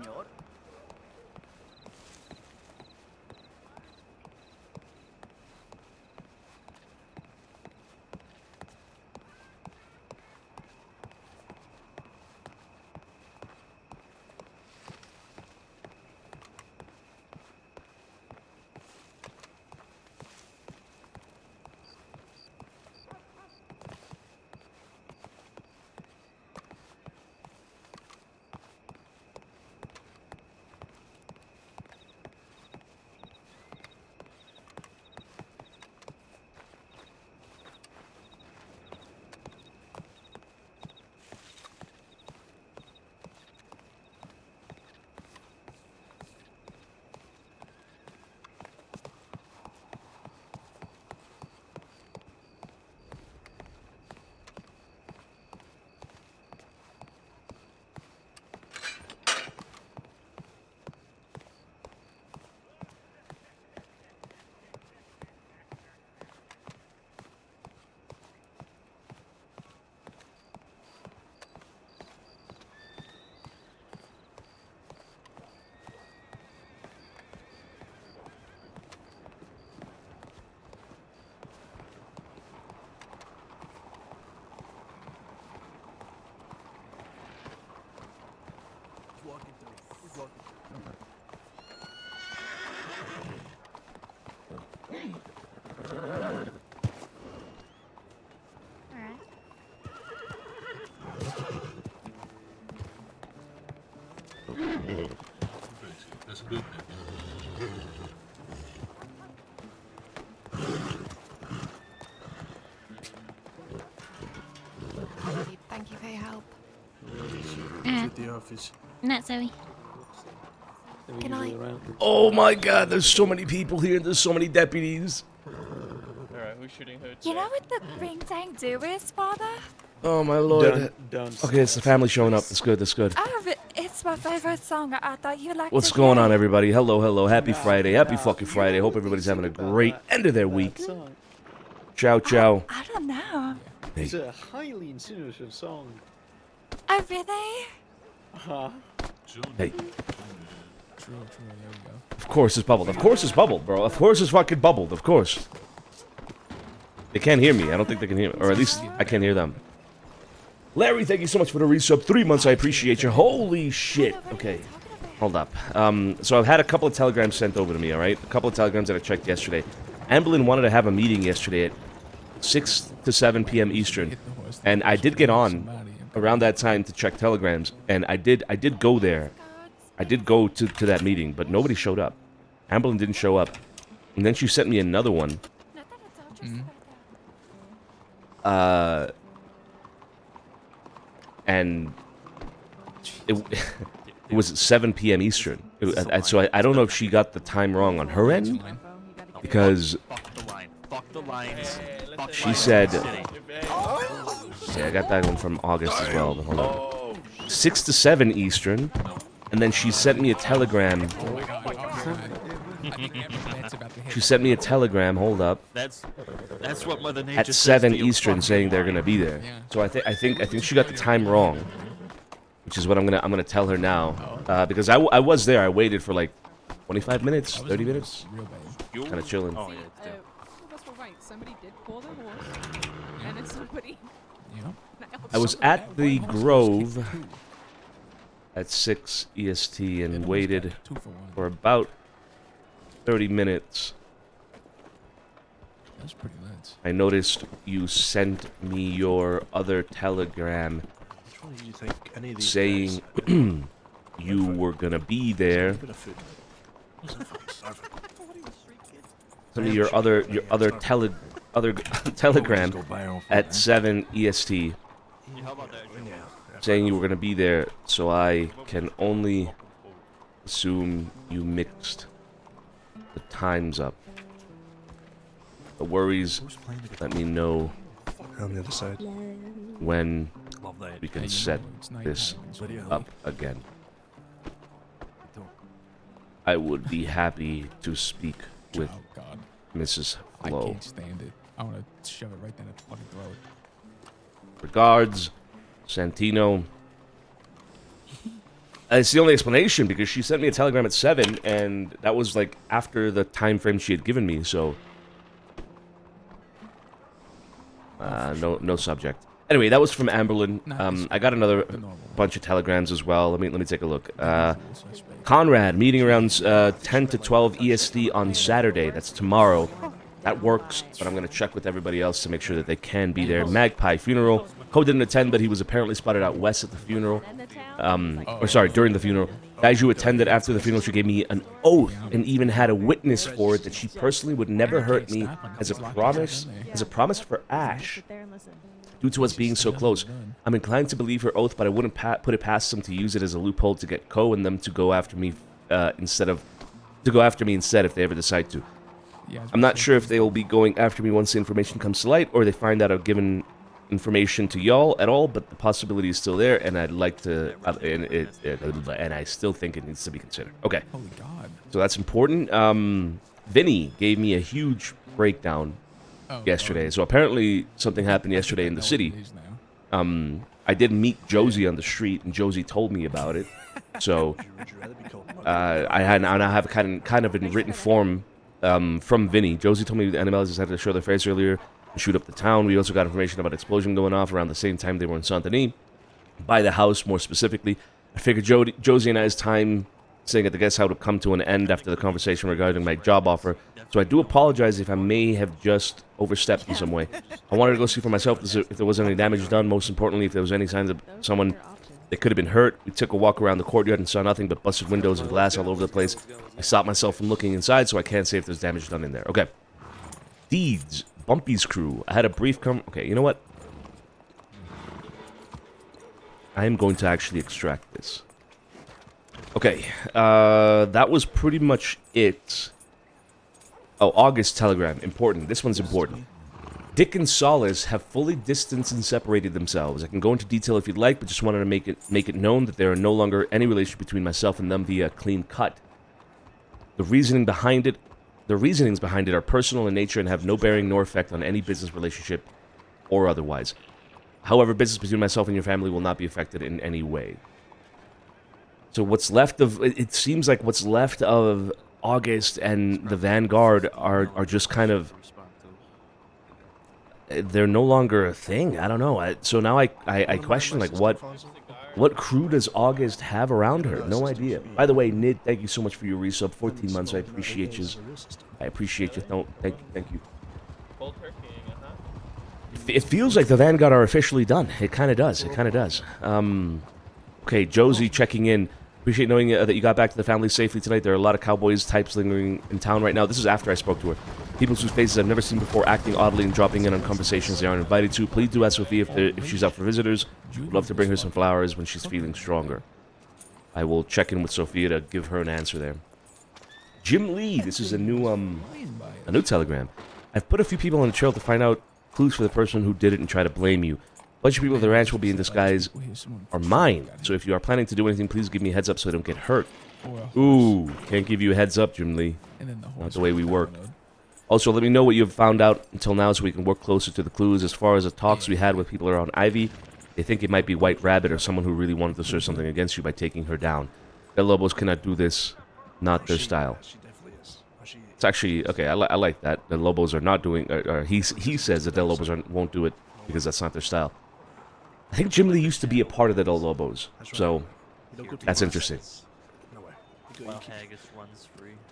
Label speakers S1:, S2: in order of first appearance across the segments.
S1: señor.
S2: That's good.
S3: Thank you for your help.
S4: At the office.
S5: Not Zoe.
S3: Good night.
S6: Oh my god, there's so many people here. There's so many deputies.
S7: Alright, who's shooting who?
S8: You know what the ring-tang do is, Father?
S6: Oh my lord. Okay, it's the family showing up. That's good, that's good.
S8: Oh, it's my favorite song. I thought you'd like
S6: What's
S8: to
S6: going
S8: hear
S6: on,
S8: it.
S6: everybody? Hello, hello. Happy Friday. Happy fucking Friday. Hope everybody's having a great end of their week. Ciao, ciao.
S8: I don't know.
S6: Hey.
S4: It's a highly insinuative song.
S8: Oh, really?
S4: Uh-huh.
S6: Hey.
S9: True, there we go.
S6: Of course it's bubbled. Of course it's bubbled, bro. Of course it's fucking bubbled. Of course. They can't hear me. I don't think they can hear me. Or at least I can't hear them. Larry, thank you so much for the resub. 3 months. I appreciate you. Holy shit. Okay. Hold up. So I've had a couple of telegrams sent over to me, alright? A couple of telegrams that I checked yesterday. Amberlin wanted to have a meeting yesterday at 6 to 7 p.m. Eastern. And I did get on around that time to check telegrams. And I did go there. I did go to that meeting, but nobody showed up. Amberlin didn't show up. And then she sent me another one. And it was at 7 p.m. Eastern. So I don't know if she got the time wrong on her end, because she said, yeah, I got that one from August as well, but hold on. 6 to 7 Eastern, and then she sent me a telegram. She sent me a telegram, hold up.
S1: That's what Mother Nature
S6: At 7 Eastern saying they're gonna be there. So I think she got the time wrong. Which is what I'm gonna tell her now. Because I was there, I waited for like 25 minutes, 30 minutes. Kinda chilling.
S3: All of us were right. Somebody did pull their horse, and then somebody.
S6: I was at the Grove at 6 EST and waited for about 30 minutes.
S9: That's pretty lit.
S6: I noticed you sent me your other telegram saying you were gonna be there. Send me your other telegram at 7 EST saying you were gonna be there, so I can only assume you mixed the times up. The worries, let me know
S4: On the other side.
S6: when we can set this up again. I would be happy to speak with
S9: Oh god.
S6: Mrs.
S9: I
S6: Flo.
S9: can't stand it. I want to shove it right down its fucking throat.
S6: Regards, Santino. It's the only explanation because she sent me a telegram at 7, and that was like after the time frame she had given me. So, no subject. Anyway, that was from Amberlin. I got another bunch of telegrams as well. Let me take a look. Conrad meeting around 10 to 12 EST on Saturday. That's tomorrow. That works, but I'm going to check with everybody else to make sure that they can be there. Magpie funeral. Cole didn't attend, but he was apparently spotted out west at the funeral. During the funeral. Guys who attended after the funeral, she gave me an oath and even had a witness for it that she personally would never hurt me as a promise for Ash. Due to us being so close, I'm inclined to believe her oath, but I wouldn't put it past them to use it as a loophole to get Ko and them to go after me instead if they ever decide to. I'm not sure if they will be going after me once the information comes to light, or they find out I've given information to y'all at all, but the possibility is still there, and I'd like to, and I still think it needs to be considered. Okay.
S9: Holy God.
S6: So that's important. Vinny gave me a huge breakdown yesterday. So apparently something happened yesterday in the city. I did meet Josie on the street, and Josie told me about it. So I now have kind of in written form from Vinny. Josie told me the animals decided to show their face earlier and shoot up the town. We also got information about an explosion going off around the same time they were in Santini, by the house more specifically. I figured Josie and I's time staying at the guest house would come to an end after the conversation regarding my job offer. So I do apologize if I may have just overstepped in some way. I wanted to go see for myself if there was any damage done. Most importantly, if there was any signs of someone that could have been hurt. We took a walk around the courtyard and saw nothing but busted windows and glass all over the place. I stopped myself from looking inside, so I can't say if there's damage done in there. Okay. Deeds. Bumpy's crew. I had a brief Okay, you know what? I am going to actually extract this. Okay. That was pretty much it. Oh, August telegram. Important. This one's important. Dick and Solace have fully distanced and separated themselves. I can go into detail if you'd like, but just wanted to make it known that there are no longer any relation between myself and them via clean cut. The reasonings behind it are personal in nature and have no bearing nor effect on any business relationship or otherwise. However, business between myself and your family will not be affected in any way. So what's left of it seems like what's left of August and the Vanguard are just kind of, they're no longer a thing. I don't know. So now I question, like, what crew does August have around her? No idea. By the way, Nid, thank you so much for your resub. 14 months. I appreciate you. Thank you. It feels like the Vanguard are officially done. It kind of does. Okay, Josie checking in. Appreciate knowing that you got back to the family safely tonight. There are a lot of cowboys types lingering in town right now. This is after I spoke to her. People whose faces I've never seen before acting oddly and dropping in on conversations they aren't invited to. Please do ask Sophia if she's out for visitors. Would love to bring her some flowers when she's feeling stronger. I will check in with Sophia to give her an answer there. Jim Lee, this is a new telegram. I've put a few people on the trail to find out clues for the person who did it and try to blame you. A bunch of people at the ranch will be in disguise are mine. So if you are planning to do anything, please give me a heads up so I don't get hurt. Ooh, can't give you a heads up, Jim Lee. Not the way we work. Also, let me know what you've found out until now so we can work closer to the clues. As far as the talks we had with people around Ivy, they think it might be White Rabbit or someone who really wanted to assert something against you by taking her down. Del Lobos cannot do this. Not their style. It's actually, okay, I like that. The Lobos are not doing, he says that Del Lobos won't do it because that's not their style. I think Jim Lee used to be a part of the Del Lobos, so that's interesting.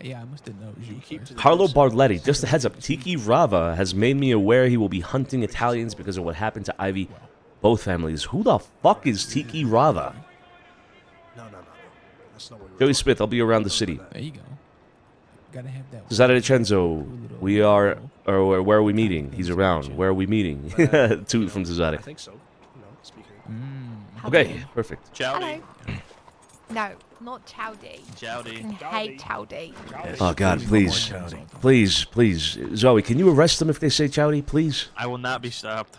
S9: Yeah, I must have known you first.
S6: Carlo Barletti, just a heads up, Tiki Rava has made me aware he will be hunting Italians because of what happened to Ivy, both families. Who the fuck is Tiki Rava?
S4: No. That's not what
S6: Joey Smith, I'll be around the city.
S9: There you go. Gotta have that.
S6: Santino DiCenzo, we are, or where are we meeting? He's around. Where are we meeting? Two from Cesare.
S4: I think so.
S6: Okay, perfect.
S1: Chowdy.
S8: No, not Chowdy.
S1: Chowdy.
S8: I hate Chowdy.
S6: Oh God, please, Zoe, can you arrest them if they say Chowdy, please?
S1: I will not be stopped.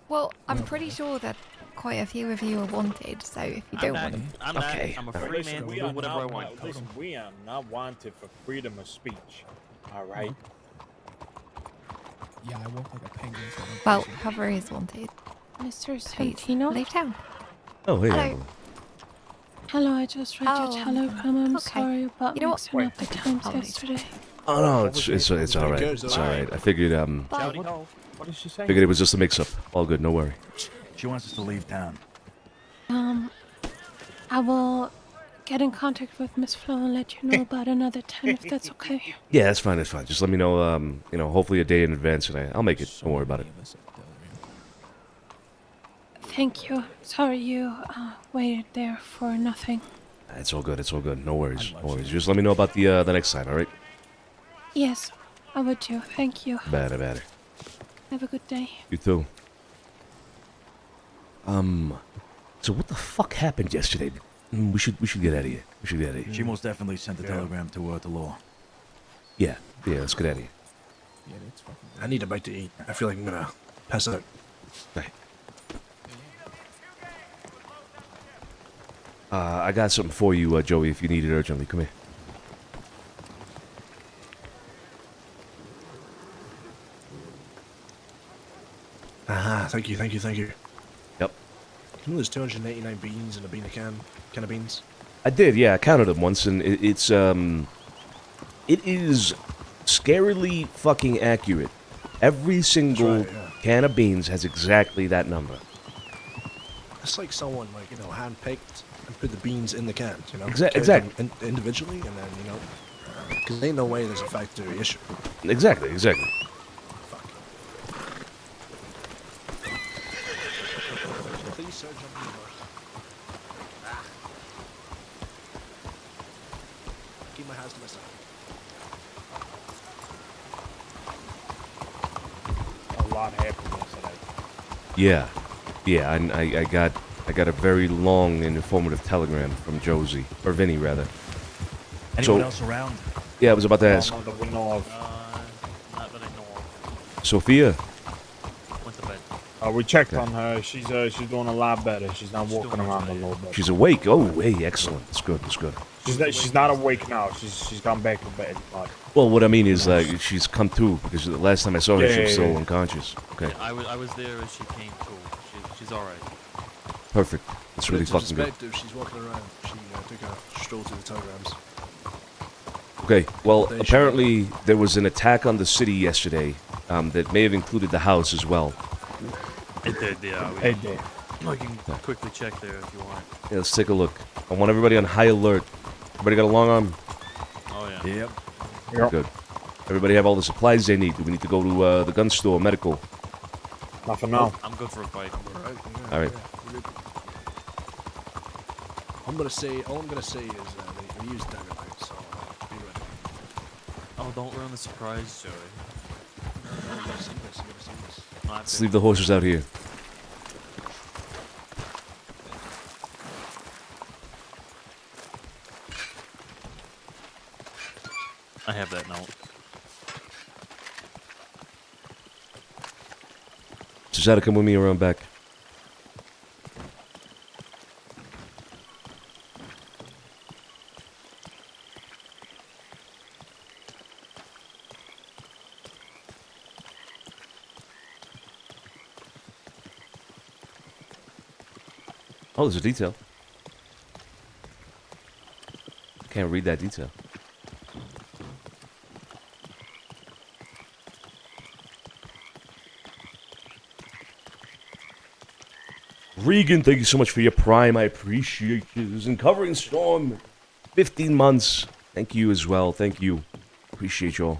S8: Well, I'm pretty sure that quite a few of you are wanted, so if you don't want
S1: I'm
S6: Okay.
S1: I'm a free man to do whatever I want.
S2: Listen, we are not wanted for freedom of speech. All right.
S9: Yeah, I walk like a penguin. So
S8: well, cover is wanted.
S5: Mr.
S8: Please,
S5: Santino?
S8: leave town.
S6: Oh, hey.
S8: Hello.
S5: Hello, I just read
S8: Oh,
S5: your telegram. I'm
S8: okay.
S5: sorry about
S8: You know what?
S5: mixing up the times
S8: I'll leave.
S5: yesterday.
S6: Oh no, it's all right. It's all right. I figured
S8: Bye.
S2: What did she say?
S6: figured it was just a mix-up. All good, no worry.
S10: She wants us to leave town.
S5: I will get in contact with Miss Flo and let you know about another time if that's okay.
S6: Yeah, that's fine. That's fine. Just let me know. Hopefully a day in advance, and I'll make it. Don't worry about it.
S5: Thank you. Sorry you waited there for nothing.
S6: It's all good. It's all good. No worries. No worries. Just let me know about the next sign. All right.
S5: Yes, I would do. Thank you.
S6: Better.
S5: Have a good day.
S6: You too. So what the fuck happened yesterday? We should get out of here. We should get out of here.
S10: She most definitely sent the telegram to the law.
S6: Yeah. Let's get out of here.
S9: Yeah, that's fucking.
S4: I need a bite to eat. I feel like I'm gonna pass out.
S6: Right. I got something for you, Joey, if you need it urgently. Come here.
S4: Aha, thank you.
S6: Yep.
S4: You know there's 289 beans in a can of beans?
S6: I did, yeah. I counted them once, and it is scarily fucking accurate. Every single
S4: right, yeah.
S6: can of beans has exactly that number.
S4: It's like someone, hand-picked and put the beans in the can,
S6: Exactly.
S4: Individually, and then, because ain't no way there's a factory issue.
S6: Exactly.
S4: Fuck. Please, sir, jump in the boat. Keep my hands to myself.
S2: A lot happened yesterday.
S6: Yeah. I got a very long and informative telegram from Josie, or Vinny, rather.
S10: Anyone else around?
S6: Yeah, I was about to ask.
S2: Not that we know of.
S1: Not that I know of.
S6: Sophia?
S1: Went to bed.
S2: We checked on her. She's doing a lot better. She's not walking around a little bit.
S6: She's awake. Oh, hey, excellent. That's good.
S2: She's not awake now. She's gone back to bed. But
S6: Well, what I mean is, she's come to, because the last time I saw her, she was still unconscious. Okay,
S1: Yeah, I was there as she came to. She's all right.
S6: perfect. That's really
S4: It's
S6: fucking good.
S4: suspected she's walking around. She took a stroll through the telegrams.
S6: Okay, well,
S4: They should-
S6: apparently there was an attack on the city yesterday that may have included the house as well.
S1: It did, yeah.
S2: hey, there.
S1: I can quickly check there if you want.
S6: Yeah, let's take a look. I want everybody on high alert. Everybody got a long arm?
S1: Oh, yeah.
S10: Yep.
S6: Good. Everybody have all the supplies they need. Do we need to go to the gun store, medical?
S2: Not for now.
S1: I'm good for a fight.
S6: All right.
S4: All I'm gonna say is they use dynamite, so be ready.
S1: Oh, don't ruin the surprise, Joey.
S4: You gotta see this.
S6: Let's leave the horses out here.
S1: I have that note.
S6: Just had to come with me around back. Oh, there's a detail. Can't read that detail. Regan, thank you so much for your prime. I appreciate you. And covering Storm, 15 months. Thank you as well. Thank you. Appreciate y'all.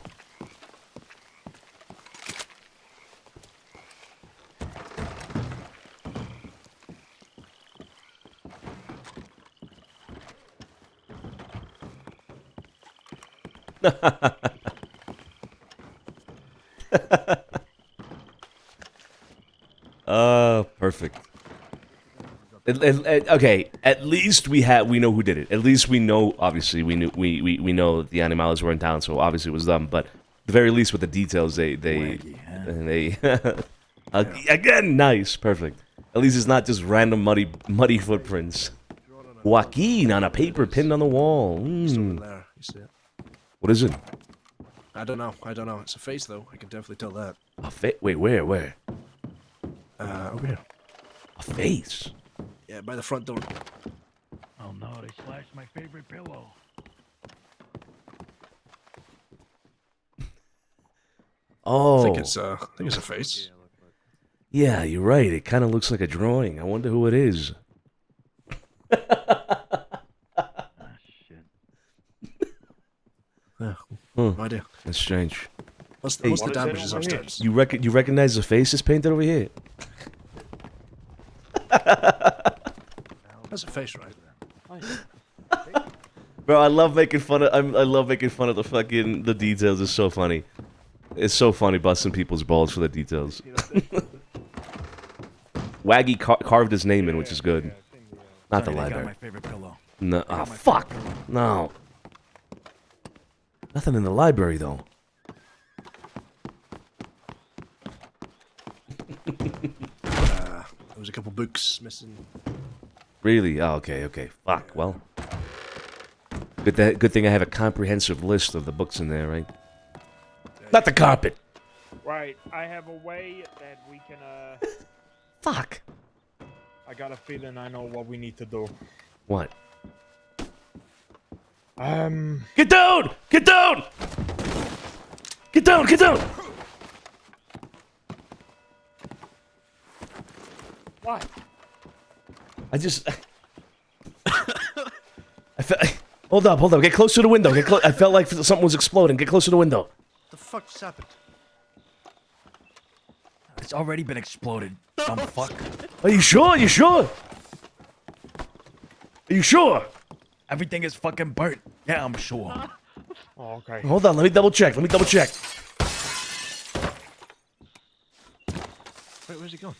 S6: Perfect. Okay, at least we know who did it. At least we know. Obviously, we know that the animals were in town, so obviously it was them. But at the very least, with the details, they again, nice, perfect. At least it's not just random muddy footprints. Joaquin on a paper pinned on the wall.
S4: There, you see it?
S6: What is it?
S4: I don't know. It's a face, though. I can definitely tell that.
S6: A face? Wait, where?
S4: Over here.
S6: A face?
S4: Yeah, by the front door.
S10: Oh, Oh no, they slashed my favorite pillow.
S6: Oh.
S4: I think it's a face.
S6: Yeah, you're right. It kind of looks like a drawing. I wonder who it is.
S4: Yeah,
S6: Huh.
S4: no idea.
S6: That's strange.
S4: What's
S6: Hey,
S4: the damages upstairs?
S6: You recognize the face that's painted over here?
S4: That's a face, right?
S6: Bro, I love making fun of. I love making fun of the details. It's so funny. It's so funny busting people's balls for the details. Waggy carved his name in, which is good. Not the
S10: Sonny, they got
S6: library.
S10: my favorite pillow.
S6: No, ah, fuck. No. Nothing in the library though.
S4: There was a couple books missing.
S6: Really? Oh, okay, okay. Fuck. Well, good thing I have a comprehensive list of the books in there, right? Not the carpet.
S2: Right, I have a way that we can,
S6: Fuck.
S2: I got a feeling I know what we need to do.
S6: What?
S2: Get
S6: down! Get down! Get down! Get down!
S2: What?
S6: I just... I felt... Hold up, hold up. Get close to the window. Get close. I felt like something was exploding. Get close to the window.
S4: The fuck just happened?
S10: It's already been exploded. Dumb fuck.
S6: Are you sure? Are you sure? Are you sure?
S10: Everything is fucking burnt. Yeah, I'm sure.
S2: Oh, okay.
S6: Hold on. Let me double check. Let me double check.
S4: Wait, where's he going?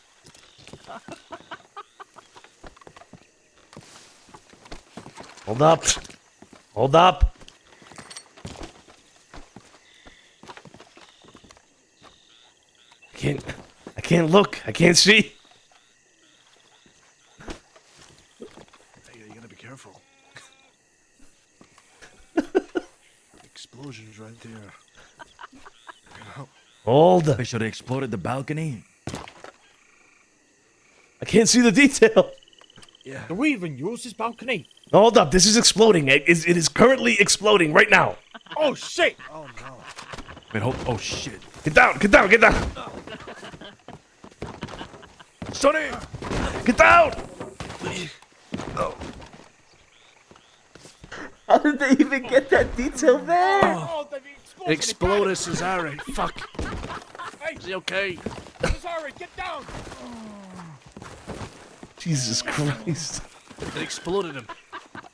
S6: Hold up. Hold up. I can't look. I can't see.
S4: Hey, you gotta be careful. Explosions right there.
S6: Hold.
S10: They should have exploded the balcony.
S6: I can't see the detail.
S4: Yeah.
S2: Do we even use this balcony?
S6: Hold up. This is exploding. It is currently exploding right now.
S2: Oh, shit!
S4: Oh, no.
S10: Wait, hold. Oh, shit.
S6: Get down. Get down. Get down.
S10: Sonny!
S6: Get down.
S4: Oh.
S6: How did they even get that detail there?
S2: Oh, they
S4: Exploded Cesare. Fuck.
S2: Hey,
S4: Is he okay?
S2: sorry, get down!
S6: Jesus Christ.
S4: It exploded him.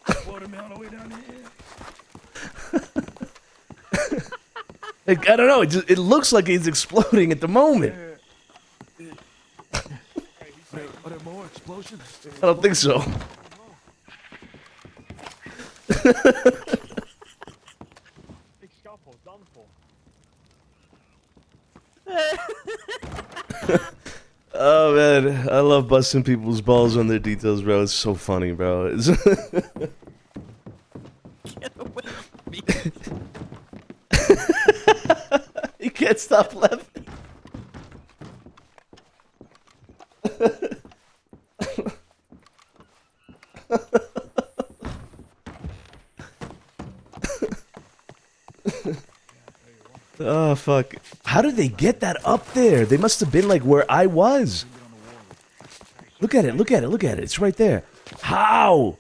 S10: Exploded me all the way down here.
S6: I don't know. It looks like it's exploding at the moment.
S10: Are there more explosions?
S6: I don't think so.
S2: Big scalpel, done for.
S6: Oh man, I love busting people's balls on their details, bro. It's so funny, bro.
S1: Get away from me.
S6: You can't stop laughing. Oh fuck. How did they get that up there? They must have been like where I was. Look at it, look at it, look at it. It's right there. How?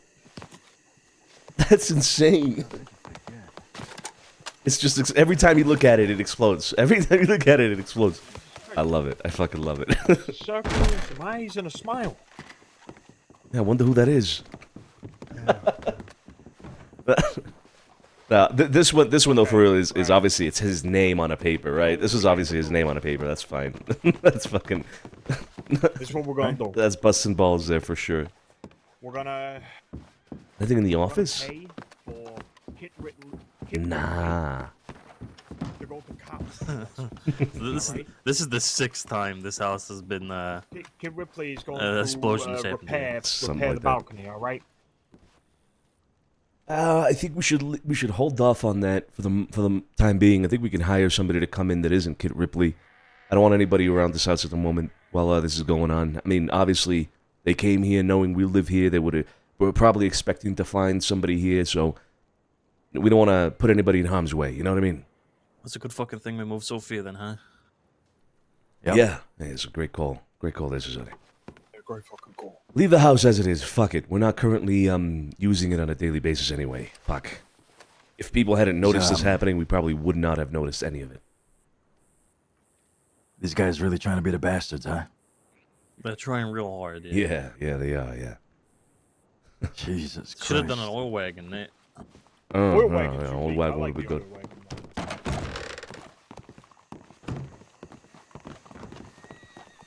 S6: That's insane. It's just every time you look at it, it explodes. Every time you look at it, it explodes. I love it. I fucking love it.
S2: Circle, some eyes, and a smile.
S6: Yeah, I wonder who that is. Now, this one though for real is obviously it's his name on a paper, right? This was obviously his name on a paper. That's fine. That's fucking.
S2: This is what we're gonna do.
S6: That's busting balls there for sure.
S2: We're gonna.
S6: Anything in the office?
S2: Pay for
S6: Nah.
S2: to go to cops.
S1: This is the 6th time this house has been
S2: Kid Ripley is going
S1: explosions
S2: to
S1: happened.
S2: repair
S6: Something
S2: the
S6: like that.
S2: balcony. All right.
S6: I think we should hold off on that for the time being. I think we can hire somebody to come in that isn't Kid Ripley. I don't want anybody around this house at the moment while this is going on. I mean, obviously they came here knowing we live here. They would have we're probably expecting to find somebody here, so we don't want to put anybody in harm's way. You know what I mean?
S1: That's a good fucking thing we moved Sophia then, huh?
S6: Yep. Yeah. Hey, it's a great call. Great call, this is Sonny.
S2: Great fucking call.
S6: Leave the house as it is. Fuck it. We're not currently using it on a daily basis anyway. Fuck. If people hadn't noticed this happening, we probably would not have noticed any of it.
S11: These guys really trying to be the bastards, huh?
S1: They're trying real hard,
S6: Yeah, they are, yeah.
S11: Jesus Christ.
S1: Should have done an oil wagon, Nate.
S2: Oil wagon.
S6: Yeah, oil wagon would be good.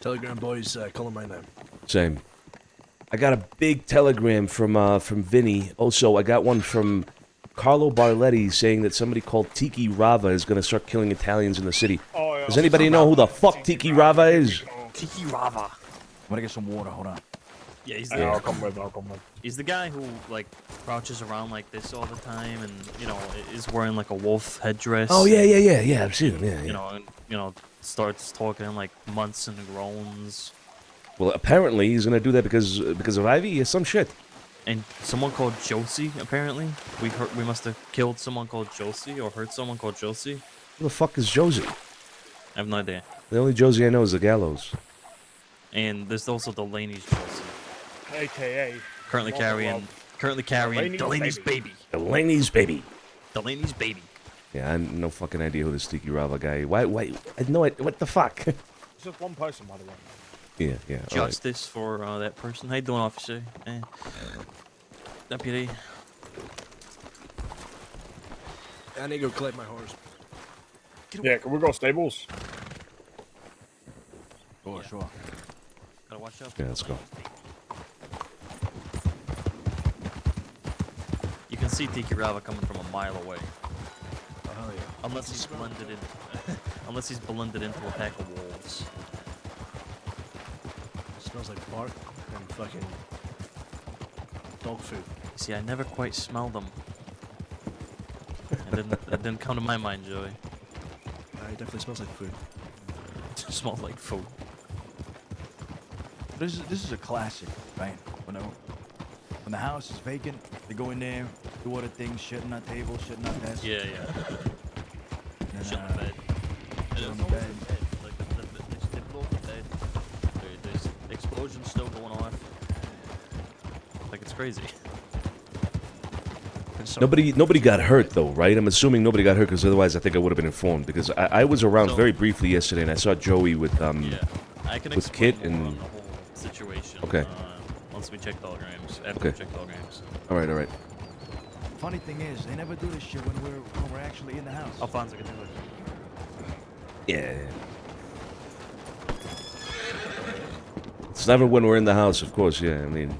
S4: Telegram boys, calling my name.
S6: Same. I got a big telegram from Vinny. Also, I got one from Carlo Barletti saying that somebody called Tiki Rava is going to start killing Italians in the city.
S2: Oh, yeah.
S6: Does anybody know who the fuck Tiki Rava is?
S1: Tiki Rava.
S11: I'm gonna get some water, hold on.
S1: Yeah,
S2: I'll come with.
S1: He's the guy who, like, crouches around like this all the time and, you know, is wearing, like, a wolf headdress.
S6: Oh, yeah. I've seen him, yeah.
S1: You know, starts talking in, like, months and groans.
S6: Well, apparently he's going to do that because of Ivy or some shit.
S1: And someone called Josie, apparently. We must have killed someone called Josie or hurt someone called Josie.
S6: Who the fuck is Josie?
S1: I have no idea.
S6: The only Josie I know is the Gallows.
S1: And there's also Delaney's Josie.
S2: AKA.
S1: Currently carrying Delaney's baby.
S6: Delaney's baby.
S1: Delaney's baby.
S6: Yeah, I have no fucking idea who this Tiki Rava guy is. Why, I know it. What the fuck?
S2: It's just one person, by the way.
S6: Yeah.
S1: Justice for that person. How you doing, officer? Deputy.
S4: I need to go collect my horse.
S2: Yeah, can we go stables?
S11: Oh, sure.
S1: Gotta watch out.
S6: Yeah, let's go.
S1: You can see Tiki Rava coming from a mile away.
S4: Oh, hell yeah.
S1: Unless he's blended into a pack of wolves.
S4: It smells like bark and fucking dog food.
S1: See, I never quite smelled them. That didn't come to my mind, Joey.
S4: It definitely smells like food.
S1: It just smells like food.
S11: This is a classic, right? When the house is vacant, they go in there, do other things, shit on our table, shit on our desk.
S1: Yeah.
S11: And,
S1: Shit on the bed.
S11: shit on the bed.
S1: Like they blow up the bed. There's explosions still going off. Like it's crazy.
S6: Nobody got hurt though, right? I'm assuming nobody got hurt because otherwise I think I would have been informed. Because I was around very briefly yesterday and I saw Joey with
S1: I can
S6: with
S1: explain
S6: Kit
S1: more
S6: and
S1: on the whole situation.
S6: Okay.
S1: Once we check telegrams. After
S6: Okay.
S1: we check telegrams.
S6: All right.
S11: Funny thing is, they never do this shit when we're actually in the house.
S1: Alfonso, get to it.
S6: Yeah. It's never when we're in the house, of course. Yeah, I mean,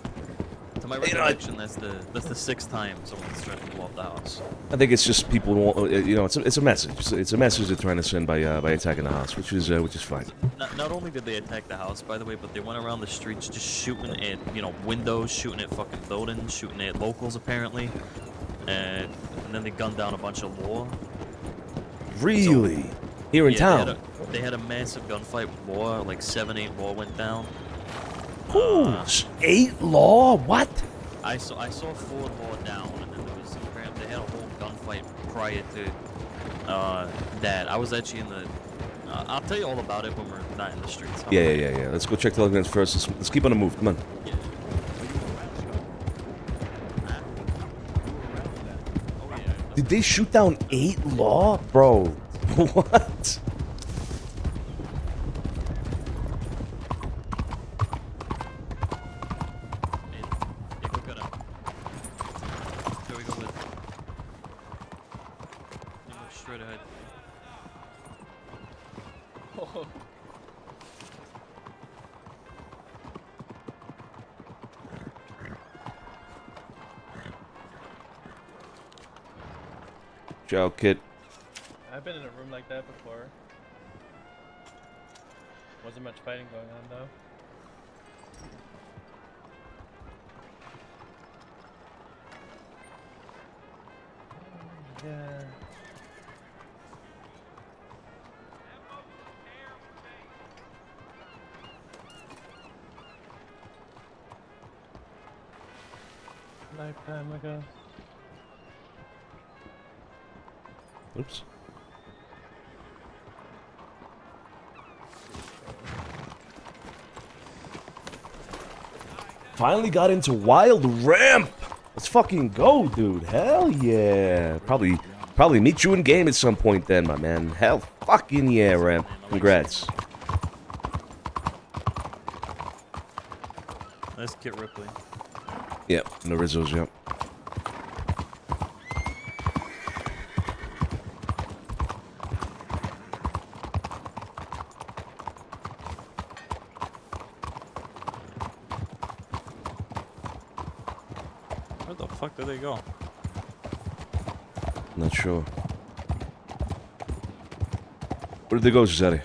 S1: To my recollection, that's the sixth time someone's trying to blow up the house.
S6: I think it's just people. It's a message. It's a message they're trying to send by attacking the house, which is fine.
S1: Not only did they attack the house, by the way, but they went around the streets just shooting at windows, shooting at fucking buildings, shooting at locals apparently, and then they gunned down a bunch of law.
S6: Really? Here in town?
S1: They had a massive gunfight with law. Like 7-8 law went down.
S6: Ooh, 8 law? What?
S1: I saw 4 law down, and then they had a whole gunfight prior to that. I was actually in the. I'll tell you all about it when we're not in the streets.
S6: Yeah. Let's go check telegrams first. Let's keep on the move. Come on.
S1: Yeah.
S6: Did they shoot down 8 law? Bro, what?
S1: Straight ahead.
S6: Ciao, Kit.
S7: I've been in a room like that before. Wasn't much fighting going on though. Yeah. lifetime ago.
S6: Oops. Finally got into Wild Ramp. Let's fucking go, dude. Hell yeah. Probably meet you in game at some point then, my man. Hell fucking yeah, Ramp. Congrats.
S1: Let's get Ripley.
S6: Yep, no Rizzos, yep.
S1: Where the fuck did they go?
S6: Not sure. Where did they go, Giuseppe?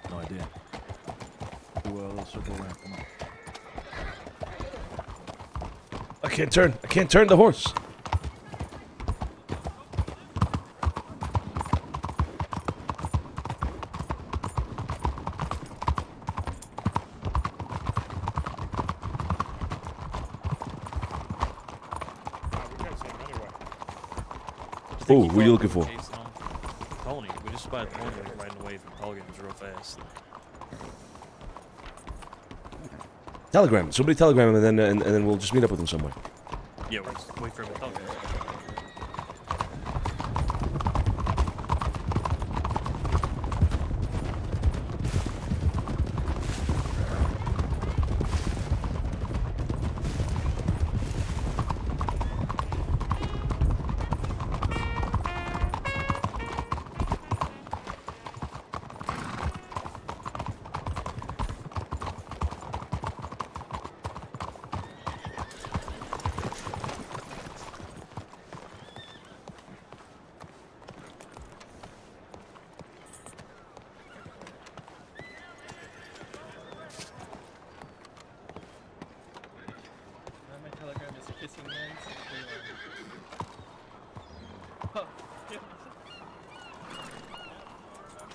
S11: No idea. Do a little circle around. Come on.
S6: I can't turn the horse. Oh, who are you looking for?
S1: Tony. We just spotted Tony riding away from Pelicans real fast.
S6: Telegram. Somebody telegram him, and then we'll just meet up with him somewhere.
S1: Yeah, we'll just wait for him to telegram.
S7: My telegram is kissing hands.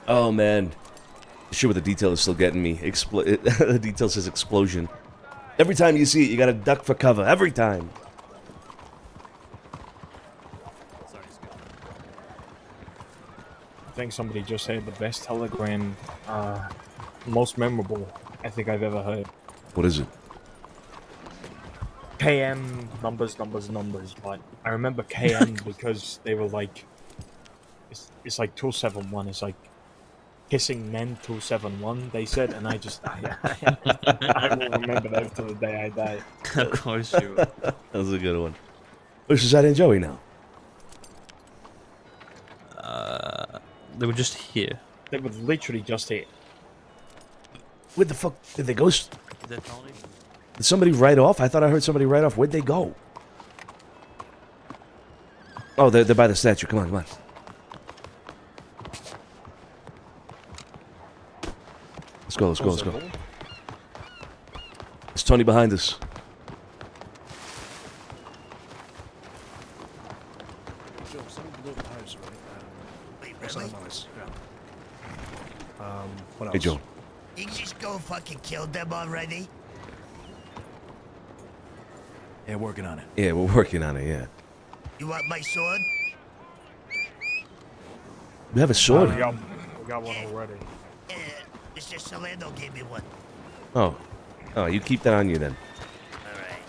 S6: Oh man, the shit with the detail is still getting me. The detail says explosion. Every time you see it, you gotta duck for cover. Every time.
S2: I think somebody just said the best telegram, most memorable I think I've ever heard.
S6: What is it?
S2: KM numbers, but I remember KM because they were like, it's like 271. It's like kissing men 271. They said, and I will remember that till the day I die.
S1: Of course you.
S6: That was a good one. Where's Suzanne and Joey now?
S1: They were just here.
S2: They were literally just here.
S6: Where the fuck did they go?
S1: Is that Tony?
S6: Did somebody write off? I thought I heard somebody write off. Where'd they go? Oh, they're by the statue. Come on, come on. Let's go, let's go, let's go. It's Tony behind us.
S4: Joe, something below the house, right?
S11: Really?
S4: What else?
S6: Hey, Joe.
S12: You just go fucking kill them already?
S11: Yeah, working on it.
S6: Yeah, we're working on it, yeah.
S12: You want my sword?
S6: We have a sword?
S2: We got one already.
S12: Mr. Solano gave me one.
S6: Oh. Oh, you keep that on you then.
S12: Alright.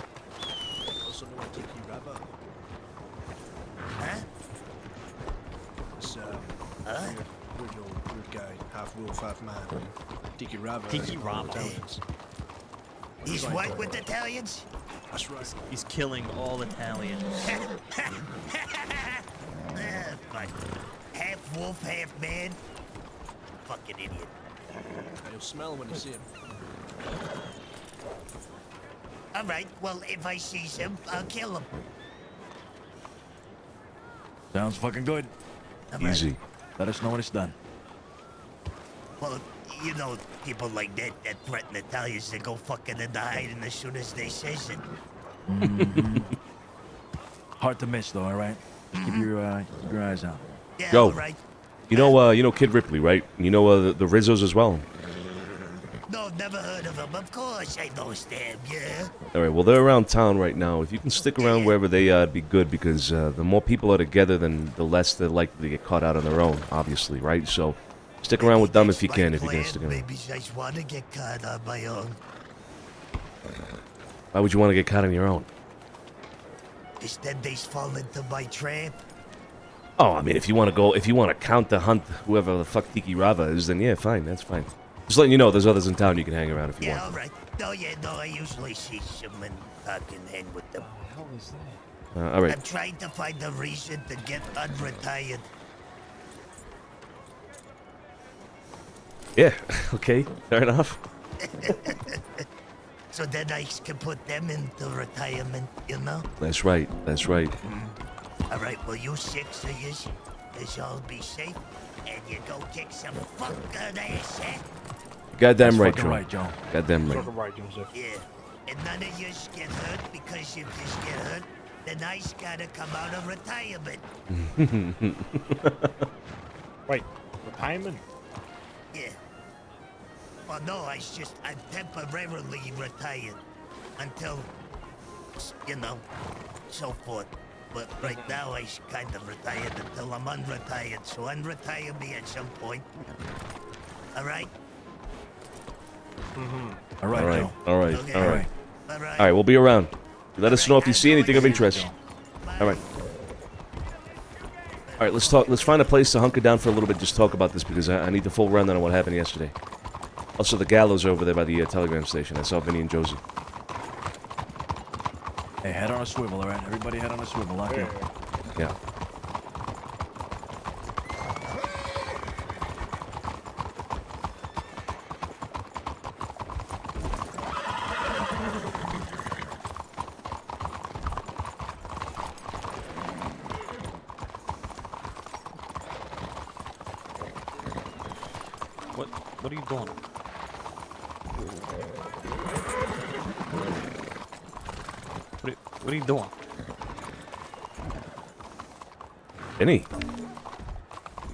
S4: Also know Tiki Rava.
S12: Huh?
S4: This,
S12: Huh?
S4: weird old weird guy, half wolf, half man. Tiki Rava.
S1: Tiki Rava.
S4: Italians.
S12: He's white with Italians?
S4: That's right.
S1: He's killing all Italians.
S12: Fuck. Half wolf, half man. Fucking idiot.
S4: You'll smell him when you see him.
S12: Alright, well, if I see him, I'll kill him.
S11: Sounds fucking good.
S6: Easy.
S11: Let us know when it's done.
S12: Well, you know, people like that threaten Italians to go fucking into hiding as soon as they says it.
S11: Hard to miss, though. All right. Just keep your eyes out.
S12: Yeah,
S6: Go.
S12: alright.
S6: You know Kid Ripley, right? You know the Rizzos as well.
S12: no, never heard of them. Of course I know them, yeah.
S6: All right, well, they're around town right now. If you can stick around wherever they are, it'd be good, because the more people are together, then the less they're likely to get caught out on their own, obviously, right? So stick around with them if you can, if you can stick around.
S12: Maybe I just want to get caught on my own.
S6: Why would you want to get caught on your own?
S12: Is then they fall into my trap?
S6: Oh, I mean, if you want to count the hunt whoever the fuck Tiki Rava is, then yeah, fine, that's fine. Just letting you know, there's others in town you can hang around if you want.
S12: Yeah, all right. No, I usually see someone I can hang with them.
S2: What the hell is that?
S6: All right.
S12: I'm trying to find a reason to get unretired.
S6: Yeah, okay, fair enough.
S12: So then I can put them into retirement, you know?
S6: That's right, that's right.
S12: All right, well, you six of yous all be safe, and you go kick some fucking ass, eh?
S6: Goddamn right,
S11: fucking
S6: Joe.
S11: right, Joe.
S6: Goddamn right.
S2: Fucking right, Joseph.
S12: Yeah, and none of yous get hurt, because if yous get hurt, then I's gotta come out of retirement.
S2: Wait, retirement?
S12: Yeah. Well, no, I'm temporarily retired until, you know, so forth. But right now, I'm kind of retired until I'm unretired, so unretire me at some point. All right?
S11: All right, Joe.
S6: All right,
S12: Okay.
S6: all right.
S12: All right.
S6: All right, we'll be around. Let us know if you see anything of interest. All right. All right, let's talk. Let's find a place to hunker down for a little bit. Just talk about this, because I need the full rundown on what happened yesterday. Also, the gallows over there by the telegram station. I saw Vinny and Josie.
S11: Hey, head on a swivel, all right? Everybody head on a swivel, lock in.
S6: Yeah.
S1: What are you doing? What are you doing?
S6: Vinny.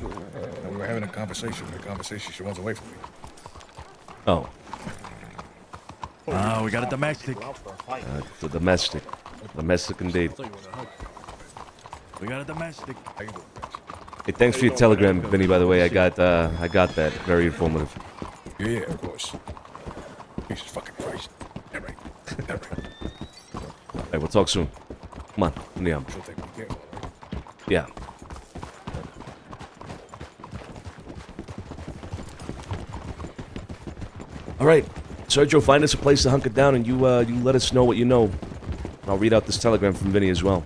S10: We were having a conversation. The conversation, she runs away from me.
S6: Oh.
S11: We got a domestic.
S6: The domestic. Domestic indeed.
S11: We got a domestic.
S6: Hey, thanks for your telegram, Vinny, by the way. I got that. Very informative.
S10: Yeah, of course. Jesus fucking Christ. Yeah, right. Yeah, right.
S6: Hey, we'll talk soon. Come on. Yeah.
S10: She'll take me care.
S6: Yeah. All right, Sergio, find us a place to hunker down, and you let us know what you know. I'll read out this telegram from Vinny as well.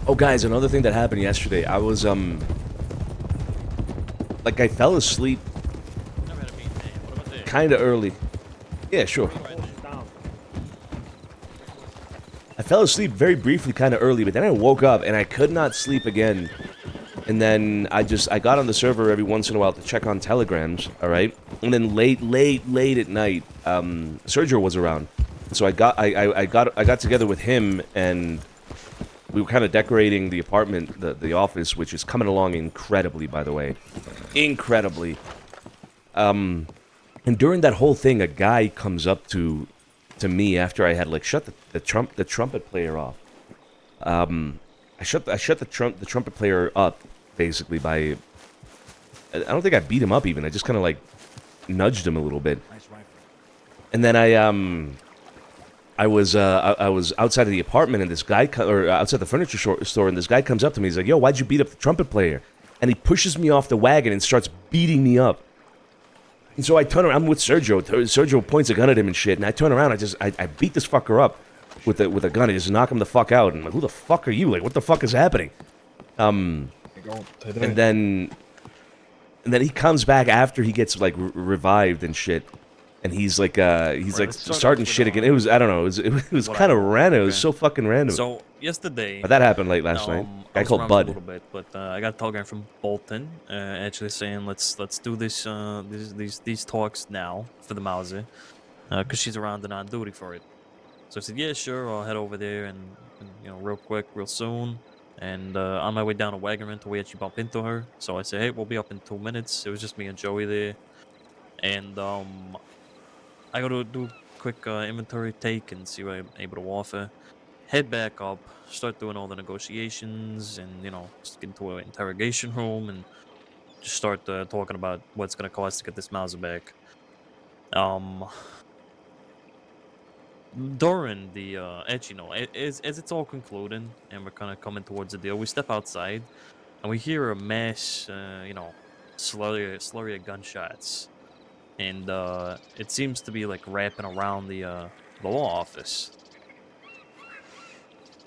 S6: Oh, guys, another thing that happened yesterday. I was like, I fell asleep kind of early. Yeah, sure. I fell asleep very briefly, kind of early, but then I woke up and I could not sleep again. And then I got on the server every once in a while to check on telegrams, all right? And then late at night, Sergio was around. So I got together with him, and we were kind of decorating the apartment, the office, which is coming along incredibly, by the way. Incredibly. And during that whole thing, a guy comes up to me after I had like shut the trumpet player off. I shut the trumpet player up basically by, I don't think I beat him up even. I just kind of like nudged him a little bit. And then I was outside of the apartment, and this guy outside the furniture store, and this guy comes up to me. He's like, "Yo, why'd you beat up the trumpet player?" And he pushes me off the wagon and starts beating me up. And so I turn around. I'm with Sergio. Sergio points a gun at him and shit. And I turn around. I beat this fucker up with a gun. I just knock him the fuck out. And I'm like, "Who the fuck are you? Like, what the fuck is happening?" And then he comes back after he gets like revived and shit. And he's like starting shit again. It was, I don't know, it was kind of random. It was so fucking random.
S1: So yesterday,
S6: but that happened late last night. Guy called Bud.
S1: A little bit, but I got a telegram from Bolton, actually saying let's do this these talks now for the Mauser. because she's around and on duty for it. So I said, yeah, sure, I'll head over there and real quick, real soon. And on my way down to Waggerman, we actually bump into her. So I said, hey, we'll be up in 2 minutes. It was just me and Joey there. And I go to do a quick inventory take and see what I'm able to offer. Head back up, start doing all the negotiations, and just get into an interrogation room and just start talking about what's gonna cost to get this Mauser back. During the actually as it's all concluding and we're kind of coming towards the deal, we step outside and we hear a mass, slurry of gunshots, and it seems to be like wrapping around the law office.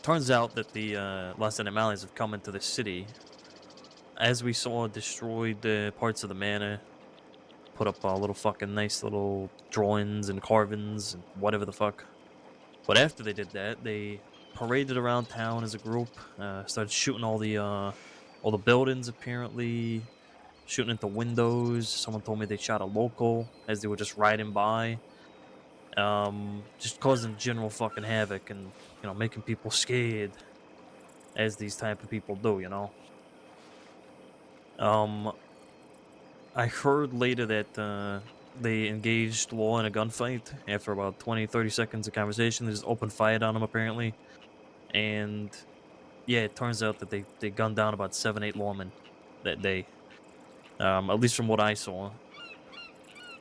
S1: Turns out that the Los Animales have come into the city. As we saw, destroyed parts of the manor, put up little fucking nice little drawings and carvings and whatever the fuck. But after they did that, they paraded around town as a group, started shooting all the buildings apparently, shooting into windows. Someone told me they shot a local as they were just riding by. Just causing general fucking havoc and, making people scared, as these type of people do, I heard later that they engaged law in a gunfight. After about 20-30 seconds of conversation, they just opened fire on them apparently. And yeah, it turns out that they gunned down about 7-8 lawmen that day. At least from what I saw.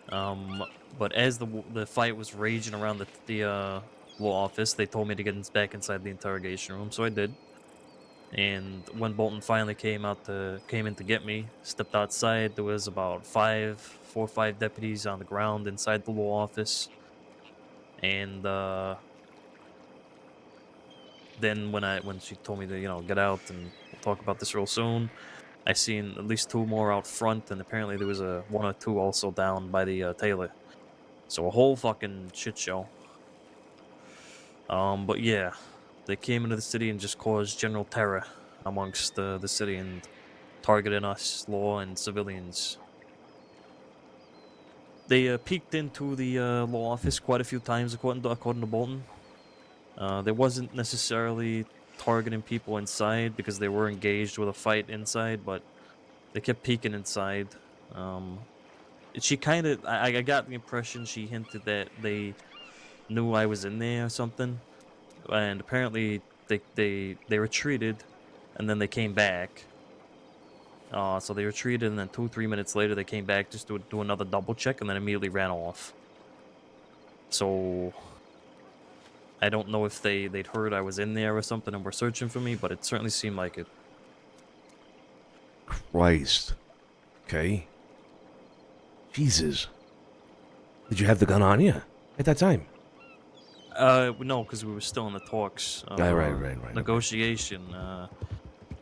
S1: But as the fight was raging around the law office, they told me to get back inside the interrogation room, so I did. And when Bolton finally came in to get me, stepped outside, there was about 4 or 5 deputies on the ground inside the law office. And then when she told me to get out and we'll talk about this real soon, I seen at least 2 more out front, and apparently there was 1 or 2 also down by the tailor. So a whole fucking shit show. But yeah, they came into the city and just caused general terror amongst the city and targeting us, law and civilians. They peeked into the law office quite a few times, according to Bolton. They wasn't necessarily targeting people inside because they were engaged with a fight inside, but they kept peeking inside. She kind of, I got the impression she hinted that they knew I was in there or something, and apparently they retreated, and then they came back. So they retreated, and then 2-3 minutes later they came back just to do another double check, and then immediately ran off. So I don't know if they'd heard I was in there or something and were searching for me, but it certainly seemed like it.
S6: Christ. Okay. Jesus. Did you have the gun on you at that time?
S1: No, because we were still in the talks.
S6: Right.
S1: Negotiation,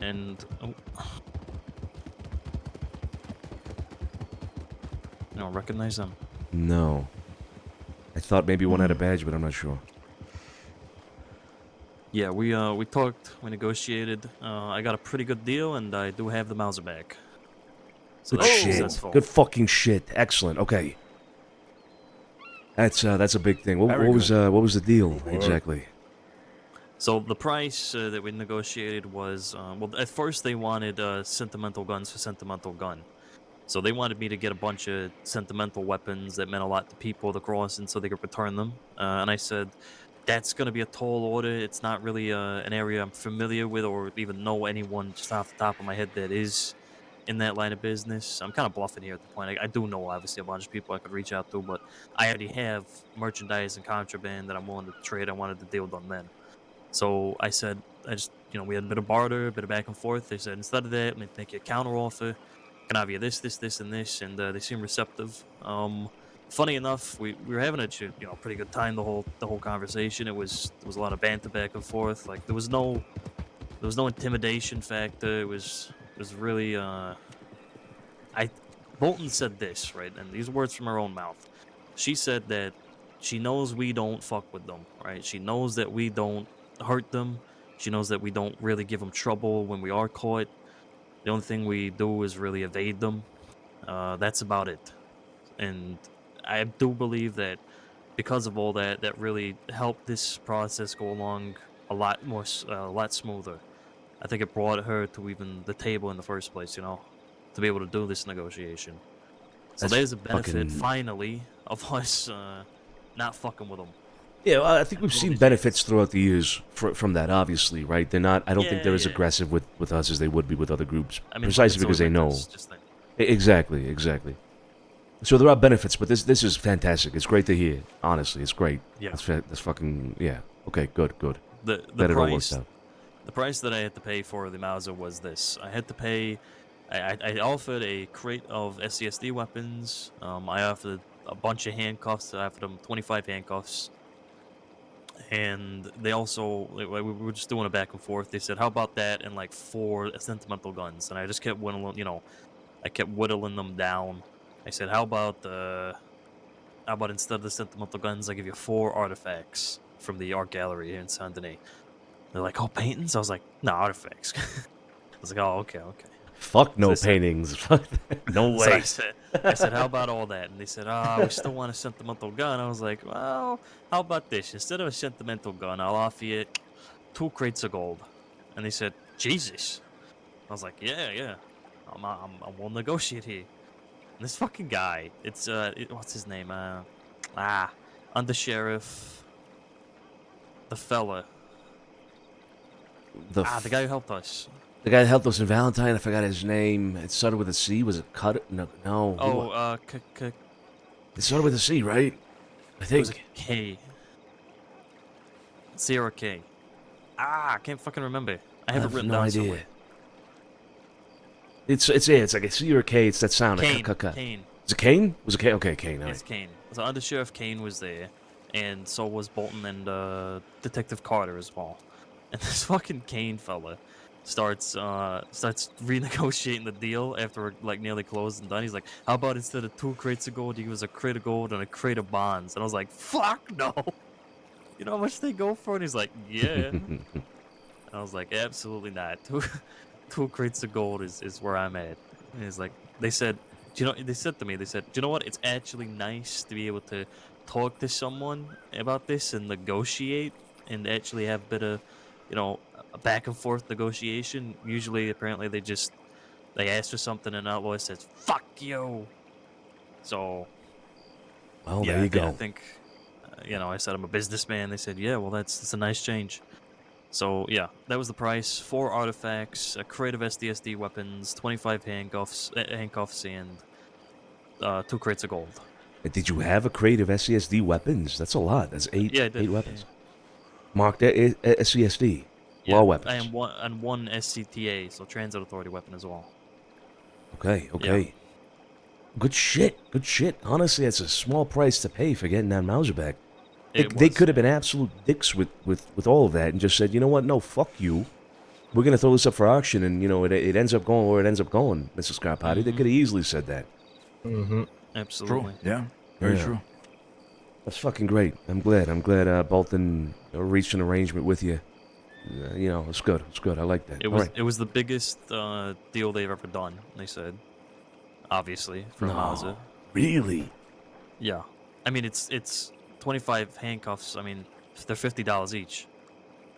S1: and... Oh. You don't recognize them?
S6: No. I thought maybe one had a badge, but I'm not sure.
S1: Yeah, we talked, we negotiated. I got a pretty good deal, and I do have the Mauser back. So
S6: Good shit.
S1: Successful.
S6: Good fucking shit. Excellent. Okay. That's a big thing. What was the deal exactly?
S1: So the price that we negotiated was well. At first, they wanted sentimental guns for sentimental gun. So they wanted me to get a bunch of sentimental weapons that meant a lot to people of the crossing, so they could return them. And I said, that's going to be a tall order. It's not really an area I'm familiar with or even know anyone just off the top of my head that is in that line of business. I'm kind of bluffing here at the point. I do know, obviously, a bunch of people I could reach out to, but I already have merchandise and contraband that I'm willing to trade. I wanted the deal done then. So I said, we had a bit of barter, a bit of back and forth. They said, instead of that, let me make you a counter offer. Can I have you this, and this, and they seem receptive. Funny enough, we were having a pretty good time the whole conversation. There was a lot of banter back and forth. Like there was no intimidation factor. It was really Bolton said this, right, and these words from her own mouth. She said that she knows we don't fuck with them, right? She knows that we don't hurt them. She knows that we don't really give them trouble when we are caught. The only thing we do is really evade them. That's about it. And I do believe that because of all that, that really helped this process go along a lot more, a lot smoother. I think it brought her to even the table in the first place, you know, to be able to do this negotiation. So
S6: That's
S1: there's a benefit,
S6: fucking-
S1: finally, of us not fucking with them.
S6: Yeah, well, I think we've seen benefits throughout the years from that. Obviously, right? They're not. I don't think they're as aggressive with us as they would be with other groups,
S1: I mean,
S6: precisely because they know. Exactly. So there are benefits, but this is fantastic. It's great to hear. Honestly, it's great.
S1: Yeah.
S6: That's fucking yeah. Okay, good.
S1: The
S6: Glad it all
S1: price,
S6: worked out.
S1: the price that I had to pay for the Mauser was this. I had to pay. I offered a crate of SCSD weapons. I offered a bunch of handcuffs. I offered them 25 handcuffs. And they also, we were just doing a back and forth. They said, "How about that?" And like 4 sentimental guns. And I just kept whittling, I kept whittling them down. I said, "How about instead of the sentimental guns, I give you 4 artifacts from the art gallery here in Saint Denis." They're like, "Oh, paintings?" I was like, "No, artifacts." I was like, "Oh, okay."
S6: Fuck no
S1: So
S6: paintings. No
S1: So
S6: way.
S1: I said, "How about all that?" And they said, "We still want a sentimental gun." I was like, "Well, how about this? Instead of a sentimental gun, I'll offer you 2 crates of gold." And they said, "Jesus." I was like, "Yeah. We'll negotiate here." And this fucking guy, it's what's his name? Under Sheriff, the fella.
S6: The
S1: guy who helped us.
S6: The guy that helped us in Valentine, I forgot his name. It started with a C. Was it Cut? No.
S1: Oh,
S6: It started with a C, right? I
S1: It
S6: think.
S1: was a K. Sierra K. I can't fucking remember. I have it written
S6: no
S1: down
S6: idea.
S1: somewhere.
S6: It's like a C or a K. It's that sound.
S1: Kane.
S6: Like,
S1: Kane.
S6: Was it Kane? Was it Kane? Okay, Kane. All
S1: It's
S6: right.
S1: Kane. So Under Sheriff Kane was there, and so was Bolton and Detective Carter as well. And this fucking Kane fella starts renegotiating the deal after we're like nearly closed and done. He's like, "How about instead of 2 crates of gold, you give us a crate of gold and a crate of bonds?" And I was like, "Fuck no!" You know how much they go for? And he's like, "Yeah." And I was like, "Absolutely not. 2 crates of gold is where I'm at." And he's like, they said, they said to me, "Do you know what? It's actually nice to be able to talk to someone about this and negotiate and actually have a bit of, a back and forth negotiation. Usually, apparently, they ask for something and Outlaw says, 'Fuck you.'" So,
S6: Well,
S1: yeah,
S6: there you go.
S1: I think, I said I'm a businessman. They said, "Yeah, well, that's a nice change." So, yeah, that was the price. 4 artifacts, a crate of SDSD weapons, 25 handcuffs, and 2 crates of gold.
S6: Did you have a crate of SCSD weapons? That's a lot. That's 8.
S1: Yeah, I did,
S6: 8 weapons. Marked SCSD. Law weapons.
S1: And one SCTA, so Transit Authority weapon as well.
S6: Okay.
S1: Yeah.
S6: Good shit. Honestly, that's a small price to pay for getting that Mauser back.
S1: It
S6: They
S1: was,
S6: could have been absolute dicks with all of that and just said, "You know what? No, fuck you. We're going to throw this up for auction, and, it ends up going where it ends up going, Mr. Scott Potty." They could have easily said that.
S2: Mm-hmm.
S1: Absolutely.
S11: True. Yeah. Very
S6: Yeah.
S11: true.
S6: That's fucking great. I'm glad Bolton reached an arrangement with you. It's good. I like that.
S1: It was the biggest deal they've ever done, they said. Obviously, for Mauser.
S6: Really?
S1: Yeah. I mean, it's 25 handcuffs. I mean, they're $50 each.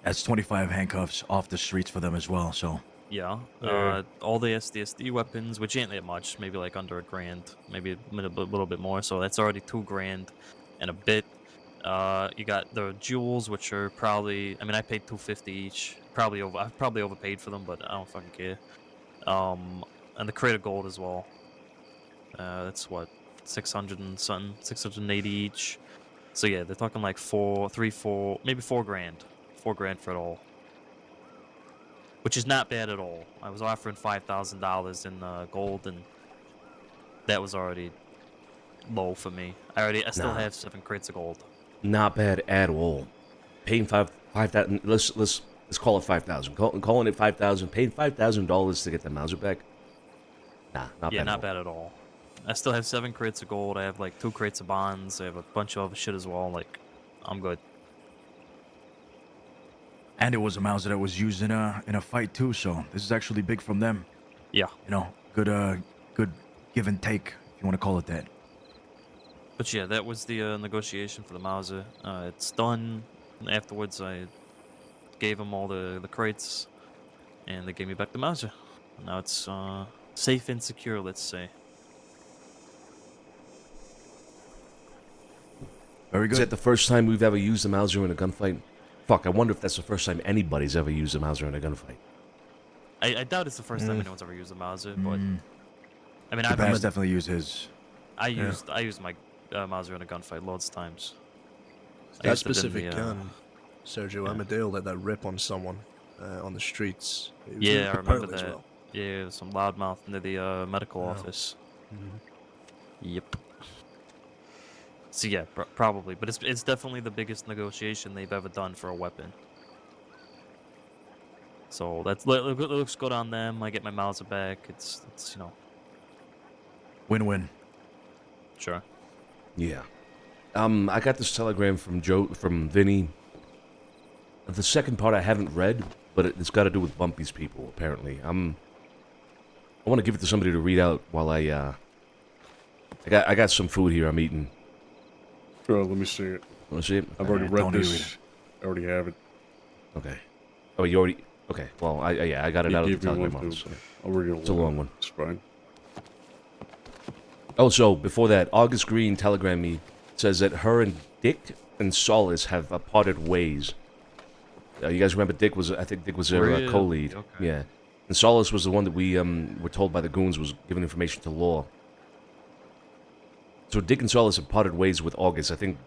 S11: That's 25 handcuffs off the streets for them as well, so.
S1: Yeah. All the SDSD weapons, which ain't that much, maybe like under $1,000, maybe a little bit more. So that's already $2,000 and a bit. You got the jewels, which are probably, I mean, I paid $250 each. I probably overpaid for them, but I don't fucking care. And the crate of gold as well. That's what, 600 and something, 680 each. So yeah, they're talking like maybe $4,000. $4,000 for it all. Which is not bad at all. I was offering $5,000 in gold, and that was already low for me. I still have 7 crates of gold.
S6: Not bad at all. Paying 5,000. Let's call it 5,000. Calling it 5,000. Paying $5,000 to get the Mauser back. Nah, not bad.
S1: Not bad at all. I still have 7 crates of gold. I have like 2 crates of bonds. I have a bunch of other shit as well. Like, I'm good.
S11: And it was a Mauser that was used in a fight too, so this is actually big from them.
S1: Yeah.
S11: Good give and take, if you want to call it that.
S1: But yeah, that was the negotiation for the Mauser. It's done. Afterwards, I gave them all the crates, and they gave me back the Mauser. Now it's safe and secure, let's say.
S11: Very good.
S6: Is that the first time we've ever used a Mauser in a gunfight? Fuck, I wonder if that's the first time anybody's ever used a Mauser in a gunfight.
S1: I doubt it's the first time anyone's ever used a Mauser, but I mean,
S11: Japan's definitely used his.
S1: I used my Mauser in a gunfight loads of times. I
S4: That
S1: used it in
S4: specific
S1: the,
S4: gun, Sergio Amadeo let that rip on someone on the streets. It was
S1: Yeah, I
S4: in Pearl
S1: remember
S4: as
S1: that.
S4: well.
S1: Yeah, some loudmouth near the medical
S4: Yeah.
S1: office. Yep. So yeah, probably, but it's definitely the biggest negotiation they've ever done for a weapon. So it looks good on them. I get my Mauser back. It's
S11: Win-win.
S1: Sure.
S6: Yeah. I got this telegram from Vinny. The second part I haven't read, but it's got to do with Bumpy's people, apparently. I want to give it to somebody to read out while I got some food here I'm eating.
S10: Sure, let me see it.
S6: Want to see it?
S10: I've already read
S11: Tony, read
S10: this. I already have it.
S6: Okay. Oh, you already... Okay, well, I got it out of the
S10: Give me
S6: telegram
S10: one,
S6: office.
S10: too. I'll read it.
S6: It's a long one.
S10: It's fine.
S6: Oh, so before that, August Green telegrammed me, says that her and Dick and Solace have parted ways. You guys remember Dick was, I think Dick was their
S1: Really?
S6: co-lead.
S1: Okay.
S6: Yeah. And Solace was the one that we were told by the goons was giving information to Law. So Dick and Solace have parted ways with August. I think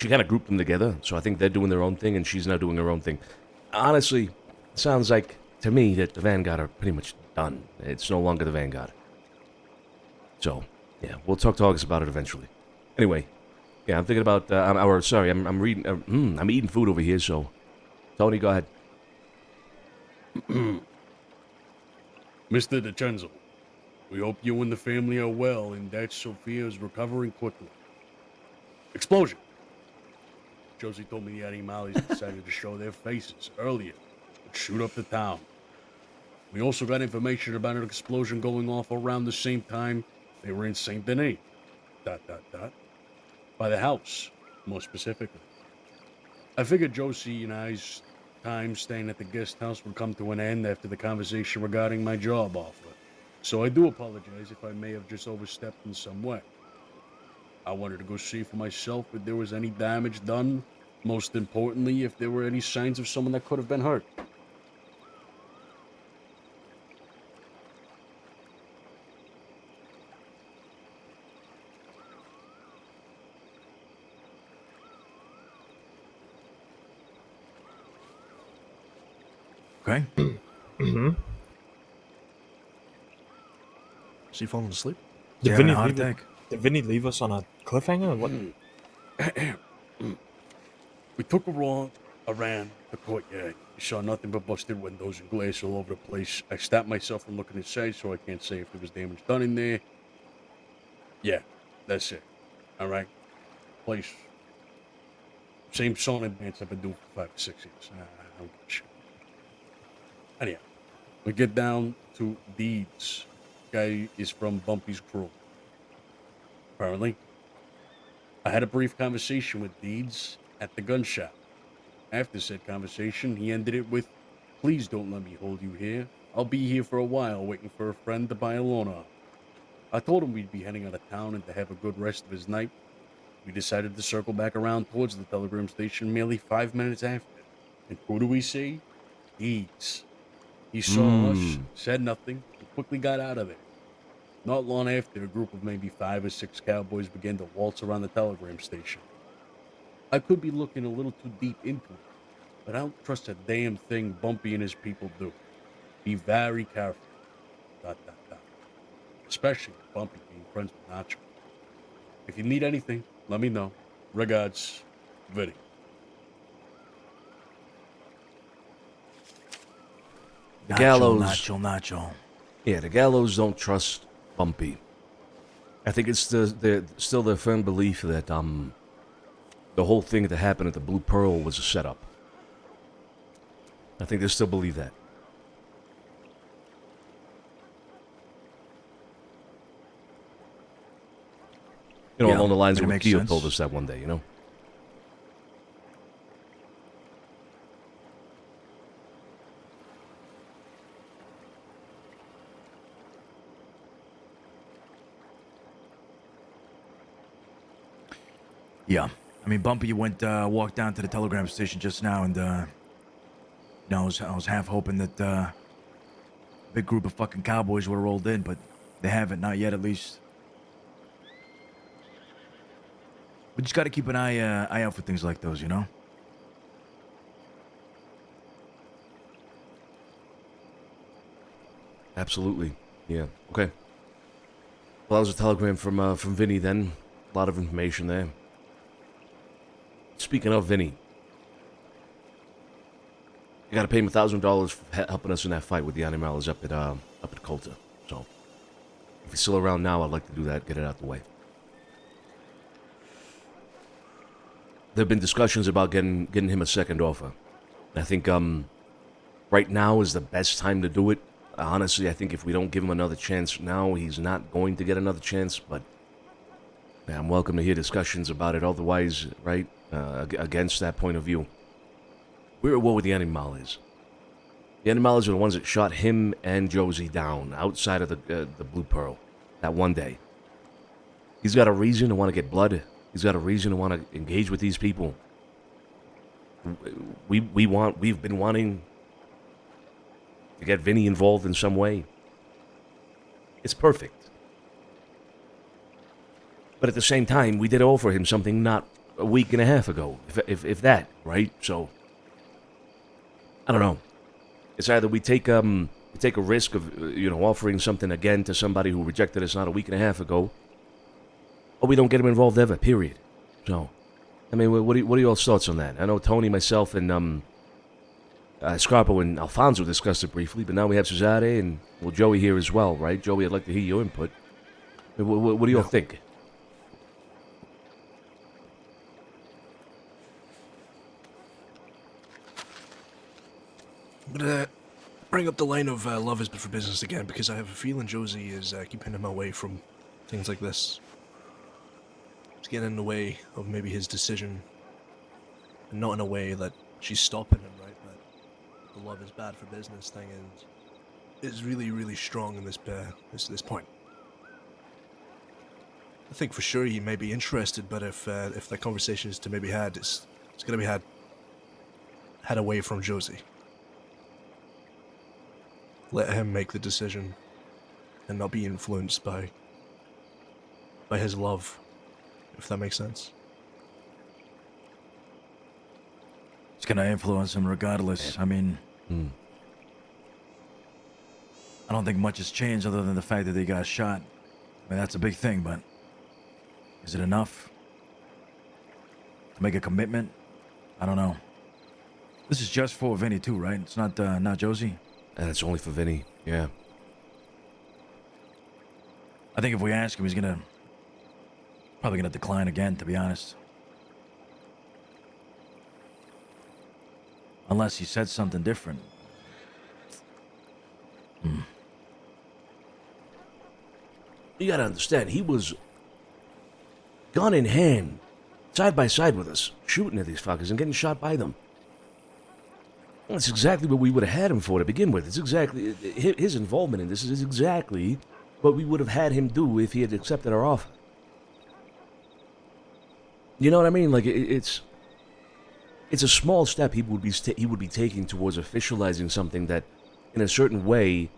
S6: she kind of grouped them together, so I think they're doing their own thing and she's now doing her own thing. Honestly, it sounds like, to me, that the Vanguard are pretty much done. It's no longer the Vanguard. So, yeah, we'll talk to August about it eventually. Anyway, yeah, I'm thinking about, I'm reading, I'm eating food over here, so, Tony, go ahead.
S10: Mr. DiCenzo, we hope you and the family are well and that Sophia is recovering quickly. Explosion! Josie told me the animals decided to show their faces earlier and shoot up the town. We also got information about an explosion going off around the same time they were in Saint Denis. ... By the house, more specifically. I figured Josie and I's time staying at the guest house would come to an end after the conversation regarding my job offer. So I do apologize if I may have just overstepped in some way. I wanted to go see for myself if there was any damage done. Most importantly, if there were any signs of someone that could have been hurt.
S11: Okay.
S2: Mm-hmm.
S4: Is he falling asleep?
S2: Did
S11: having
S2: Vinny
S11: a heart
S2: leave
S11: attack?
S2: Did Vinny leave us on a cliffhanger? Or what?
S10: We took a walk around the courtyard. We saw nothing but busted windows and glass all over the place. I stopped myself from looking inside, so I can't say if there was damage done in there. Yeah, that's it. All right. Place. Same song and dance I've been doing for 5 or 6 years. I don't give a shit. Anyhow, we get down to Deeds. Guy is from Bumpy's crew. Apparently. I had a brief conversation with Deeds at the gun shop. After said conversation, he ended it with, "Please don't let me hold you here. I'll be here for a while waiting for a friend to buy a loan off." I told him we'd be heading out of town and to have a good rest of his night. We decided to circle back around towards the telegram station merely 5 minutes after. And who do we see? Deeds. He saw us, said nothing, and quickly got out of there. Not long after, a group of maybe 5 or 6 cowboys began to waltz around the telegram station. I could be looking a little too deep into it, but I don't trust a damn thing Bumpy and his people do. Be very careful. ... Especially Bumpy being friends with Nacho. If you need anything, let me know. Regards, Vinny.
S6: The Gallows.
S11: Nacho.
S6: Yeah, the Gallows don't trust Bumpy. I think it's still their firm belief that the whole thing that happened at the Blue Pearl was a setup. I think they still believe that. You know,
S11: Yeah,
S6: along the lines
S11: it
S6: of what
S11: makes
S6: Theo
S11: sense.
S6: told us that one day, you know?
S11: Yeah. I mean, Bumpy went, walked down to the telegram station just now, and, you know, I was half hoping that, a big group of fucking cowboys would have rolled in, but they haven't, not yet at least. We just gotta keep an eye out for things like those, you know?
S6: Absolutely. Yeah. Okay. Well, that was a telegram from Vinny then. A lot of information there. Speaking of Vinny, you got to pay him $1,000 for helping us in that fight with the animals up at Colta. So, if he's still around now, I'd like to do that. Get it out the way. There have been discussions about getting him a second offer. I think right now is the best time to do it. Honestly, I think if we don't give him another chance now, he's not going to get another chance. But man, I'm welcome to hear discussions about it. Otherwise, right, against that point of view, we're at war with the Animales. The Animales are the ones that shot him and Josie down outside of the Blue Pearl that one day. He's got a reason to want to get blood. He's got a reason to want to engage with these people. We've been wanting to get Vinny involved in some way. It's perfect. But at the same time, we did offer him something not a week and a half ago, if that, right? So, I don't know. It's either we take a risk of, offering something again to somebody who rejected us not a week and a half ago, or we don't get him involved ever, period. So, I mean, what are y'all's thoughts on that? I know Tony, myself, and Scarpo and Alfonso discussed it briefly, but now we have Cesare and, well, Joey here as well, right? Joey, I'd like to hear your input. What do y'all think?
S4: I'm gonna bring up the line of love is for business again, because I have a feeling Josie is keeping him away from things like this. It's getting in the way of maybe his decision, and not in a way that she's stopping him, right? But the love is bad for business thing is really, really strong in this point. I think for sure he may be interested, but if the conversation is to maybe had, it's gonna be had away from Josie. Let him make the decision and not be influenced by his love, if that makes sense.
S11: It's gonna influence him regardless. I mean, I don't think much has changed other than the fact that they got shot. I mean, that's a big thing, but is it enough to make a commitment? I don't know. This is just for Vinny too, right? It's not Josie?
S6: And it's only for Vinny, yeah.
S11: I think if we ask him, he's probably gonna decline again, to be honest. Unless he said something different.
S6: You gotta understand, he was gun in hand, side by side with us, shooting at these fuckers and getting shot by them. That's exactly what we would have had him for to begin with. It's exactly his involvement in this is exactly what we would have had him do if he had accepted our offer. You know what I mean? Like it's a small step he would be taking towards officializing something that, in a certain way,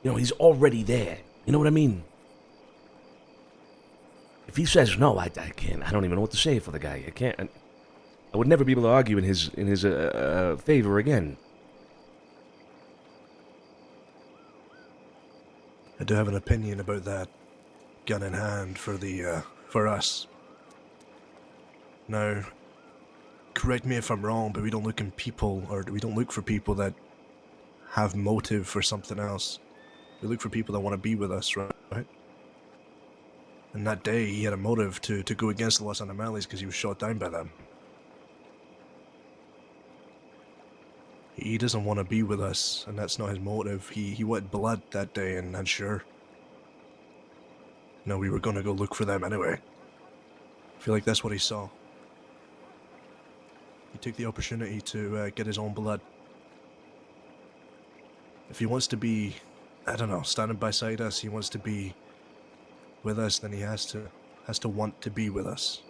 S6: he's already there. You know what I mean? If he says no, I can't. I don't even know what to say for the guy. I can't. I would never be able to argue in his favor again.
S4: I do have an opinion about that gun in hand for us. Now, correct me if I'm wrong, but we don't look for people that have motive for something else. We look for people that want to be with us, right? And that day, he had a motive to go against the Los Animales because he was shot down by them. He doesn't want to be with us, and that's not his motive. He wanted blood that day, and sure. No, we were going to go look for them anyway. I feel like that's what he saw. He took the opportunity to get his own blood. If he wants to be, I don't know, standing beside us, he wants to be with us, then he has to want to be with us.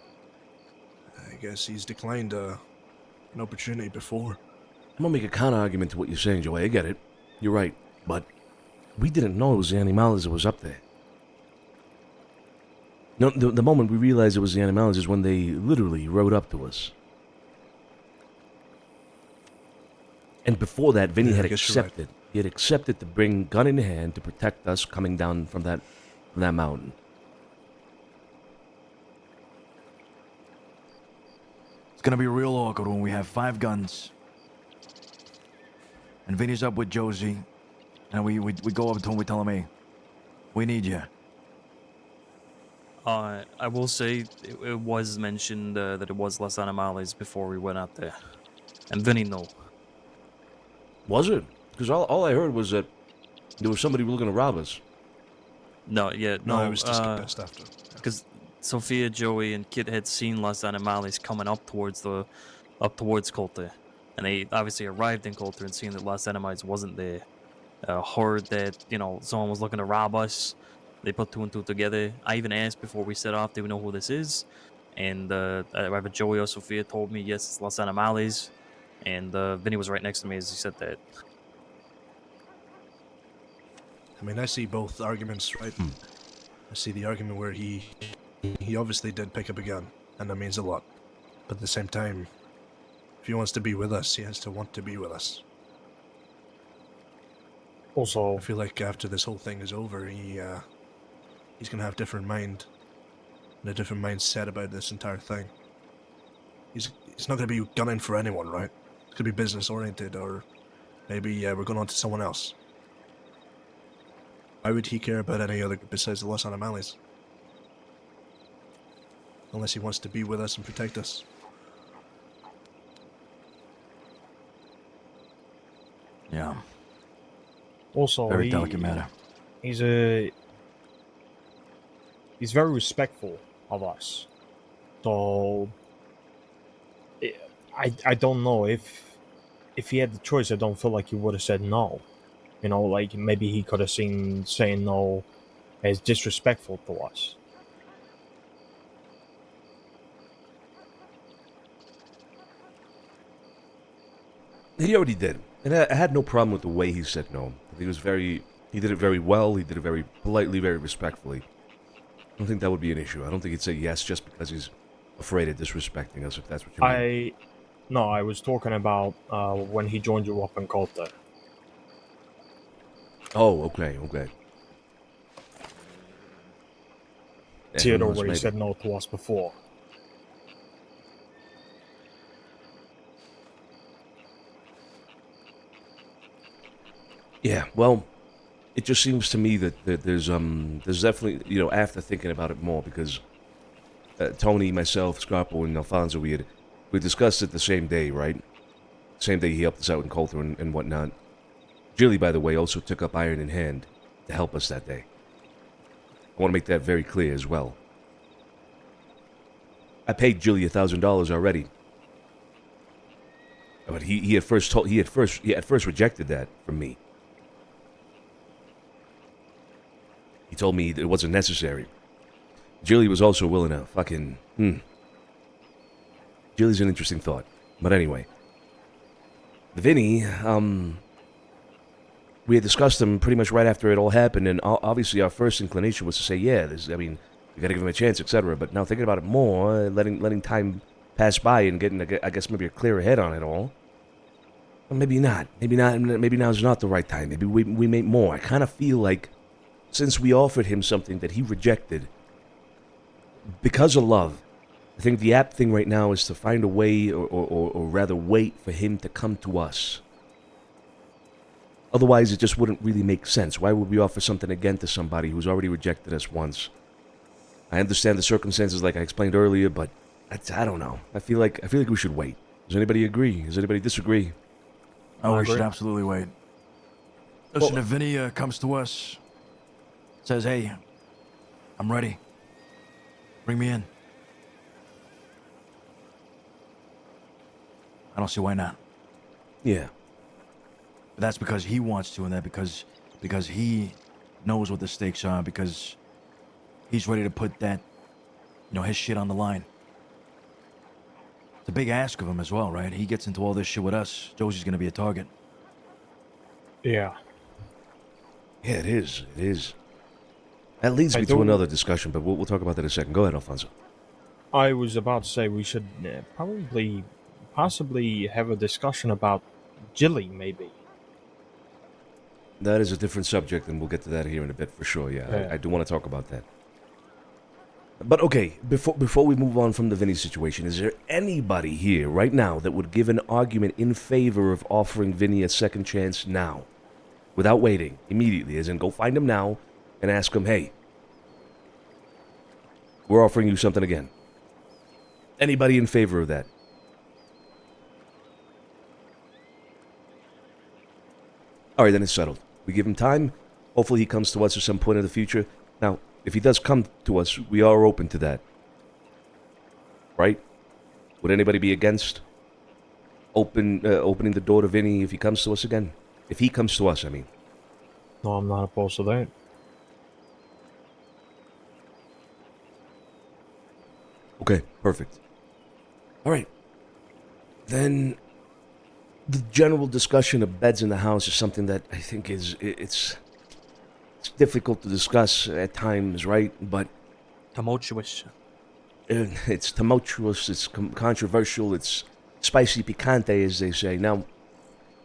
S4: I guess he's declined an opportunity before.
S6: I'm gonna make a counter-argument to what you're saying, Joey. I get it. You're right. But we didn't know it was the Animales that was up there. No, the moment we realized it was the Animales is when they literally rode up to us. And before that, Vinny had accepted. He had accepted to bring gun in hand to protect us coming down from that mountain.
S11: It's gonna be real awkward when we have 5 guns. And Vinny's up with Josie. And we go up to him, we tell him, hey, we need you.
S1: I will say it was mentioned that it was Los Animales before we went out there. And Vinny knew.
S6: Was it? Because all I heard was that there was somebody looking to rob us.
S1: No,
S4: I was just convinced after.
S1: Because Sophia, Joey, and Kit had seen Los Animales coming up towards Coulter. And they obviously arrived in Coulter and seeing that Los Animales wasn't there. Heard that, someone was looking to rob us. They put 2 and 2 together. I even asked before we set off, do we know who this is? And either Joey or Sophia told me, yes, it's Los Animales. And Vinny was right next to me as he said that.
S4: I mean, I see both arguments, right? I see the argument where he obviously did pick up a gun, and that means a lot. But at the same time, if he wants to be with us, he has to want to be with us.
S2: Also,
S4: I feel like after this whole thing is over, he's gonna have a different mind and a different mindset about this entire thing. He's not gonna be gunning for anyone, right? It's gonna be business oriented, or maybe we're going on to someone else. Why would he care about any other besides the Los Animales? Unless he wants to be with us and protect us.
S11: Yeah.
S2: Also,
S11: very delicate matter.
S2: He's very respectful of us. So I don't know if he had the choice. I don't feel like he would have said no. Like maybe he could have seen saying no as disrespectful to us.
S6: He already did. And I had no problem with the way he said no. He did it very well. He did it very politely, very respectfully. I don't think that would be an issue. I don't think he'd say yes just because he's afraid of disrespecting us, if that's what you mean.
S2: No, I was talking about when he joined you up in Coulter.
S6: Oh, okay.
S2: Theodore, where he said no to us before.
S6: Yeah, well, it just seems to me that there's definitely, after thinking about it more, because Tony, myself, Scarpo, and Alfonso, we discussed it the same day, right? Same day he helped us out in Coulter and whatnot. Jilly, by the way, also took up Iron in Hand to help us that day. I want to make that very clear as well. I paid Jilly $1,000 already. But he at first rejected that from me. He told me that it wasn't necessary. Jilly was also willing to fucking... Jilly's an interesting thought. But anyway. Vinny, we had discussed him pretty much right after it all happened, and obviously our first inclination was to say, yeah, we gotta give him a chance, etc. But now thinking about it more, letting time pass by and getting, I guess, maybe a clearer head on it all. Well, maybe not. Maybe now's not the right time. Maybe we make more. I kind of feel like since we offered him something that he rejected because of love, I think the apt thing right now is to find a way, or rather wait for him to come to us. Otherwise, it just wouldn't really make sense. Why would we offer something again to somebody who's already rejected us once? I understand the circumstances like I explained earlier, but I don't know. I feel like we should wait. Does anybody agree? Does anybody disagree?
S11: Oh, we should absolutely wait. Listen, if Vinny comes to us, says, hey, I'm ready. Bring me in. I don't see why not.
S6: Yeah.
S11: But that's because he wants to, and that because he knows what the stakes are, because he's ready to put that, his shit on the line. It's a big ask of him as well, right? He gets into all this shit with us. Josie's gonna be a target.
S2: Yeah.
S6: Yeah, it is. It is. That leads me to another discussion, but we'll talk about that in a second. Go ahead, Alfonso.
S2: I was about to say we should possibly have a discussion about Jilly, maybe.
S6: That is a different subject, and we'll get to that here in a bit for sure. Yeah, I do want to talk about that. But okay, before we move on from the Vinny situation, is there anybody here right now that would give an argument in favor of offering Vinny a second chance now, without waiting, immediately? As in, go find him now and ask him, hey, we're offering you something again. Anybody in favor of that? All right, then it's settled. We give him time. Hopefully he comes to us at some point in the future. Now, if he does come to us, we are open to that. Right? Would anybody be against opening the door to Vinny if he comes to us again? If he comes to us, I mean.
S2: No, I'm not opposed to that.
S6: Okay, perfect. All right. Then the general discussion of beds in the house is something that I think it's difficult to discuss at times, right? But
S1: tumultuous.
S6: It's tumultuous. It's controversial. It's spicy picante, as they say. Now,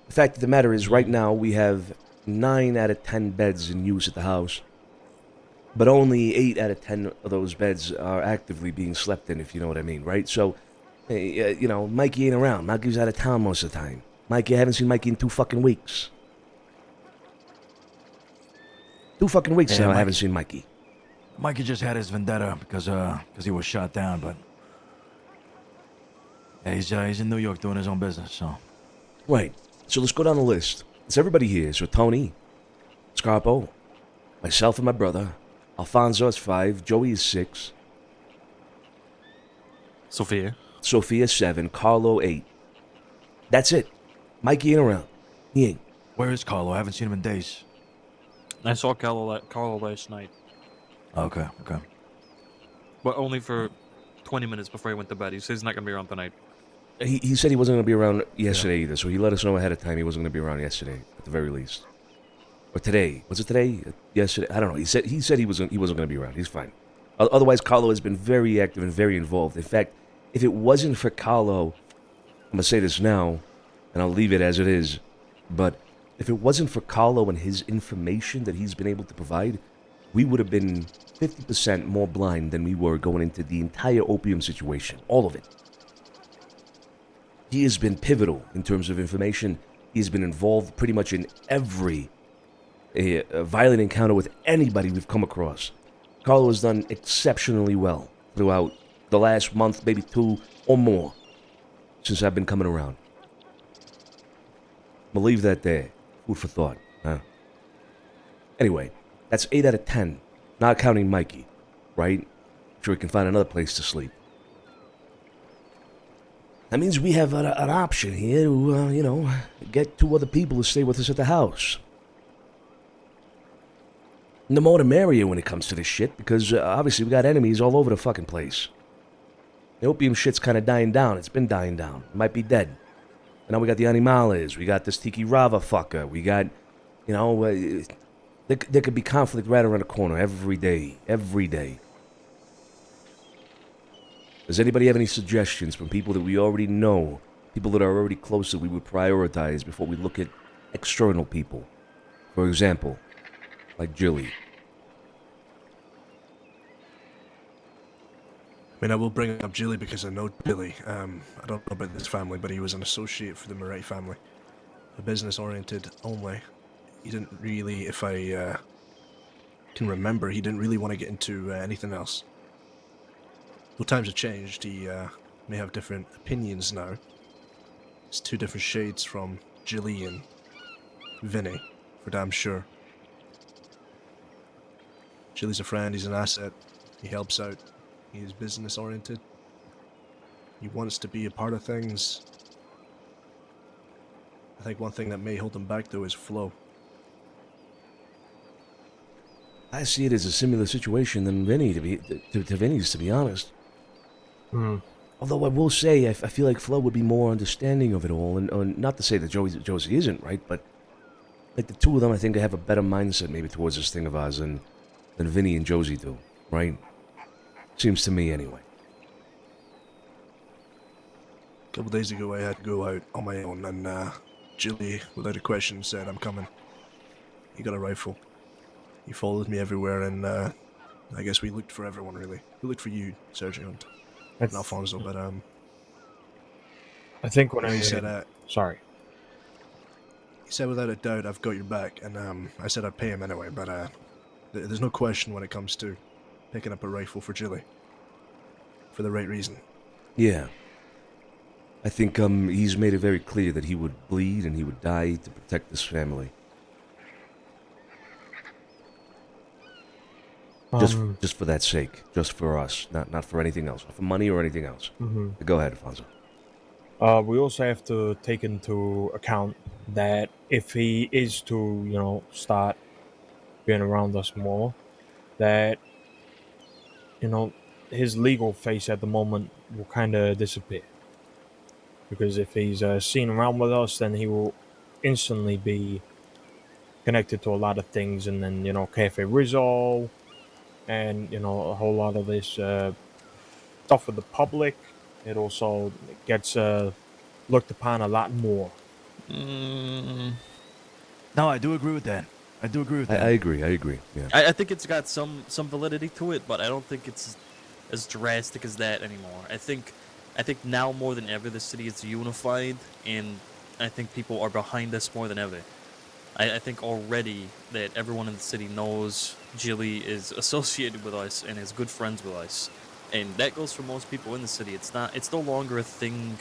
S6: the fact of the matter is, right now we have 9 out of 10 beds in use at the house, but only 8 out of 10 of those beds are actively being slept in, if you know what I mean, right? So, Mikey ain't around. Mikey's out of town most of the time. Mikey, I haven't seen Mikey in 2 fucking weeks. 2 fucking weeks now I haven't seen Mikey.
S11: Mikey just had his vendetta because he was shot down, but yeah, he's in New York doing his own business, so.
S6: Right. So let's go down the list. It's everybody here. So Tony, Scarpo, myself and my brother, Alfonso is 5, Joey is 6, Sophia 7, Carlo 8. That's it. Mikey ain't around. He ain't.
S11: Where is Carlo? I haven't seen him in days.
S1: I saw Carlo last night.
S11: Okay.
S1: But only for 20 minutes before he went to bed. He says he's not going to be around tonight.
S6: He said he wasn't going to be around yesterday either, so he let us know ahead of time he wasn't going to be around yesterday, at the very least. Or today. Was it today? Yesterday? I don't know. He said he wasn't going to be around. He's fine. Otherwise, Carlo has been very active and very involved. In fact, if it wasn't for Carlo, I'm going to say this now, and I'll leave it as it is, but if it wasn't for Carlo and his information that he's been able to provide, we would have been 50% more blind than we were going into the entire opium situation. All of it. He has been pivotal in terms of information. He has been involved pretty much in every violent encounter with anybody we've come across. Carlo has done exceptionally well throughout the last month, maybe 2 or more, since I've been coming around. We'll leave that there. Food for thought, huh? Anyway, that's 8 out of 10, not counting Mikey, right? I'm sure we can find another place to sleep. That means we have an option here to, get 2 other people to stay with us at the house. And the more the merrier when it comes to this shit, because obviously we got enemies all over the fucking place. The opium shit's kind of dying down. It's been dying down. It might be dead. And now we got the animales. We got this Tiki Rava fucker. We got, there could be conflict right around the corner every day. Every day. Does anybody have any suggestions from people that we already know, people that are already close that we would prioritize before we look at external people? For example, like Jilly.
S4: I mean, I will bring up Jilly because I know Jilly. I don't know about this family, but he was an associate for the Murray family. A business-oriented only. He didn't really, if I can remember, he didn't really want to get into anything else. Well, times have changed. He may have different opinions now. It's 2 different shades from Jilly and Vinny, for damn sure. Jilly's a friend, he's an asset, he helps out, he is business oriented. He wants to be a part of things. I think one thing that may hold him back, though, is Flo.
S6: I see it as a similar situation than Vinny, to Vinny's, to be honest.
S2: Hmm.
S6: Although I will say, I feel like Flo would be more understanding of it all, and not to say that Josie isn't, right? But like the two of them, I think they have a better mindset maybe towards this thing of ours than Vinny and Josie do, right? Seems to me, anyway.
S4: A couple days ago, I had to go out on my own, and Jilly, without a question, said, "I'm coming." He got a rifle. He followed me everywhere, and I guess we looked for everyone, really. We looked for you, Sergio, and Alfonso, but
S2: I think when
S4: he said,
S2: sorry.
S4: He said, without a doubt, "I've got your back," and I said I'd pay him anyway, but there's no question when it comes to picking up a rifle for Jilly. For the right reason.
S6: Yeah. I think he's made it very clear that he would bleed and he would die to protect this family. Just for that sake, just for us, not for anything else, not for money or anything else. Go ahead, Alfonso.
S2: We also have to take into account that if he is to, start being around us more, that, his legal face at the moment will kind of disappear. Because if he's seen around with us, then he will instantly be connected to a lot of things, and then, Cafe Rizzo, and, a whole lot of this stuff with the public. It also gets looked upon a lot more.
S11: No, I do agree with that. I
S6: agree. Yeah.
S1: I think it's got some validity to it, but I don't think it's as drastic as that anymore. I think now more than ever the city is unified, and I think people are behind us more than ever. I think already that everyone in the city knows Jilly is associated with us and is good friends with us. And that goes for most people in the city. It's no longer a thing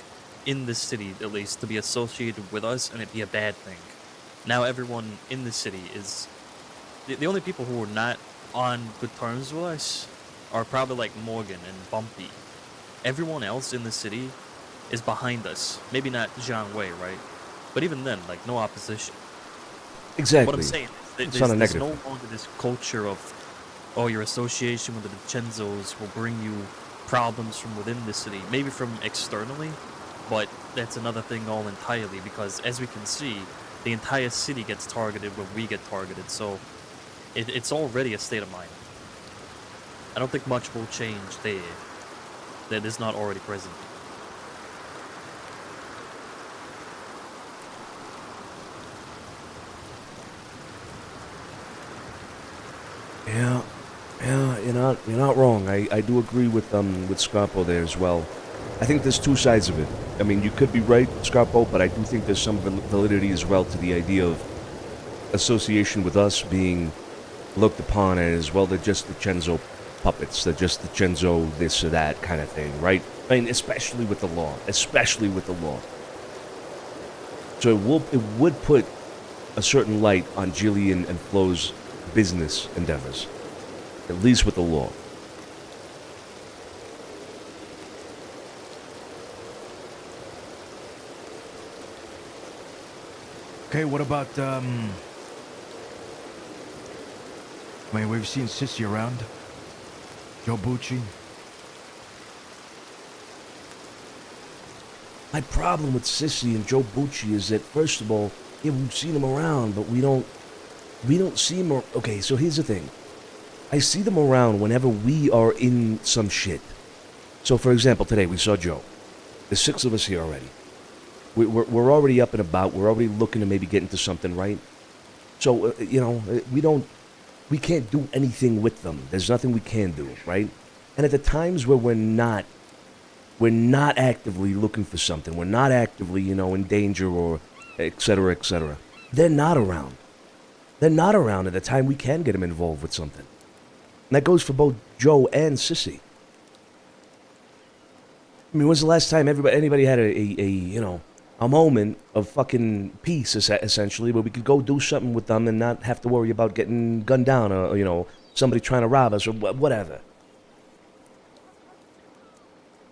S1: in the city, at least, to be associated with us and it be a bad thing. Now everyone in the city is... The only people who are not on good terms with us are probably like Morgan and Bumpy. Everyone else in the city is behind us. Maybe not John Way, right? But even then, like, no opposition.
S6: Exactly.
S1: What I'm saying is there's no longer this culture of, oh, your association with the DiCenzos will bring you problems from within the city. Maybe from externally, but that's another thing all entirely, because as we can see, the entire city gets targeted when we get targeted, so it's already a state of mind. I don't think much will change there that is not already present.
S6: Yeah, you're not wrong. I do agree with Scarpo there as well. I think there's two sides of it. I mean, you could be right, Scarpo, but I do think there's some validity as well to the idea of association with us being looked upon as, well, they're just the DiCenzo puppets. They're just the DiCenzo this or that kind of thing, right? I mean, especially with the law. So it would put a certain light on Jillian and Flo's business endeavors, at least with the law.
S11: Okay, what about, I mean, we've seen Sissy around. Joe Bucci.
S6: My problem with Sissy and Joe Bucci is that, first of all, yeah, we've seen them around, but we don't see them. Okay, so here's the thing. I see them around whenever we are in some shit. So, for example, today we saw Joe. There's 6 of us here already. We're already up and about. We're already looking to maybe get into something, right? So, we can't do anything with them. There's nothing we can do, right? And at the times where we're not actively looking for something, we're not actively, in danger or et cetera, they're not around. They're not around at the time we can get them involved with something. And that goes for both Joe and Sissy. I mean, when's the last time anybody had a moment of fucking peace, essentially, where we could go do something with them and not have to worry about getting gunned down or, somebody trying to rob us or whatever.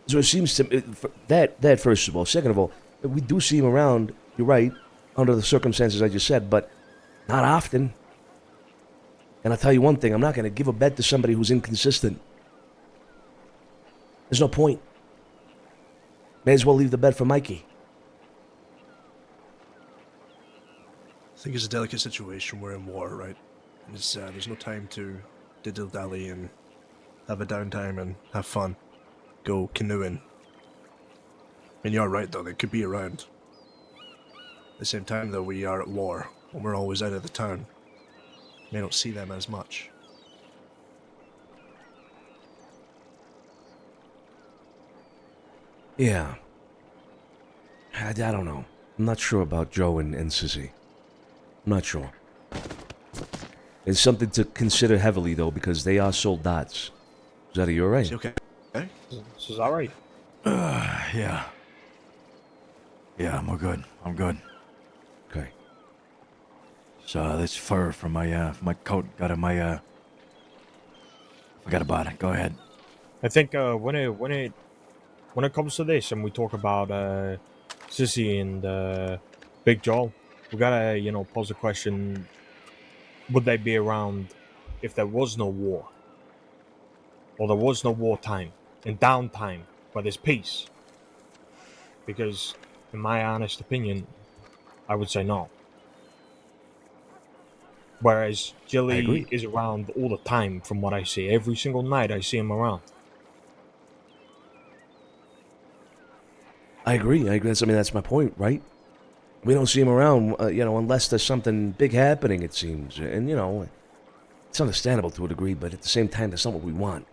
S6: So it seems to that first of all. Second of all, we do see him around, you're right, under the circumstances I just said, but not often. And I'll tell you one thing, I'm not going to give a bet to somebody who's inconsistent. There's no point. May as well leave the bet for Mikey.
S4: I think it's a delicate situation. We're in war, right? And it's, there's no time to diddle-dally and have a downtime and have fun. Go canoeing. I mean, you're right, though. They could be around. At the same time, though, we are at war. And we're always out of the town. May not see them as much.
S6: Yeah. I don't know. I'm not sure about Joe and Sissy. I'm not sure. It's something to consider heavily, though, because they are soldats. Is that you alright?
S4: Okay. Okay.
S2: This is alright.
S11: Yeah. Yeah, I'm good. I'm good.
S6: Okay.
S11: So this fur from my coat got in my forgot about it. Go ahead.
S2: I think when it comes to this and we talk about Sissy and Big Joel, we gotta pose the question: would they be around if there was no war, or there was no wartime and downtime, but there's peace? Because, in my honest opinion, I would say no. Whereas Jilly is around all the time, from what I see. Every single night I see him around.
S6: I agree. That's my point, right? We don't see him around, unless there's something big happening, it seems. And, it's understandable to a degree, but at the same time, that's not what we want.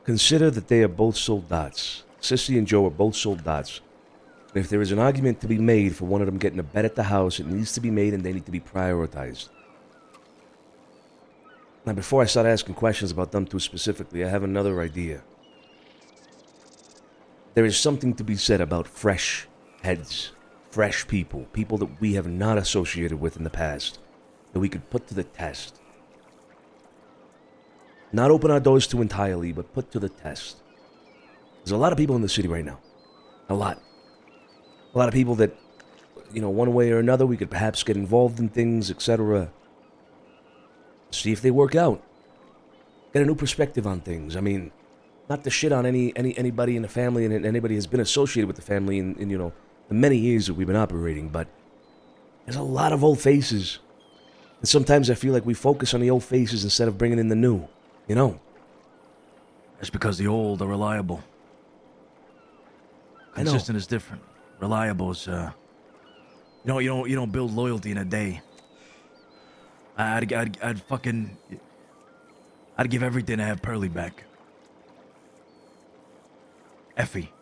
S6: Consider that they are both soldats. Sissy and Joe are both soldats. And if there is an argument to be made for one of them getting a bet at the house, it needs to be made and they need to be prioritized. Now, before I start asking questions about them two specifically, I have another idea. There is something to be said about fresh heads, fresh people, people that we have not associated with in the past, that we could put to the test. Not open our doors to entirely, but put to the test. There's a lot of people in the city right now. A lot. A lot of people that, one way or another, we could perhaps get involved in things, etc. See if they work out. Get a new perspective on things. I mean, not to shit on anybody in the family and anybody has been associated with the family in the many years that we've been operating, but there's a lot of old faces. And sometimes I feel like we focus on the old faces instead of bringing in the new,
S11: That's because the old are reliable.
S6: I know.
S11: Consistent is different. Reliable is, you don't build loyalty in a day. I'd give everything to have Pearlie back. Effie.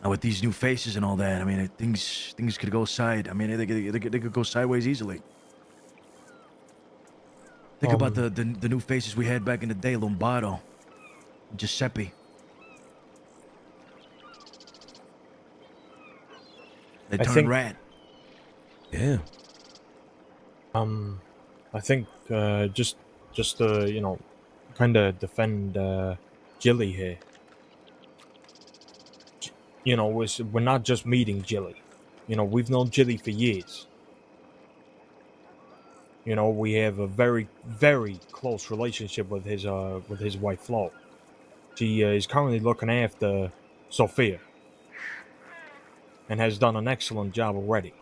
S11: Now with these new faces and all that, I mean, things could go they could go sideways easily. Think about the new faces we had back in the day, Lombardo, Giuseppe. They turned rat.
S6: Yeah.
S2: I think just to kind of defend Jilly here. We're not just meeting Jilly. We've known Jilly for years. We have a very, very close relationship with his wife Flo. She is currently looking after Sophia and has done an excellent job already.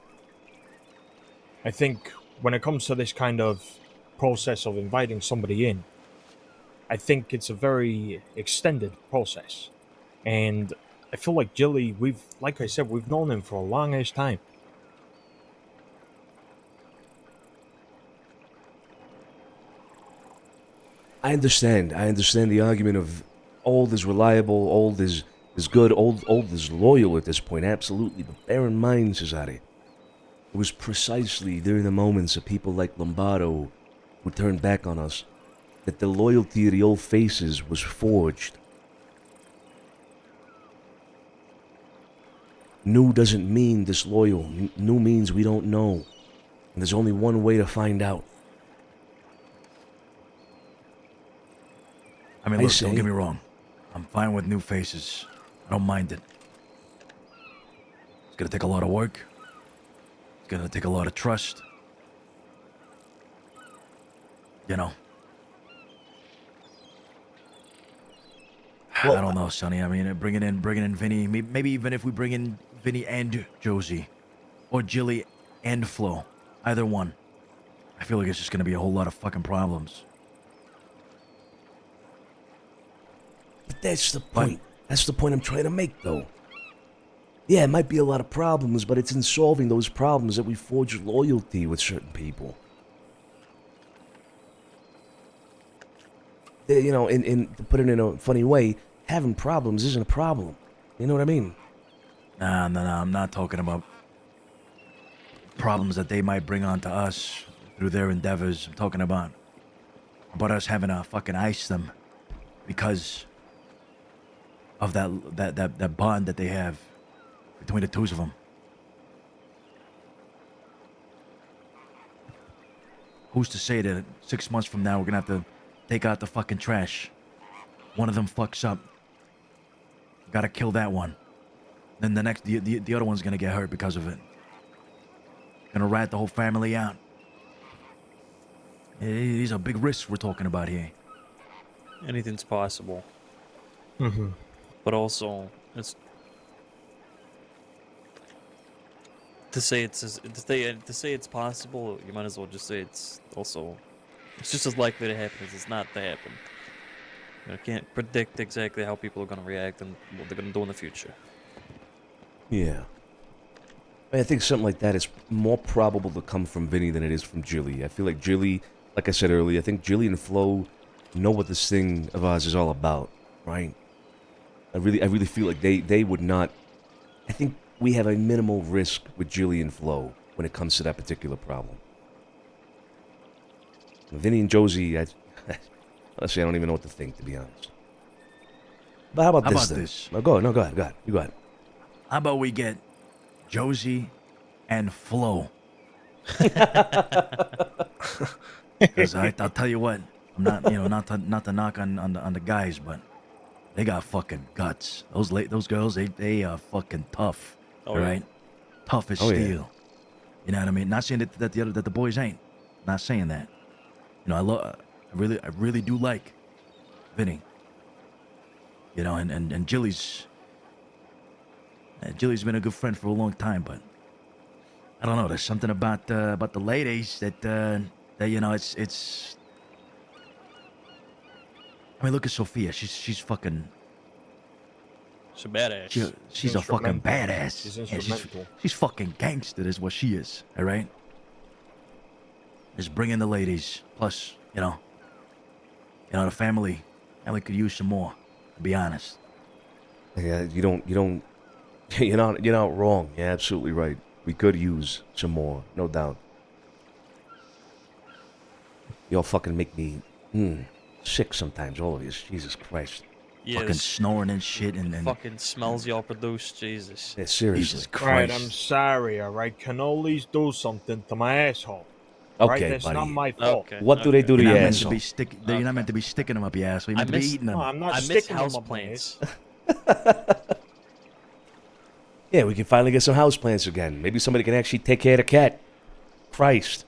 S2: I think when it comes to this kind of process of inviting somebody in, I think it's a very extended process. And I feel like Jilly, like I said, we've known him for a long-ass time.
S6: I understand the argument of old is reliable, old is good, old is loyal at this point, absolutely. But bear in mind, Cesare, it was precisely during the moments of people like Lombardo who turned back on us that the loyalty of the old faces was forged. New doesn't mean disloyal. New means we don't know. And there's only one way to find out.
S11: mean,
S6: I
S11: look,
S6: see.
S11: don't get me wrong. I'm fine with new faces. I don't mind it. It's gonna take a lot of work. It's gonna take a lot of trust. You know.
S6: Well,
S11: I don't know, Sonny. I mean, bringing in Vinny. Maybe even if we bring in Vinny and Josie, or Jilly and Flo, either one. I feel like it's just gonna be a whole lot of fucking problems.
S6: But that's the point. That's the point I'm trying to make, though. Yeah, it might be a lot of problems, but it's in solving those problems that we forge loyalty with certain people. You know, to put it in a funny way, having problems isn't a problem. You know what I mean?
S11: Nah, I'm not talking about problems that they might bring on to us through their endeavors. I'm talking about us having to fucking ice them because of that bond that they have between the two of them. Who's to say that 6 months from now we're gonna have to take out the fucking trash? One of them fucks up. Gotta kill that one. Then the other one's gonna get hurt because of it. Gonna rat the whole family out. These are big risks we're talking about here.
S1: Anything's possible.
S2: Mm-hmm.
S1: But also, it's to say it's possible. You might as well just say it's just as likely to happen as it's not to happen. You can't predict exactly how people are going to react and what they're going to do in the future.
S6: Yeah. I think something like that is more probable to come from Vinny than it is from Jilly. I feel like Jilly, like I said earlier, I think Jilly and Flo know what this thing of ours is all about, right? I really feel like they would not. I think we have a minimal risk with Jilly and Flo when it comes to that particular problem. Vinny and Josie, honestly, I don't even know what to think, to be honest. But how about this then? No, go ahead. You go ahead.
S11: How about we get Josie and Flo? Because I'll tell you what, I'm not, not to knock on the guys, but they got fucking guts. Those girls, they are fucking tough.
S1: Oh,
S11: all right,
S1: yeah.
S11: Tough as steel. You know what I mean? Not saying that the boys ain't. Not saying that. You know, I really do like Vinny. You know, and Jilly's been a good friend for a long time, but I don't know. There's something about the ladies that you know it's. I mean, look at Sophia. She's fucking.
S1: She's a badass.
S11: She's a fucking badass.
S2: She's
S11: Yeah,
S2: instrumental.
S11: she's fucking gangster, is what she is. All right. Just bring in the ladies. Plus, you know, the family could use some more. To be honest.
S6: Yeah, you don't. You're not wrong. You're absolutely right. We could use some more, no doubt. Y'all fucking make me sick sometimes, all of you. Jesus Christ.
S1: Yeah,
S11: fucking snoring and shit and
S1: fucking smells y'all produce, Jesus.
S6: Yeah, seriously.
S11: Jesus Christ.
S2: Right, I'm sorry, alright? Cannolis do something to my asshole.
S6: Okay,
S2: right? That's
S6: buddy.
S2: not my fault.
S1: Okay.
S6: What do they do to
S11: You're
S6: your
S11: not meant
S6: asshole?
S11: to be You're not meant to be sticking them up your ass. You're meant to be eating them.
S2: No, I'm not
S1: I miss
S2: sticking them
S1: house
S2: up my
S1: plants.
S2: ass.
S6: Yeah, we can finally get some houseplants again. Maybe somebody can actually take care of the cat. Christ.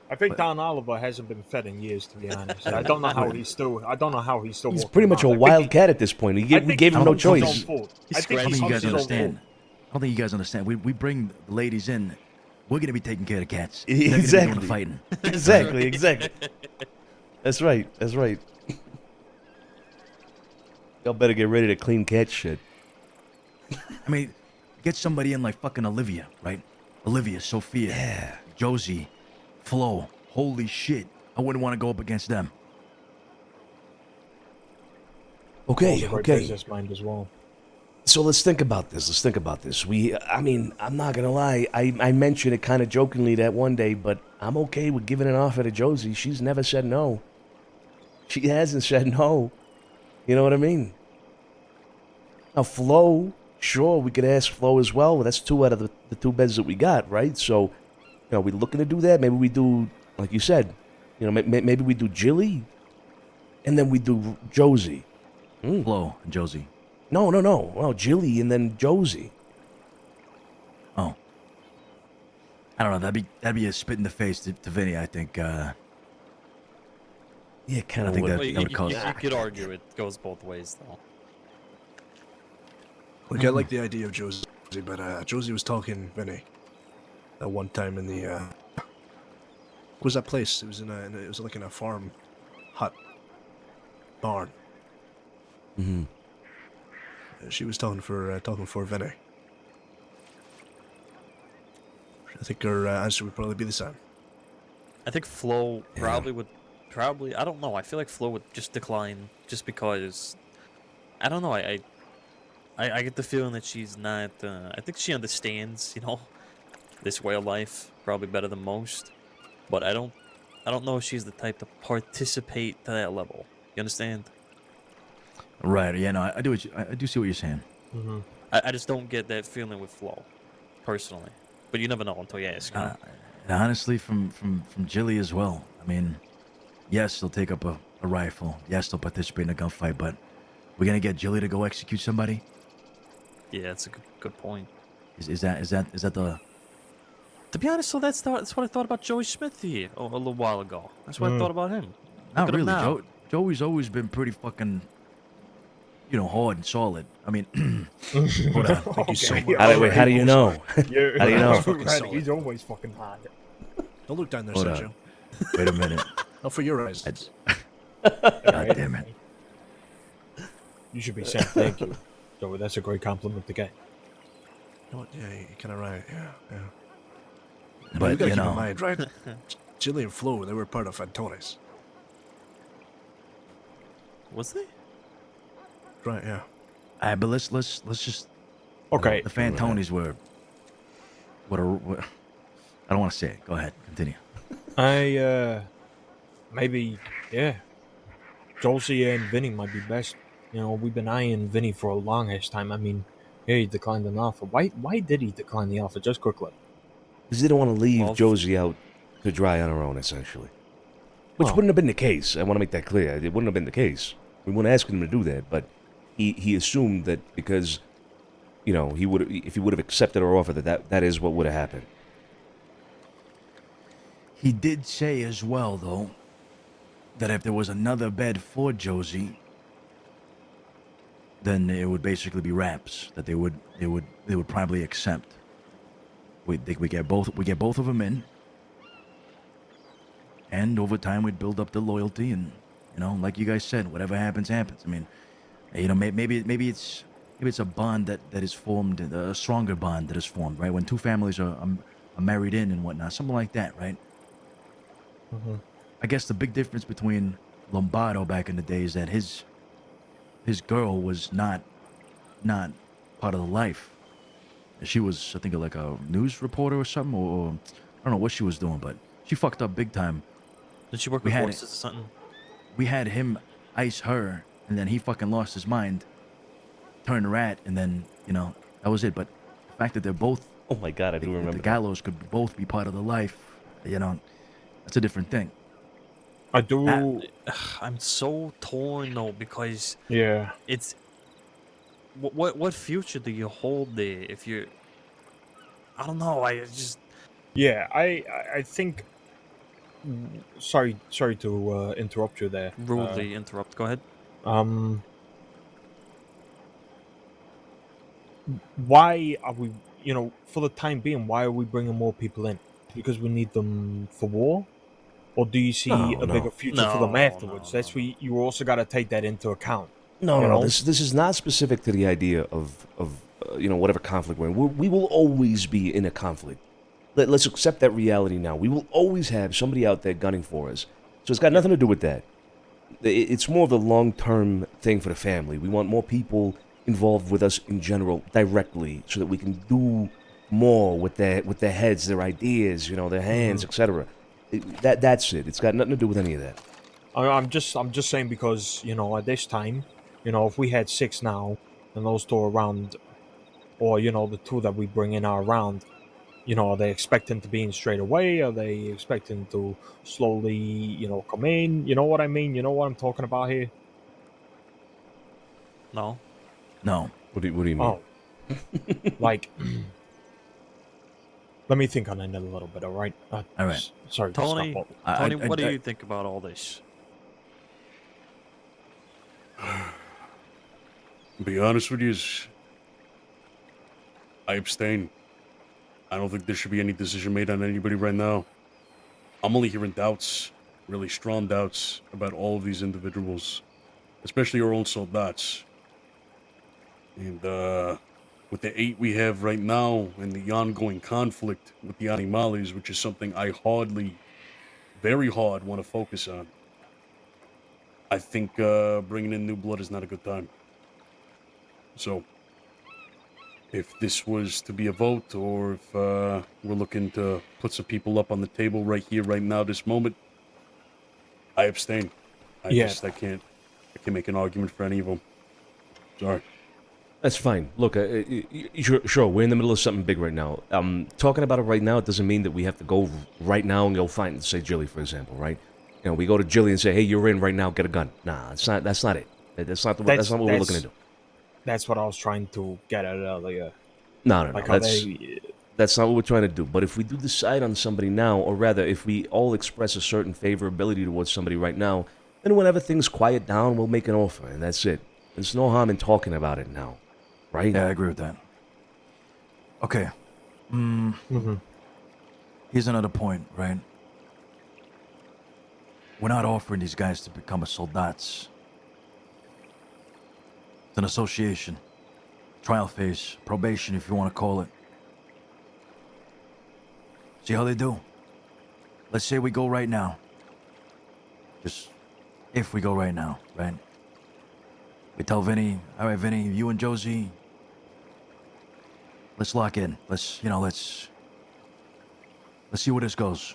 S2: I think Don Oliver hasn't been fed in years, to be honest. I don't know how he's still.
S6: He's
S2: walking
S6: pretty much a
S2: around.
S6: wild cat at this point. We gave him no choice.
S2: I think
S11: I don't think
S2: he
S11: you guys
S2: hunts his own
S11: understand.
S2: food.
S11: I don't think you guys understand. We bring the ladies in. We're gonna be taking care of cats.
S6: Exactly.
S11: They're gonna be doing the fighting.
S6: Exactly. That's right. Y'all better get ready to clean cat shit.
S11: I mean, get somebody in like fucking Olivia, right? Olivia, Sophia, Josie, Flo. Holy shit. I wouldn't want to go up against them.
S6: Okay.
S2: Also, great business mind as well.
S6: So let's think about this. I mean, I'm not gonna lie. I mentioned it kind of jokingly that one day, but I'm okay with giving an offer to Josie. She's never said no. She hasn't said no. You know what I mean? Now, Flo, sure, we could ask Flo as well. That's 2 out of the 2 beds that we got, right? So, you know, we looking to do that. Maybe we do, like you said, you know, maybe we do Jilly and then we do Josie.
S11: Flo and Josie.
S6: No. Well, Jilly and then Josie.
S11: Oh. I don't know. That'd be a spit in the face to Vinny. I think.
S6: Yeah, kind
S11: I
S6: of.
S11: think
S1: Well,
S11: that
S1: you,
S11: would cause.
S1: you could argue it goes both ways, though.
S4: Look, I like the idea of Josie, but Josie was talking Vinny that one time in the what was that place? It was it was like in a farm hut barn.
S6: Mm-hmm.
S4: She was talking for Vinny. I think her answer would probably be the same.
S1: I think Flo probably would. I don't know. I feel like Flo would just decline just because. I don't know. I get the feeling that she's not. I think she understands, this way of life probably better than most. But I don't know if she's the type to participate to that level. You understand?
S11: Right. Yeah. No. I do see what you're saying.
S2: Mm-hmm.
S1: I just don't get that feeling with Flo, personally. But you never know until you ask.
S11: And honestly, from Jilly as well. I mean, yes, they'll take up a rifle. Yes, they'll participate in a gunfight. But we're gonna get Jilly to go execute somebody.
S1: Yeah, that's a good point.
S11: Is that the?
S1: To be honest, so that's what I thought about Joey Smith here a little while ago. That's what I thought about him.
S11: Not
S1: Look at him
S11: really.
S1: now.
S11: Joey's always been pretty fucking, hard and solid. I mean, hold on.
S4: Thank you so much.
S6: How do you know?
S2: Yeah.
S6: How do you know?
S2: Right, he's always fucking hard.
S4: Don't look down there,
S11: Hold
S4: Sergio.
S11: on. Wait a minute.
S4: Not for your eyes.
S11: God damn it.
S2: You should be saying thank you. Joey, that's a great compliment to get.
S4: You know what? Yeah, you're kind of right. Yeah.
S11: But
S4: you gotta
S11: you
S4: keep
S11: know,
S4: in mind, right? Jilly and Flo, they were part of Fantones.
S1: Was they?
S4: Right, yeah.
S11: but let's just.
S2: Okay.
S11: The Fantones were. What I don't want to say it. Go ahead. Continue.
S2: Maybe, yeah. Josie and Vinny might be best. We've been eyeing Vinny for a longest time. I mean, yeah, he declined an offer. Why did he decline the offer? Just quickly.
S6: Because they didn't want to leave Josie out to dry on her own, essentially. Which wouldn't have been the case. I want to make that clear. It wouldn't have been the case. We weren't asking him to do that, but he assumed that because, he would, if he would have accepted our offer, that is what would have happened.
S11: He did say as well, though, that if there was another bed for Josie, then it would basically be wraps that they would probably accept. We get both of them in, and over time we'd build up the loyalty, and like you guys said, whatever happens, happens. I mean, maybe it's a bond that is formed, a stronger bond that is formed, right? When two families are married in and whatnot, something like that, right?
S2: Mm-hmm.
S11: I guess the big difference between Lombardo back in the day is that his girl was not part of the life. She was, I think, like a news reporter or something, or I don't know what she was doing, but she fucked up big time.
S1: Did she work with horses or something?
S11: We had him ice her, and then he fucking lost his mind, turned a rat, and then, that was it. But the fact that they're both...
S6: Oh my God, I do remember
S11: the Gallows could both be part of the life, that's a different thing.
S2: I do...
S1: I'm so torn, though, because...
S2: Yeah.
S1: It's... What future do you hold there if you're... I don't know, I just...
S2: Yeah, I think... Sorry to interrupt you there.
S1: Rudely interrupt, go ahead.
S2: Why are we, for the time being, why are we bringing more people in? Because we need them for war? Or do you see a bigger future for them afterwards? That's where you also got to take that into account.
S6: No. This is not specific to the idea of whatever conflict we're in. We will always be in a conflict. Let's accept that reality now. We will always have somebody out there gunning for us. So it's got nothing to do with that. It's more of the long-term thing for the family. We want more people involved with us in general, directly, so that we can do more with their heads, their ideas, their hands, etc. That's it. It's got nothing to do with any of that.
S2: I'm just saying because at this time, if we had 6 now and those 2 around, or the 2 that we bring in are around, are they expecting to be in straight away? Are they expecting to slowly, come in? You know what I mean? You know what I'm talking about here?
S1: No.
S11: No.
S6: What do you mean?
S2: Oh. Like, let me think on it a little bit, all right?
S11: All right.
S2: Sorry,
S1: Tony,
S2: stop.
S1: Tony, what do you think about all this?
S10: To be honest with you, I abstain. I don't think there should be any decision made on anybody right now. I'm only hearing doubts, really strong doubts about all of these individuals, especially our own soldats. And with the 8 we have right now and the ongoing conflict with the Animales, which is something I very hard want to focus on, I think bringing in new blood is not a good time. So, if this was to be a vote, or if we're looking to put some people up on the table right here, right now, this moment, I abstain. I can't make an argument for any of them. Sorry.
S6: That's fine. Look, sure, we're in the middle of something big right now. Talking about it right now, it doesn't mean that we have to go right now and go find, say, Jilly, for example, right? We go to Jilly and say, hey, you're in right now, get a gun. Nah, that's not it. That's not what we're looking to do.
S2: That's what I was trying to get at earlier.
S6: No. That's not what we're trying to do. But if we do decide on somebody now, or rather, if we all express a certain favorability towards somebody right now, then whenever things quiet down, we'll make an offer, and that's it. There's no harm in talking about it now, right?
S11: Yeah, I agree with that. Okay. Here's another point, right? We're not offering these guys to become a soldats. It's an association. Trial phase. Probation, if you want to call it. See how they do. Let's say we go right now. Just if we go right now, right? We tell Vinny, all right, Vinny, you and Josie, let's lock in. Let's see where this goes.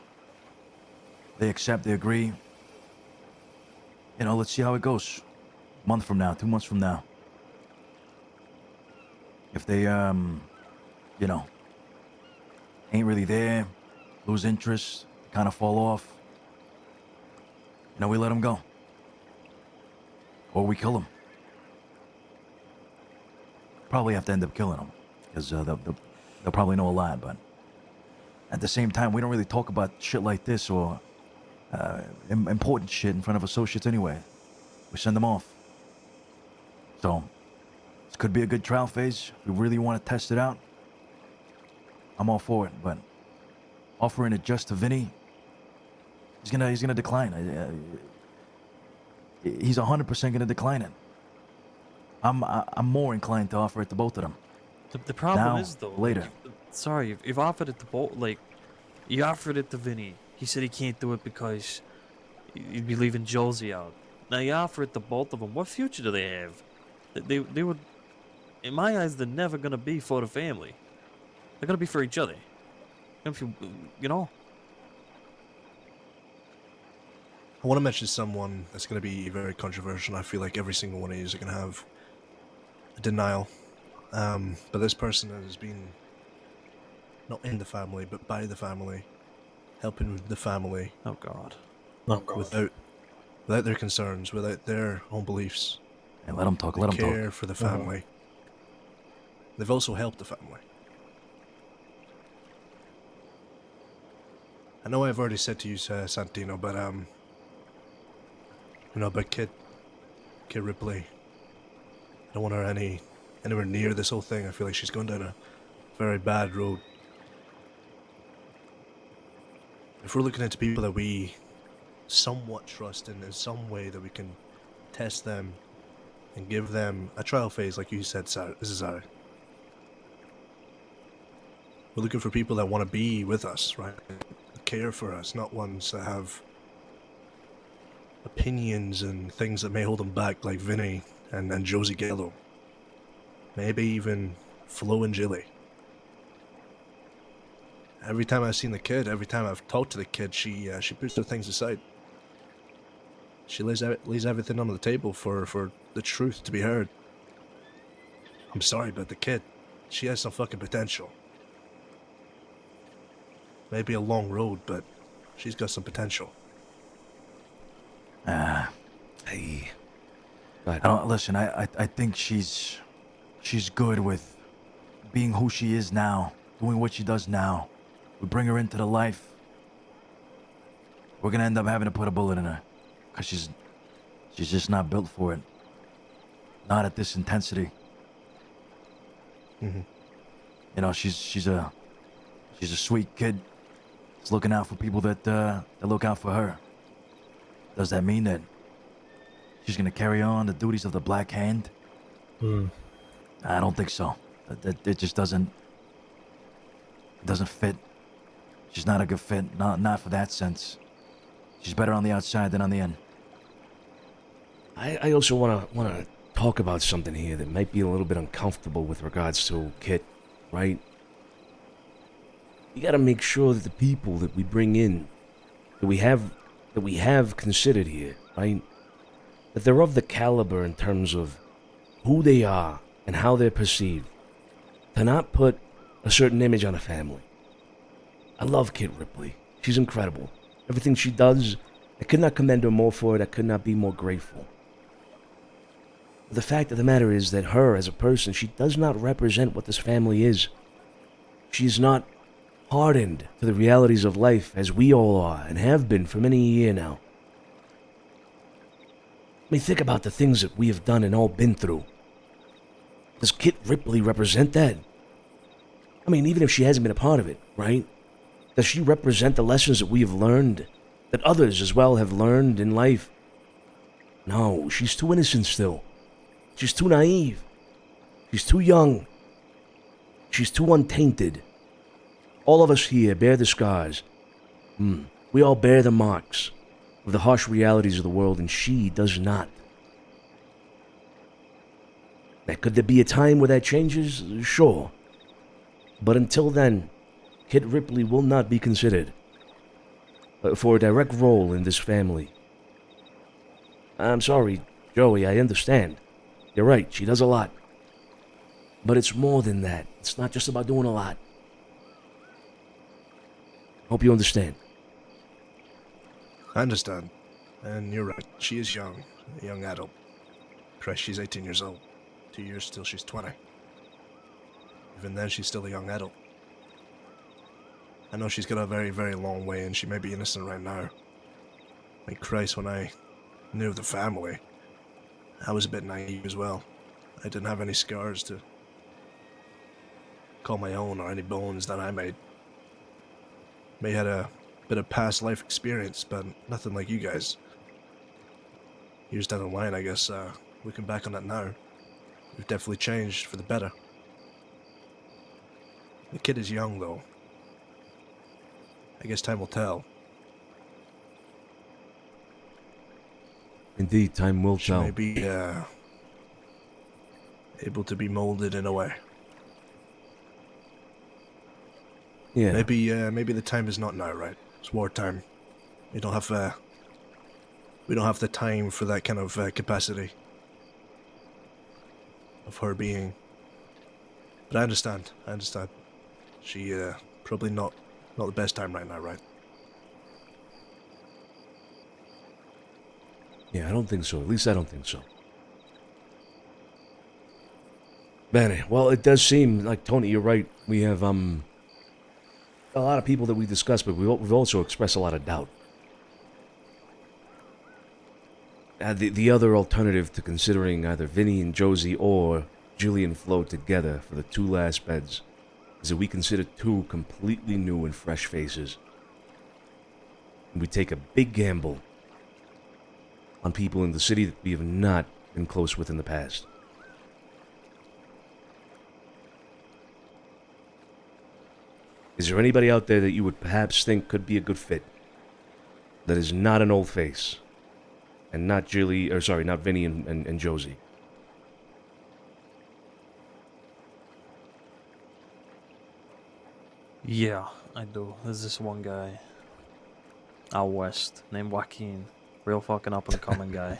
S11: They accept, they agree. Let's see how it goes. A month from now, 2 months from now. If they, ain't really there, lose interest, kind of fall off, we let them go. Or we kill them. Probably have to end up killing them, because they'll probably know a lot, but at the same time, we don't really talk about shit like this or important shit in front of associates anyway. We send them off. So, this could be a good trial phase. If we really want to test it out, I'm all for it, but offering it just to Vinny, he's gonna decline. He's 100% gonna decline it. I'm more inclined to offer it to both of them.
S1: The problem
S11: now,
S1: is, though,
S11: later.
S1: Sorry, you've offered it to both. You offered it to Vinny. He said he can't do it because you'd be leaving Josie out. Now you offer it to both of them. What future do they have? They would, in my eyes, they're never gonna be for the family. They're gonna be for each other. If you know.
S4: I want to mention someone that's going to be very controversial. I feel like every single one of you is going to have a denial. But this person has been not in the family, but by the family, helping the family.
S1: Oh God.
S4: Without their concerns, without their own beliefs.
S11: And let them talk. Let them talk.
S4: Care for the family. They've also helped the family. I know I've already said to you, Santino, but but Kid Ripley, I don't want her anywhere near this whole thing. I feel like she's gone down a very bad road. If we're looking into people that we somewhat trust in some way that we can test them and give them a trial phase, like you said, Cesare. We're looking for people that want to be with us, right? Care for us, not ones that have opinions and things that may hold them back, like Vinny and Josie Gallo. Maybe even Flo and Jilly. Every time I've seen the kid, every time I've talked to the kid, she puts her things aside. She lays everything on the table for the truth to be heard. I'm sorry, but the kid, she has some fucking potential. Maybe a long road, but she's got some potential.
S6: Hey.
S11: I don't listen. I think she's good with being who she is now, doing what she does now. We bring her into the life. We're gonna end up having to put a bullet in her, cause she's just not built for it. Not at this intensity.
S4: Mm-hmm.
S11: You know, she's a sweet kid. She's looking out for people that look out for her. Does that mean that she's gonna carry on the duties of the Black Hand? I don't think so. It just doesn't. It doesn't fit. She's not a good fit. Not for that sense. She's better on the outside than on the in.
S6: I also wanna talk about something here that might be a little bit uncomfortable with regards to Kit, right? You gotta make sure that the people that we bring in, that we have considered here, right? That they're of the caliber in terms of who they are and how they're perceived. To not put a certain image on a family. I love Kit Ripley. She's incredible. Everything she does, I could not commend her more for it. I could not be more grateful. But the fact of the matter is that her, as a person, she does not represent what this family is. She's not hardened to the realities of life as we all are and have been for many a year now. I mean, think about the things that we have done and all been through. Does Kit Ripley represent that? I mean, even if she hasn't been a part of it, right? Does she represent the lessons that we have learned, that others as well have learned in life? No, she's too innocent still. She's too naive. She's too young. She's too untainted. All of us here bear the scars. We all bear the marks of the harsh realities of the world, and she does not. Now, could there be a time where that changes? Sure. But until then, Kit Ripley will not be considered for a direct role in this family. I'm sorry, Joey, I understand. You're right, she does a lot. But it's more than that. It's not just about doing a lot. Hope you understand.
S4: I understand. And you're right. She is young. A young adult. Christ, she's 18 years old. 2 years till she's 20. Even then, she's still a young adult. I know she's got a very, very long way, and she may be innocent right now. I mean, Christ, when I knew of the family, I was a bit naive as well. I didn't have any scars to call my own or any bones that I made. May had a bit of past life experience, but nothing like you guys. Years down the line, I guess, looking back on that now, we've definitely changed for the better. The kid is young, though. I guess time will tell.
S6: Indeed, time will
S4: She
S6: tell.
S4: may be able to be molded in a way.
S6: Yeah.
S4: Maybe the time is not now, right? It's wartime. We don't have the time for that kind of capacity of her being. But I understand. She probably not the best time right now, right?
S6: Yeah, I don't think so. At least I don't think so. Bene, well, it does seem like, Tony, you're right. We have a lot of people that we discussed, but we've also expressed a lot of doubt. The other alternative to considering either Vinny and Josie or Julie and Flo together for the two last beds is that we consider two completely new and fresh faces. And we take a big gamble on people in the city that we have not been close with in the past. Is there anybody out there that you would perhaps think could be a good fit that is not an old face and not not Vinny and Josie?
S1: Yeah, I do. There's this one guy out west named Joaquin. Real fucking up and coming guy.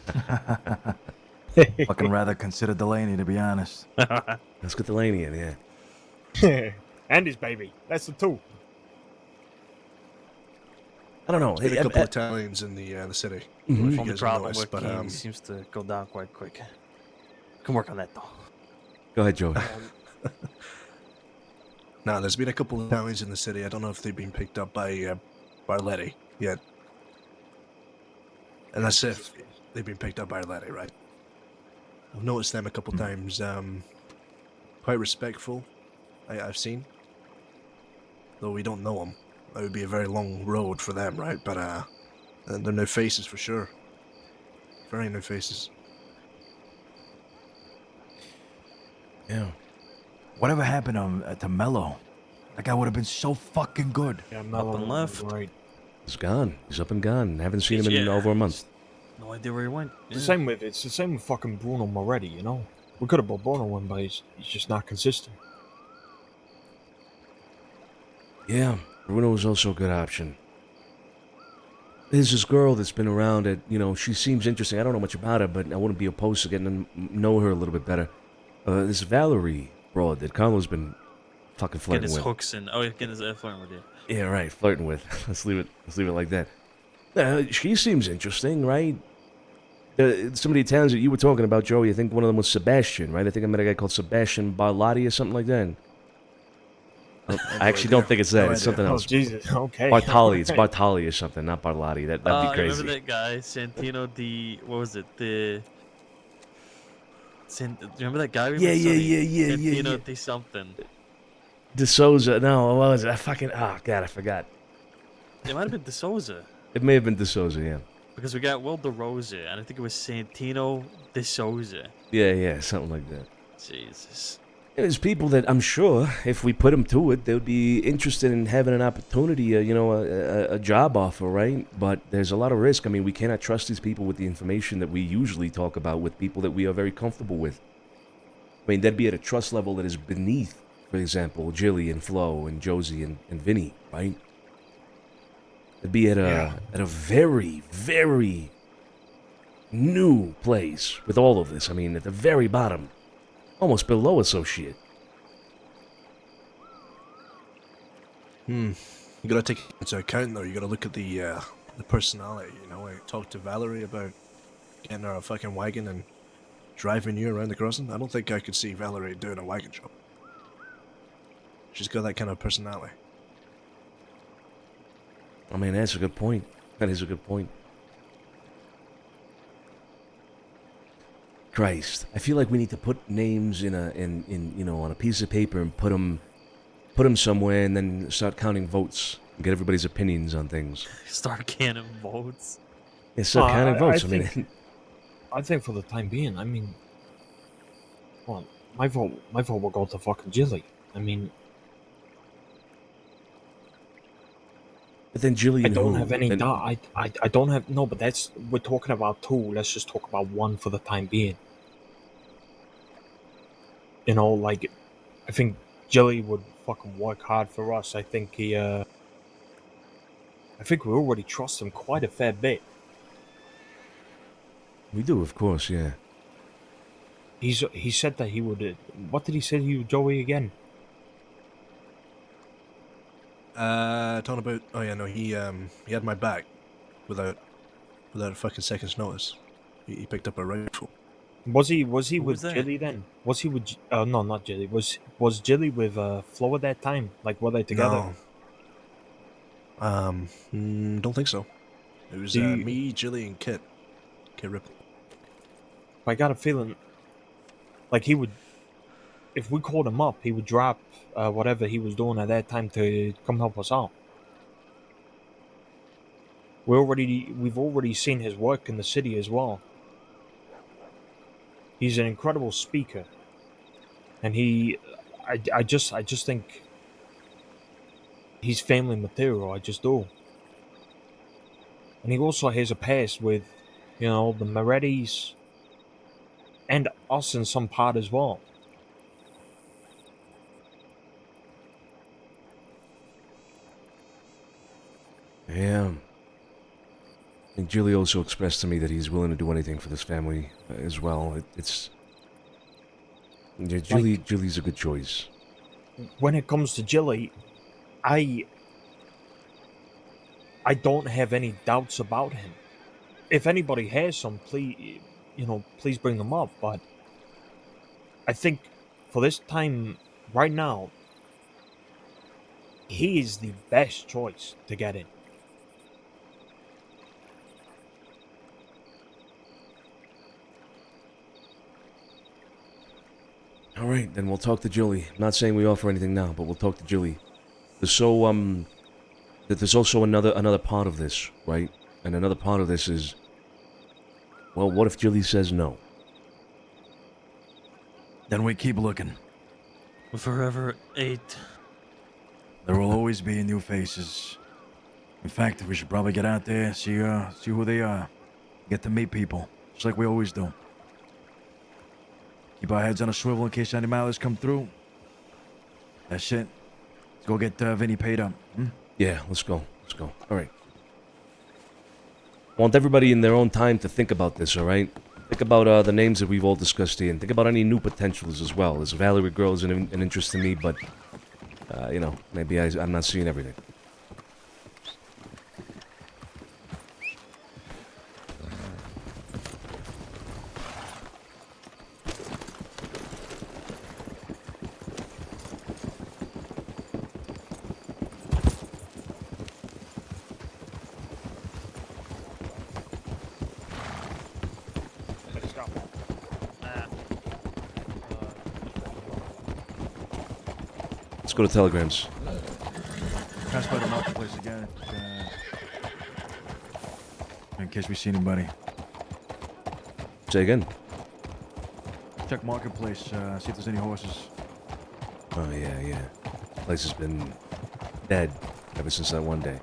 S11: Fucking rather consider Delaney, to be honest.
S6: Let's get Delaney in, yeah.
S2: And his baby. That's the two.
S6: I don't know.
S4: There's been a couple Italians in the city.
S6: Mhm.
S4: If you
S1: Only
S4: guys
S1: problem
S4: noticed,
S1: with
S4: but
S1: King seems to go down quite quick. Can work on that though.
S6: Go ahead, Joey.
S4: no, there's been a couple Italians in the city. I don't know if they've been picked up by Barletti yet. And that's if they've been picked up by Barletti, right? I've noticed them a couple times. Quite respectful, I've seen. Though we don't know them. That would be a very long road for them, right? But they're new faces for sure. Very new faces.
S11: Yeah. Whatever happened to Mello? That guy would have been so fucking good.
S2: Yeah,
S1: Up and left.
S2: Right.
S6: He's gone. He's up and gone. Haven't seen him in over a month.
S1: No idea where he went.
S2: It's the same with fucking Bruno Moretti, you know? We could have brought Bruno in, but he's just not consistent.
S6: Yeah, Bruno was also a good option. There's this girl that's been around that, she seems interesting. I don't know much about her, but I wouldn't be opposed to getting to know her a little bit better. This Valerie broad that Carlo's been fucking flirting
S1: Getting his
S6: with.
S1: hooks in. Oh, getting his flirting with you.
S6: Yeah, right, flirting with. Let's leave it like that. She seems interesting, right? Some of the Italians that you were talking about, Joey, I think one of them was Sebastian, right? I think I met a guy called Sebastian Barlotti or something like that. I actually don't think it's that. It's something else.
S2: Oh, Jesus. Okay.
S6: Bartali. It's Bartali or something, not Barlotti. That'd be crazy.
S1: Remember that guy, Santino what was it? Remember that guy?
S6: Yeah.
S1: Santino D something.
S6: DeSouza. No, what was it? Oh, God, I forgot.
S1: It might have been DeSouza.
S6: It may have been DeSouza, yeah.
S1: Because we got Will DeRosa, and I think it was Santino DeSouza.
S6: Yeah, something like that.
S1: Jesus.
S6: There's people that I'm sure, if we put them to it, they would be interested in having an opportunity, a job offer, right? But there's a lot of risk. I mean, we cannot trust these people with the information that we usually talk about with people that we are very comfortable with. I mean, that'd be at a trust level that is beneath, for example, Jilly and Flo and Josie and Vinny, right? It'd be at a very, very new place with all of this. I mean, at the very bottom. Almost below associate.
S4: You gotta take it into account though. You gotta look at the personality. I talked to Valerie about getting her a fucking wagon and driving you around the crossing. I don't think I could see Valerie doing a wagon job. She's got that kind of personality.
S6: I mean, that's a good point. That is a good point. Christ, I feel like we need to put names in on a piece of paper and put them somewhere, and then start counting votes and get everybody's opinions on things.
S1: Start counting votes.
S6: Yeah, start counting votes.
S2: I think for the time being, well, my vote will go to fucking Jilly.
S6: But then Jillian,
S2: I don't have any doubt. I don't have no, but we're talking about two. Let's just talk about one for the time being. I think Jilly would fucking work hard for us. I think we already trust him quite a fair bit.
S6: We do, of course, yeah.
S2: He said that he would. What did he say to you, Joey, again?
S4: Talking about. Oh yeah, no, he had my back, without a fucking second's notice. He picked up a rifle.
S2: Was he with Jilly then? Was he with? No, not Jilly. Was Jilly with Flo at that time? Like, were they together?
S4: No. Don't think so. It was me, Jilly, and Kit Ripley.
S2: I got a feeling, like he would, if we called him up, he would drop whatever he was doing at that time to come help us out. We've already seen his work in the city as well. He's an incredible speaker, and I just think he's family material. I just do. And he also has a past with, the Morettis and us in some part as well.
S6: Yeah. And Julie also expressed to me that he's willing to do anything for this family as well. Julie's a good choice.
S2: When it comes to Jilly, I don't have any doubts about him. If anybody has some, please, please bring them up. But I think for this time, right now, he is the best choice to get in.
S6: All right, then we'll talk to Julie. I'm not saying we offer anything now, but we'll talk to Julie. There's also another part of this, right? And another part of this is, well, what if Julie says no?
S11: Then we keep looking.
S1: Forever 8.
S11: There will always be new faces. In fact, we should probably get out there, see who they are. Get to meet people, just like we always do. Keep our heads on a swivel in case any mallards come through. That's it. Let's go get Vinny paid up.
S6: Yeah, let's go. Let's go. All right. I want everybody in their own time to think about this, all right? Think about the names that we've all discussed here, and think about any new potentials as well. This Valerie girl is an interest to me, but, maybe I'm not seeing everything. Let's go to telegrams.
S11: Pass by the marketplace again, in case we see anybody.
S6: Say again.
S11: Check marketplace, see if there's any horses.
S6: Oh, yeah. Place has been dead ever since that one day.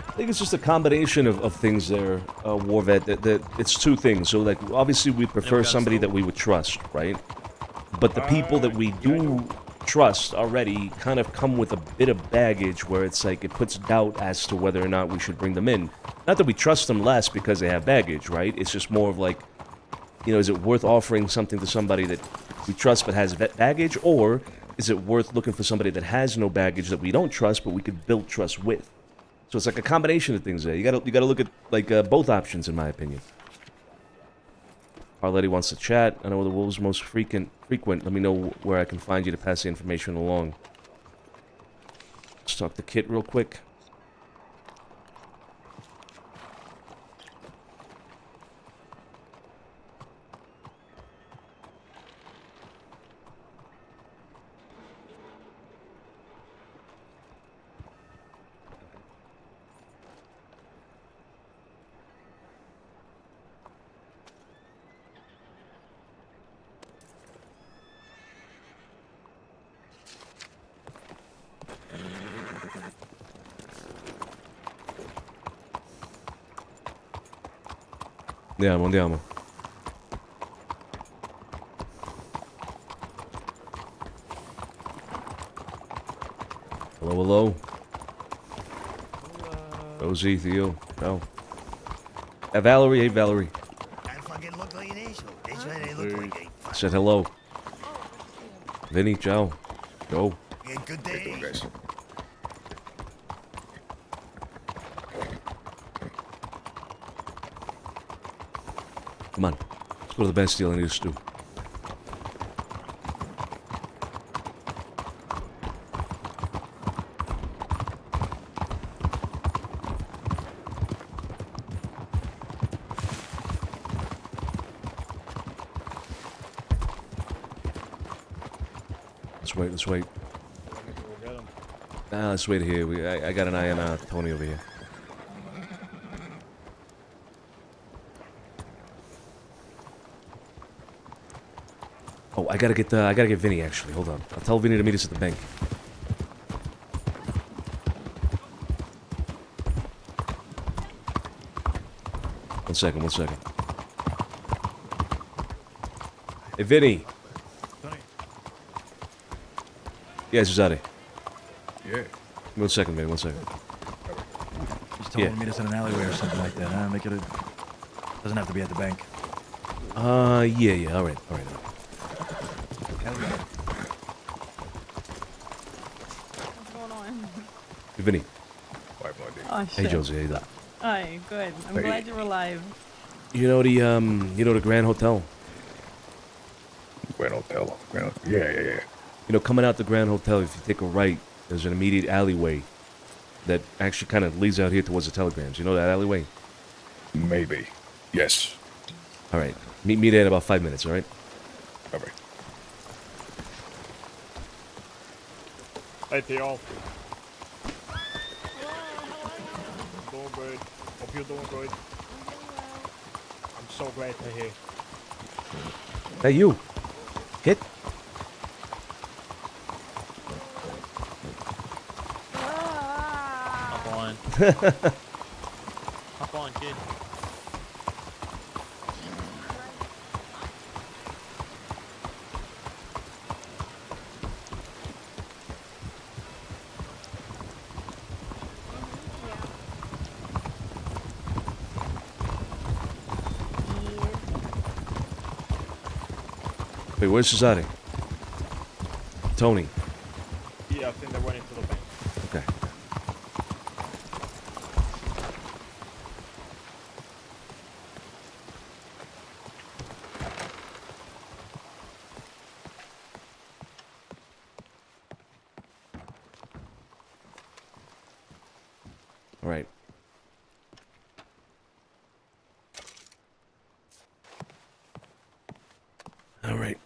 S6: I think it's just a combination of things there, Warvet. That it's two things. So, like, obviously, we prefer somebody that we would trust, right? But the people that we do trust already kind of come with a bit of baggage where it's like it puts doubt as to whether or not we should bring them in. Not that we trust them less because they have baggage, right? It's just more of like, is it worth offering something to somebody that we trust but has baggage, or is it worth looking for somebody that has no baggage that we don't trust but we could build trust with? So it's like a combination of things there. You gotta look at like both options, in my opinion. Arletty wants to chat. I know the wolves most frequent. Let me know where I can find you to pass the information along. Let's talk to Kit real quick. Andiamo. Hello. Rosie, Theo. No. Valerie. Hey, Valerie.
S12: I fucking look like an asshole. That's why they look like
S6: I said hello. Vinny, ciao. Go.
S12: a good day.
S6: Guys. Come on. Let's go to the Bastille and eat a stew. Let's wait. Let's wait here. I got an eye on Tony over here. Oh, I gotta get Vinny actually. Hold on. I'll tell Vinny to meet us at the bank. One second, one second. Hey, Vinny.
S11: Sonny.
S6: Yeah, Cesare.
S11: Yeah.
S6: 1 second, man. 1 second.
S11: He's told me to meet us in an alleyway or something like that. Huh? Make it. Doesn't have to be at the bank.
S6: Yeah. All right.
S11: Hell yeah.
S13: What's going on?
S6: Hey, Vinny.
S13: Oh, shit.
S6: Hey, Josie. How you doing?
S13: Hi, good. I'm glad you're alive.
S6: You know the Grand Hotel?
S14: Grand Hotel. Yeah.
S6: You know, coming out the Grand Hotel, if you take a right, there's an immediate alleyway that actually kind of leads out here towards the telegrams. You know that alleyway?
S14: Maybe. Yes.
S6: All right. Meet me there in about 5 minutes, all right?
S14: All right.
S2: Hey, Theo. Doing good. Hope you're doing good. I'm so glad to hear.
S6: Hey, you. Hit.
S1: Hop on. Hop on, kid.
S6: Wait, where's Cesare? Tony.
S2: Yeah, I think they went into the bank.
S6: Okay. All right. All right.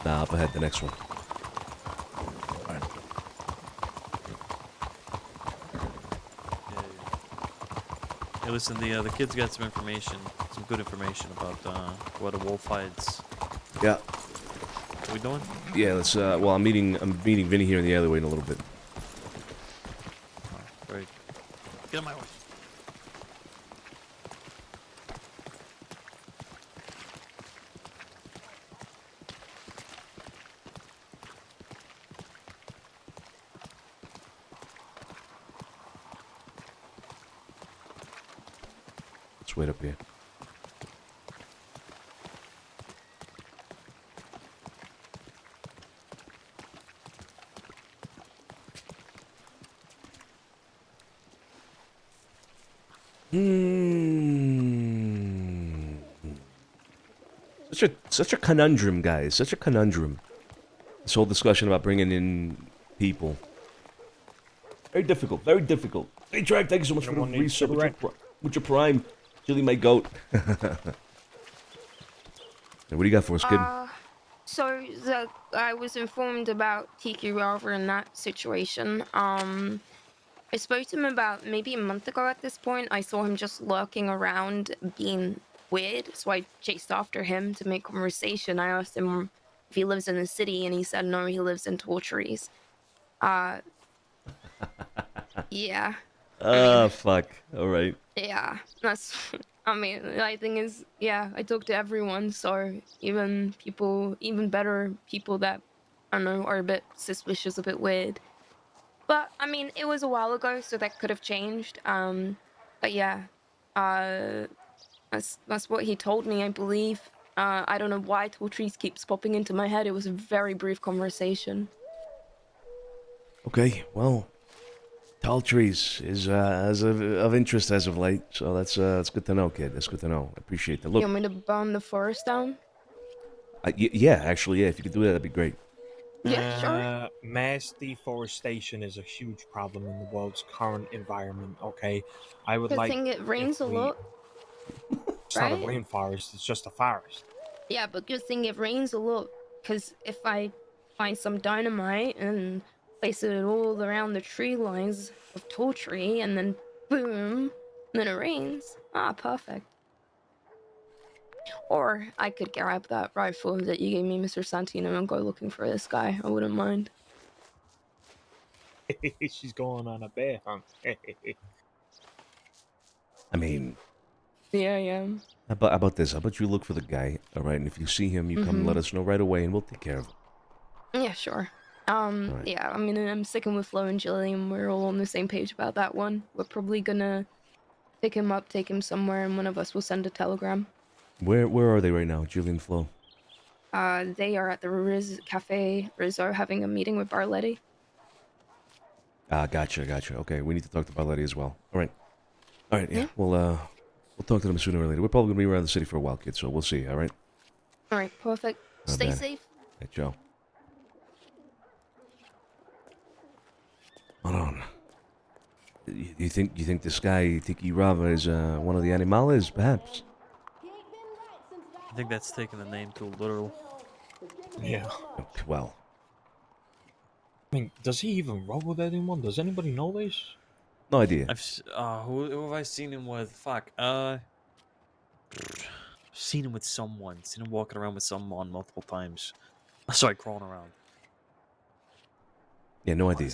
S6: Nah, up ahead, the next one.
S1: Hey, listen, the kids got some information, some good information about what a wolf hides.
S6: Yeah.
S1: What we doing?
S6: Yeah, let's well I'm meeting Vinny here in the alleyway in a little bit.
S1: Right. Get on my horse.
S6: Let's wait up here. Such a conundrum, guys. Such a conundrum. This whole discussion about bringing in people. Very difficult. Very difficult. Hey, Drag, thank you so much for the reset with your prime. Chili, my goat. What do you got for us, kid?
S15: So I was informed about Tiki Rover in that situation. I spoke to him about maybe a month ago at this point. I saw him just lurking around being weird, so I chased after him to make conversation. I asked him if he lives in the city, and he said no, he lives in Torturies. Yeah.
S6: Fuck. All right.
S15: Yeah, that's, I mean, the thing is, yeah, I talk to everyone, so even better people that, I don't know, are a bit suspicious, a bit weird. But, I mean, it was a while ago, so that could have changed. But yeah, that's what he told me, I believe. I don't know why Tortries keeps popping into my head. It was a very brief conversation.
S6: Okay, well, tall trees is of interest as of late, so that's good to know, kid. That's good to know. I appreciate that. Look,
S15: You want me to burn the forest down?
S6: yeah, actually, yeah. If you could do that, that'd be great.
S15: Yeah, sure.
S2: Mass deforestation is a huge problem in the world's current environment. Okay, I would
S15: Good
S2: like.
S15: thing it rains a lot.
S2: It's not a
S15: Right?
S2: rainforest, it's just a forest.
S15: Yeah, but good thing it rains a lot. Because if I find some dynamite and place it all around the tree lines of tall tree, and then boom, then it rains. Ah, perfect. Or I could grab that rifle that you gave me, Mr. Santino, and go looking for this guy. I wouldn't mind.
S2: She's going on a bear hunt.
S6: I mean,
S15: Yeah, yeah.
S6: how about this? How about you look for the guy, all right? And if you see him, you come and let us know right away, and we'll take care of him.
S15: Yeah, sure.
S6: Right.
S15: Yeah, I mean, I'm sticking with Flo and Jillian. We're all on the same page about that one. We're probably gonna pick him up, take him somewhere, and one of us will send a telegram.
S6: Where are they right now, Jillian Flo?
S15: They are at the Cafe Rizzo having a meeting with Barletti.
S6: Gotcha. Okay, we need to talk to Barletti as well. All right, yeah. We'll talk to them sooner or later. We're probably gonna be around the city for a while, kid. So we'll see. All right.
S15: All right, perfect.
S6: Not
S15: Stay
S6: bad.
S15: safe.
S6: Hey, Joe. Hold on. You think this guy Tiki Rava is one of the animales, perhaps?
S1: I think that's taking the name too literal.
S2: Yeah.
S6: Okay, well,
S2: I mean, does he even roll with anyone? Does anybody know this?
S6: no idea.
S1: Who have I seen him with? Fuck. Seen him with someone. Seen him walking around with someone multiple times. Sorry, crawling around.
S6: Yeah, no idea.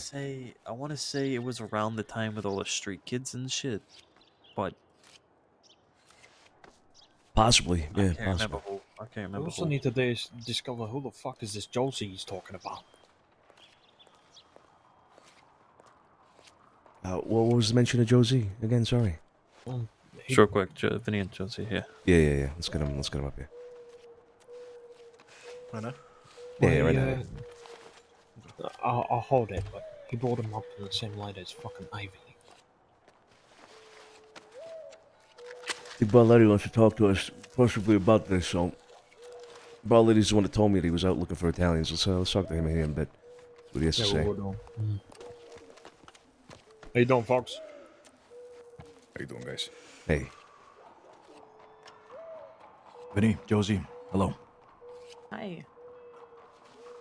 S1: I want to say it was around the time with all the street kids and shit, but
S6: Possibly, yeah,
S1: I can't remember
S6: possibly.
S1: who. I can't
S2: We
S1: remember
S2: also
S1: who.
S2: need to discover who the fuck is this Josie he's talking about.
S6: What was the mention of Josie again? Sorry.
S1: Sure, quick, Vinny and Josie here.
S6: Yeah. Let's get him up here.
S4: Right now?
S6: Yeah, right now.
S2: I'll hold it, but he brought him up in the same light as fucking Ivy.
S6: I think Barletti wants to talk to us possibly about this, so Barletti's the one that told me that he was out looking for Italians. Let's talk to him here in a bit. See what he has to say.
S2: How you doing, folks?
S14: How you doing, guys?
S6: Hey.
S11: Vinny, Josie, hello.
S13: Hi.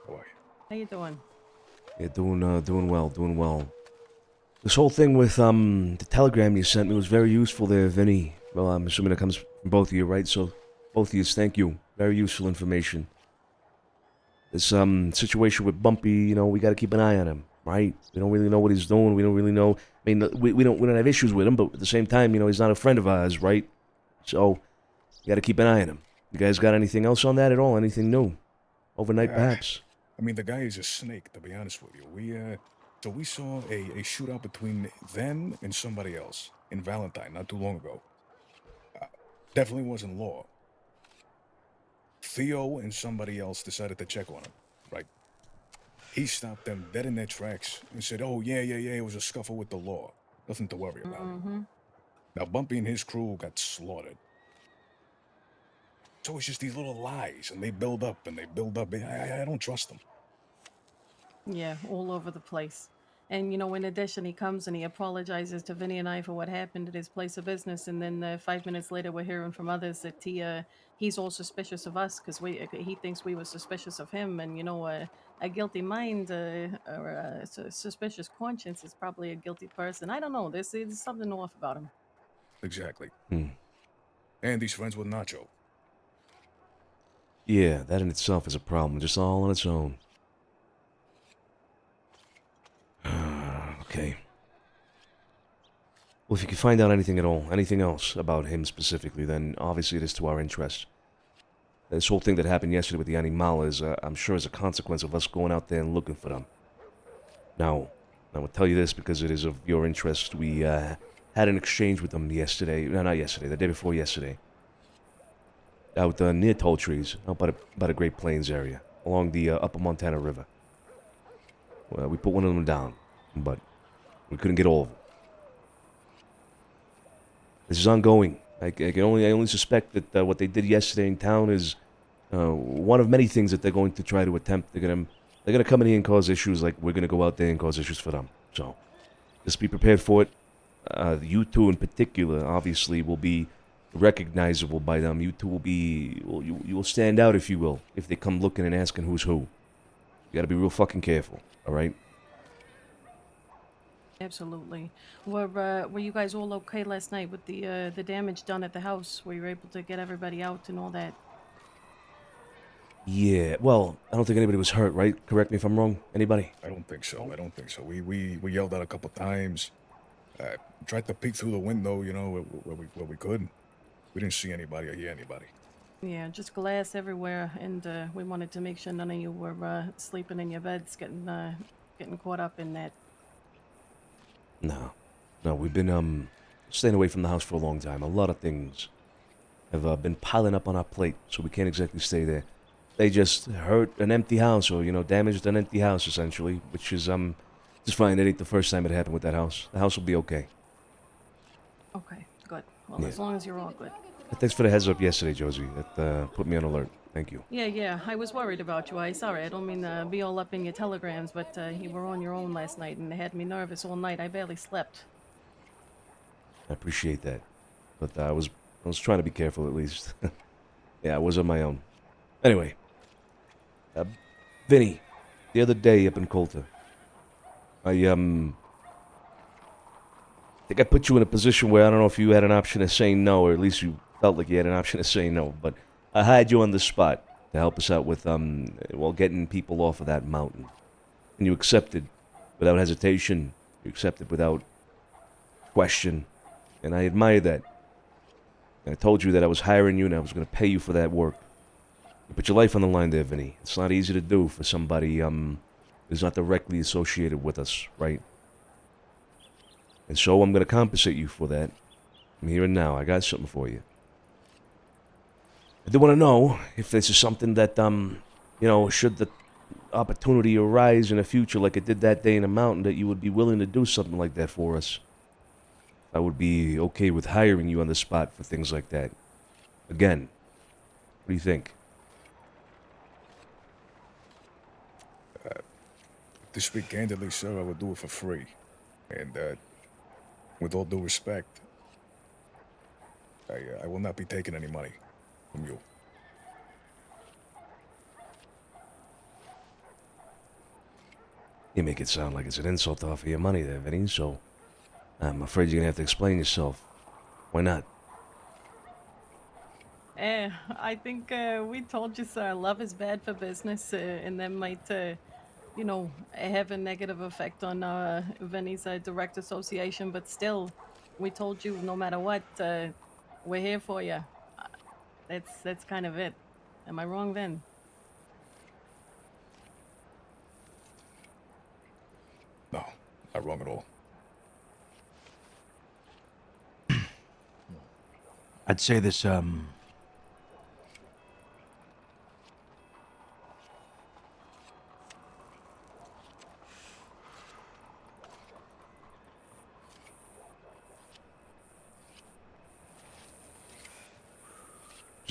S14: How are you?
S13: How you doing?
S6: Yeah, doing well. This whole thing with the telegram you sent me was very useful there, Vinny. Well, I'm assuming it comes from both of you, right? So, both of you, thank you. Very useful information. This situation with Bumpy, we got to keep an eye on him, right? We don't really know what he's doing. We don't really know. I mean, we don't have issues with him, but at the same time, he's not a friend of ours, right? So, you got to keep an eye on him. You guys got anything else on that at all? Anything new? Overnight, perhaps?
S14: I mean, the guy is a snake, to be honest with you. We saw a shootout between them and somebody else in Valentine not too long ago. Definitely wasn't Law. Theo and somebody else decided to check on him, right? He stopped them dead in their tracks and said, "Oh, yeah, it was a scuffle with the Law. Nothing to worry about." Now, Bumpy and his crew got slaughtered. So it's just these little lies, and they build up, and they build up. I don't trust them.
S13: Yeah, all over the place. And, in addition, he comes and he apologizes to Vinny and I for what happened at his place of business. And then 5 minutes later, we're hearing from others that he's all suspicious of us because he thinks we were suspicious of him. And, a guilty mind or a suspicious conscience is probably a guilty person. I don't know. There's something off about him.
S14: Exactly. And he's friends with Nacho.
S6: Yeah, that in itself is a problem, just all on its own. Okay. Well, if you can find out anything at all, anything else about him specifically, then obviously it is to our interest. This whole thing that happened yesterday with the Animales, I'm sure is a consequence of us going out there and looking for them. Now, I will tell you this because it is of your interest. We had an exchange with them yesterday. No, not yesterday, the day before yesterday. Out near Toll Trees, out by the Great Plains area, along the Upper Montana River. Well, we put one of them down, but we couldn't get all of them. This is ongoing. I only suspect that what they did yesterday in town is one of many things that they're going to try to attempt. They're gonna come in here and cause issues, like we're gonna go out there and cause issues for them. So just be prepared for it. You two in particular, obviously, will be recognizable by them. You two will be, well, you will stand out, if you will, if they come looking and asking who's who. You gotta be real fucking careful, all right?
S13: Absolutely. Were you guys all okay last night with the damage done at the house? Were you able to get everybody out and all that?
S6: Yeah, well, I don't think anybody was hurt, right? Correct me if I'm wrong. Anybody?
S14: I don't think so. I don't think so. We yelled out a couple times. Tried to peek through the window, you know, where we could. We didn't see anybody or hear anybody.
S13: Yeah, just glass everywhere, and we wanted to make sure none of you were sleeping in your beds, getting caught up in that.
S6: No, we've been staying away from the house for a long time. A lot of things have been piling up on our plate, so we can't exactly stay there. They just hurt an empty house, or, you know, damaged an empty house, essentially, which is, just fine. It ain't the first time it happened with that house. The house will be okay.
S13: Okay, good. Well,
S6: Yeah.
S13: as long as you're all good.
S6: Thanks for the heads up yesterday, Josie. That put me on alert. Thank you.
S13: Yeah, I was worried about you. Sorry, I don't mean to be all up in your telegrams, but you were on your own last night, and it had me nervous all night. I barely slept.
S6: I appreciate that. But I was trying to be careful, at least. Yeah, I was on my own. Anyway. Vinny, the other day up in Colter, I think I put you in a position where I don't know if you had an option of saying no, or at least you felt like you had an option of saying no, but I hired you on the spot to help us out with, getting people off of that mountain. And you accepted without hesitation. You accepted without question. And I admire that. And I told you that I was hiring you and I was going to pay you for that work. You put your life on the line there, Vinny. It's not easy to do for somebody who's not directly associated with us, right? And so I'm going to compensate you for that. I'm here and now. I got something for you. I do want to know if this is something that, should the opportunity arise in the future like it did that day in the mountain, that you would be willing to do something like that for us. I would be okay with hiring you on the spot for things like that. Again, what do you think?
S14: To speak candidly, sir, I would do it for free. And, with all due respect, I will not be taking any money from you.
S6: You make it sound like it's an insult to offer your money there, Vinny, so I'm afraid you're going to have to explain yourself. Why not?
S13: I think we told you, sir, love is bad for business, and that might, have a negative effect on Vinny's direct association, but still, we told you no matter what, we're here for you. That's kind of it. Am I wrong, Vin?
S14: No, not wrong at all.
S11: I'd say this,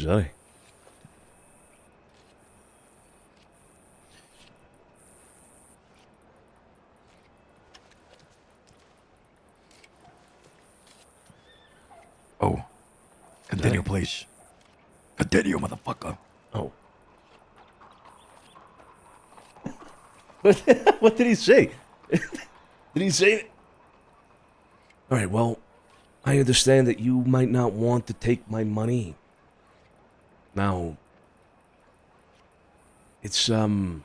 S6: Zoe.
S11: Oh. Continue, please. Continue, motherfucker.
S6: Oh. What did he say? Did he say... All right, well, I understand that you might not want to take my money. Now, it's, and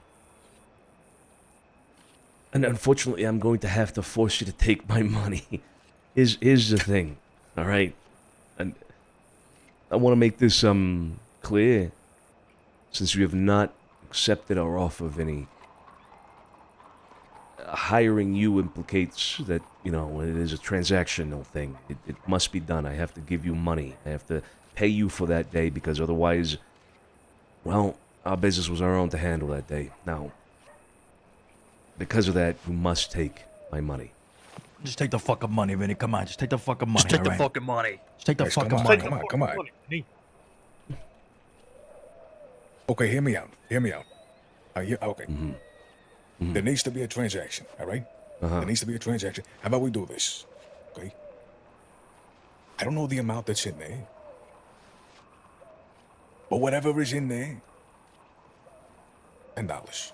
S6: unfortunately, I'm going to have to force you to take my money. Here's the thing, all right? And I want to make this, clear. Since you have not accepted our offer, Vinny, hiring you implicates that, it is a transactional thing. It must be done. I have to give you money. I have to pay you for that day, because otherwise, well, our business was our own to handle that day. Now, because of that, you must take my money.
S11: Just take the fucking money, Vinny. Come on, just take the fucking money.
S1: Just take the
S11: alright?
S1: fucking money.
S11: Just take the
S14: Guys,
S11: fucking
S14: come on,
S11: money.
S14: come on. Okay, hear me out. Okay. There needs to be a transaction, all right? There needs to be a transaction. How about we do this, okay? I don't know the amount that's in there, But whatever is in there, $10.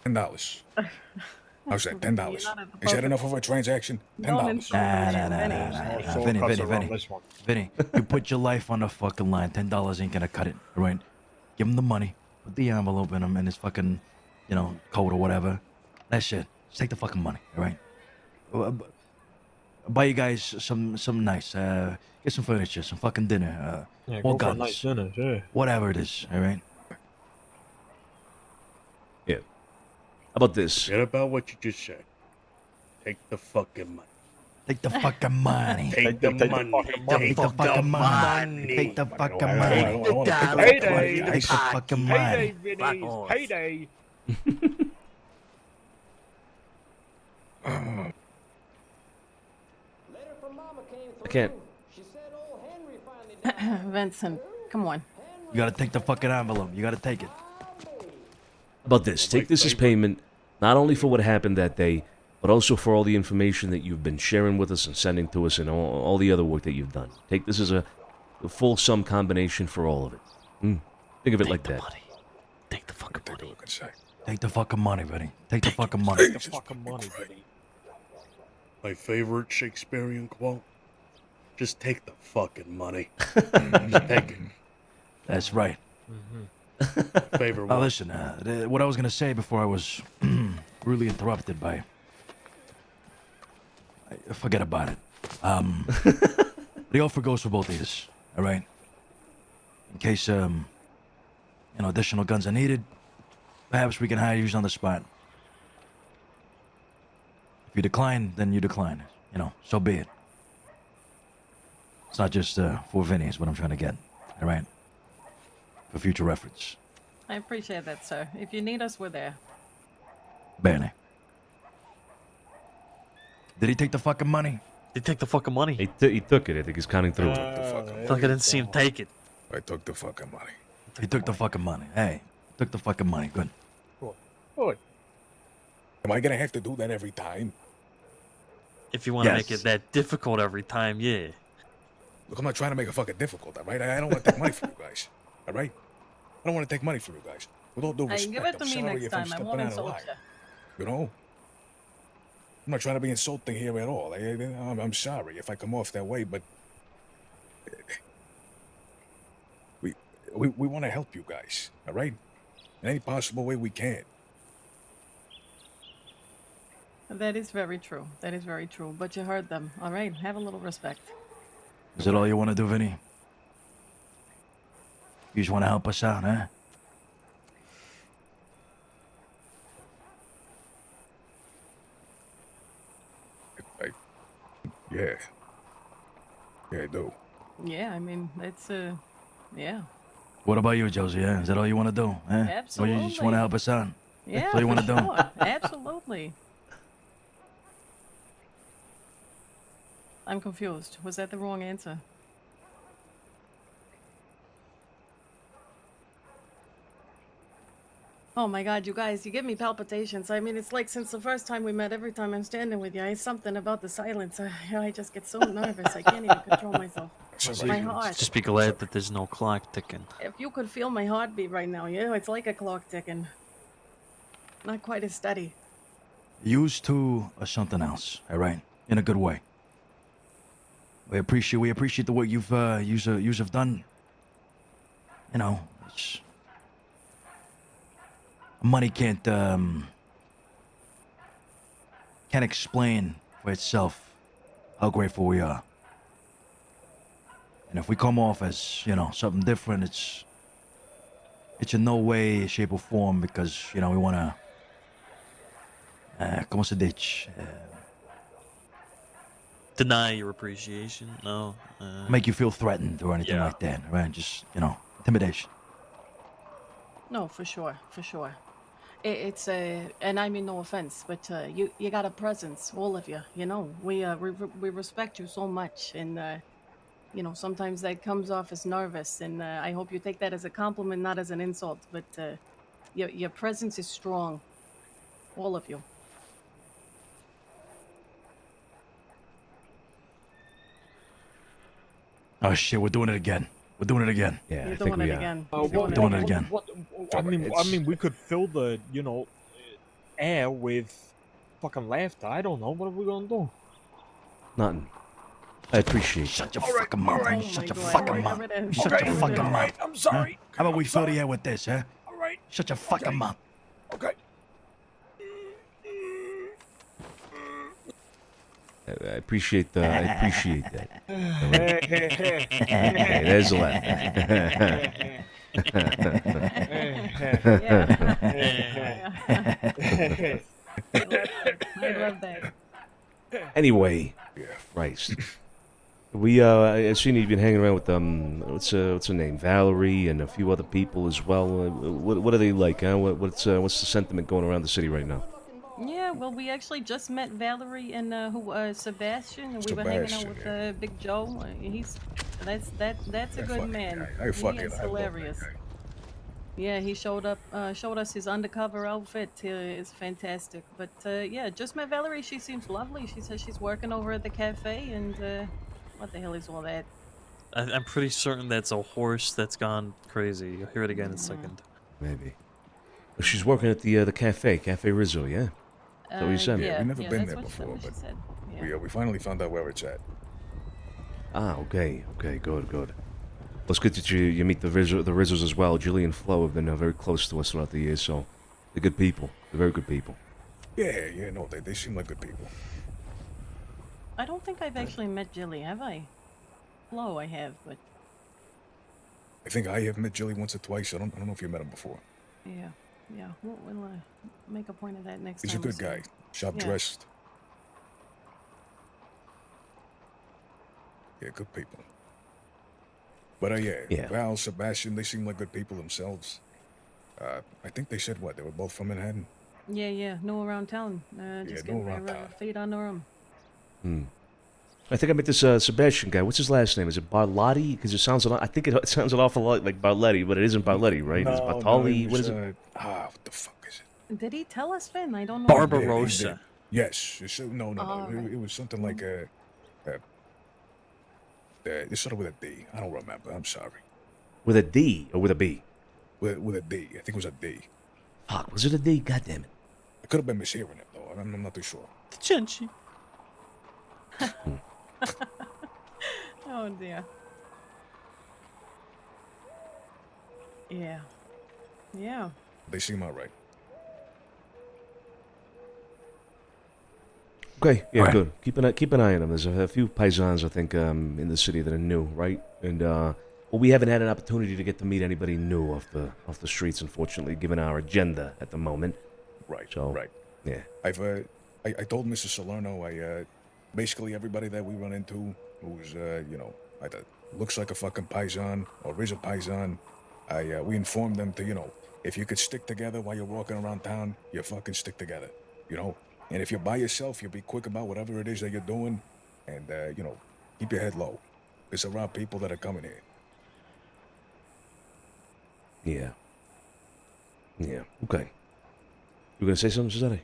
S14: $10. How's that? $10. Is that enough of a transaction? $10.
S2: No shortcuts around this one.
S11: Vinny, you put your life on the fucking line. $10 ain't gonna cut it, all right? Give him the money, put the envelope in him, and his fucking, coat or whatever. That's it. Just take the fucking money, all right? Buy you guys some nice, get some furniture, some fucking dinner,
S2: Yeah,
S11: more
S2: go for a
S11: guns,
S2: nice dinner, yeah.
S11: whatever it is, all right?
S6: Yeah. How about this?
S10: Forget about what you just said. Take the fucking money.
S11: Take the fucking money.
S10: Take the money.
S11: Take the fucking money. Take the fucking money.
S2: Payday.
S11: Take the fucking money.
S2: Payday, Vinny. Payday.
S6: I can't.
S13: Vincent, come on.
S11: You gotta take the fucking envelope. You gotta take it.
S6: How about this? Take this as payment, not only for what happened that day, but also for all the information that you've been sharing with us and sending to us and all the other work that you've done. Take this as a full sum combination for all of it. Think of it like that.
S1: Take the fucking money.
S11: Take the fucking money, buddy. Take the fucking money.
S2: Take the fucking money, buddy.
S10: My favorite Shakespearean quote. Just take the fucking money. Just take it.
S11: That's right.
S10: Favorite
S11: Now
S10: one.
S11: listen, what I was gonna say before I was rudely interrupted by... Forget about it. The offer goes for both of us, all right? In case, additional guns are needed, perhaps we can hire you on the spot. If you decline, then you decline. So be it. It's not just for Vinny, is what I'm trying to get, all right? For future reference.
S13: I appreciate that, sir. If you need us, we're there.
S11: Bene. Did he take the fucking money?
S1: Did he take the fucking money?
S6: He took it. I think he's counting through it.
S1: I didn't see him take it.
S14: I took the fucking money.
S11: He took the fucking money. Hey, took the fucking money. Good.
S14: Good. Am I gonna have to do that every time?
S1: If you want to
S11: Yes.
S1: make it that difficult every time, yeah.
S14: Look, I'm not trying to make it fucking difficult, all right? I don't want to take money from you guys, all right? I don't want to take money from you guys. With all due
S13: Hey,
S14: respect,
S13: give it to
S14: I'm
S13: me
S14: sorry
S13: next
S14: if I'm
S13: time. I
S14: stepping
S13: won't
S14: out of
S13: insult
S14: line.
S13: you.
S14: You know? I'm not trying to be insulting here at all. I'm sorry if I come off that way, but we want to help you guys, all right? In any possible way we can.
S13: That is very true. That is very true. But you heard them. All right. Have a little respect.
S11: Is that all you want to do, Vinny? You just want to help us out, huh?
S14: Yeah. Yeah, I do.
S13: Yeah, I mean, it's yeah.
S11: What about you, Josie? Yeah? Is that all you want to do? Or you just
S13: Absolutely.
S11: want to help us out?
S13: Yeah,
S11: That's all you
S13: for
S11: want to do?
S13: sure. Absolutely. I'm confused. Was that the wrong answer? Oh my god, you guys, you give me palpitations. I mean, it's like since the first time we met, every time I'm standing with you, it's something about the silence. I just get so nervous. I can't even control myself. My heart.
S1: Just be glad that there's no clock ticking.
S13: If you could feel my heartbeat right now, it's like a clock ticking. Not quite as steady.
S11: Used to or something else, all right? In a good way. We appreciate the work you've have done. It's, money can't explain for itself how grateful we are. And if we come off as, something different, it's in no way, shape, or form because, we want to, ¿cómo se dice?
S1: Deny your appreciation? No.
S11: Make you feel threatened or anything
S1: Yeah.
S11: like that, right? Just, intimidation.
S13: No, for sure, for sure. It's and I mean no offense, but you got a presence, all of you. We respect you so much, and sometimes that comes off as nervous, and I hope you take that as a compliment, not as an insult. But your presence is strong, all of you.
S11: Oh shit, we're doing it again. We're doing it again.
S6: Yeah,
S13: You're
S6: I think
S13: doing
S6: we
S13: it
S6: are.
S13: again.
S2: Uh,
S13: You're
S2: what,
S13: doing
S11: doing
S13: it
S11: it
S13: again.
S11: again.
S2: I
S6: It's-
S2: mean, we could fill the, air with fucking laughter. I don't know. What are we gonna do?
S6: Nothing. I appreciate
S11: Shut
S6: that.
S11: your fucking mouth.
S13: Oh my
S11: Shut your
S13: God,
S11: fucking
S13: there
S11: mouth.
S13: it is.
S11: Shut
S2: Okay,
S11: your fucking
S2: all
S11: mouth.
S2: right, I'm sorry.
S11: Huh? How about we
S2: I'm
S11: fill the
S2: sorry.
S11: air with this, huh?
S2: All right.
S11: Shut your fucking mouth.
S2: Okay.
S6: I appreciate the. I appreciate that. Hey,
S2: Hey,
S6: there's a laugh.
S13: I love that.
S6: Anyway, Christ. I've seen you've been hanging around with what's her name, Valerie, and a few other people as well. What are they like? Huh? What's the sentiment going around the city right now?
S13: Yeah, well, we actually just met Valerie and Sebastian, and we were hanging out with Big Joe. That's a good man.
S14: I fucking
S13: He is
S14: I love that
S13: hilarious.
S14: guy.
S13: Yeah, he showed us his undercover outfit. It's fantastic. But yeah, just met Valerie. She seems lovely. She says she's working over at the cafe, and what the hell is all that?
S1: I'm pretty certain that's a horse that's gone crazy. You'll hear it again in a second.
S6: Maybe. Well, she's working at the Cafe Rizzo, yeah? Is that what you said?
S13: Yeah,
S14: We've never
S13: yeah,
S14: been
S13: that's
S14: there
S13: what
S14: before,
S13: she
S14: but
S13: said. Yeah.
S14: we finally found out where it's at.
S6: Ah, okay, good. Well, it's good that you meet the Rizzos as well. Julie and Flo have been very close to us throughout the years, so they're good people. They're very good people.
S14: Yeah, no, they seem like good people.
S13: I don't think I've actually met Jilly, have I? Flo, I have, but
S14: I think I have met Jilly once or twice. I don't know if you met him before.
S13: yeah. We'll make a point of that next
S14: He's a
S13: time. we
S14: good
S13: see
S14: guy,
S13: him.
S14: sharp
S13: Yeah.
S14: dressed. Yeah, good people. But
S6: Yeah.
S14: Val, Sebastian, they seem like good people themselves. I think they said what? They were both from Manhattan?
S13: Yeah, no around town. Just getting
S14: around
S13: their
S14: town.
S13: feet on the room.
S6: I think I met this Sebastian guy. What's his last name? Is it Barlotti? Because it sounds a lot. I think it sounds an awful lot like Barletti, but it isn't Barletti, right? It's Bartoli. What is it?
S14: What the fuck is it?
S13: Did he tell us, Finn? I don't know.
S1: Barbarossa.
S14: Yes. No.
S13: Oh, right.
S14: It was something like it started with a D. I don't remember. I'm sorry.
S6: With a D or with a B?
S14: With a D. I think it was a D.
S6: Fuck, was it a D? God damn it.
S14: I could have been mishearing it though. I'm not too sure.
S1: Chenchi.
S13: Oh dear. Yeah.
S14: They seem alright.
S6: Okay, yeah,
S11: Right.
S6: good. Keep an eye on them. There's a few paisans, I think, in the city that are new, right? And well, we haven't had an opportunity to get to meet anybody new off the streets, unfortunately, given our agenda at the moment.
S14: Right.
S6: So,
S14: right.
S6: Yeah.
S14: I told Mrs. Salerno basically everybody that we run into who's either looks like a fucking paisan or is a paisan, we informed them to if you could stick together while you're walking around town, you fucking stick together, And if you're by yourself, you'll be quick about whatever it is that you're doing, and keep your head low. There's around people that are coming here.
S6: Yeah. Okay. You gonna say something, Cesare?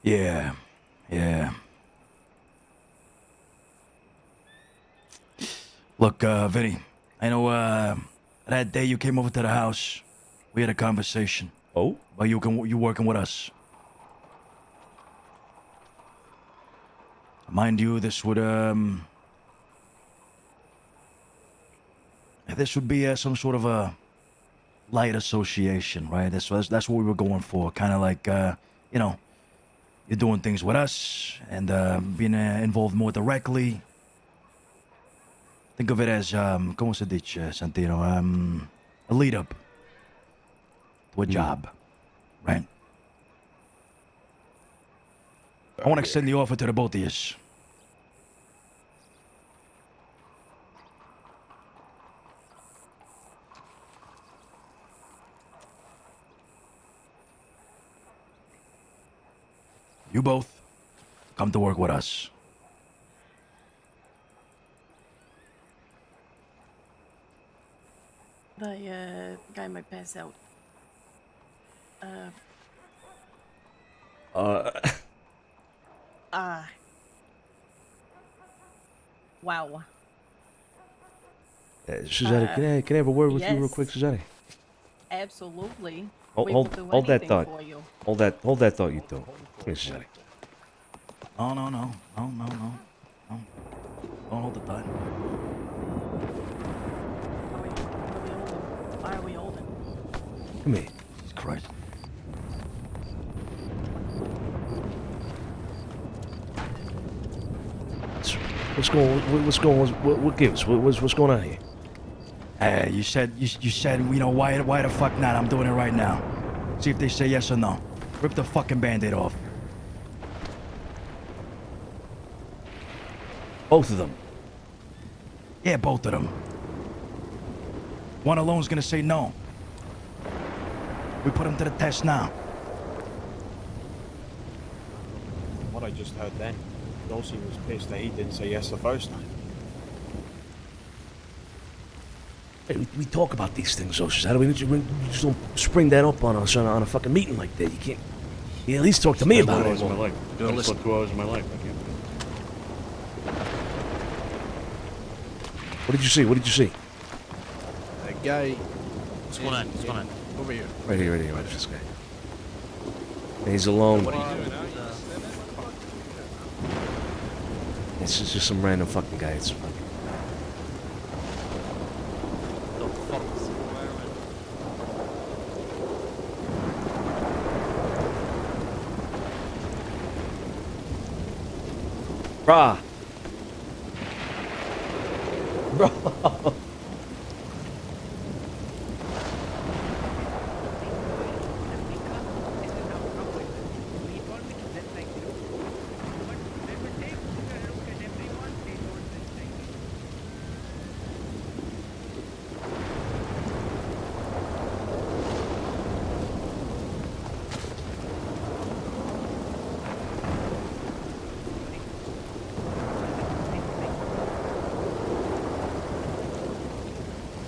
S11: Yeah. Look, Vinny, I know that day you came over to the house, we had a conversation.
S6: Oh?
S11: About you working with us. Mind you, this would be some sort of a light association, right? That's what we were going for. Kind of like, you're doing things with us and being involved more directly. Think of it as, ¿cómo se dice, Santino? A lead up to a job, right? I want to extend the offer to the both of you. You both come to work with us.
S13: The guy might pass out. Wow.
S6: Suzette, can I have a word with you real
S13: yes.
S6: quick, Suzette?
S13: Absolutely.
S6: Hold,
S13: We will
S6: hold,
S13: do
S6: hold that
S13: anything
S6: thought.
S13: for you.
S6: Hold that thought, you two. Come here, Suzette.
S11: No. Don't hold the thought.
S13: Why are we holding?
S6: Come here.
S11: Jesus Christ.
S6: What's going on here?
S11: Hey, you said, you know, why the fuck not? I'm doing it right now. See if they say yes or no. Rip the fucking Band-Aid off.
S6: Both of them?
S11: Yeah, both of them. One alone's gonna say no. We put him to the test now.
S2: What I just heard then, Dulcie was pissed that he didn't say yes the first time.
S6: Hey, we talk about these things, though, Suzette. We just don't spring that up on us on a fucking meeting like that. You can't. You at least talk to me about it.
S10: 2 hours of my life. I just slept 2 hours of my life. I can't.
S6: What did you see? What did you see?
S4: That guy.
S1: What's going on? What's going on?
S4: Over here.
S6: Right here. Where's this guy? And he's alone.
S4: What are you doing?
S6: This is just some random fucking guy. It's fucking.
S1: The fuck is the environment?
S6: Bruh. Bro.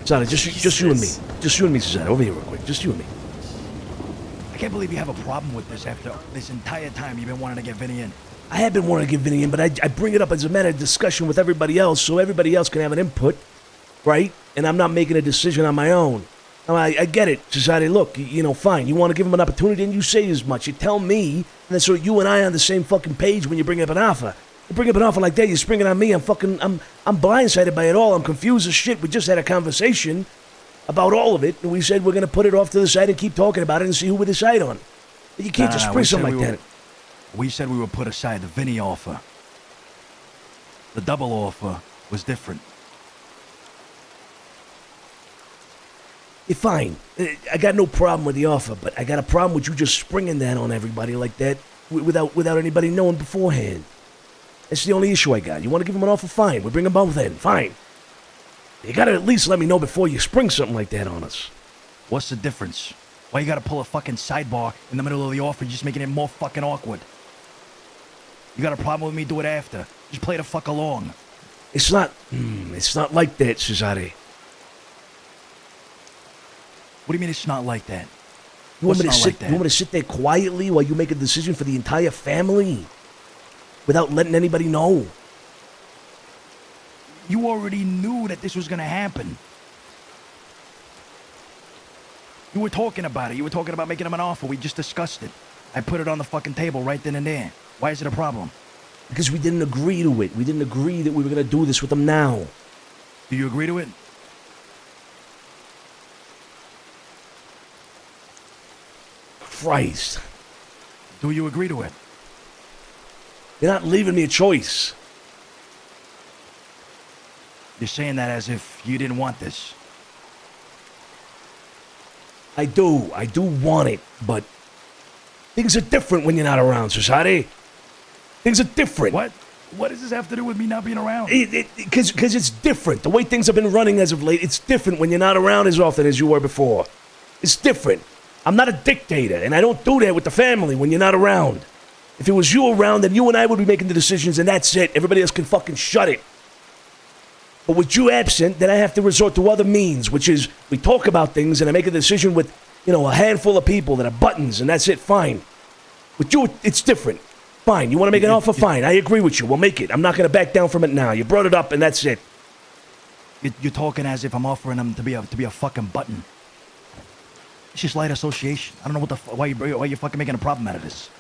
S6: Sonny, just you and me. Just you and me, Suzanne. Over here real quick. Just you and me.
S11: I can't believe you have a problem with this after this entire time you've been wanting to get Vinny in.
S6: I have been wanting to get Vinny in, but I bring it up as a matter of discussion with everybody else so everybody else can have an input, right? And I'm not making a decision on my own. Now, I get it, Society. Look, you know, fine. You want to give him an opportunity, and you say as much. You tell me, and then so you and I are on the same fucking page when you bring up an offer. You bring up an offer like that, you spring it on me. I'm blindsided by it all. I'm confused as shit. We just had a conversation about all of it, and we said we're going to put it off to the side and keep talking about it and see who we decide on. But you can't just spring something like that.
S11: We said we would put aside the Vinny offer. The double offer was different.
S6: You're fine. I got no problem with the offer, but I got a problem with you just springing that on everybody like that without anybody knowing beforehand. That's the only issue I got. You want to give them an offer? Fine. We bring them both in. Fine. You gotta at least let me know before you spring something like that on us.
S11: What's the difference? Why you gotta pull a fucking sidebar in the middle of the offer, just making it more fucking awkward? You got a problem with me? Do it after. Just play the fuck along.
S6: It's not like that, Cesare.
S11: What do you mean it's not like that?
S6: You want me to sit there quietly while you make a decision for the entire family? Without letting anybody know?
S11: You already knew that this was gonna happen. You were talking about it. You were talking about making him an offer. We just discussed it. I put it on the fucking table right then and there. Why is it a problem?
S6: Because we didn't agree to it. We didn't agree that we were gonna do this with him now.
S11: Do you agree to it?
S6: Christ.
S11: Do you agree to it?
S6: You're not leaving me a choice.
S11: You're saying that as if you didn't want this.
S6: I do want it, but things are different when you're not around, Society. Things are different.
S11: What? What does this have to do with me not being around?
S6: Because it's different. The way things have been running as of late, it's different when you're not around as often as you were before. It's different. I'm not a dictator, and I don't do that with the family when you're not around. If it was you around, then you and I would be making the decisions, and that's it. Everybody else can fucking shut it. But with you absent, then I have to resort to other means, which is we talk about things, and I make a decision with, a handful of people that are buttons, and that's it, fine. With you, it's different. Fine. You want to make an offer? Fine. I agree with you. We'll make it. I'm not going to back down from it now. You brought it up, and that's it.
S11: You're talking as if I'm offering him to be a fucking button. It's just light association. I don't know why you fucking making a problem out of this.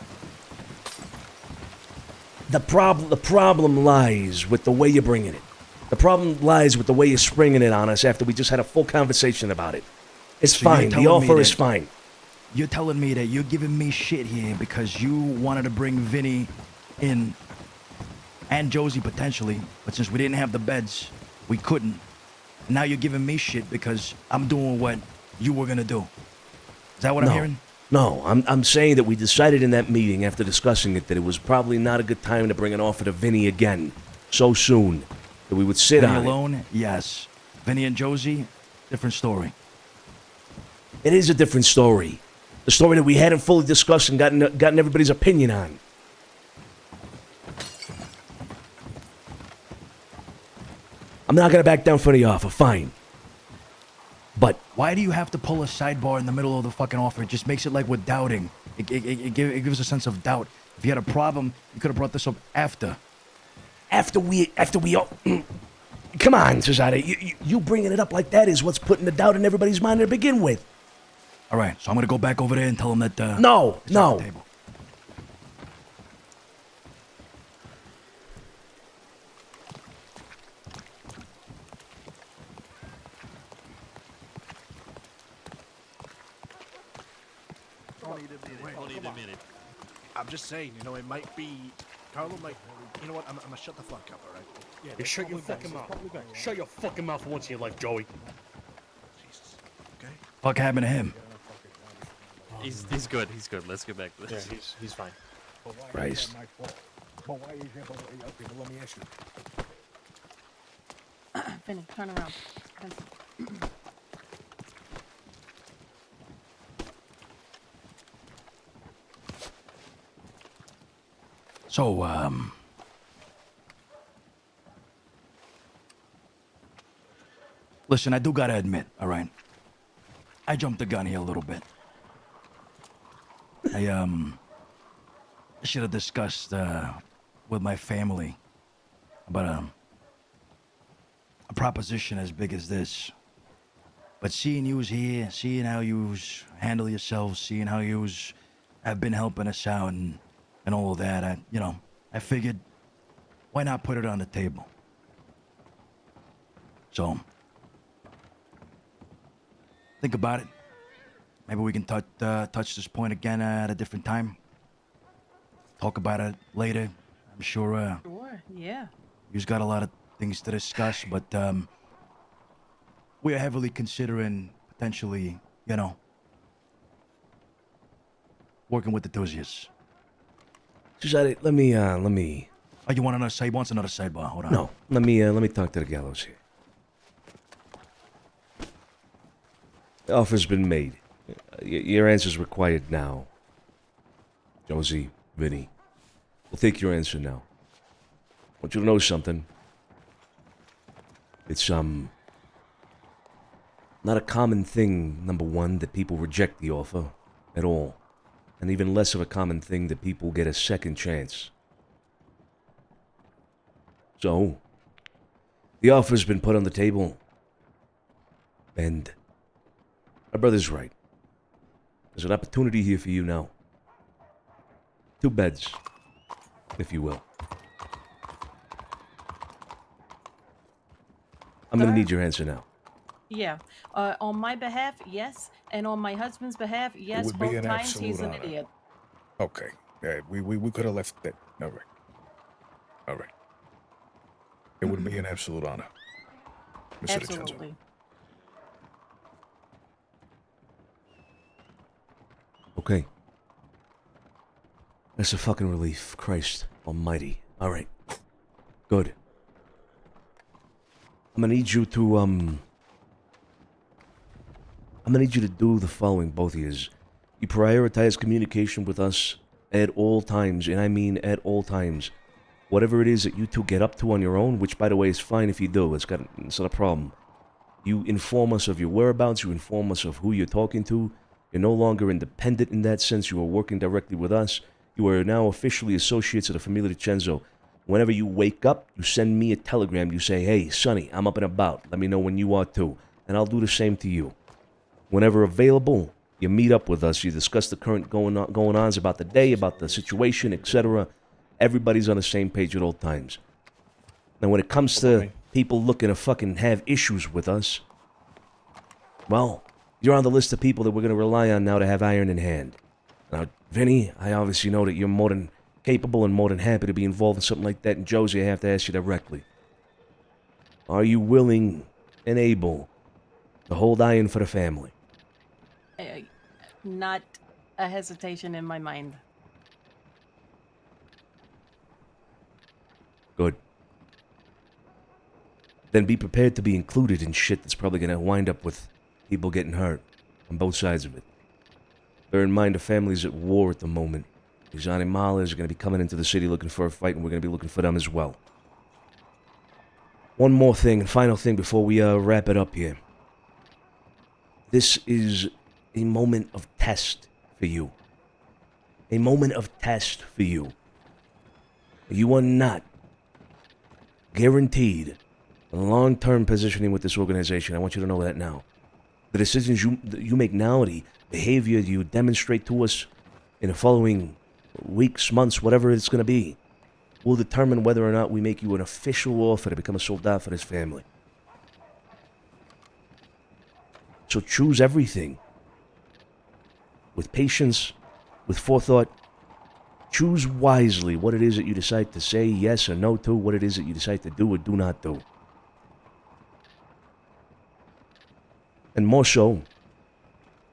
S6: The problem lies with the way you're bringing it. The problem lies with the way you're springing it on us after we just had a full conversation about it. It's fine. The offer is fine.
S11: You're telling me that you're giving me shit here because you wanted to bring Vinny in and Josie potentially, but since we didn't have the beds, we couldn't. Now you're giving me shit because I'm doing what you were gonna do. Is that what I'm hearing?
S6: No, I'm saying that we decided in that meeting after discussing it that it was probably not a good time to bring an offer to Vinny again so soon. That we would sit
S11: Vinny
S6: on
S11: alone? Yes. Vinny and Josie, different story.
S6: It is a different story. The story that we hadn't fully discussed and gotten everybody's opinion on. I'm not going to back down for the offer, fine. But
S11: why do you have to pull a sidebar in the middle of the fucking offer? It just makes it like we're doubting. It gives a sense of doubt. If you had a problem, you could have brought this up after.
S6: After we all... Come on, Cesare. You bringing it up like that is what's putting the doubt in everybody's mind to begin with.
S11: All right, so I'm going to go back over there and tell him that...
S6: No.
S4: I'm just saying, you know, it might be... Carlo might... You know what? I'm gonna shut the fuck up, alright?
S10: Yeah, shut your fucking mouth. Shut your fucking mouth for once in your life, Joey.
S4: Jesus. Okay?
S11: Fuck happened to him?
S1: He's good. He's good. Let's get back to this.
S2: Yeah, he's fine.
S6: Christ.
S14: But why is that? Okay, but let me ask you.
S13: Vinny, turn around.
S11: So, listen, I do gotta admit, all right? I jumped the gun here a little bit. I should have discussed, with my family about, a proposition as big as this. But seeing yous here, seeing how yous handle yourselves, seeing how yous have been helping us out and all of that, I figured, why not put it on the table? So, think about it. Maybe we can touch this point again at a different time. Talk about it later. I'm sure,
S13: Sure, yeah.
S11: you've got a lot of things to discuss, but we are heavily considering potentially, working with enthusiasts.
S6: Cesare, let me...
S11: Oh, you want another side? Wants another sidebar? Hold on.
S6: No, let me talk to the gallows here. The offer's been made. Your answer's required now. Josie, Vinny, we'll take your answer now. I want you to know something. It's, not a common thing, number one, that people reject the offer at all. And even less of a common thing that people get a second chance. So, the offer's been put on the table. And my brother's right. There's an opportunity here for you now. 2 beds, if you will. I'm gonna need your answer now.
S13: Yeah. On my behalf, yes. And on my husband's behalf, yes.
S14: would be
S13: Both
S14: an
S13: times he's
S14: absolute
S13: an
S14: honor.
S13: idiot.
S14: Okay. Yeah, we could have left that. All right. All right. It would be an absolute honor, Mr. DiCenzo.
S13: Absolutely.
S6: Okay. That's a fucking relief. Christ almighty. Alright. Good. I'm gonna need you to, do the following, both of yous. You prioritize communication with us at all times, and I mean at all times. Whatever it is that you two get up to on your own, which, by the way, is fine if you do. It's not a problem. You inform us of your whereabouts. You inform us of who you're talking to. You're no longer independent in that sense. You are working directly with us. You are now officially associates of the Familia DiCenzo. Whenever you wake up, you send me a telegram. You say, hey, Sonny, I'm up and about. Let me know when you are too. And I'll do the same to you. Whenever available, you meet up with us. You discuss the current going-ons about the day, about the situation, etc. Everybody's on the same page at all times. Now, when it comes to people looking to fucking have issues with us, well, you're on the list of people that we're going to rely on now to have iron in hand. Now, Vinny, I obviously know that you're more than capable and more than happy to be involved in something like that. And Josie, I have to ask you directly. Are you willing and able to hold iron for the family?
S13: Not a hesitation in my mind.
S6: Good. Then be prepared to be included in shit that's probably going to wind up with people getting hurt on both sides of it. Bear in mind the family's at war at the moment. These animales are going to be coming into the city looking for a fight, and we're going to be looking for them as well. One more thing, and final thing before we wrap it up here. This is a moment of test for you. A moment of test for you. You are not guaranteed long-term positioning with this organization. I want you to know that now. The decisions you make now, the behavior you demonstrate to us in the following weeks, months, whatever it's going to be, will determine whether or not we make you an official offer to become a soldat for this family. So choose everything with patience, with forethought. Choose wisely what it is that you decide to say yes or no to, what it is that you decide to do or do not do. And more so,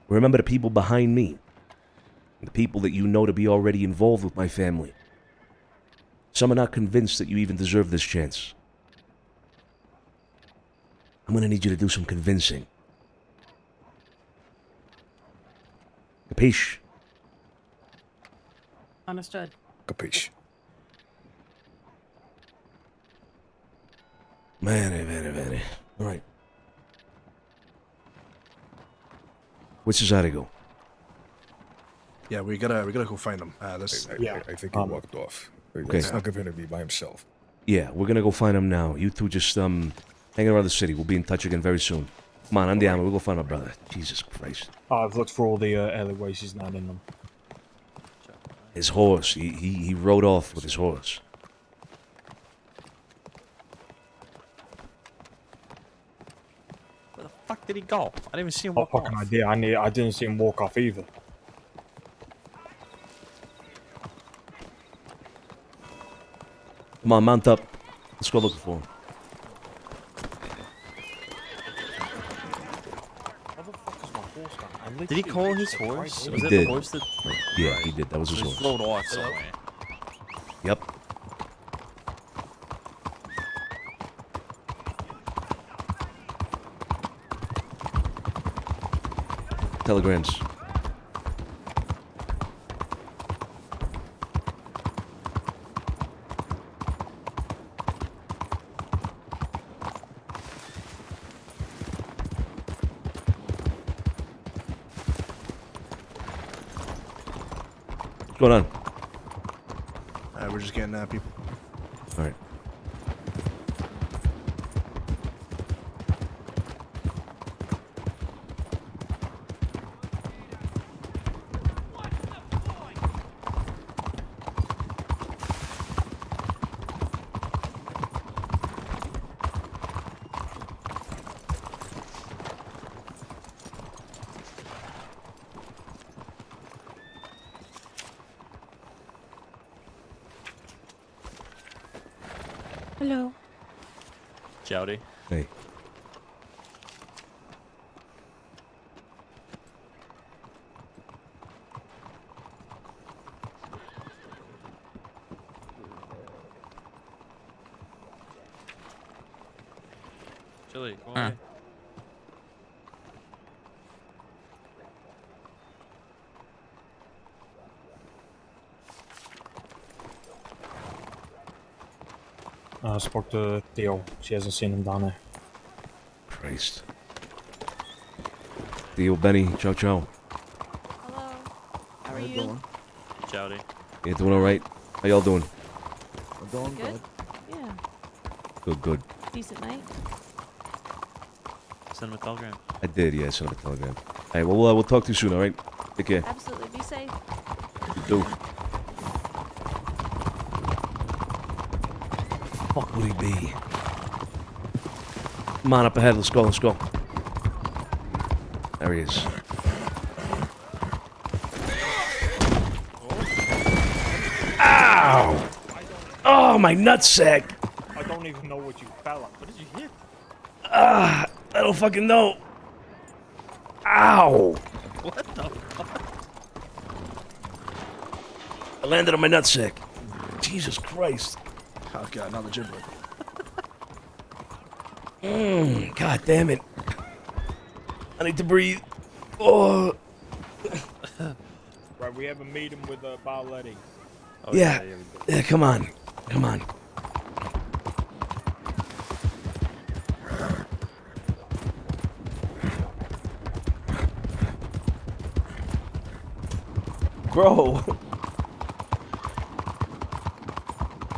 S6: remember the people behind me, the people that you know to be already involved with my family. Some are not convinced that you even deserve this chance. I'm going to need you to do some convincing. Capiche?
S13: Understood.
S14: Capiche.
S6: Very. All right. Which is how to go?
S4: Yeah, we gotta go find him.
S14: I think he walked off.
S6: Okay.
S14: It's not going to be by himself.
S6: Yeah, we're gonna go find him now. You two just hang around the city. We'll be in touch again very soon. Come on, Andiamo, we'll go find my brother. Jesus Christ.
S2: I've looked for all the alleyways. He's not in them.
S6: His horse. He rode off with his horse.
S1: Where the fuck did he go? I didn't even see him
S2: Oh,
S1: walk
S2: fucking
S1: off.
S2: idea. I didn't see him walk off either.
S6: Come on, mount up. Let's go looking for him.
S1: Did he call his horse? Was
S6: He
S1: it
S6: did.
S1: the horse that...
S6: Yeah, he did. That was his
S1: He
S6: horse.
S1: rode off somewhere.
S6: Yep. Telegrams. What's going on?
S4: We're just getting people.
S6: All right.
S5: Hello.
S1: Jowdy.
S6: Hey.
S1: Chili, come on.
S2: I spoke to Theo. She hasn't seen him down there.
S6: Christ. Theo, Benny, ciao.
S13: Hello. How are you?
S1: Jowdy.
S6: You doing all right? How y'all doing?
S9: I'm doing
S13: Good? Yeah.
S6: Good.
S13: Decent night.
S1: Send him a telegram.
S6: I did, yeah, send him a telegram. Hey, well, we'll talk to you soon, all right? Take care.
S13: Absolutely. Be safe.
S6: You do.
S11: Fuck would he be?
S6: Come on, up ahead. Let's go. There he is. Ow! Oh, my nutsack!
S2: I don't even know what you fell on. What did you hit?
S6: I don't fucking know. Ow!
S1: What the fuck?
S6: I landed on my nutsack. Jesus Christ.
S4: Oh god, not the giblet.
S6: God damn it. I need to breathe. Oh.
S2: Right, we have a meeting with Barletti.
S1: Oh,
S6: Yeah.
S1: here we go.
S6: Yeah, come on. Bro.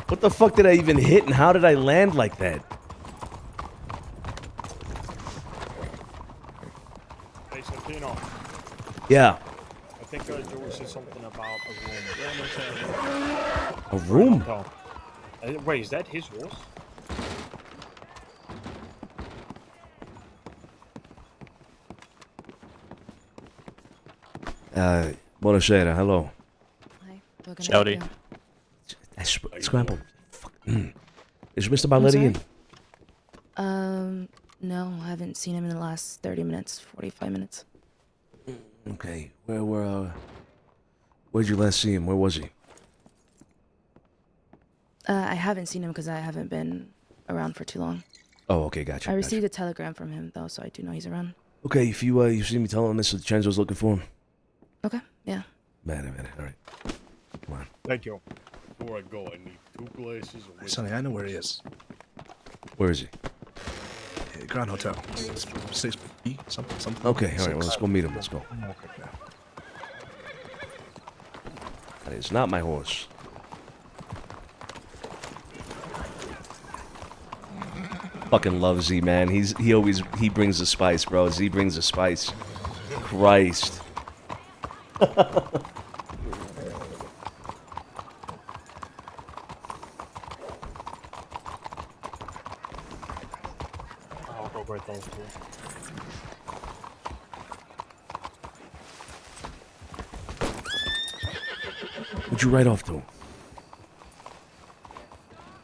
S6: What the fuck did I even hit and how did I land like that?
S2: Hey, Santino.
S6: Yeah.
S2: I think George said something about
S6: A room?
S2: Wait, is that his horse?
S6: Buonasera, hello.
S8: Hi. We're gonna
S1: Howdy.
S8: help
S6: Scramble. Fuck. Is Mr. Barletti in?
S8: you. No, I haven't seen him in the last 30 minutes, 45 minutes.
S6: Okay. Where'd you last see him? Where was he?
S8: I haven't seen him because I haven't been around for too long.
S6: Oh, okay, gotcha.
S8: I received a telegram from him though, so I do know he's around.
S6: Okay, if you see me, tell him Mr. DiCenzo's looking for him.
S8: Okay, yeah.
S6: Man, all right. Come on.
S2: Thank you.
S10: Before I go, I need 2 glasses of whiskey.
S4: Sonny, I know where he is.
S6: Where is he?
S4: Grand Hotel. 6B, something.
S6: Okay, all right, well, let's go meet him. Let's go.
S4: Okay.
S6: That is not my horse. Fucking love Z, man. He brings the spice, bro. Z brings the spice. Christ.
S2: I'll go right those two.
S6: What'd you write off to?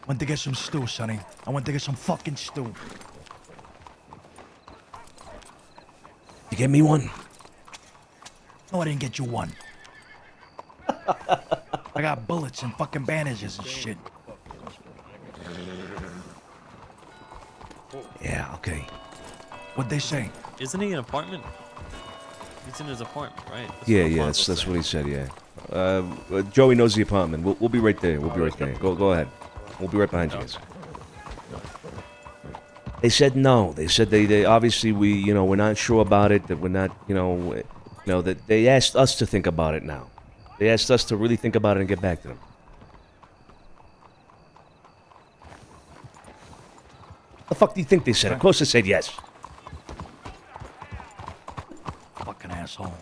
S11: Went to get some stew, Sonny. I went to get some fucking stew.
S6: You get me one?
S11: No, I didn't get you one. I got bullets and fucking bandages and shit.
S6: Yeah, okay.
S11: What'd they say?
S1: Isn't he in an apartment? He's in his apartment, right?
S6: Yeah, that's what he said, yeah. Joey knows the apartment. We'll be right there. We'll be right there. Go ahead. We'll be right behind you guys. They said no. They said they obviously we're not sure about it. That we're not that they asked us to think about it now. They asked us to really think about it and get back to them. The fuck do you think they said? Of course they said yes.
S11: Fucking asshole.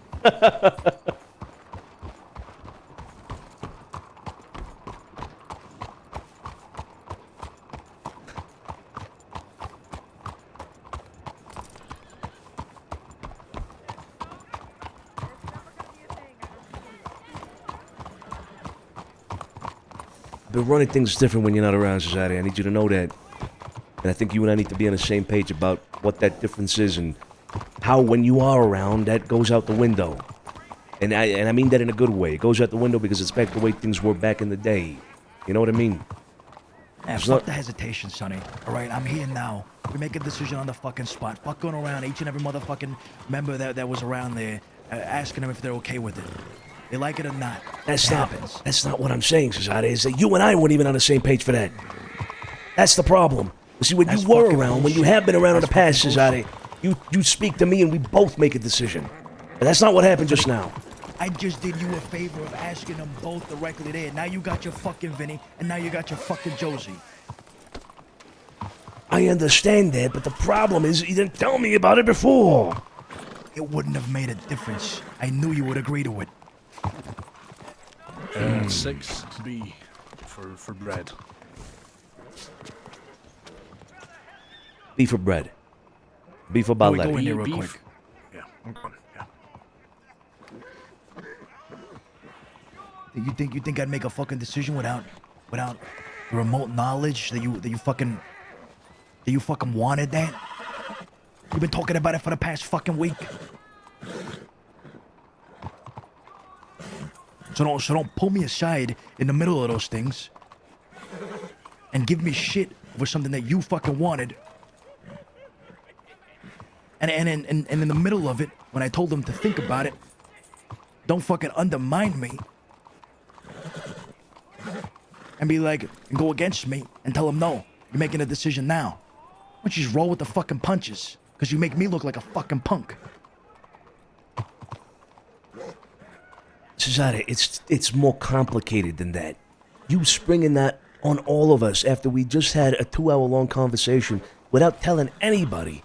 S6: I've been running things different when you're not around, Society. I need you to know that. And I think you and I need to be on the same page about what that difference is and how when you are around, that goes out the window. And I mean that in a good way. It goes out the window because it's back the way things were back in the day. You know what I mean?
S11: Yeah, fuck the hesitation, Sonny. All right, I'm here now. We make a decision on the fucking spot. Fuck going around each and every motherfucking member that was around there, asking them if they're okay with it. They like it or not.
S6: That's not what I'm saying, Society. Is that you and I weren't even on the same page for that. That's the problem. You see, when you were around, when you have been around in the past, Society, you speak to me and we both make a decision. But that's not what happened just now.
S11: I just did you a favor of asking them both directly there. Now you got your fucking Vinny, and now you got your fucking Josie.
S6: I understand that, but the problem is you didn't tell me about it before.
S11: It wouldn't have made a difference. I knew you would agree to it.
S4: 6B for bread.
S6: B for bread. B for
S11: Go in
S6: ballet.
S11: there real quick.
S4: Yeah, I'm going. Yeah.
S11: You think I'd make a fucking decision without remote knowledge that you fucking wanted that? You've been talking about it for the past fucking week. So don't pull me aside in the middle of those things and give me shit for something that you fucking wanted. And in the middle of it, when I told them to think about it, don't fucking undermine me and be like, and go against me and tell them no, you're making a decision now. Why don't you just roll with the fucking punches? Because you make me look like a fucking punk.
S6: Cesare, it's more complicated than that. You springing that on all of us after we just had a 2-hour-long conversation without telling anybody,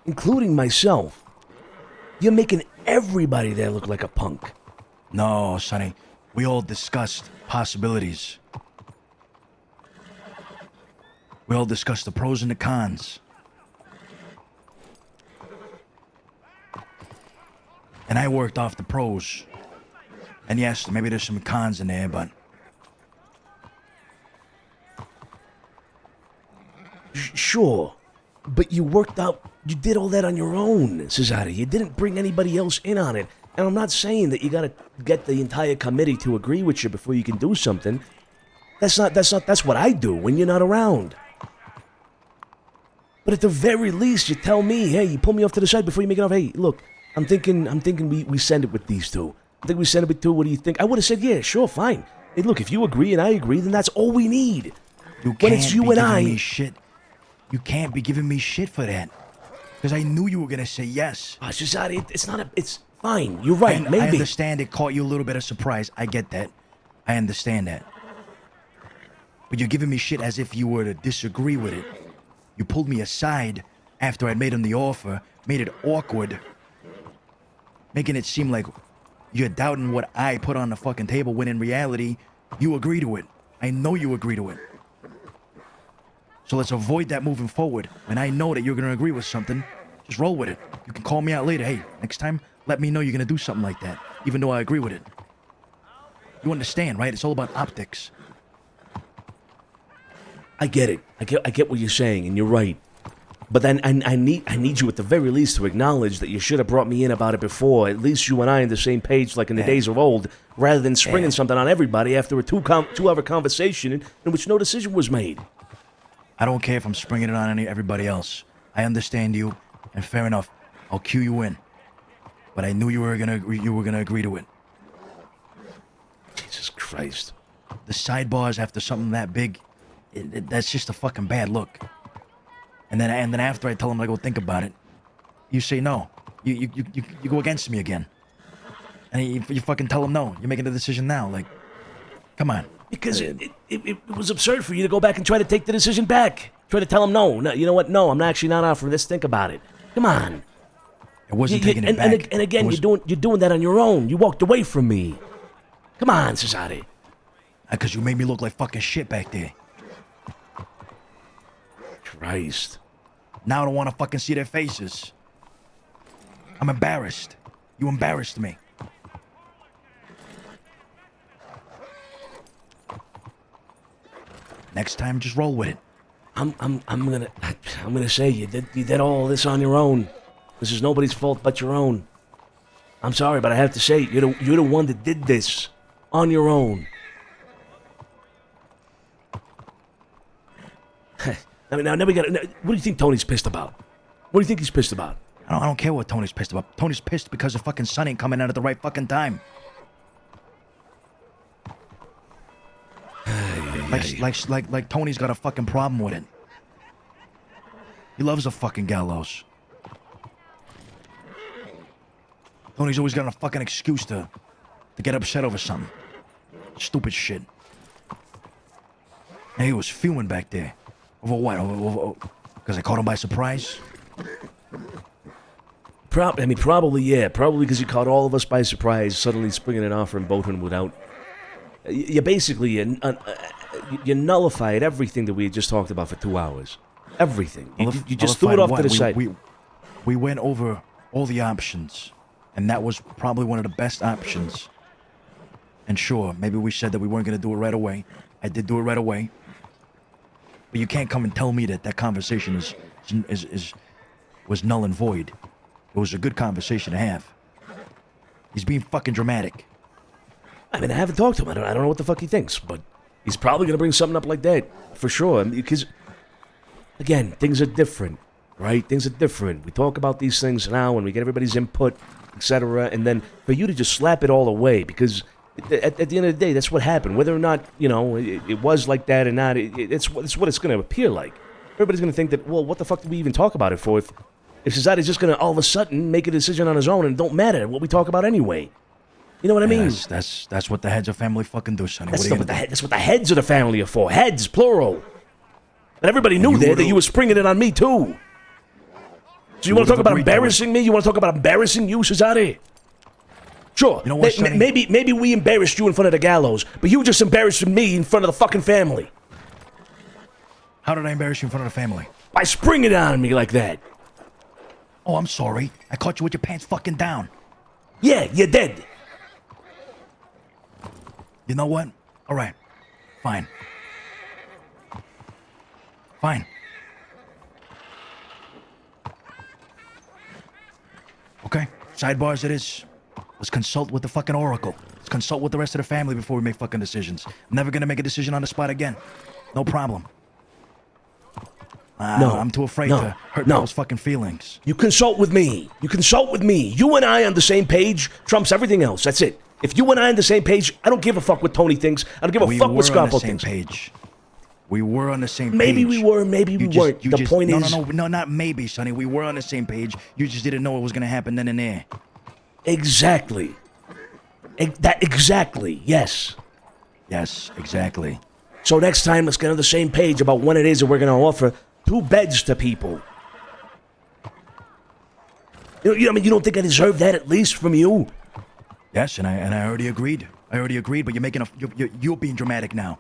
S6: including myself. You're making everybody there look like a punk.
S11: No, Sonny. We all discussed possibilities. We all discussed the pros and the cons. And I worked off the pros. And yes, maybe there's some cons in there, but...
S6: Sure. But you did all that on your own, Cesare. You didn't bring anybody else in on it. And I'm not saying that you gotta get the entire committee to agree with you before you can do something. That's what I do when you're not around. But at the very least, you tell me, hey, you pull me off to the side before you make it off. Hey, look, I'm thinking we send it with these two. I think we send it with two. What do you think? I would have said, yeah, sure, fine. Hey, look, if you agree and I agree, then that's all we need. When it's you and I.
S11: Shit. You can't be giving me shit for that. Because I knew you were gonna say yes.
S6: Cesare, it's fine. You're right, maybe.
S11: I understand it caught you a little bit of surprise. I get that. I understand that. But you're giving me shit as if you were to disagree with it. You pulled me aside after I'd made him the offer, made it awkward, making it seem like you're doubting what I put on the fucking table when in reality, you agree to it. I know you agree to it. So let's avoid that moving forward. When I know that you're gonna agree with something, just roll with it. You can call me out later. Hey, next time, let me know you're gonna do something like that, even though I agree with it. You understand, right? It's all about optics.
S6: I get it. I get what you're saying, and you're right. But then I need you at the very least to acknowledge that you should have brought me in about it before. At least you and I on the same page, like in the days of old, rather than springing something on everybody after a two-hour conversation in which no decision was made.
S11: I don't care if I'm springing it on everybody else. I understand you, and fair enough. I'll cue you in. But I knew you were gonna agree to it.
S6: Jesus Christ.
S11: The sidebars after something that big, that's just a fucking bad look. And then after I tell him to go think about it, you say no. You go against me again. And you fucking tell him no. You're making a decision now. Like, come on.
S6: Because it was absurd for you to go back and try to take the decision back. Try to tell him no. You know what? No, I'm actually not offering this. Think about it. Come on.
S11: It wasn't taking it back.
S6: And again, you're doing that on your own. You walked away from me. Come on, Cesare.
S11: Because you made me look like fucking shit back there.
S6: Christ.
S11: Now I don't want to fucking see their faces. I'm embarrassed. You embarrassed me. Next time, just roll with it.
S6: I'm gonna say you did all this on your own. This is nobody's fault but your own. I'm sorry, but I have to say you're the one that did this on your own. I mean, now we got. What do you think Tony's pissed about? What do you think he's pissed about?
S11: I don't care what Tony's pissed about. Tony's pissed because the fucking sun ain't coming out at the right fucking time. Like Tony's got a fucking problem with it. He loves the fucking gallows. Tony's always got a fucking excuse to to get upset over something. Stupid shit. And he was fuming back there. Over what? Because I caught him by surprise?
S6: Probably, yeah. Probably because you caught all of us by surprise, suddenly springing an offer and boating without... You basically, you nullified everything that we had just talked about for 2 hours. Everything. You just threw it off to the side.
S11: We went over all the options, and that was probably one of the best options. And sure, maybe we said that we weren't going to do it right away. I did do it right away. But you can't come and tell me that conversation was null and void. It was a good conversation to have. He's being fucking dramatic.
S6: I mean, I haven't talked to him. I don't know what the fuck he thinks, but he's probably going to bring something up like that, for sure. Because, again, things are different, right? Things are different. We talk about these things now, and we get everybody's input, etc. And then for you to just slap it all away, because at the end of the day, that's what happened. Whether or not, it was like that or not, it's what it's going to appear like. Everybody's going to think that, well, what the fuck did we even talk about it for if society's just going to all of a sudden make a decision on his own and it don't matter what we talk about anyway? You know what I mean?
S11: That's what the heads of family fucking do, Sonny.
S6: That's what the heads of the family are for. Heads, plural. And everybody knew that you were springing it on me, too. So you want to talk about embarrassing me? You want to talk about embarrassing you, Cesare? Sure.
S11: You know what, Sonny?
S6: Maybe we embarrassed you in front of the gallows, but you just embarrassed me in front of the fucking family.
S11: How did I embarrass you in front of the family?
S6: By springing it on me like that.
S11: Oh, I'm sorry. I caught you with your pants fucking down.
S6: Yeah, you did.
S11: You know what? All right. Fine. Fine. Okay. Sidebars it is. Let's consult with the fucking oracle. Let's consult with the rest of the family before we make fucking decisions. I'm never gonna make a decision on the spot again. No problem. No, I'm too afraid to hurt those fucking feelings.
S6: You consult with me. You consult with me. You and I on the same page trumps everything else. That's it. If you and I on the same page, I don't give a fuck what Tony thinks. I don't give a fuck what Scarpo thinks.
S11: We were on the same page.
S6: Maybe we were, maybe we weren't. The point is...
S11: No, not maybe, Sonny. We were on the same page. You just didn't know it was going to happen then and there.
S6: Exactly. Exactly, yes.
S11: Yes, exactly.
S6: So next time, let's get on the same page about when it is that we're going to offer 2 beds to people. You don't think I deserve that at least from you?
S11: Yes, and I already agreed. But you're making you're being dramatic now.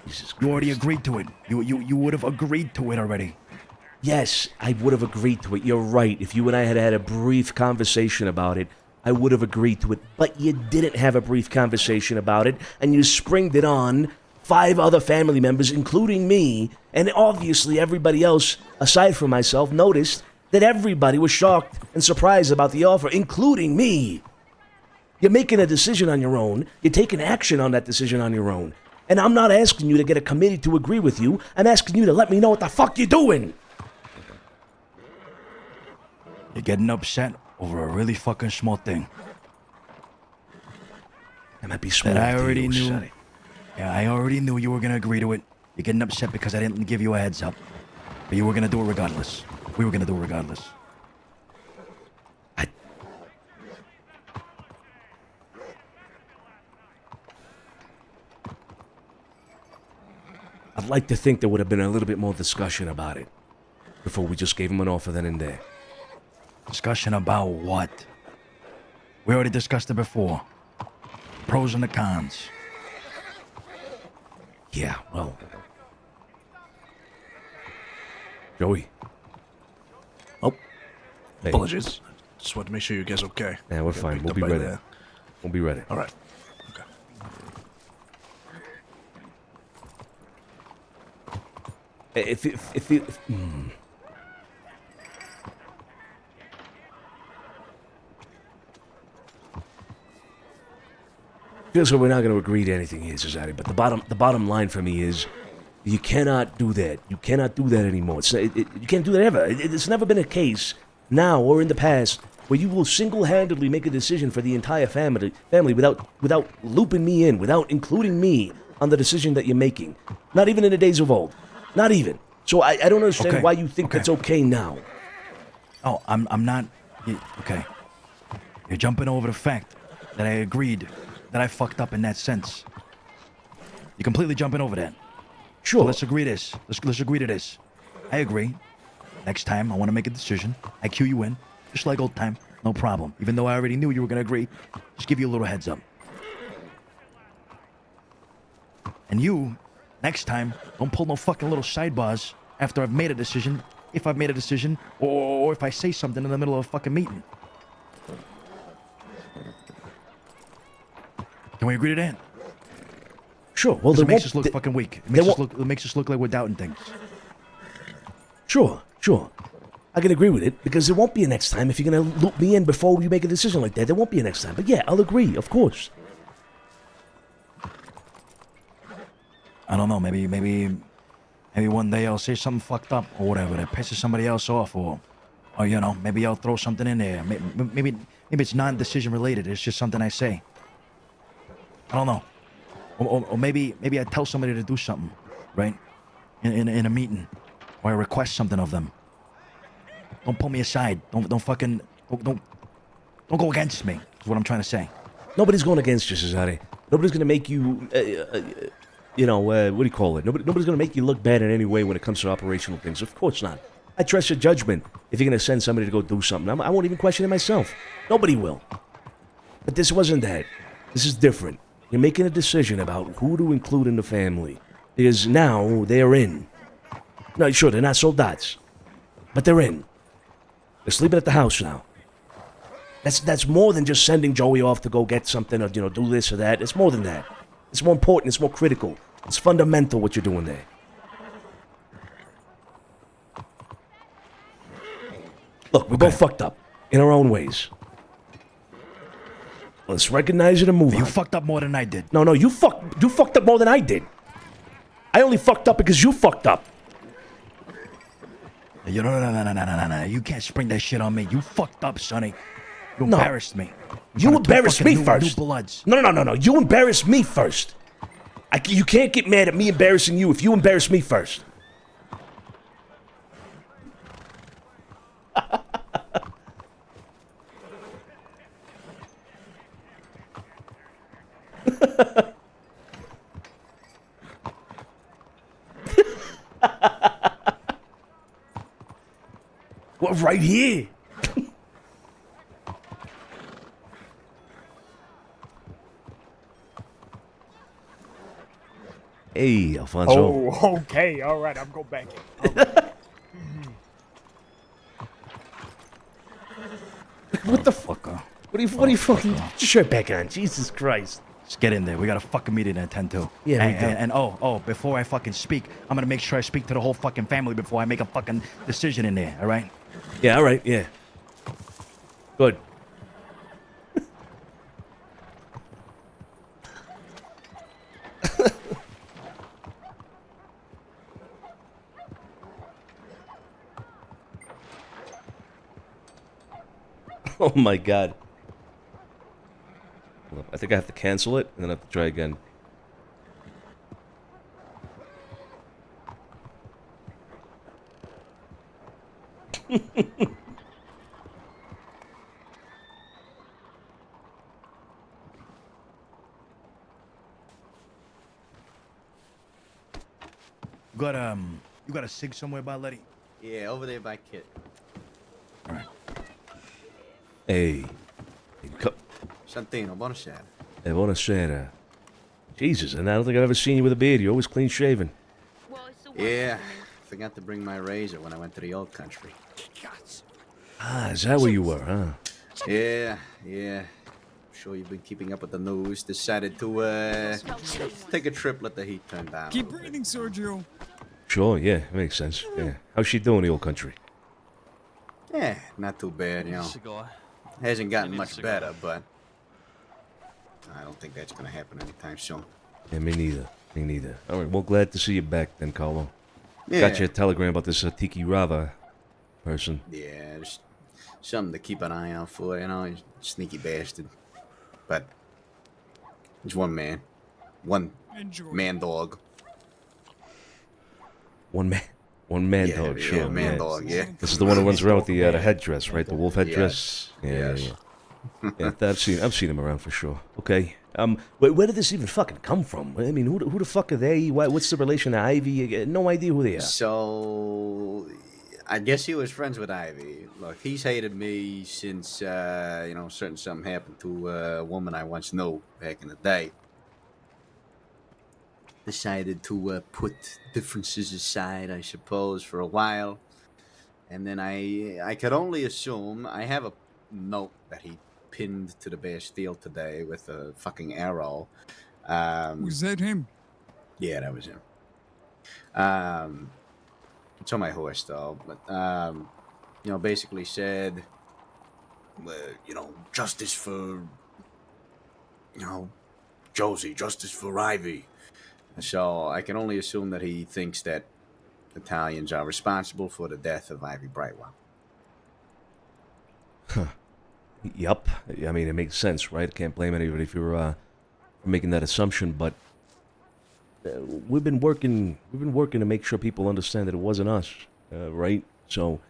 S6: Jesus Christ.
S11: You already agreed to it. You would have agreed to it already.
S6: Yes, I would have agreed to it. You're right. If you and I had had a brief conversation about it, I would have agreed to it. But you didn't have a brief conversation about it, and you springed it on 5 other family members, including me, and obviously everybody else, aside from myself, noticed that everybody was shocked and surprised about the offer, including me. You're making a decision on your own. You're taking action on that decision on your own. And I'm not asking you to get a committee to agree with you. I'm asking you to let me know what the fuck you're doing.
S11: You're getting upset over a really fucking small thing.
S6: That might be small.
S11: That I already knew. Sonny. Yeah, I already knew you were going to agree to it. You're getting upset because I didn't give you a heads up. But you were going to do it regardless. We were going to do it regardless.
S6: I'd like to think there would have been a little bit more discussion about it before we just gave him an offer then and there.
S11: Discussion about what? We already discussed it before. Pros and the cons.
S6: Yeah, well. Joey.
S4: Oh.
S6: Hey.
S4: Apologies. Just wanted to make sure you guys okay.
S6: Yeah, we're fine. We'll be ready. We'll be ready.
S4: All right.
S6: If feels like we're not going to agree to anything here, society. But the bottom line for me is, you cannot do that. You cannot do that anymore. You can't do that ever. It's never been a case now or in the past where you will single-handedly make a decision for the entire family without looping me in, without including me on the decision that you're making. Not even in the days of old. Not even. So I don't understand why you think that's okay now.
S11: Oh, I'm not... Okay. You're jumping over the fact that I agreed that I fucked up in that sense. You're completely jumping over that.
S6: Sure.
S11: So let's agree this. Let's agree to this. I agree. Next time I want to make a decision, I cue you in, just like old time. No problem. Even though I already knew you were gonna agree, just give you a little heads up. And you, next time, don't pull no fucking little sidebars after I've made a decision, if I've made a decision, or if I say something in the middle of a fucking meeting. Can we agree to that?
S6: Sure. Well,
S11: it makes us look fucking weak. It makes us look like we're doubting things.
S6: Sure. I can agree with it, because there won't be a next time if you're going to loop me in before we make a decision like that. There won't be a next time. But yeah, I'll agree, of course.
S11: I don't know, maybe one day I'll say something fucked up or whatever that pisses somebody else off, or you know, maybe I'll throw something in there. Maybe it's non-decision related. It's just something I say. I don't know. Or maybe I tell somebody to do something, right? In a meeting, or I request something of them. Don't pull me aside. Don't go against me. Is what I'm trying to say.
S6: Nobody's going against you, Cesare. Nobody's going to make you, what do you call it? Nobody's going to make you look bad in any way when it comes to operational things. Of course not. I trust your judgment. If you're going to send somebody to go do something, I won't even question it myself. Nobody will. But this wasn't that. This is different. You're making a decision about who to include in the family. Because now they're in. No, sure, they're not soldats. But they're in. They're sleeping at the house now. That's more than just sending Joey off to go get something or, do this or that. It's more than that. It's more important. It's more critical. It's fundamental what you're doing there. Look, we both fucked up in our own ways. Let's recognize it and move on.
S11: You fucked up more than I did.
S6: No, you fucked up more than I did. I only fucked up because you fucked up.
S11: No. You can't spring that shit on me. You fucked up, Sonny. You embarrassed me.
S6: You embarrassed me first.
S11: New bloods.
S6: No. You embarrassed me first. You can't get mad at me embarrassing you if you embarrass me first. Well, right here. Hey, Alfonso.
S2: Oh, okay, all right, I'm going back in.
S6: What the fuck? What are you fucking? Get your shirt back on. Jesus Christ.
S11: Just get in there. We got a fucking meeting at 10 to.
S6: Yeah,
S11: and before I fucking speak, I'm gonna make sure I speak to the whole fucking family before I make a fucking decision in there. All right?
S6: Yeah. All right. Yeah. Good. Oh my god. I think I have to cancel it and then I have to try again.
S11: You got a sig somewhere by Letty?
S16: Yeah, over there by Kit.
S11: All right.
S6: Hey.
S16: Santino, buonasera.
S6: Hey, buonasera. Jesus, and I don't think I've ever seen you with a beard. You're always clean shaven.
S16: Yeah, forgot to bring my razor when I went to the old country.
S6: Ah, is that where you were, huh?
S16: Yeah. I'm sure you've been keeping up with the news. Decided to take a trip, let the heat turn down.
S9: Keep breathing, Sergio.
S6: Sure, yeah, makes sense. Yeah. How's she doing in the old country?
S16: Yeah, not too bad, Hasn't gotten much better, but I don't think that's gonna happen anytime soon.
S6: Yeah, me neither. All right, well, glad to see you back then, Carlo.
S16: Yeah.
S6: Got you a telegram about this Tiki Rava person.
S16: Yeah, just something to keep an eye out for, he's a sneaky bastard. But he's one man. One man dog.
S6: One man
S16: Yeah,
S6: dog,
S16: yeah,
S6: sure.
S16: man dog, yeah.
S6: This is the one who runs around with the headdress, right? The wolf headdress?
S16: Yes.
S6: Yeah. Yeah, I've seen him around for sure. Okay. Where did this even fucking come from? I mean, who the fuck are they? What's the relation to Ivy? No idea who they are.
S16: So, I guess he was friends with Ivy. Look, he's hated me since, something happened to a woman I once knew back in the day. Decided to put differences aside, I suppose, for a while. And then I could only assume, I have a note that he pinned to the Bastille today with a fucking arrow.
S17: Was that him?
S16: Yeah, that was him. It's on my horse, though. But, basically said, justice for, Josie, justice for Ivy. So I can only assume that he thinks that Italians are responsible for the death of Ivy Brightwell.
S6: Huh. Yup. I mean, it makes sense, right? Can't blame anybody for making that assumption, but we've been working to make sure people understand that it wasn't us, right? So,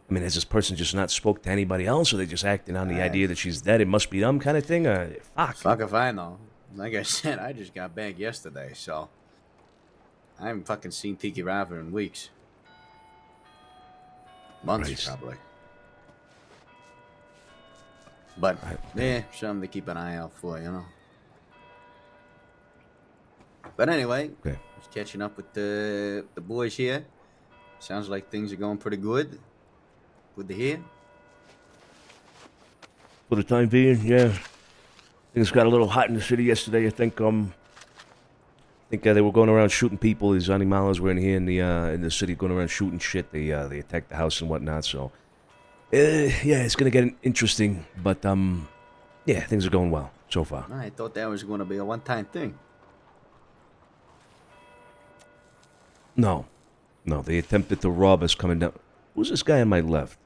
S6: I mean, has this person just not spoke to anybody else, or they just acting on the idea that she's dead? It must be them, kind of thing.
S16: Fuck if I know. Like I said, I just got back yesterday, so I haven't fucking seen Tiki Rava in weeks. Months, probably. But, something to keep an eye out for, But anyway, just catching up with the boys here. Sounds like things are going pretty good. Good to hear.
S6: For the time being, yeah. Things got a little hot in the city yesterday. I think they were going around shooting people. These animals were in here in the city going around shooting shit. They attacked the house and whatnot. So, it's gonna get interesting. But things are going well so far.
S16: I thought that was going to be a one-time thing.
S6: No, they attempted to rob us coming down. Who's this guy on my left?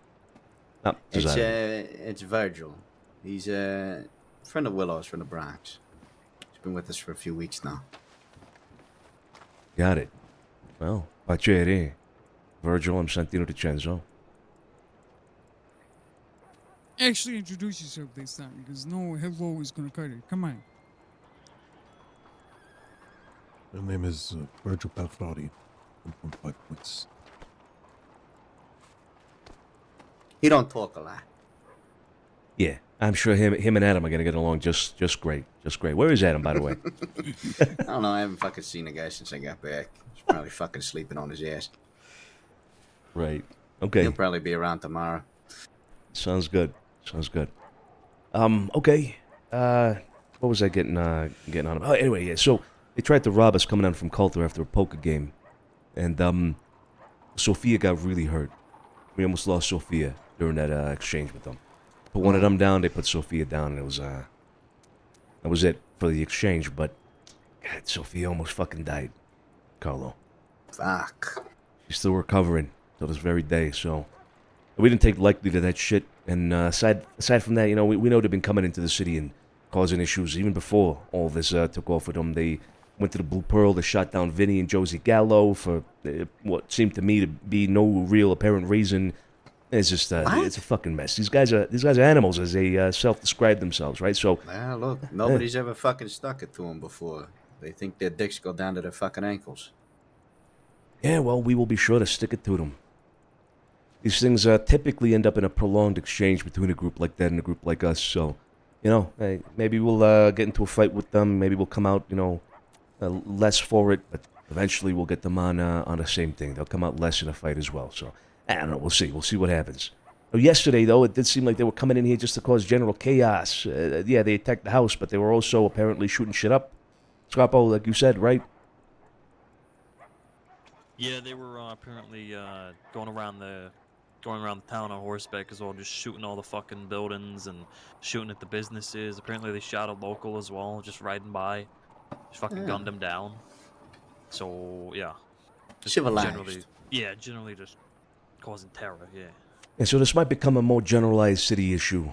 S6: Oh,
S16: It's Virgil. He's a friend of Willow's from the Bronx. He's been with us for a few weeks now.
S6: Got it. Well, piacere. Virgil, I'm Santino DiCenzo.
S17: Actually, introduce yourself this time, because no hello is gonna cut it. Come on.
S18: My name is Virgil Palfrari. I'm from 5 Points.
S16: He don't talk a lot.
S6: Yeah, I'm sure him and Adam are gonna get along just great. Just great. Where is Adam, by the way?
S16: I don't know. I haven't fucking seen the guy since I got back. He's probably fucking sleeping on his ass.
S6: Right. Okay.
S16: He'll probably be around tomorrow.
S6: Sounds good. Okay. What was I getting on? Oh, anyway, yeah. So they tried to rob us coming down from Coulter after a poker game, and Sophia got really hurt. We almost lost Sophia during that exchange with them. Put one of them down, they put Sophia down, and that was it for the exchange. But God, Sophia almost fucking died, Carlo.
S16: Fuck.
S6: She's still recovering till this very day. So we didn't take lightly to that shit. And aside from that, we know they've been coming into the city and causing issues even before all this took off with them. They went to the Blue Pearl. They shot down Vinny and Josie Gallo for what seemed to me to be no real apparent reason. It's just it's a fucking mess. These guys are animals, as they self-describe themselves, right? So
S16: look, nobody's ever fucking stuck it to them before. They think their dicks go down to their fucking ankles.
S6: Yeah, well, we will be sure to stick it to them. These things typically end up in a prolonged exchange between a group like that and a group like us. So, maybe we'll get into a fight with them. Maybe we'll come out, less for it. But eventually, we'll get them on the same thing. They'll come out less in a fight as well. So, I don't know. We'll see. We'll see what happens. Yesterday, though, it did seem like they were coming in here just to cause general chaos. Yeah, they attacked the house, but they were also apparently shooting shit up. Scarpo, like you said, right?
S1: Yeah, they were apparently going around the town on horseback as well, just shooting all the fucking buildings and shooting at the businesses. Apparently they shot a local as well, just riding by. Just fucking gunned them down. So, yeah. Just
S16: civilized.
S1: Generally just causing terror, yeah.
S6: And so this might become a more generalized city issue.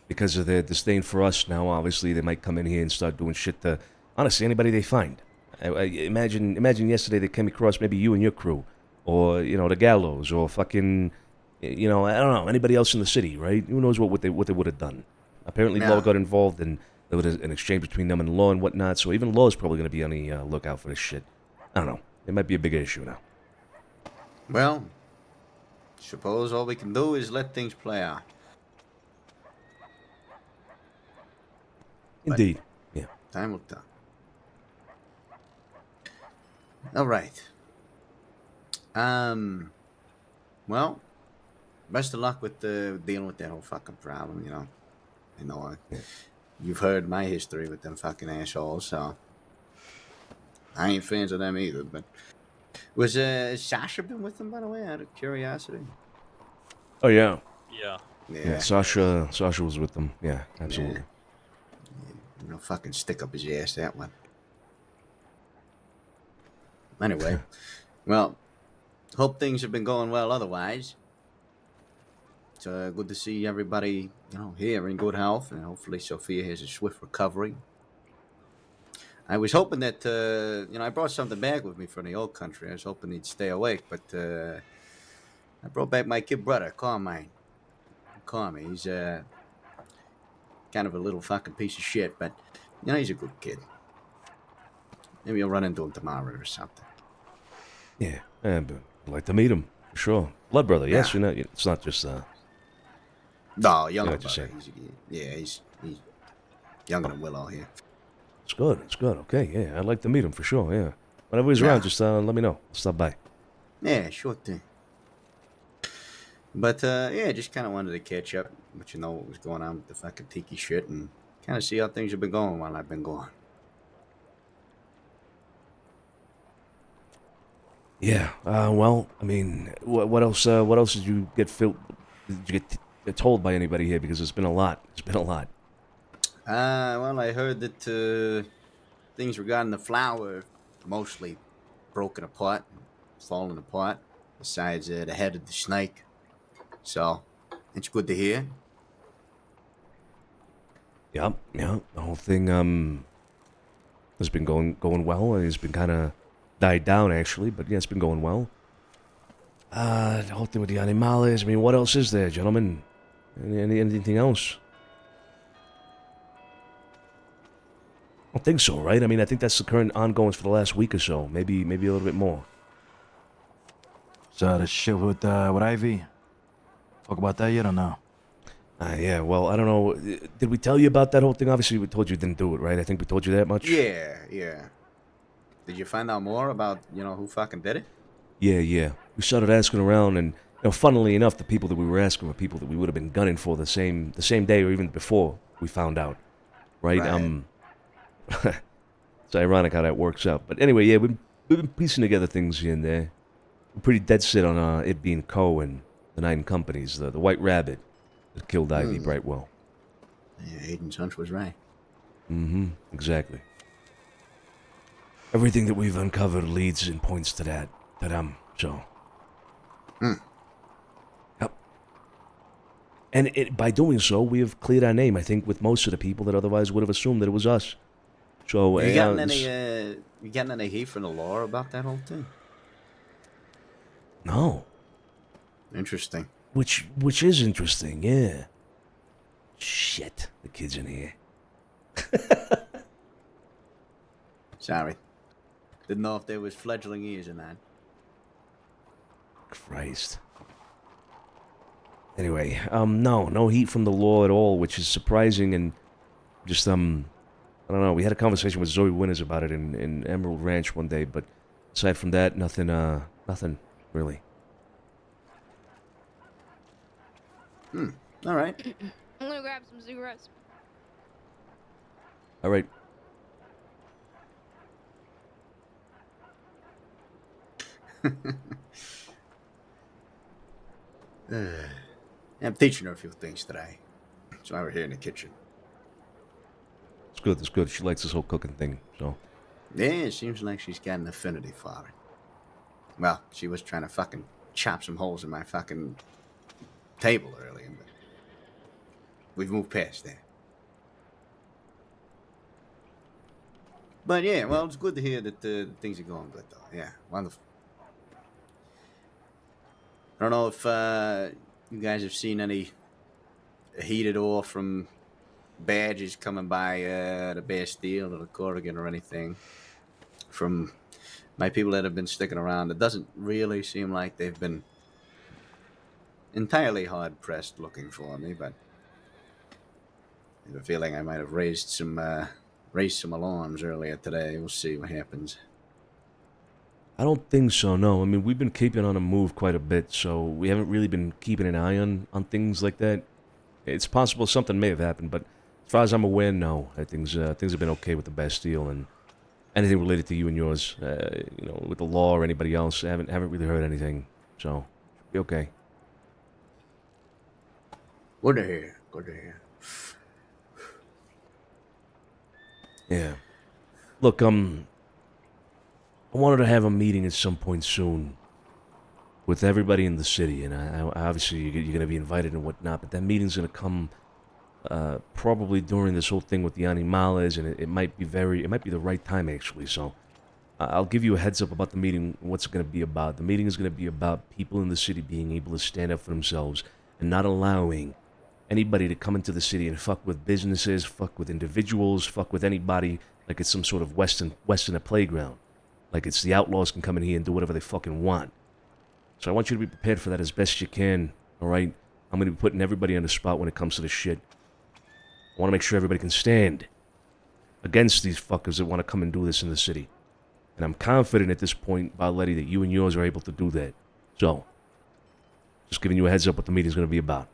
S6: Because of their disdain for us now, obviously, they might come in here and start doing shit to, honestly, anybody they find. Imagine yesterday they came across maybe you and your crew. Or, the Gallows, or fucking, You know, I don't know anybody else in the city, right? Who knows what they would have done? Apparently,
S16: Yeah.
S6: Law got involved, and there was an exchange between them and Law and whatnot. So even Law is probably going to be on the lookout for this shit. I don't know. It might be a bigger issue now.
S16: Well, suppose all we can do is let things play out.
S6: Indeed. Yeah.
S16: Time will tell. All right. Well, best of luck with dealing with that whole fucking problem. You know, you've heard my history with them fucking assholes, so I ain't fans of them either. But was Sasha been with them, by the way, out of curiosity?
S6: Oh yeah.
S1: Yeah.
S6: Yeah. Sasha was with them. Yeah, absolutely.
S16: You know, fucking stick up his ass, that one. Anyway, well, hope things have been going well otherwise. It's good to see everybody, you know, here in good health, and hopefully Sophia has a swift recovery. I was hoping that, you know, I brought something back with me from the old country. I was hoping he'd stay awake, but I brought back my kid brother, Carmine. Carmine, he's kind of a little fucking piece of shit, but, you know, he's a good kid. Maybe I'll run into him tomorrow or something.
S6: Yeah, but I'd like to meet him for sure. Blood brother, yes, you know, it's not just.
S16: No, younger
S6: what you're
S16: brother. He's younger than Willow here.
S6: It's good. It's good. Okay, yeah, I'd like to meet him for sure. Yeah, whenever he's around, just let me know. I'll stop by.
S16: Yeah, sure thing. But yeah, just kind of wanted to catch up, let you know what was going on with the fucking tiki shit, and kind of see how things have been going while I've been gone.
S6: Yeah. Well, I mean, what else? What else did you get Did you get told by anybody here? Because it's been a lot. It's been a lot.
S16: Well, I heard that things regarding the flower mostly broken apart, falling apart. Besides the head of the snake, so it's good to hear.
S6: Yeah. The whole thing has been going well. It's been kind of died down actually, but yeah, it's been going well. The whole thing with the animales. I mean, what else is there, gentlemen? Anything else? I don't think so, right? I mean, I think that's the current ongoings for the last week or so. Maybe a little bit more.
S11: So the shit with Ivy. Talk about that yet or no?
S6: Yeah, well, I don't know. Did we tell you about that whole thing? Obviously, we told you didn't do it, right? I think we told you that much.
S16: Yeah. Did you find out more about, you know, who fucking did it?
S6: Yeah. We started asking around, and you know, funnily enough, the people that we were asking were people that we would have been gunning for the same day or even before we found out, right? It's ironic how that works out. But anyway, yeah, we've been piecing together things here and there. We're pretty dead set on it being Coe and the 9 companies, the White Rabbit that killed Ivy Brightwell.
S16: Yeah, Aiden's hunch was right.
S6: Mm-hmm. Exactly. Everything that we've uncovered leads and points to that. So. Yep. And by doing so, we have cleared our name, I think, with most of the people that otherwise would have assumed that it was us. So,
S16: you getting any heat from the law about that whole thing?
S6: No.
S16: Interesting.
S6: Which is interesting, yeah. Shit, the kid's in here.
S16: Sorry. Didn't know if there was fledgling ears or not.
S6: Christ. Anyway, no heat from the law at all, which is surprising and just, I don't know, we had a conversation with Zoe Winters about it in Emerald Ranch one day, but aside from that, nothing really.
S16: All right.
S15: I'm gonna grab some cigarettes.
S6: All right.
S16: I'm teaching her a few things today. So I were here in the kitchen.
S6: It's good. She likes this whole cooking thing, so.
S16: Yeah, it seems like she's got an affinity for it. Well, she was trying to fucking chop some holes in my fucking table earlier, but we've moved past that. But yeah, well, it's good to hear that things are going good, though. Yeah, wonderful. I don't know if you guys have seen any heat at all from badges coming by the Bastille or the Corrigan or anything from my people that have been sticking around. It doesn't really seem like they've been entirely hard pressed looking for me, but I have a feeling I might have raised some alarms earlier today. We'll see what happens.
S6: I don't think so, no. I mean, we've been keeping on the move quite a bit, so we haven't really been keeping an eye on things like that. It's possible something may have happened, but as far as I'm aware, no. Things have been okay with the Bastille and anything related to you and yours. With the law or anybody else, I haven't really heard anything, so should be okay.
S16: Good to hear. Good to hear.
S6: Yeah. Look, I wanted to have a meeting at some point soon with everybody in the city, and I obviously you're going to be invited and whatnot, but that meeting's going to come probably during this whole thing with the Animales, and it might be the right time, actually, so I'll give you a heads up about the meeting, what's it going to be about. The meeting is going to be about people in the city being able to stand up for themselves and not allowing anybody to come into the city and fuck with businesses, fuck with individuals, fuck with anybody like it's some sort of Westerner playground. Like it's the outlaws can come in here and do whatever they fucking want. So I want you to be prepared for that as best you can, alright? I'm going to be putting everybody on the spot when it comes to this shit. I want to make sure everybody can stand against these fuckers that want to come and do this in the city. And I'm confident at this point, Barletti, that you and yours are able to do that. So, just giving you a heads up what the meeting's going to be about.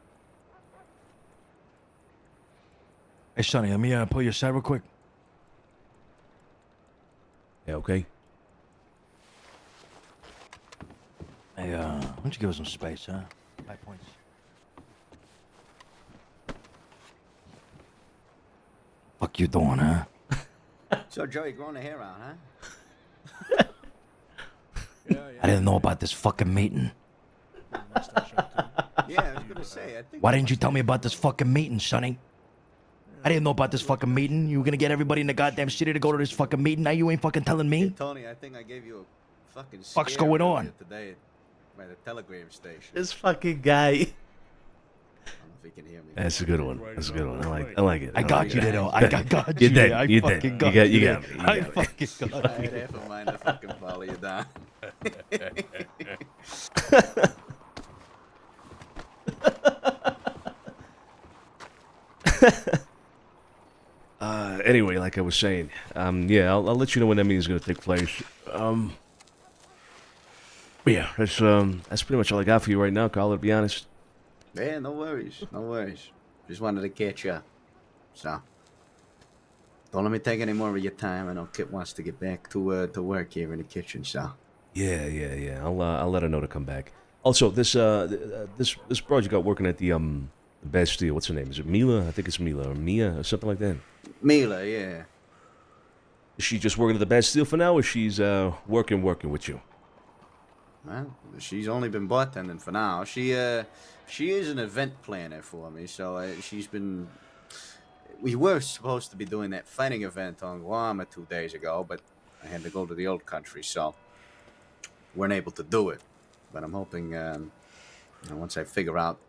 S11: Hey, Sonny, let me pull you aside real quick.
S6: Yeah, okay?
S11: Hey, why don't you give us some space, huh? 5 points. Fuck you doing, huh?
S16: So, Joey, growing the hair out, huh?
S11: I didn't know about this fucking meeting.
S16: Yeah, I was gonna say. I think.
S11: Why didn't you tell me about this fucking meeting, Sonny? I didn't know about this fucking meeting. You were gonna get everybody in the goddamn city to go to this fucking meeting. Now you ain't fucking telling me?
S16: Hey, Tony, I think I gave you a fucking
S11: Fuck's
S16: scare
S11: going
S16: earlier
S11: on?
S16: today by the telegram station.
S6: This fucking guy.
S16: I don't know if he can hear me.
S6: That's a good one. That's a good one. I like it.
S11: I got you, Ditto. I got
S6: You
S11: you.
S6: did.
S11: I
S6: You
S11: fucking
S6: did.
S11: got
S6: You
S11: you.
S6: got me.
S11: I fucking got
S16: I had
S11: you.
S16: half a mind to fucking follow you down.
S6: Anyway, like I was saying, yeah, I'll let you know when that meeting's gonna take place. Yeah, that's pretty much all I got for you right now, Carl, to be honest.
S16: Yeah, no worries. No worries. Just wanted to catch up. So, don't let me take any more of your time. I know Kit wants to get back to work here in the kitchen, so.
S6: Yeah. I'll let her know to come back. Also, this broad you got working at the Bastille, what's her name? Is it Mila? I think it's Mila or Mia or something like that.
S16: Mila, yeah.
S6: Is she just working at the Bastille for now, or she's working with you?
S16: Well, she's only been bartending for now. She is an event planner for me, so she's been. We were supposed to be doing that fighting event on Guam 2 days ago, but I had to go to the old country, so weren't able to do it. But I'm hoping, once I figure out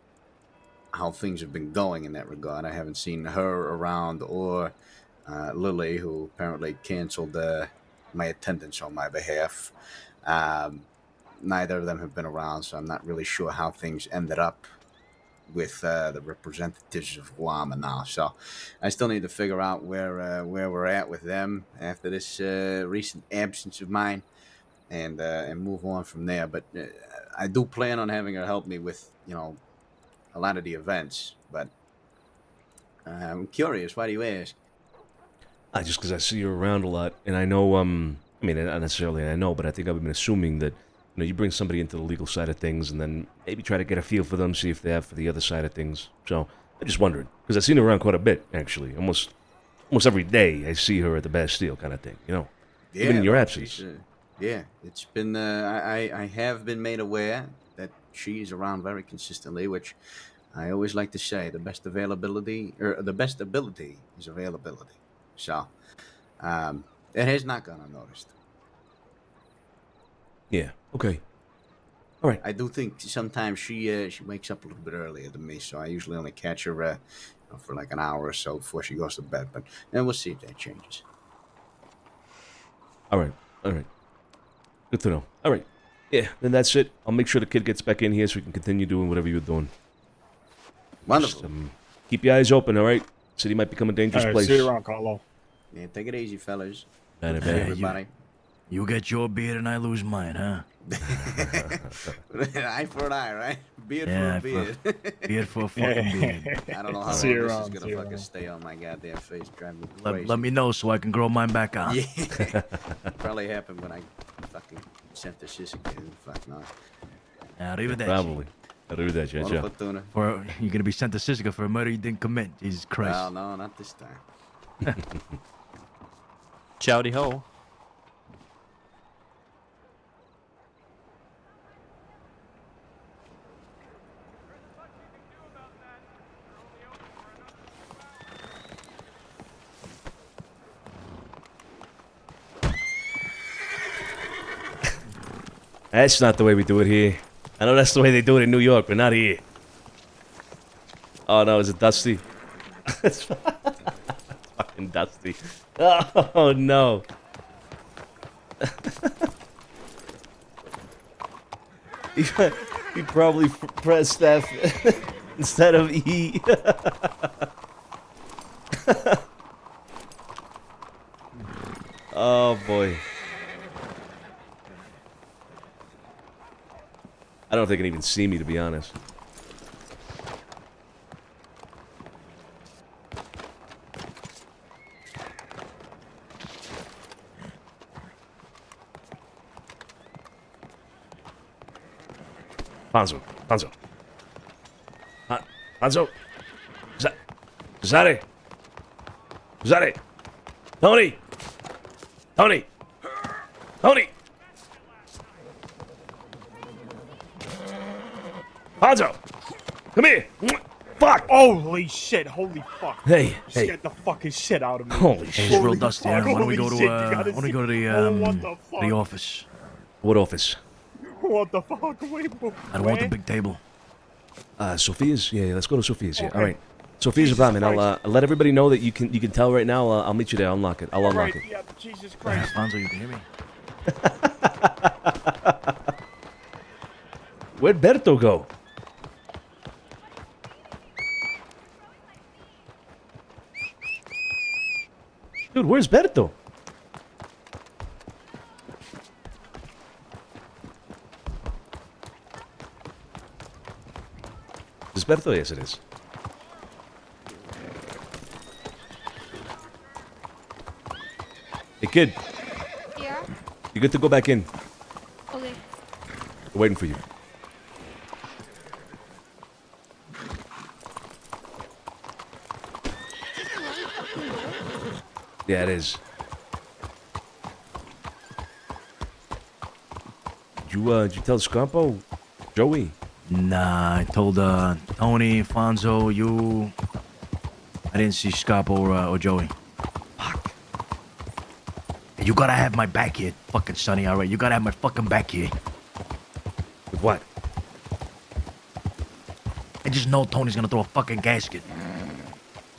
S16: how things have been going in that regard, I haven't seen her around or Lily, who apparently canceled my attendance on my behalf. Neither of them have been around, so I'm not really sure how things ended up with the representatives of Guam now. So I still need to figure out where we're at with them after this recent absence of mine, and move on from there. But I do plan on having her help me with, a lot of the events. But I'm curious. Why do you ask?
S6: Just because I see you around a lot, and I know, I mean, not necessarily I know, but I think I've been assuming that, you bring somebody into the legal side of things, and then maybe try to get a feel for them, see if they have for the other side of things. So I just wondered, because I've seen her around quite a bit, actually. Almost every day I see her at the Bastille, kind of thing.
S16: Yeah,
S6: even in your absence.
S16: Yeah, it's been. I have been made aware that she's around very consistently, which I always like to say: the best ability is availability. So it has not gone unnoticed.
S6: Yeah. Okay. All right.
S16: I do think sometimes she wakes up a little bit earlier than me, so I usually only catch her for like an hour or so before she goes to bed. But then we'll see if that changes.
S6: All right. All right. Good to know. All right. Yeah, then that's it. I'll make sure the kid gets back in here so we can continue doing whatever you're doing.
S16: Wonderful.
S6: Just, keep your eyes open, all right? City might become a dangerous place.
S2: See you around, Carlo.
S16: Yeah, take it easy, fellas.
S6: Bye,
S16: See everybody.
S11: You get your beard and I lose mine, huh?
S16: Eye for an eye, right? Beard
S11: Yeah,
S16: for a beard.
S11: beard for a fucking beard.
S16: I don't know how long
S2: See you
S16: this
S2: around,
S16: is
S2: see you
S16: gonna fucking
S2: around.
S16: stay on my goddamn face. Drive me crazy.
S11: Let me know so I can grow mine back out.
S16: Yeah. Probably happened when I fucking sent the shit again. Fuck no.
S11: Arrivederci.
S6: Probably. Arrivederci,
S16: Buona
S6: ciao.
S16: fortuna.
S11: For you're gonna be sent to Sisika for a murder you didn't commit. Jesus Christ.
S16: Well, no, not this time.
S1: Chowdy ho.
S6: That's not the way we do it here. I know that's the way they do it in New York, but not here. Oh no, is it Dusty? It's fucking Dusty. Oh no. he probably pressed F instead of E. Oh boy. I don't know if they can even see me, to be honest. Fonzo. Fonzo. Cesare. Tony. Fonzo. Come here. Fuck.
S2: Holy shit. Holy fuck.
S6: Hey.
S2: Scared the fucking shit out of me.
S6: Holy
S11: Hey, it's real dusty.
S2: fuck,
S11: Why don't we
S2: holy
S11: go to
S2: shit, you gotta
S11: why don't we
S2: see-
S11: go to the
S2: Oh, what the fuck?
S11: the office?
S6: What office?
S2: What the fuck? Wait,
S11: I don't want the big table.
S6: Sophia's? Yeah, let's go to Sophia's. Yeah,
S2: Okay.
S6: all right. Sophia's apartment. I'll let everybody know that you can tell right now. I'll meet you there. I'll unlock it. I'll unlock
S2: Right,
S6: it.
S2: yeah, Jesus Christ.
S11: Fonzo, you can hear me?
S6: Where'd Berto go? Dude, where's Berto? Is Berto? Yes, it is. Hey, kid.
S15: Yeah?
S6: You good to go back in?
S15: Okay.
S6: We're waiting for you. Yeah, it is. Did you tell Scampo? Joey?
S11: Nah, I told Tony, Fonzo, you. I didn't see Scapo or Joey. Fuck. You gotta have my back here, fucking Sonny. All right, you gotta have my fucking back here.
S6: With what?
S11: I just know Tony's gonna throw a fucking gasket.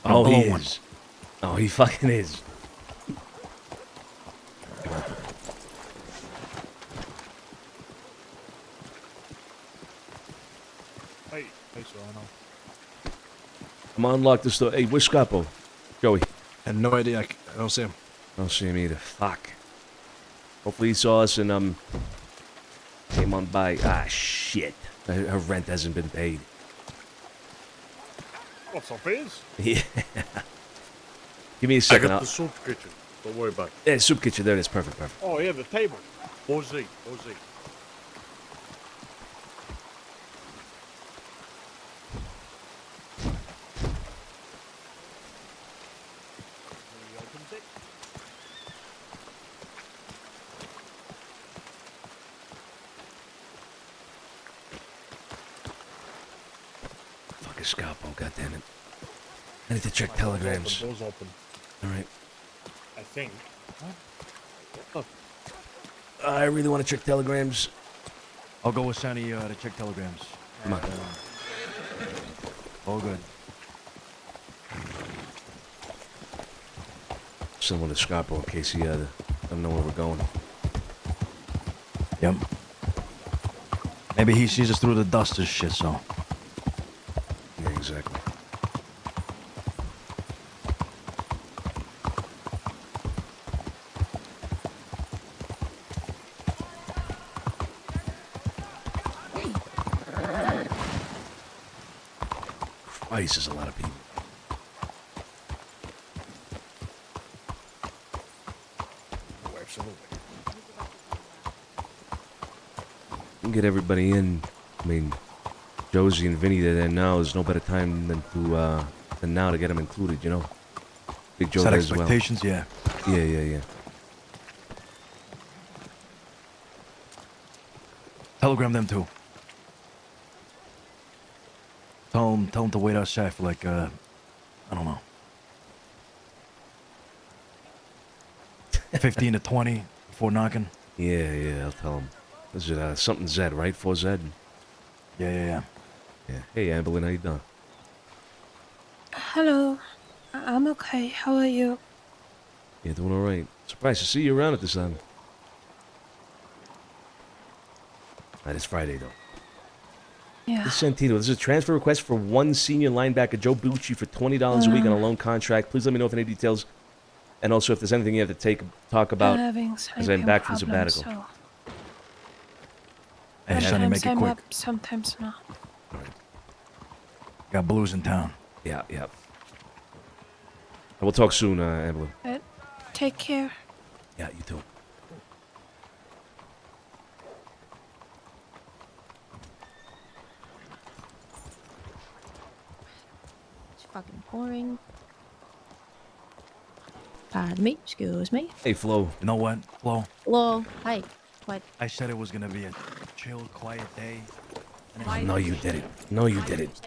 S6: Oh,
S11: blow
S6: he
S11: one.
S6: is. Oh, he fucking is.
S2: Hey, Serrano.
S6: Come on, unlock this door. Hey, where's Scapo? Joey?
S4: I had no idea. I don't see him.
S6: I don't see him either. Fuck. Hopefully he saw us and, came on by. Ah, shit. Her rent hasn't been paid.
S2: What's up, is?
S6: Yeah. Give me a
S10: I
S6: second.
S10: got the soup kitchen. Don't worry about it.
S6: Yeah, soup kitchen. There it is. Perfect, perfect.
S2: Oh, yeah, the table.
S10: Jose.
S6: Fucking Scapo, goddammit. I need to check telegrams.
S2: Doors open.
S6: Alright.
S2: I think.
S6: I really want to check telegrams.
S11: I'll go with Sonny to check telegrams.
S6: Come on.
S11: All good.
S6: Send one to Scarborough in case he doesn't know where we're going.
S11: Yep. Maybe he sees us through the dust as shit, so.
S6: Yeah, exactly. Christ, is a lot of people.
S14: Oh, absolutely.
S6: We can get everybody in. I mean, Josie and Vinny, they're there now. There's no better time than now to get them included, you know? Big Joe
S11: Set
S6: does as well.
S11: expectations, yeah.
S6: Yeah.
S11: Telegram them too. Tell them to wait outside for like, I don't know. 15 to 20 before knocking.
S6: Yeah, I'll tell them. This is something Z, right? 4Z?
S11: Yeah.
S6: Hey, Amberlynn, how you doing?
S5: Hello. I'm okay. How are you?
S6: Yeah, doing all right. Surprised to see you around at this time. It's Friday, though.
S5: Yeah.
S6: This is Santino. This is a transfer request for one senior linebacker, Joe Bucci, for $20 a week on a loan contract. Please let me know if any details, and also if there's anything you have to talk about as I'm back from sabbatical.
S5: So.
S11: Hey, Sonny, make it
S5: I'm
S11: quick.
S5: up, sometimes not.
S11: Got blues in town.
S6: Yeah. We'll talk soon, Amberlynn.
S5: Take care.
S6: Yeah, you too.
S19: It's fucking boring. Pardon me, excuse me.
S6: Hey, Flo.
S11: You know what, Flo?
S19: Hello, hi. What?
S11: I said it was gonna be a chill, quiet day.
S6: No, you didn't. No, you didn't.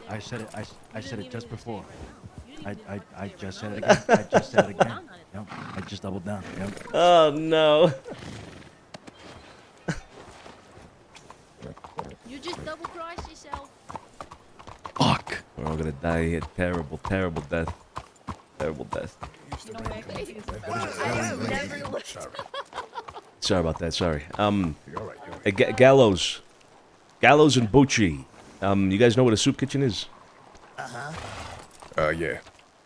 S11: I said it. I said it just before. I just said it again. I just said it again. Yep. I just doubled down. Yep.
S6: Oh no.
S19: You just double crossed yourself.
S6: Fuck. We're all gonna die a terrible, terrible death. Terrible death. Sorry about that. Sorry. Gallows and Bucci. You guys know what a soup kitchen is?
S14: Yeah.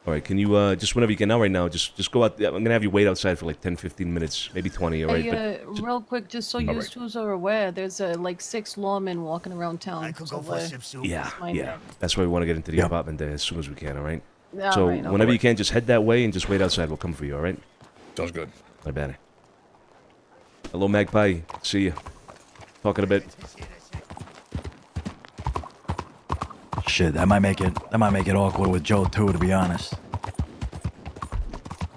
S6: All right. Can you just whenever you can now, right now, just go out. I'm gonna have you wait outside for like 10, 15 minutes, maybe 20. All right.
S13: Hey, real quick, just so you twos are aware, there's like 6 lawmen walking around town. I could go for some soup.
S6: Yeah. That's why we want to get into the apartment there as soon as we can. All right.
S13: Yeah,
S6: So
S13: right,
S6: whenever you can, just head that way and just wait outside. We'll come for you. All right.
S14: Sounds good.
S6: My bad. Hello, Magpie. See you. Talk in a bit.
S11: Shit, that might make it awkward with Joe too, to be honest.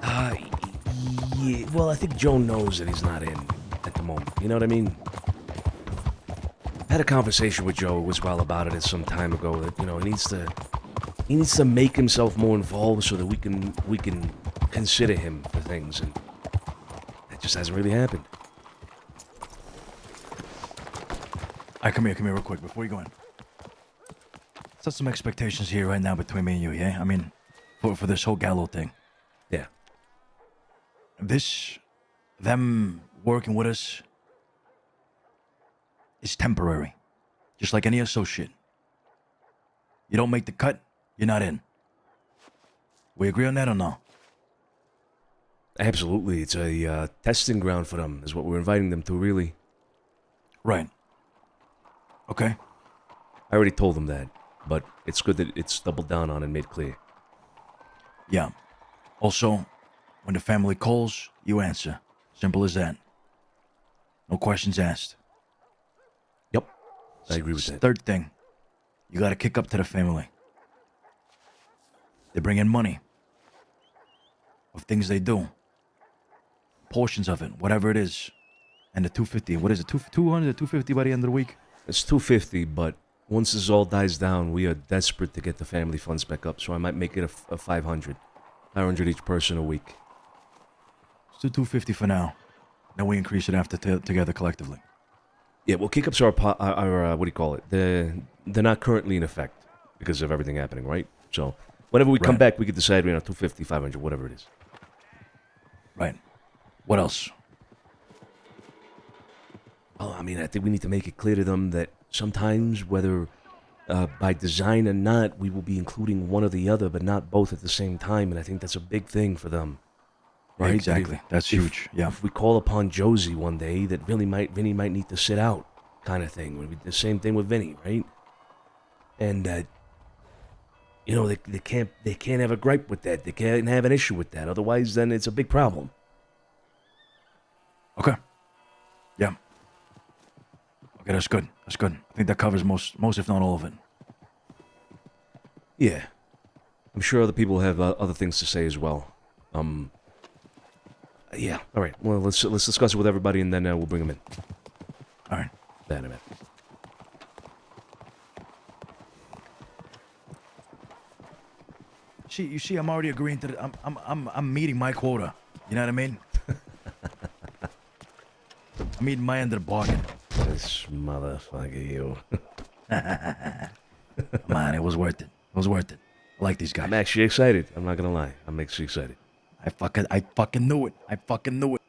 S6: Yeah. Well, I think Joe knows that he's not in at the moment. You know what I mean? I had a conversation with Joe as well about it some time ago. That he needs to make himself more involved so that we can consider him for things, and that just hasn't really happened.
S11: All right, come here real quick before you go in. Set some expectations here right now between me and you, yeah? I mean, for this whole Gallo thing.
S6: Yeah.
S11: Them working with us is temporary. Just like any associate. You don't make the cut, you're not in. We agree on that or no?
S6: Absolutely. It's a testing ground for them, is what we're inviting them to, really.
S11: Right. Okay.
S6: I already told them that, but it's good that it's doubled down on and made clear.
S11: Yeah. Also, when the family calls, you answer. Simple as that. No questions asked.
S6: Yep. I agree with that.
S11: Third thing, you gotta kick up to the family. They bring in money. Of things they do. Portions of it, whatever it is. And the 250, what is it, 200 or 250 by the end of the week?
S6: It's 250, but once this all dies down, we are desperate to get the family funds back up, so I might make it a 500. 500 each person a week.
S11: Let's do 250 for now. Then we increase it after together collectively.
S6: Yeah, well, kick-ups are what do you call it? They're not currently in effect because of everything happening, right? So whenever we come back, we can decide, 250, 500, whatever it is.
S11: Right. What else?
S6: Oh, I mean, I think we need to make it clear to them that sometimes, whether by design or not, we will be including one or the other, but not both at the same time. And I think that's a big thing for them, right?
S11: Exactly. That's huge. Yeah.
S6: If we call upon Josie one day, that Vinny might need to sit out, kind of thing. Would be the same thing with Vinny, right? And they can't have a gripe with that. They can't have an issue with that. Otherwise, then it's a big problem.
S11: Okay. Yeah. Okay, that's good. That's good. I think that covers most if not all of it.
S6: Yeah. I'm sure other people have other things to say as well. Yeah. All right. Well, let's discuss it with everybody, and then we'll bring them in.
S11: All right.
S6: That in a minute.
S11: You see, I'm already agreeing to. I'm meeting my quota. You know what I mean? I'm meeting my end of the bargain.
S6: This motherfucker, you.
S11: Man, it was worth it. It was worth it. I like these guys.
S6: I'm actually excited. I'm not gonna lie. I'm actually excited.
S11: I fucking knew it. I fucking knew it.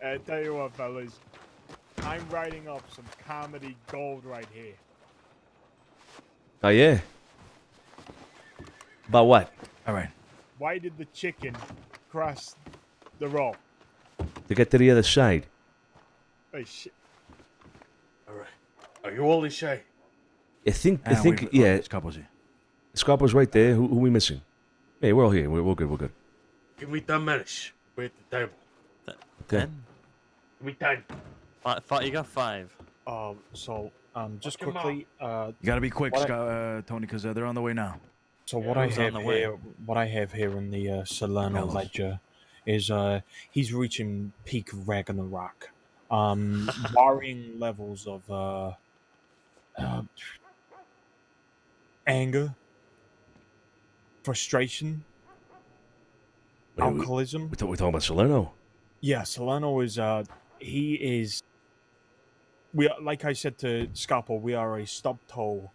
S2: I tell you what, fellas, I'm writing up some comedy gold right here.
S6: Oh yeah. About what?
S11: All right.
S2: Why did the chicken cross the road?
S6: To get to the other side.
S2: Oh shit!
S10: All right. Are you all inside?
S6: I think, yeah.
S11: Scarpo's here.
S6: Scarpo's right there. Who we missing? Hey, we're all here. We're good. We're good.
S10: Give me 10 minutes. We're at the table.
S6: Okay.
S10: Give me 10.
S1: You got 5.
S2: Just
S10: Fuck 'em
S2: quickly,
S11: You gotta be quick, Tony, because they're on the way now.
S2: So
S1: Yeah,
S2: what I
S1: who's on
S2: have
S1: the way?
S2: here, in the Salerno
S11: Gallows.
S2: ledger, is he's reaching peak Ragnarok, varying levels of anger, frustration,
S6: Wait,
S2: alcoholism.
S6: We're talking about Salerno.
S2: Yeah, Salerno is he is. We are, like I said to Scarpo, we are a stub toe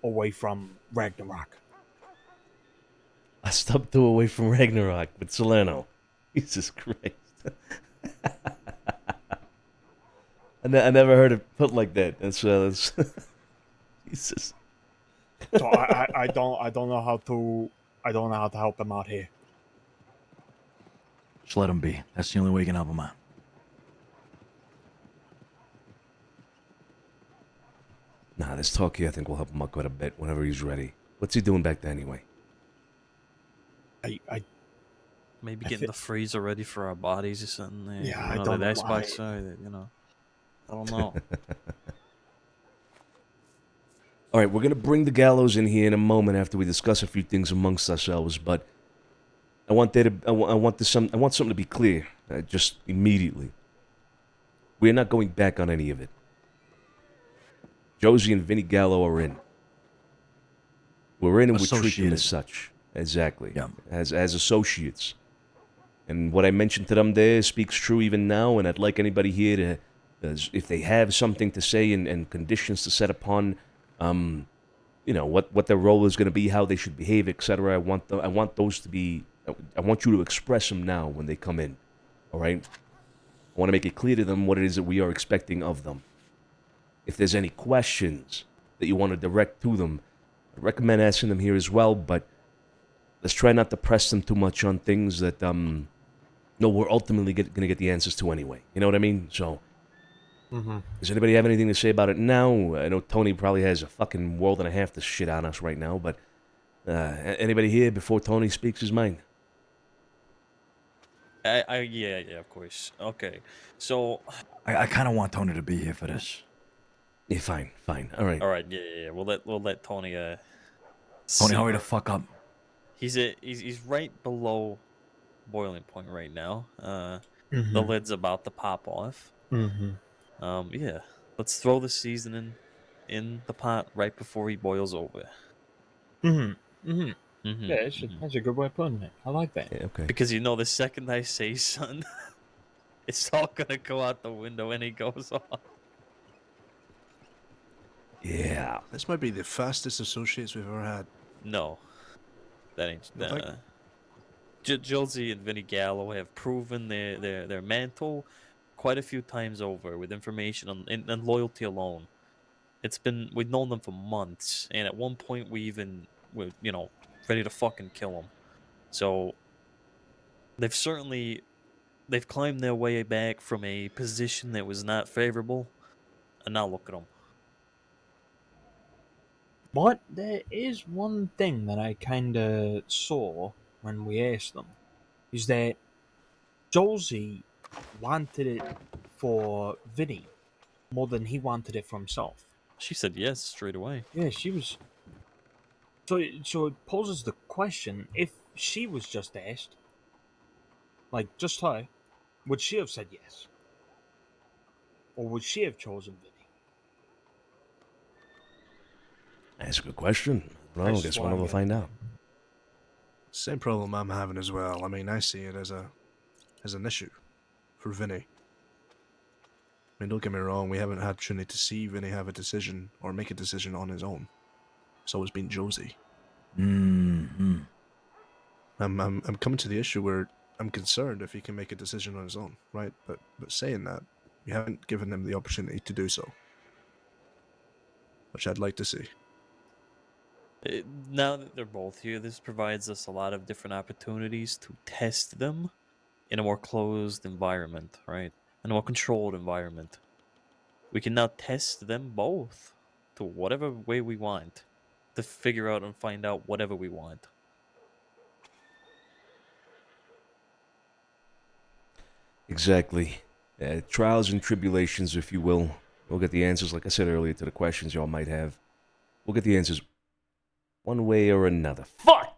S2: away from Ragnarok.
S6: I stopped 2 away from Ragnarok with Salerno. Jesus Christ. I never heard it put like that. That's Jesus.
S2: So I don't know how to help him out here.
S11: Just let him be. That's the only way you can help him out.
S6: Nah, this talk here I think will help him out quite a bit whenever he's ready. What's he doing back there anyway?
S1: Maybe getting the freezer ready for our bodies or something. There.
S2: Yeah, I
S1: You know,
S2: don't
S1: the
S2: know
S1: Xbox,
S2: why.
S1: I don't know.
S6: All right, we're gonna bring the gallows in here in a moment after we discuss a few things amongst ourselves. But I want something to be clear, just immediately. We're not going back on any of it. Josie and Vinny Gallo are in. We're in, and we're treating them as such. Exactly.
S11: Yeah.
S6: As associates. And what I mentioned to them there speaks true even now. And I'd like anybody here to, if they have something to say and conditions to set upon, what their role is going to be, how they should behave, etc. I want those to be. I want you to express them now when they come in. All right. I want to make it clear to them what it is that we are expecting of them. If there's any questions that you want to direct to them, I recommend asking them here as well. But let's try not to press them too much on things that we're ultimately going to get the answers to anyway. You know what I mean? So. Does anybody have anything to say about it now? I know Tony probably has a fucking world and a half to shit on us right now, but anybody here before Tony speaks his mind?
S1: Yeah, of course. Okay, so
S11: I kind of want Tony to be here for this.
S6: Yeah, fine. All right.
S1: All right, yeah. We'll let Tony.
S11: Tony,
S1: see.
S11: hurry the fuck up.
S1: He's right below boiling point right now. The
S2: Mhm.
S1: lid's about to pop off.
S2: Mm-hmm.
S1: Yeah. Let's throw the seasoning in the pot right before he boils over.
S2: Yeah, that's a good way of putting it. I like that.
S6: Yeah, okay.
S1: Because you know, the second I say son, it's all gonna go out the window when he goes off.
S6: Yeah.
S4: This might be the fastest associates we've ever had.
S1: No, that ain't.
S4: You think?
S1: Josie and Vinny Gallo have proven their mantle quite a few times over with information and loyalty alone. We've known them for months, and at one point we even were, ready to fucking kill them. So they've climbed their way back from a position that was not favorable, and now look at them.
S2: But there is one thing that I kind of saw when we asked them, is that Josie wanted it for Vinny more than he wanted it for himself.
S1: She said yes straight away.
S2: Yeah, she was. So it poses the question: if she was just asked, like just her, would she have said yes, or would she have chosen Vinny?
S6: That's a good question. Well, I guess one will find out.
S4: Same problem I'm having as well. I mean, I see it as an issue for Vinny. I mean, don't get me wrong, we haven't had opportunity to see Vinny have a decision or make a decision on his own. It's always been Josie.
S11: Mm-hmm.
S4: I'm coming to the issue where I'm concerned if he can make a decision on his own, right? But saying that, we haven't given him the opportunity to do so, which I'd like to see.
S1: Now that they're both here, this provides us a lot of different opportunities to test them in a more closed environment, right? In a more controlled environment. We can now test them both to whatever way we want to figure out and find out whatever we want.
S6: Exactly. Trials and tribulations, if you will. We'll get the answers, like I said earlier, to the questions y'all might have. We'll get the answers one way or another. Fuck!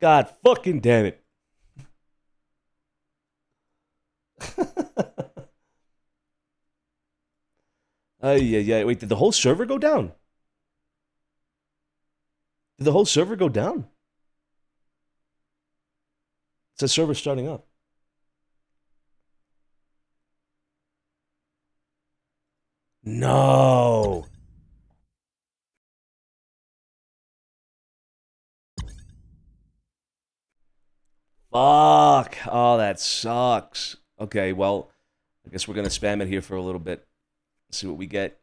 S6: God fucking damn it. Yeah. Wait, did the whole server go down? Did the whole server go down? It says server starting up. No. Fuck. Oh, that sucks. Okay, well, I guess we're gonna spam it here for a little bit. See what we get.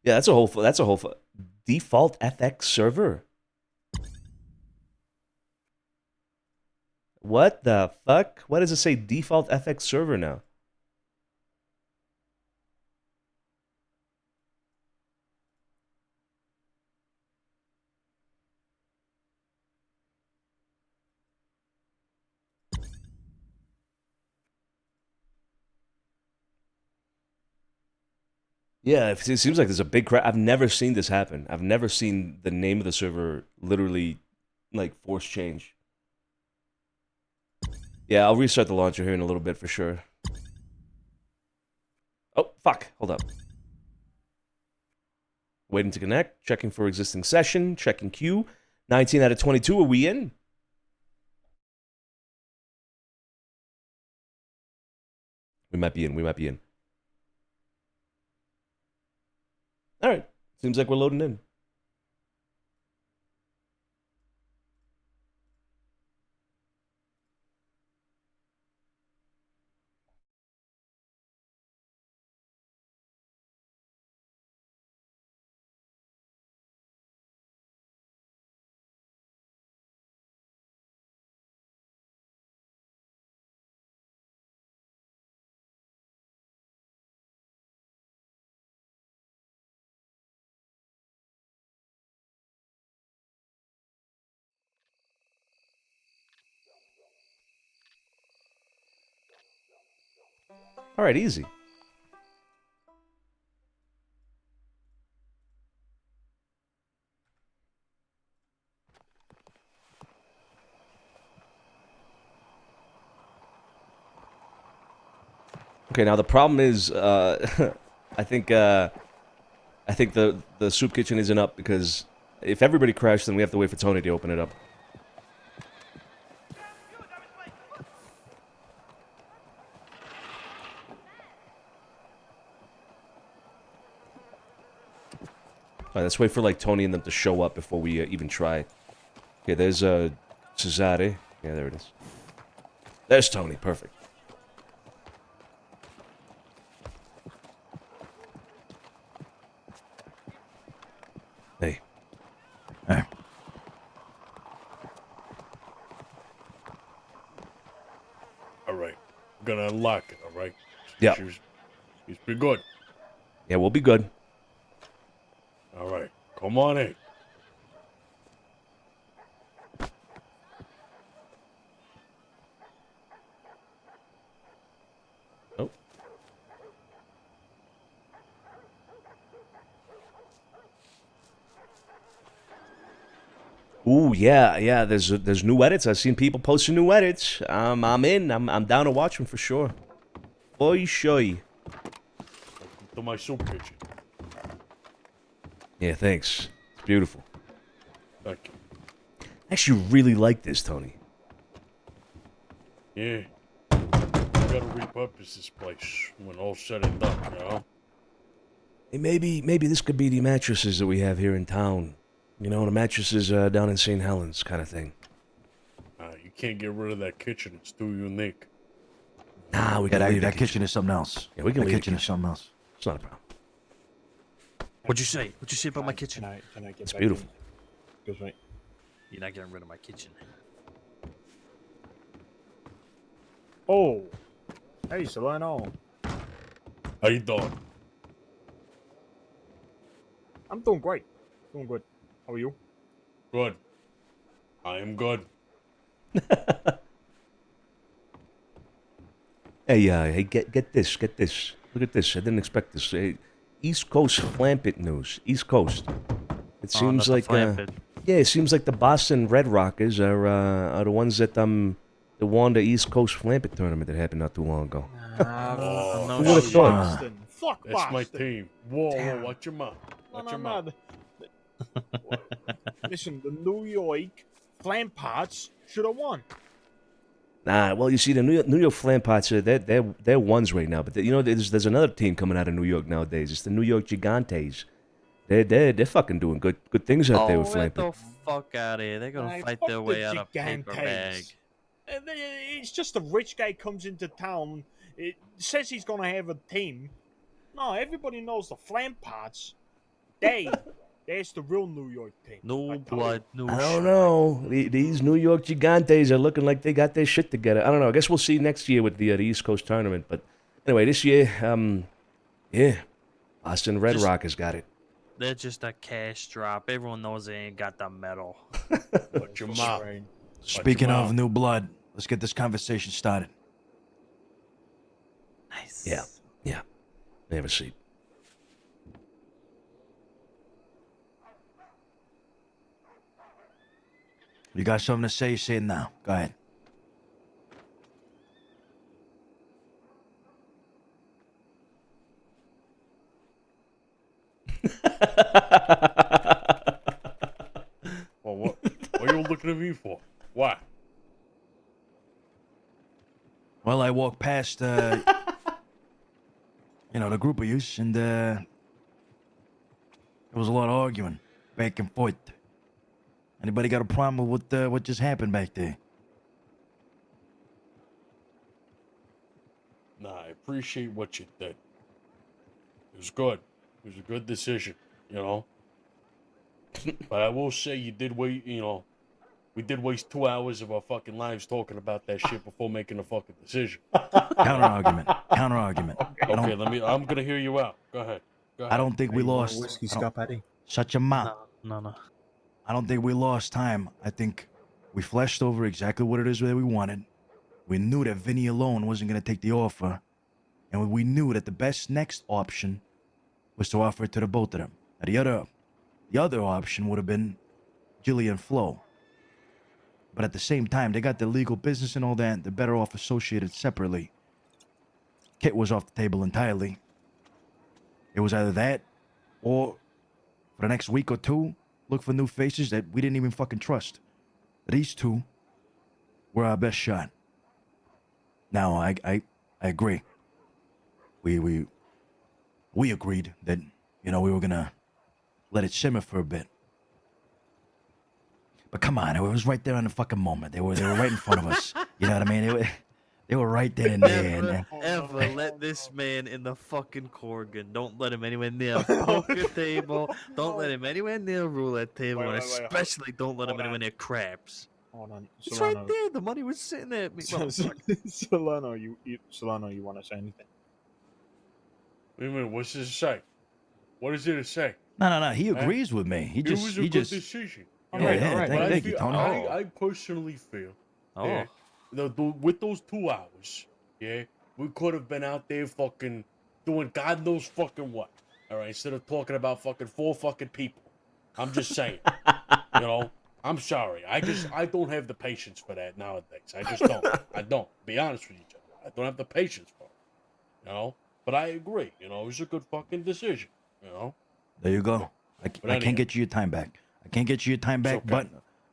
S6: Yeah, that's a whole default FX server. What the fuck? Why does it say default FX server now? Yeah, it seems like there's a big crash. I've never seen this happen. I've never seen the name of the server literally, like, force change. Yeah, I'll restart the launcher here in a little bit for sure. Oh, fuck. Hold up. Waiting to connect. Checking for existing session. Checking queue. 19 out of 22. Are we in? We might be in. All right. Seems like we're loading in. All right, easy. Okay, now the problem is, I think the soup kitchen isn't up because if everybody crashed, then we have to wait for Tony to open it up. Alright, let's wait for like Tony and them to show up before we even try. Okay, there's Cesare. Yeah, there it is. There's Tony. Perfect. Hey.
S11: Hey.
S10: All right. I'm gonna unlock it, all right?
S6: Yeah.
S10: She's pretty good.
S6: Yeah, we'll be good.
S10: All right. Come on in.
S6: Oh. Ooh, yeah. There's new edits. I've seen people posting new edits. I'm in. I'm down to watch them for sure. Boy, sure.
S10: To my soup kitchen.
S6: Yeah, thanks. It's beautiful.
S10: Thank you.
S6: I actually really like this, Tony.
S10: Yeah. We gotta repurpose this place when all's said and done, you know?
S6: Hey, maybe this could be the mattresses that we have here in town. You know, the mattresses down in St. Helens kind of thing.
S10: You can't get rid of that kitchen. It's too unique.
S6: Nah, we
S11: Yeah,
S6: gotta leave
S11: that
S6: the
S11: kitchen is something else.
S6: Yeah, we can
S11: That
S6: leave the
S11: kitchen is something else.
S6: It's not a problem.
S1: What'd you say? What'd you say about my kitchen?
S2: Can I get
S6: It's
S2: back
S6: beautiful.
S2: in? Goes right.
S1: You're not getting rid of my kitchen.
S2: Oh. Hey, Solano.
S10: How you doing?
S2: I'm doing great. Doing good. How are you?
S10: Good. I am good.
S6: Hey, get this. Look at this. I didn't expect this. Hey, East Coast Flampit news. East Coast. It seems like yeah, it seems like the Boston Red Rockers are the ones that won the East Coast Flampit tournament that happened not too long ago.
S10: Oh,
S6: Who would have thought?
S2: Boston. Fuck
S10: That's
S2: Boston.
S10: my team. Whoa, watch your mouth. Watch your mouth.
S2: Listen, the New York Flampots should have won.
S6: Nah, well, you see, the New York Flampots, they're ones right now. But you know, there's another team coming out of New York nowadays. It's the New York Gigantes. They're fucking doing good things out there with
S1: Get
S6: Flampit.
S1: the fuck out of here. They're gonna fight their way out of paper bag.
S2: It's just a rich guy comes into town, it says he's gonna have a team. No, everybody knows the Flampots. That's the real New York team.
S1: No blood, no
S6: I don't know. These New York Gigantes are looking like they got their shit together. I don't know. I guess we'll see next year with the East Coast tournament. But anyway, this year, yeah, Boston Red Rockers got it.
S1: They're just a cash drop. Everyone knows they ain't got the medal.
S10: Watch your mouth.
S11: Speaking of new blood, let's get this conversation started.
S1: Nice.
S6: Yeah. Have a seat.
S11: You got something to say? Say it now. Go ahead.
S10: Well, what are you looking at me for? Why?
S11: Well, I walked past, the group of yous, and there was a lot of arguing, back and forth. Anybody got a problem with what just happened back there?
S10: Nah, I appreciate what you did. It was good. It was a good decision, you know? But I will say you did wait, we did waste 2 hours of our fucking lives talking about that shit before making a fucking decision.
S11: Counter-argument.
S10: Okay, I'm gonna hear you out. Go ahead.
S11: I don't think we lost.
S2: Whiskey,
S11: I don't-
S2: Scott Patty.
S11: Shut your mouth.
S1: No.
S11: I don't think we lost time. I think we fleshed over exactly what it is that we wanted. We knew that Vinny alone wasn't going to take the offer. And we knew that the best next option was to offer it to the both of them. Now, the other option would have been Jilly and Flo. But at the same time, they got the legal business and all that. They're better off associated separately. Kit was off the table entirely. It was either that, or for the next week or two, look for new faces that we didn't even fucking trust. These two were our best shot. Now, I agree. We agreed that, we were gonna let it simmer for a bit. But come on, it was right there in the fucking moment. They were right in front of us. You know what I mean? They were right then and there.
S1: Never, ever let this man in the fucking Corgan. Don't let him anywhere near a poker table. Don't let him anywhere near a roulette table.
S2: Wait,
S1: and
S2: wait, wait,
S1: especially don't let him anywhere near craps.
S2: Hold on.
S1: It's right there. The money was sitting there.
S2: Solano, Solano, you want to say anything?
S10: Wait a minute. What's this say? What is it to say?
S11: No. He agrees with me.
S10: It was a good decision.
S11: Yeah, thank you, Tony.
S10: I personally feel that with those 2 hours, we could have been out there fucking doing God knows fucking what. All right, instead of talking about fucking 4 fucking people. I'm just saying. I'm sorry. I don't have the patience for that nowadays. I just don't. I don't. Be honest with each other. I don't have the patience for it. But I agree. It was a good fucking decision.
S11: There you go. I can't get you your time back. I can't get you your time back, but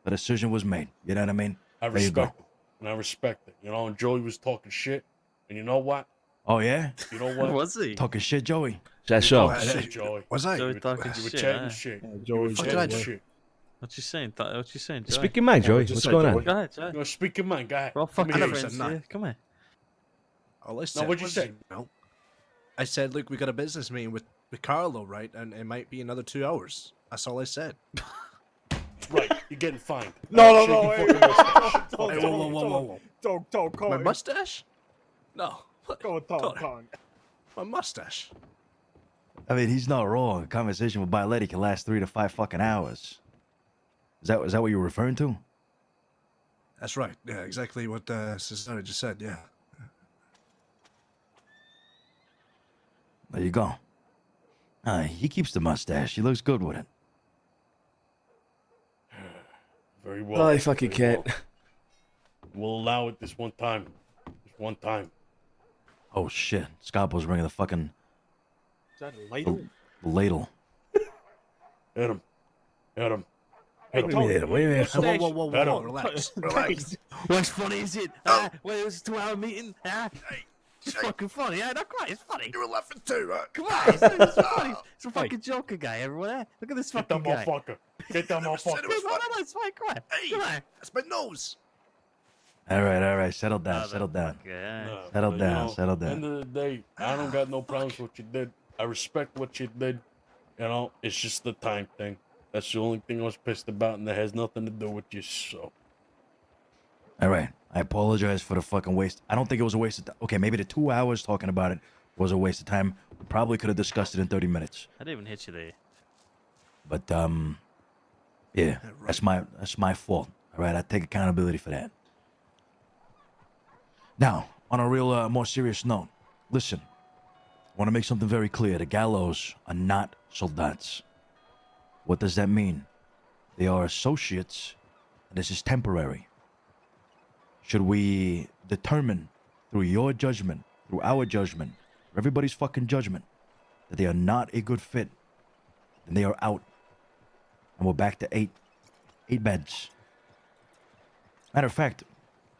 S11: the decision was made. You know what I mean?
S10: I
S11: There you go.
S10: respect it. And I respect it. And Joey was talking shit. And you know what?
S11: Oh, yeah?
S10: You know what?
S1: Was he?
S11: Talking shit, Joey.
S6: That's
S10: You
S6: so.
S10: were talking shit, Joey.
S4: Was I?
S1: Joey
S10: You were
S1: talking
S10: you were
S1: shit,
S10: chatting
S1: huh?
S10: shit.
S2: Joey,
S10: You were chatting shit.
S1: What you saying? What you saying, Joey?
S6: Speak your mind, Joey. What's going on?
S1: Go ahead, Joey.
S10: Speak your mind, guy.
S1: We're all fucking
S10: Come here.
S1: friends here. Come here.
S4: All I
S10: Now, what'd you say?
S4: I said, look, we got a business meeting with Carlo, right? And it might be another 2 hours. That's all I said.
S10: Right, you're getting fined.
S2: No,
S10: Shake
S2: hey,
S10: your fucking mustache.
S2: hey,
S4: whoa.
S2: Don't
S4: My mustache? No.
S2: Go.
S4: My mustache.
S11: I mean, he's not wrong. A conversation with Bialetti can last 3 to 5 fucking hours. Is that what you were referring to?
S4: That's right. Yeah, exactly what Santino just said. Yeah.
S11: There you go. He keeps the mustache. He looks good with it.
S10: Very well.
S6: Oh, I fucking can't.
S10: We'll allow it this one time. This one time.
S11: Oh, shit. Scapo's bringing the fucking
S2: Is that a ladle?
S11: ladle.
S10: Hit him. Hit him.
S2: Hey,
S10: Hit
S2: Tony,
S10: him.
S6: Wait a minute.
S10: Whoa.
S4: Relax.
S1: What's funny is it? Wait, it was a 2-hour meeting. It's fucking funny. Yeah, not quite. It's funny.
S4: You're laughing too, right?
S1: Come on, it's funny. It's a fucking joker guy, everyone. Look at this
S10: Get
S1: fucking
S10: that
S1: guy.
S10: motherfucker. Get that motherfucker.
S1: No, it's fine. Come on.
S4: Hey,
S1: Come on.
S4: that's my nose.
S11: All right. Settle down. Settle down.
S10: No,
S11: Settle
S10: but,
S11: down. Settle down.
S10: End of the day, I don't got no problems with what you did. I respect what you did. It's just the time thing. That's the only thing I was pissed about, and that has nothing to do with you, so.
S11: All right. I apologize for the fucking waste. I don't think it was a waste of time. Okay, maybe the 2 hours talking about it was a waste of time. We probably could have discussed it in 30 minutes.
S1: I didn't even hit you there.
S11: But, yeah, that's my fault. All right, I take accountability for that. Now, on a real, more serious note, listen. I want to make something very clear. The Gallows are not soldats. What does that mean? They are associates, and this is temporary. Should we determine through your judgment, through our judgment, everybody's fucking judgment, that they are not a good fit, then they are out. And we're back to eight beds. Matter of fact,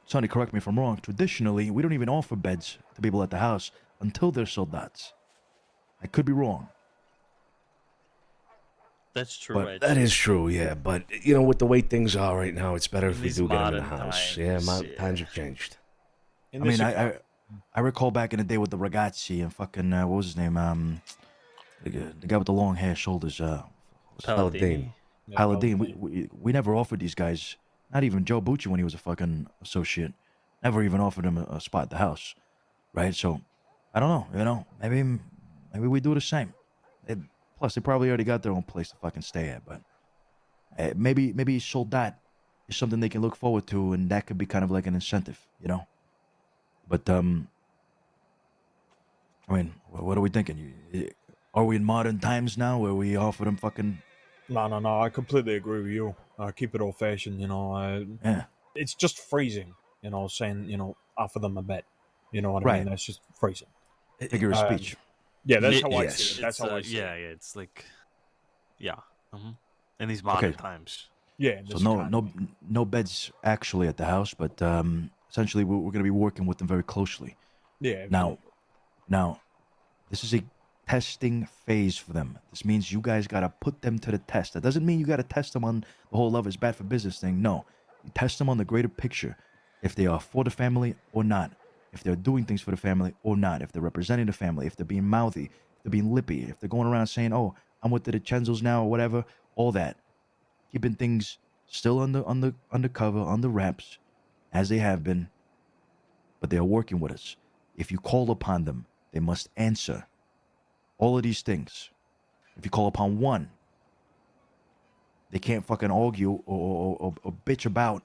S11: Sonny, correct me if I'm wrong, traditionally, we don't even offer beds to people at the house until they're soldats. I could be wrong.
S1: That's true,
S6: But
S1: right?
S6: that is true, yeah. But, with the way things are right now, it's better if we
S1: These
S6: do get them in the
S1: modern
S6: house.
S1: times,
S6: Yeah, times have changed.
S11: I mean, I recall back in the day with the ragazzi and fucking, what was his name? The guy with the long hair, shoulders,
S6: Paladin.
S11: Paladin. We never offered these guys, not even Joe Bucci when he was a fucking associate, never even offered him a spot at the house, right? So, I don't know, maybe we do the same. Plus, they probably already got their own place to fucking stay at, but maybe soldat is something they can look forward to, and that could be kind of like an incentive, But, I mean, what are we thinking? Are we in modern times now where we offer them fucking...
S2: No, I completely agree with you. Keep it old-fashioned,
S11: Yeah.
S2: It's just phrasing, saying, offer them a bet. You know what I
S11: Right.
S2: mean? That's just phrasing.
S11: Figure of speech.
S2: Yeah, that's how I see it. That's how I see
S1: yeah,
S2: it.
S1: yeah, it's like, yeah. In these modern times.
S2: Yeah.
S11: So no beds actually at the house, but essentially we're going to be working with them very closely.
S2: Yeah.
S11: Now, this is a testing phase for them. This means you guys got to put them to the test. That doesn't mean you got to test them on the whole love is bad for business thing. No, you test them on the greater picture. If they are for the family or not. If they're doing things for the family or not. If they're representing the family. If they're being mouthy. If they're being lippy. If they're going around saying, "Oh, I'm with the DiCenzos now" or whatever. All that. Keeping things still undercover, under wraps, as they have been. But they are working with us. If you call upon them, they must answer. All of these things. If you call upon one, they can't fucking argue or bitch about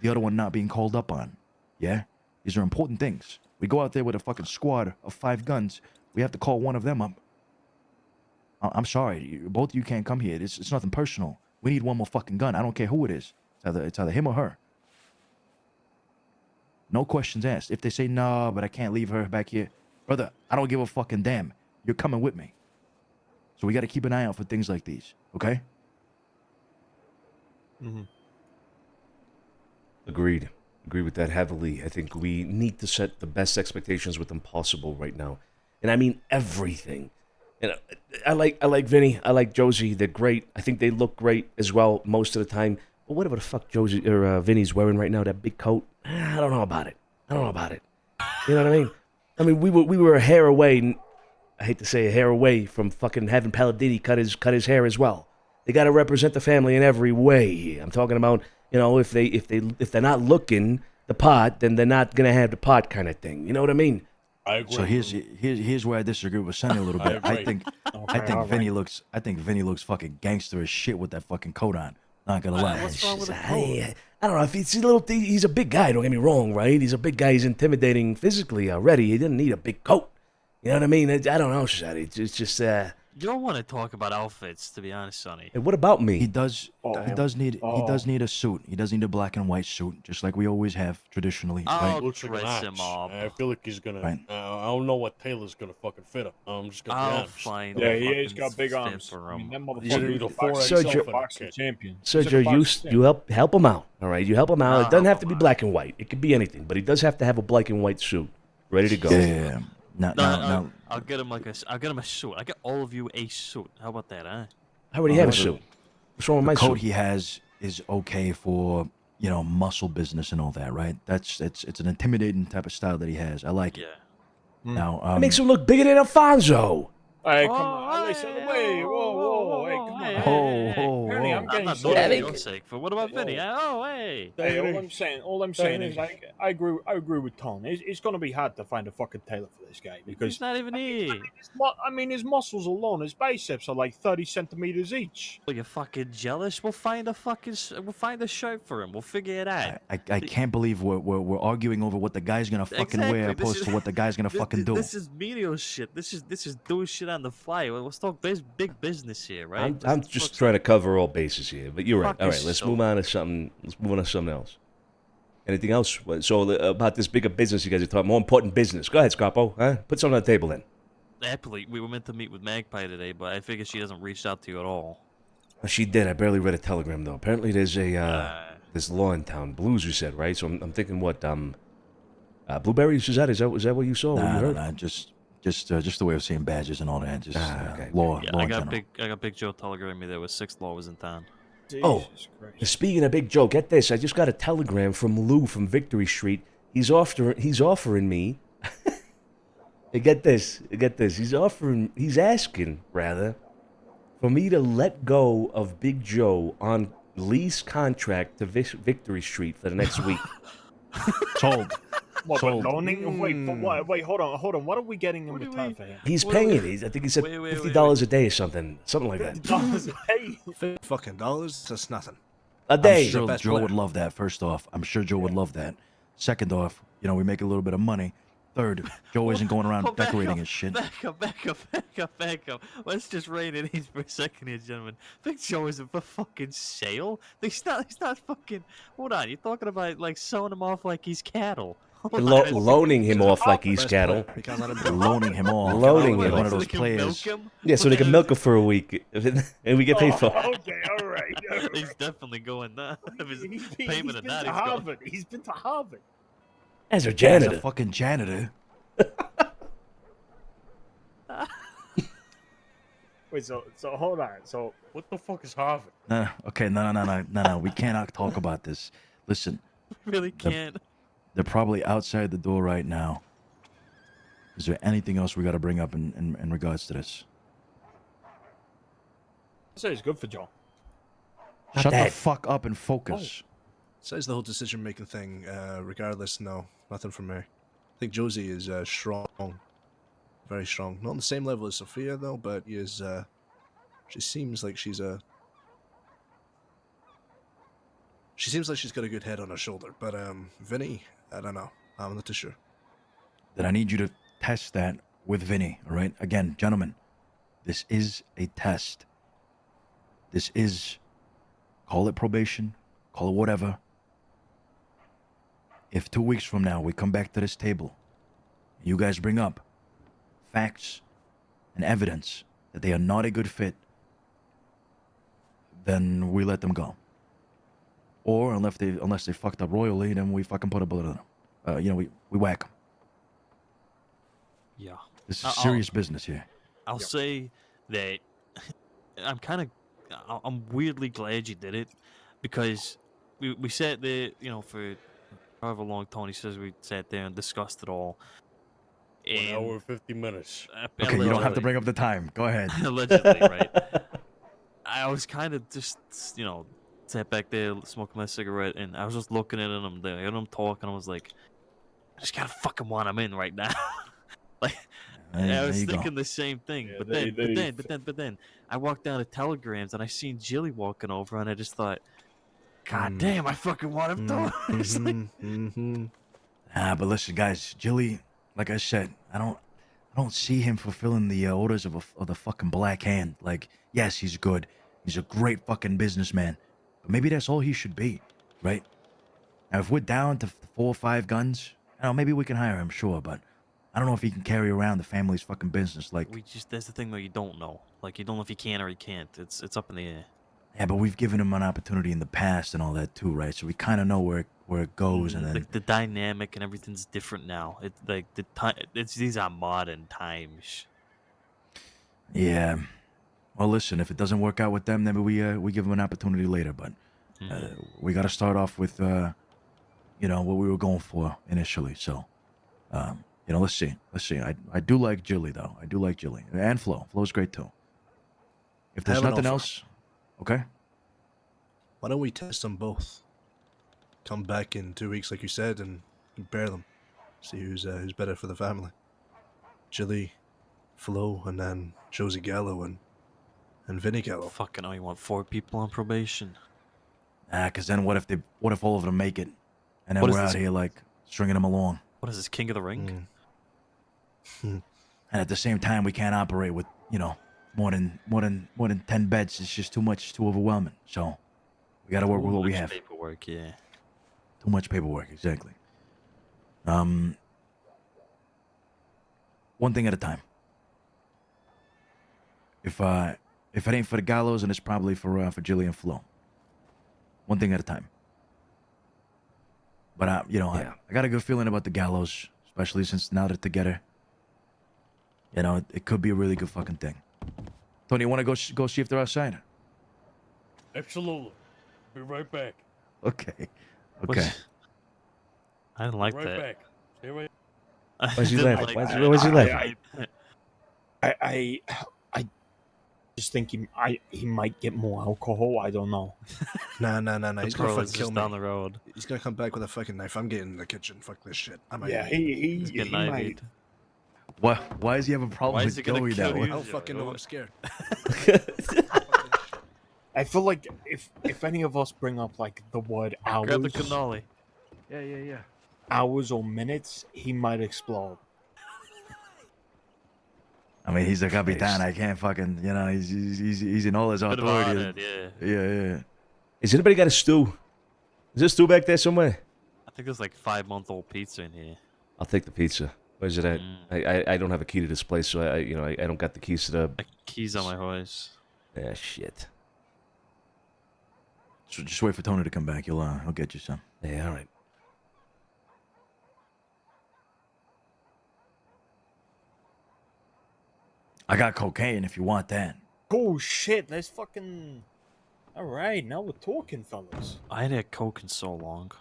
S11: the other one not being called up on. Yeah? These are important things. We go out there with a fucking squad of 5 guns. We have to call one of them up. I'm sorry. Both of you can't come here. It's nothing personal. We need one more fucking gun. I don't care who it is. It's either him or her. No questions asked. If they say, "No, but I can't leave her back here." Brother, I don't give a fucking damn. You're coming with me. So we got to keep an eye out for things like these. Okay?
S6: Agreed. Agree with that heavily. I think we need to set the best expectations with them possible right now. And I mean everything. And I like Vinny. I like Josie. They're great. I think they look great as well most of the time. But whatever the fuck Josie or Vinny's wearing right now, that big coat, I don't know about it. You know what I mean? I mean, we were a hair away. I hate to say a hair away from fucking having Palladini cut his hair as well. They got to represent the family in every way. I'm talking about, if they're not looking the part, then they're not gonna have the part kind of thing. You know what I mean?
S10: I agree.
S11: So here's where I disagree with Sonny a little bit. I think Vinny looks fucking gangster as shit with that fucking coat on. Not gonna lie.
S1: What's wrong with the
S6: I don't know if he's a big guy. Don't get me wrong, right? He's a big guy. He's intimidating physically already. He didn't need a big coat. You know what I mean? I don't know, Sonny. It's just.
S1: You don't want to talk about outfits, to be honest, Sonny.
S6: Hey, what about me?
S11: He does need a suit. He does need a black and white suit, just like we always have traditionally.
S1: I'll
S11: right?
S10: Looks like an
S1: dress
S10: ox.
S1: him up.
S10: I feel like he's gonna.
S11: Right.
S10: I don't know what tailor's gonna fucking fit him. I'm just gonna be
S1: I'll
S10: honest.
S1: find
S2: Yeah,
S1: a
S2: he has
S1: fucking
S2: got big
S1: fit
S2: arms.
S1: for
S2: I mean,
S1: him.
S2: that
S10: He's gonna be the
S2: motherfucker
S10: boxing
S2: is champion.
S6: Sergio, you help him out. All right, you help him out. It doesn't have to be black and white. It could be anything, but he does have to have a black and white suit ready to go.
S11: Yeah. No.
S1: I'll get him I'll get him a suit. I get all of you a suit. How about that, huh?
S6: I already have a suit. What's wrong with my
S11: the coat
S6: suit?
S11: he has is okay for muscle business and all that, right? It's an intimidating type of style that he has. I like it. Now
S6: It makes him look bigger than Alfonso.
S2: Hey, come on. Listen, wait. Whoa. Hey, come on. Penny, I'm getting
S1: not
S2: so
S1: doing it for your sake, but what about Vinny? Oh, hey.
S2: Hey, all I'm saying is I agree with Tom. It's going to be hard to find a fucking tailor for this guy because
S1: He's not even here.
S2: his muscles alone, his biceps are like 30 centimeters each.
S1: Well, you're fucking jealous. We'll find a shirt for him. We'll figure it out.
S11: I can't believe we're arguing over what the guy's gonna fucking wear opposed to what the guy's gonna fucking do.
S1: This is media shit. This is doing shit on the fly. Let's talk big business here, right?
S6: I'm just trying to cover all bases here, but you're right.
S1: Fuck
S6: All right,
S1: your
S6: let's
S1: soul.
S6: move on to something. Let's move on to something else. Anything else? So about this bigger business you guys are talking, more important business. Go ahead, Scarpo. Huh? Put something on the table then.
S1: Happily, we were meant to meet with Magpie today, but I figure she hasn't reached out to you at all.
S6: She did. I barely read a telegram though. Apparently, there's this law in town, Blues. You said right? So I'm thinking what blueberries is that? Is that what you saw? What you heard?
S11: Just the way of seeing badges and all that. Just
S6: okay.
S11: law.
S1: Yeah,
S11: law
S1: I
S11: in
S1: got
S11: general.
S1: Big Joe telegramming me that was 6th Law was in town.
S6: Oh, speaking of Big Joe, get this. I just got a telegram from Lou from Victory Street. He's offering me. Get this. He's asking rather for me to let go of Big Joe on lease contract to Victory Street for the next week.
S11: Sold.
S2: What, loaning? Wait, for what? Wait, hold on. What are we getting in return for him?
S6: He's paying it. I think he said $50 a day or something like that.
S2: $50 a day?
S4: Fucking dollars? That's nothing.
S6: A day.
S11: I'm sure Joe would love that. First off, I'm sure Joe would love that. Second off, we make a little bit of money. Third, Joe isn't going around decorating his shit.
S1: Back up. Let's just rein it in for a second here, gentlemen. Big Joe isn't for fucking sale. He's not fucking... Hold on, you're talking about, like, selling him off like he's cattle.
S6: Loaning him off like he's cattle.
S11: Loaning him off.
S6: Loaning
S11: like
S6: him.
S11: one of those players.
S6: Yeah, so they can milk him for a week, and we get paid for it.
S2: Okay, all right.
S1: He's definitely going that. If his
S2: He's
S1: payment
S2: been
S1: of that,
S2: to
S1: he's going.
S2: Harvard. He's been to Harvard.
S6: As a
S11: As
S6: janitor.
S11: a fucking janitor.
S2: Wait, so hold on. So
S10: what the fuck is Harvard?
S11: No, okay, no. We cannot talk about this. Listen.
S1: Really can't.
S11: They're probably outside the door right now. Is there anything else we got to bring up in regards to this?
S2: I say it's good for Joe.
S11: Shut the fuck up and focus.
S4: Besides the whole decision-making thing, regardless, no, nothing from me. I think Josie is strong, very strong. Not on the same level as Sophia, though, but is. She seems like she's a. She seems like she's got a good head on her shoulder, but Vinny, I don't know. I'm not too sure.
S11: Then I need you to test that with Vinny, all right? Again, gentlemen, this is a test. This is, call it probation, call it whatever. If 2 weeks from now we come back to this table, you guys bring up facts and evidence that they are not a good fit, then we let them go. Or unless they fucked up royally, then we fucking put a bullet on them. We whack them.
S1: Yeah.
S11: This is serious business here.
S1: I'll say that I'm weirdly glad you did it, because we sat there, for however long Tony says we sat there and discussed it all.
S10: 1 hour and 50 minutes.
S11: Okay, you don't have to bring up the time. Go ahead.
S1: Allegedly, right? I was kind of just, sat back there smoking my cigarette, and I was just looking at him there, and him talking. I was like, I just gotta fucking want him in right now. Like, I was thinking the same thing. Yeah, but then I walked down to Telegrams and I seen Jilly walking over, and I just thought, God damn, I fucking want him to.
S11: But listen, guys, Jilly, like I said, I don't see him fulfilling the orders of the fucking Black Hand. Like, yes, he's good. He's a great fucking businessman. But maybe that's all he should be, right? Now, if we're down to 4 or 5 guns, maybe we can hire him, sure, but I don't know if he can carry around the family's fucking business. Like,
S1: That's the thing though, you don't know. Like, you don't know if he can or he can't. It's up in the air.
S11: yeah, but we've given him an opportunity in the past and all that too, right? So we kind of know where it goes, and then
S1: The dynamic and everything's different now. These are modern times.
S11: yeah. Well, listen, if it doesn't work out with them, then we give them an opportunity later. But we got to start off with what we were going for initially. So, let's see. I do like Jilly though. I do like Jilly and Flo. Flo's great too. If there's nothing else, okay.
S4: Why don't we test them both? Come back in 2 weeks, like you said, and compare them. See who's better for the family. Jilly, Flo, and then Josie Gallo and Vinny Gallo.
S1: Fucking hell, you want 4 people on probation?
S11: Because then what if all of them make it, and then
S1: What
S11: we're
S1: is
S11: out
S1: this?
S11: here like stringing them along.
S1: What is this, King of the Ring?
S11: And at the same time, we can't operate with more than 10 beds. It's just too much, too overwhelming. So we got to work with what we have.
S1: Paperwork, yeah.
S11: Too much paperwork, exactly. One thing at a time. If it ain't for the Gallows, then it's probably for Jilly and Flo. One thing at a time. But I got a good feeling about the Gallows, especially since now they're together. It could be a really good fucking thing. Tony, you want to go see if they're outside?
S10: Absolutely. Be right back.
S11: Okay.
S1: I didn't like
S10: right
S1: that.
S10: Back. Stay right.
S6: Why's he laughing? Why's he laughing?
S2: I just think he might get more alcohol. I don't know.
S4: Nah. He's gonna fucking kill me.
S1: down the road.
S4: He's gonna come back with a fucking knife. I'm getting in the kitchen. Fuck this shit.
S2: Yeah, he might.
S11: Why does he have a problem with Joey that way?
S4: I don't fucking know. I'm scared.
S2: I feel like if any of us bring up like the word hours,
S1: Grab the cannoli.
S11: Yeah.
S2: hours or minutes, he might explode.
S11: I mean, he's a capitan. I can't fucking, he's in all his
S1: Bit of
S11: authority.
S1: honored, yeah.
S11: Yeah.
S6: Has anybody got a stew? Is there a stew back there somewhere?
S1: think there's like 5-month-old pizza in here.
S6: I'll take the pizza. Where's it at? I don't have a key to this place, so I don't got the keys to the...
S1: Keys on my horse.
S6: Yeah, shit.
S11: So just wait for Tony to come back. He'll get you some.
S6: Yeah, all right.
S11: I got cocaine if you want that.
S2: Oh shit, let's fucking... Alright, now we're talking, fellas.
S1: I ain't had coke in so long.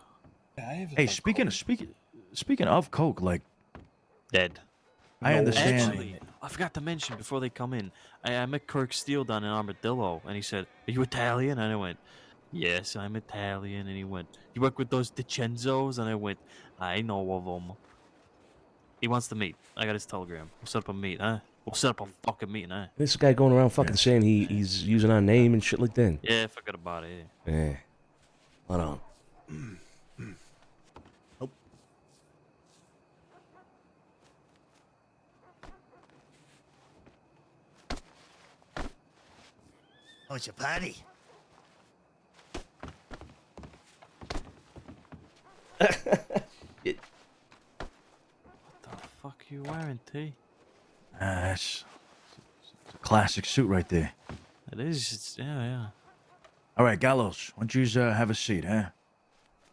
S2: Yeah, I haven't
S11: Hey,
S2: done
S11: speaking of coke, like
S1: Dead.
S11: I understand.
S1: Actually, I forgot to mention before they come in. I met Kirk Steele down in Armadillo, and he said, "Are you Italian?" And I went, "Yes, I'm Italian." And he went, "You work with those DiCenzos?" And I went, "I know of them." He wants to meet. I got his telegram. We'll set up a meet, huh? We'll set up a fucking meeting, huh?
S6: This guy going around fucking saying he's using our name and shit like that.
S1: Yeah, forget about it.
S6: Yeah. Hold on.
S12: Oh, it's a party.
S1: What the fuck you wearing, T?
S11: That's it's a classic suit right there.
S1: It is. Yeah.
S11: All right, Gallows, why don't you have a seat, huh?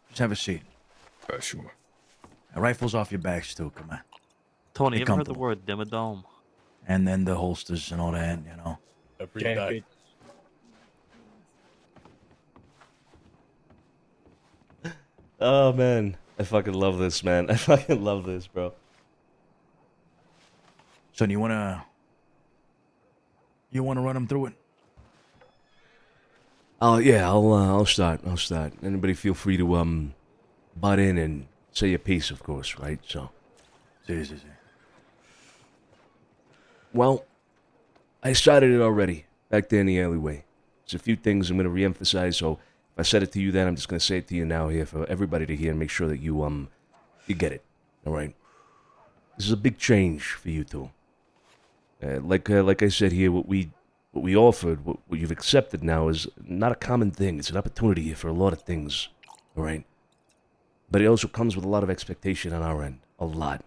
S11: Just have a seat.
S14: Sure.
S11: Now, rifles off your backs, too. Come on.
S1: Tony,
S11: Get
S1: you ever heard the
S11: comfortable.
S1: word dimmadome?
S11: And then the holsters and all that, you know.
S10: Every day.
S6: Oh, man. I fucking love this, man. I fucking love this, bro.
S11: Son, you wanna run them through it?
S6: Oh, yeah, I'll start. Anybody feel free to, butt in and say your piece, of course, right? So.
S11: See.
S6: Well, I started it already, back there in the alleyway. There's a few things I'm going to reemphasize, so if I said it to you then, I'm just going to say it to you now here for everybody to hear and make sure that you get it, all right? This is a big change for you two. Like I said here, what we offered, what you've accepted now is not a common thing. It's an opportunity here for a lot of things, all right? But it also comes with a lot of expectation on our end, a lot.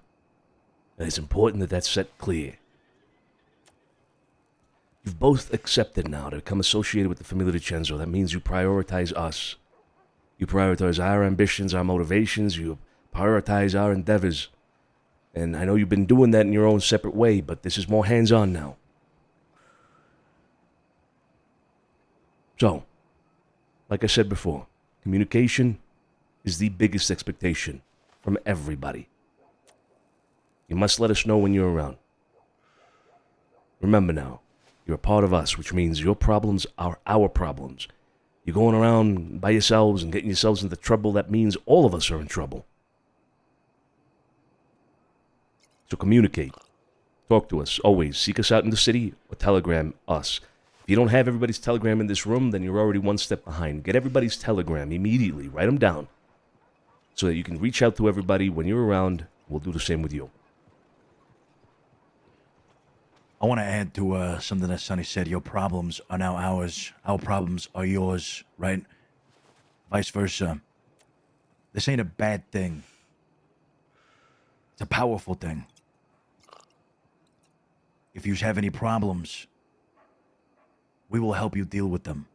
S6: And it's important that that's set clear. You've both accepted now to become associated with the Family DiCenzo. That means you prioritize us. You prioritize our ambitions, our motivations. You prioritize our endeavors. And I know you've been doing that in your own separate way, but this is more hands-on now. So, like I said before, communication is the biggest expectation from everybody. You must let us know when you're around. Remember now, you're a part of us, which means your problems are our problems. You're going around by yourselves and getting yourselves into trouble, that means all of us are in trouble. So communicate. Talk to us, always. Seek us out in the city or telegram us. If you don't have everybody's telegram in this room, then you're already one step behind. Get everybody's telegram immediately. Write them down so that you can reach out to everybody when you're around. We'll do the same with you.
S11: I want to add to something that Sonny said. Your problems are now ours. Our problems are yours, right? Vice versa. This ain't a bad thing. It's a powerful thing. If you have any problems, we will help you deal with them.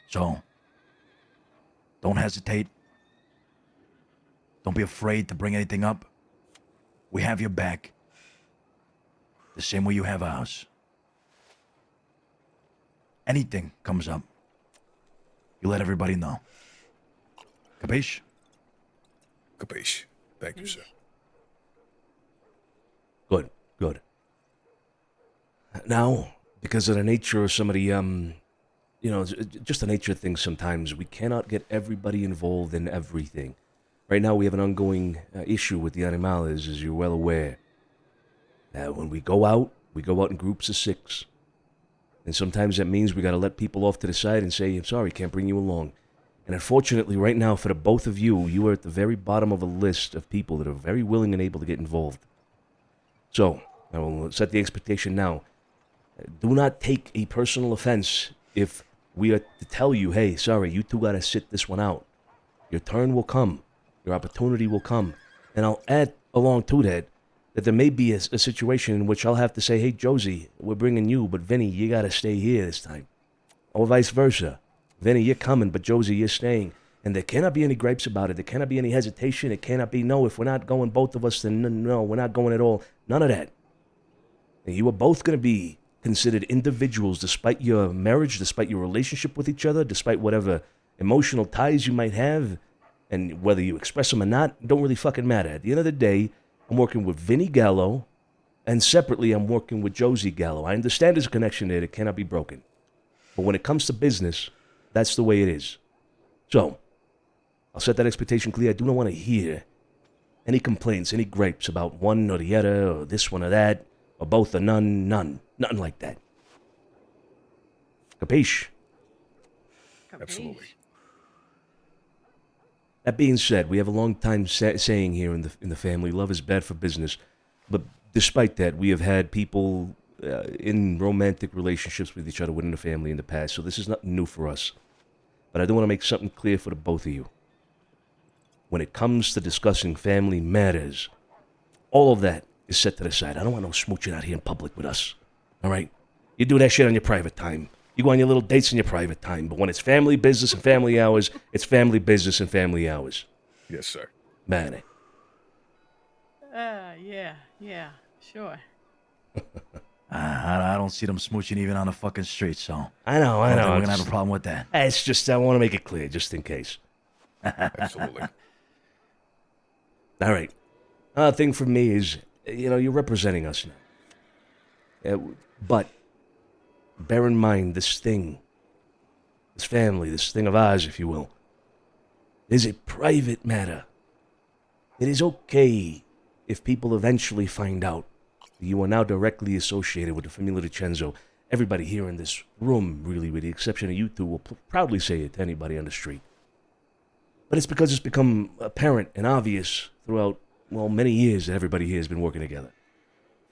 S11: So, don't hesitate. Don't be afraid to bring anything up. We have your back. The same way you have ours. Anything comes up, you let everybody know. Capiche?
S14: Capiche. Thank you, sir.
S6: Good. Now, because of the nature of some of the, just the nature of things sometimes, we cannot get everybody involved in everything. Right now, we have an ongoing issue with the animales, as you're well aware. When we go out in groups of 6. And sometimes that means we got to let people off to the side and say, I'm sorry, can't bring you along. And unfortunately, right now, for the both of you, you are at the very bottom of a list of people that are very willing and able to get involved. So, I will set the expectation now. Do not take a personal offense if We are to tell you, hey, sorry, you two gotta sit this one out. Your turn will come. Your opportunity will come. And I'll add along to that there may be a situation in which I'll have to say, hey, Josie, we're bringing you, but Vinny, you gotta stay here this time. Or vice versa. Vinny, you're coming, but Josie, you're staying. And there cannot be any gripes about it. There cannot be any hesitation. It cannot be, no, if we're not going, both of us, then no, we're not going at all. None of that. And you are both going to be considered individuals despite your marriage, despite your relationship with each other, despite whatever emotional ties you might have. And whether you express them or not, don't really fucking matter. At the end of the day, I'm working with Vinny Gallo, and separately, I'm working with Josie Gallo. I understand there's a connection there that cannot be broken. But when it comes to business, that's the way it is. So, I'll set that expectation clear. I do not want to hear any complaints, any gripes about one or the other, or this one or that, or both or none. Nothing like that. Capiche?
S14: Absolutely.
S6: That being said, we have a long time saying here in the family, love is bad for business. But despite that, we have had people in romantic relationships with each other within the family in the past, so this is nothing new for us. But I do want to make something clear for the both of you. When it comes to discussing family matters, all of that is set to the side. I don't want no smooching out here in public with us. All right? You do that shit on your private time. You go on your little dates in your private time. But when it's family business and family hours, it's family business and family hours.
S14: Yes, sir.
S6: Man.
S13: Yeah, sure.
S11: I don't see them smooching even on the fucking street, so.
S6: I know.
S11: We're going to have a problem with that.
S6: It's just, I want to make it clear, just in case.
S14: Absolutely.
S6: All right. Another thing for me is, you're representing us now. But bear in mind this thing, this family, this thing of ours, if you will, is a private matter. It is okay if people eventually find out that you are now directly associated with the family DiCenzo. Everybody here in this room, really, with the exception of you two, will proudly say it to anybody on the street. But it's because it's become apparent and obvious throughout, many years that everybody here has been working together.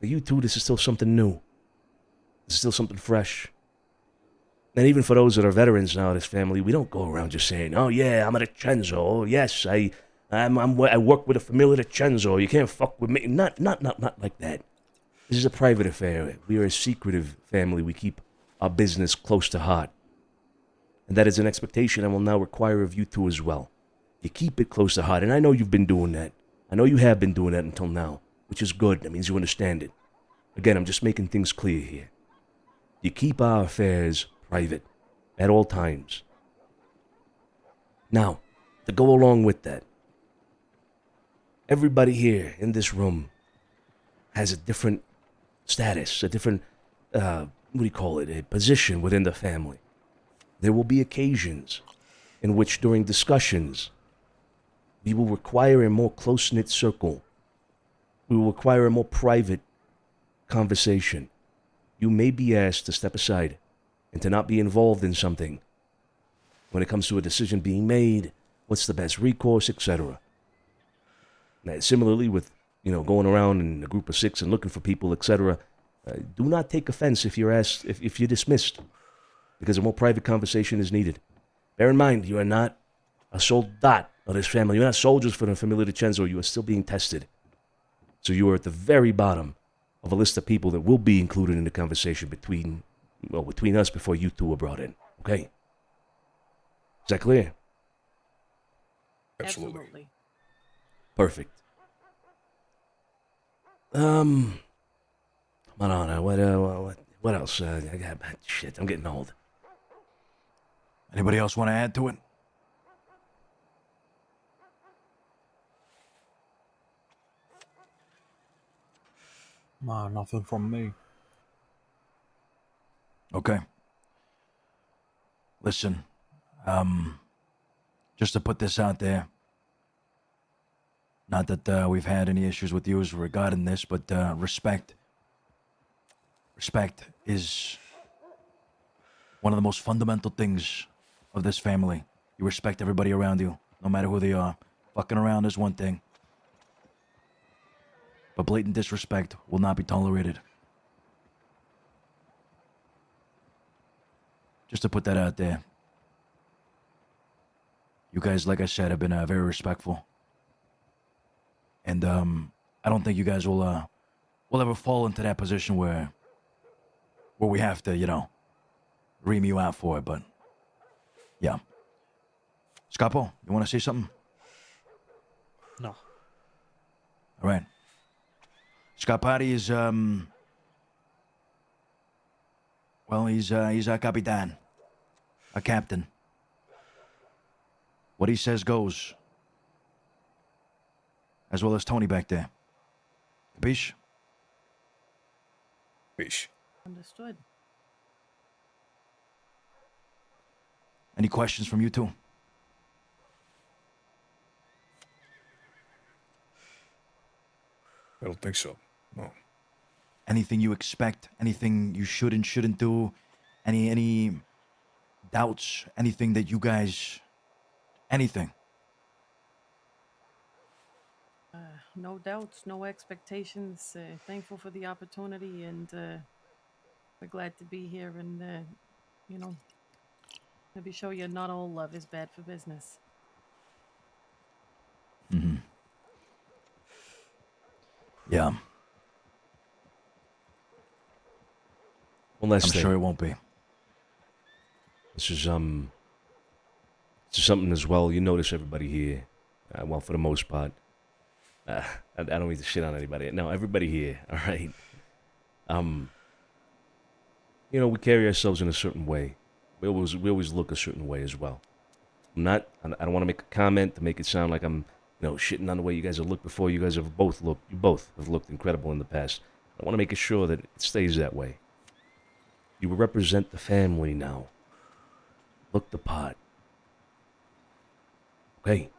S6: For you two, this is still something new. This is still something fresh. And even for those that are veterans now of this family, we don't go around just saying, oh yeah, I'm a DiCenzo. Oh yes, I work with a familiar DiCenzo. You can't fuck with me. Not like that. This is a private affair. We are a secretive family. We keep our business close to heart. And that is an expectation I will now require of you two as well. You keep it close to heart. And I know you've been doing that. I know you have been doing that until now, which is good. That means you understand it. Again, I'm just making things clear here. You keep our affairs private at all times. Now, to go along with that, everybody here in this room has a different status, a different, a position within the family. There will be occasions in which during discussions, we will require a more close-knit circle. We will require a more private conversation. You may be asked to step aside and to not be involved in something when it comes to a decision being made, what's the best recourse, etc. Now, similarly with, going around in a group of 6 and looking for people, etc., do not take offense if you're asked, if you're dismissed, because a more private conversation is needed. Bear in mind, you are not a soldat of this family. You're not soldiers for the family DiCenzo. You are still being tested. So you are at the very bottom of a list of people that will be included in the conversation between us before you two are brought in. Okay? Is that clear?
S14: Absolutely.
S6: Perfect. Come on, what else? Shit, I'm getting old.
S11: Anybody else want to add to it?
S2: Nah, nothing from me.
S11: Okay. Listen, just to put this out there, not that we've had any issues with you regarding this, but respect. Respect is one of the most fundamental things of this family. You respect everybody around you, no matter who they are. Fucking around is one thing, but blatant disrespect will not be tolerated. just to put that out there. You guys, like I said, have been very respectful. And I don't think you guys will ever fall into that position where we have to, you know, ream you out for it, but yeah. Scapo, you want to say something?
S2: No.
S11: All right. Scapati is, well, he's a capitan, a captain. What he says goes. As well as Tony back there. Capiche?
S14: Capiche.
S13: Understood.
S11: Any questions from you two?
S14: I don't think so. No.
S11: Anything you expect? Anything you should and shouldn't do? Any doubts? Anything that you guys... Anything?
S13: No doubts, no expectations. Thankful for the opportunity, and we're glad to be here and, you know, maybe show you not all love is bad for business.
S11: Mm-hmm. Yeah.
S6: One last
S11: I'm
S6: thing.
S11: sure it won't be.
S6: This is something as well. You notice everybody here, well, for the most part. I don't mean to shit on anybody. No, everybody here. All right. You know, we carry ourselves in a certain way. We always look a certain way as well. I don't want to make a comment to make it sound like I'm, you know, shitting on the way you guys have looked before. You guys have you both have looked incredible in the past. I want to make sure that it stays that way. You represent the family now. Look the part. Okay.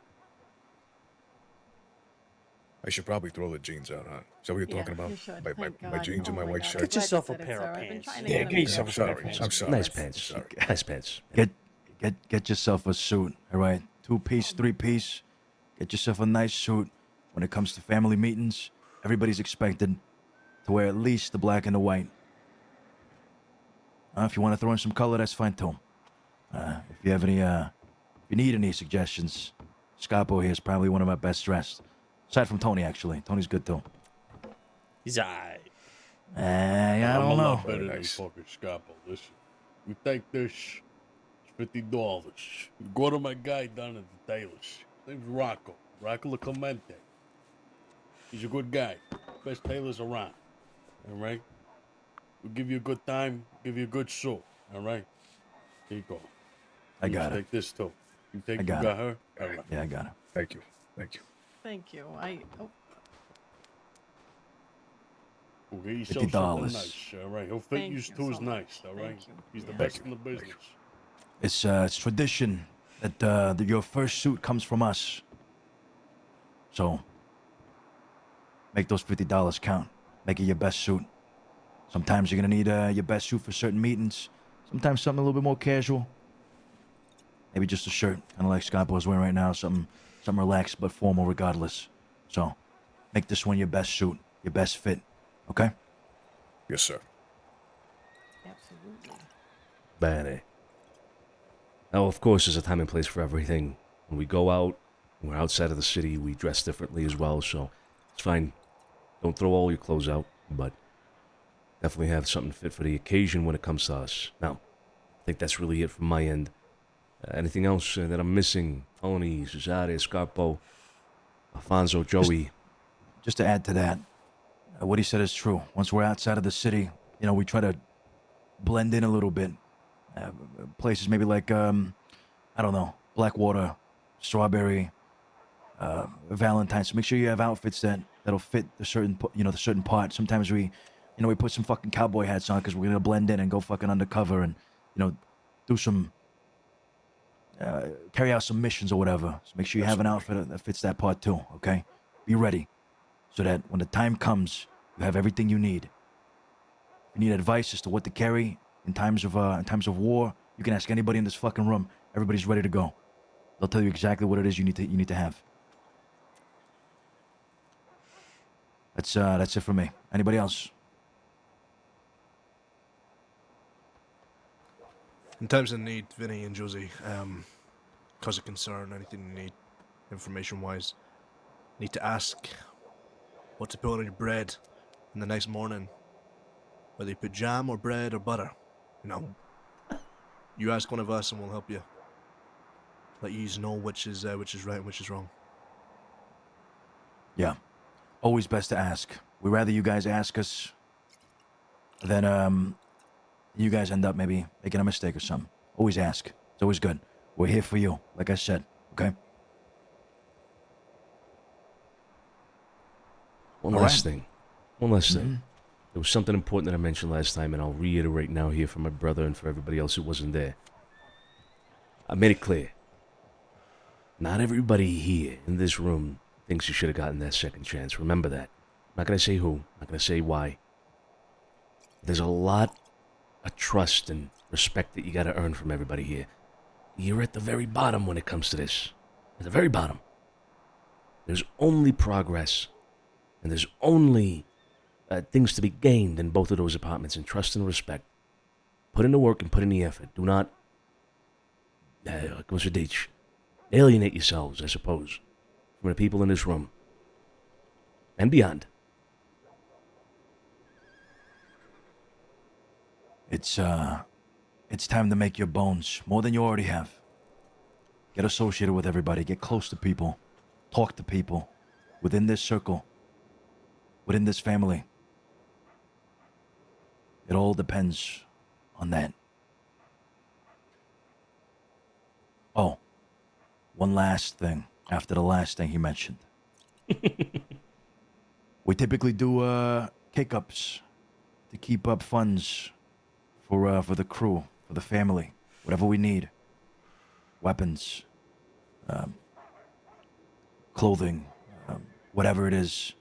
S14: I should probably throw the jeans out, huh? Is that what you're talking about?
S13: You should.
S14: My
S13: Thank
S14: my
S13: God.
S14: jeans and
S13: Oh
S14: my white
S13: God.
S14: shirt.
S13: Get yourself a pair of pants.
S2: Yeah, get yourself a pair of pants.
S14: I'm sorry.
S6: Nice pants. Nice pants.
S11: Get yourself a suit, all right? 2-piece, 3-piece. Get yourself a nice suit. When it comes to family meetings, everybody's expected to wear at least the black and the white. If you want to throw in some color, that's fine too. If you have any, if you need any suggestions, Scapo here is probably one of my best dressed. Aside from Tony, actually. Tony's good too.
S10: He's alright.
S11: Yeah, I
S10: I'm
S11: don't
S10: a
S11: know.
S10: lot better than fucking Scapo. Listen, you take this, it's $50. You go to my guy down at the tailor's. His name's Rocco. Rocco Clemente. He's a good guy. Best tailors around. All right? We'll give you a good time, give you a good suit. All right? Here you go.
S11: I got
S10: Take this too. You take
S11: I got
S10: you
S11: it.
S10: got her? All right.
S11: Yeah, I got it.
S14: Thank you. Thank you.
S13: Thank you.
S10: We'll get yourself something
S11: $50.
S10: nice. All right? He'll fit
S13: Thank
S10: you
S13: you
S10: too is
S13: so
S10: nice.
S13: much.
S10: All right?
S13: Thank you.
S10: He's the
S13: Yeah.
S10: best in the business.
S11: It's tradition that your first suit comes from us. So, make those $50 count. Make it your best suit. Sometimes you're gonna need your best suit for certain meetings. Sometimes something a little bit more casual. Maybe just a shirt, kind of like Scapo is wearing right now. Something relaxed but formal regardless. So, make this one your best suit, your best fit. Okay?
S14: Yes, sir.
S13: Absolutely.
S6: Bene. Now, of course, there's a time and place for everything. When we go out, when we're outside of the city, we dress differently as well, so it's fine. Don't throw all your clothes out, but definitely have something fit for the occasion when it comes to us. Now, I think that's really it from my end. Anything else that I'm missing? Tony, Cesare, Scarpo, Alfonso, Joey?
S11: Just to add to that, what he said is true. Once we're outside of the city, you know, we try to blend in a little bit. Places maybe like, I don't know, Blackwater, Strawberry, Valentine's. So make sure you have outfits that'll fit the certain part. Sometimes we put some fucking cowboy hats on because we're gonna blend in and go fucking undercover and, do some, carry out some missions or whatever. So make sure you have an outfit that fits that part too. Okay, be ready, so that when the time comes, you have everything you need. If you need advice as to what to carry in times of war, you can ask anybody in this fucking room. Everybody's ready to go. They'll tell you exactly what it is you need to have. That's it for me. Anybody else?
S4: In times of need, Vinny and Josie, cause of concern, anything you need, information-wise, need to ask what to put on your bread in the next morning. Whether you put jam or bread or butter, you know. You ask one of us and we'll help you. Let you know which is right and which is wrong.
S11: Yeah. Always best to ask. We'd rather you guys ask us than you guys end up maybe making a mistake or something. Always ask. It's always good. We're here for you, like I said, okay?
S6: One last thing. There was something important that I mentioned last time, and I'll reiterate now here for my brother and for everybody else who wasn't there. I made it clear. Not everybody here in this room thinks you should have gotten that second chance. Remember that. I'm not going to say who. I'm not going to say why. There's a lot of trust and respect that you got to earn from everybody here. You're at the very bottom when it comes to this. At the very bottom. There's only progress. And there's only things to be gained in both of those apartments, and trust and respect. Put in the work and put in the effort. Do not, alienate yourselves, I suppose, from the people in this room. And beyond.
S11: It's time to make your bones, more than you already have. Get associated with everybody, get close to people, talk to people, within this circle, within this family. It all depends on that. Oh, one last thing after the last thing he mentioned. We typically do kick-ups to keep up funds for the crew, for the family, whatever we need. Weapons, clothing, whatever it is.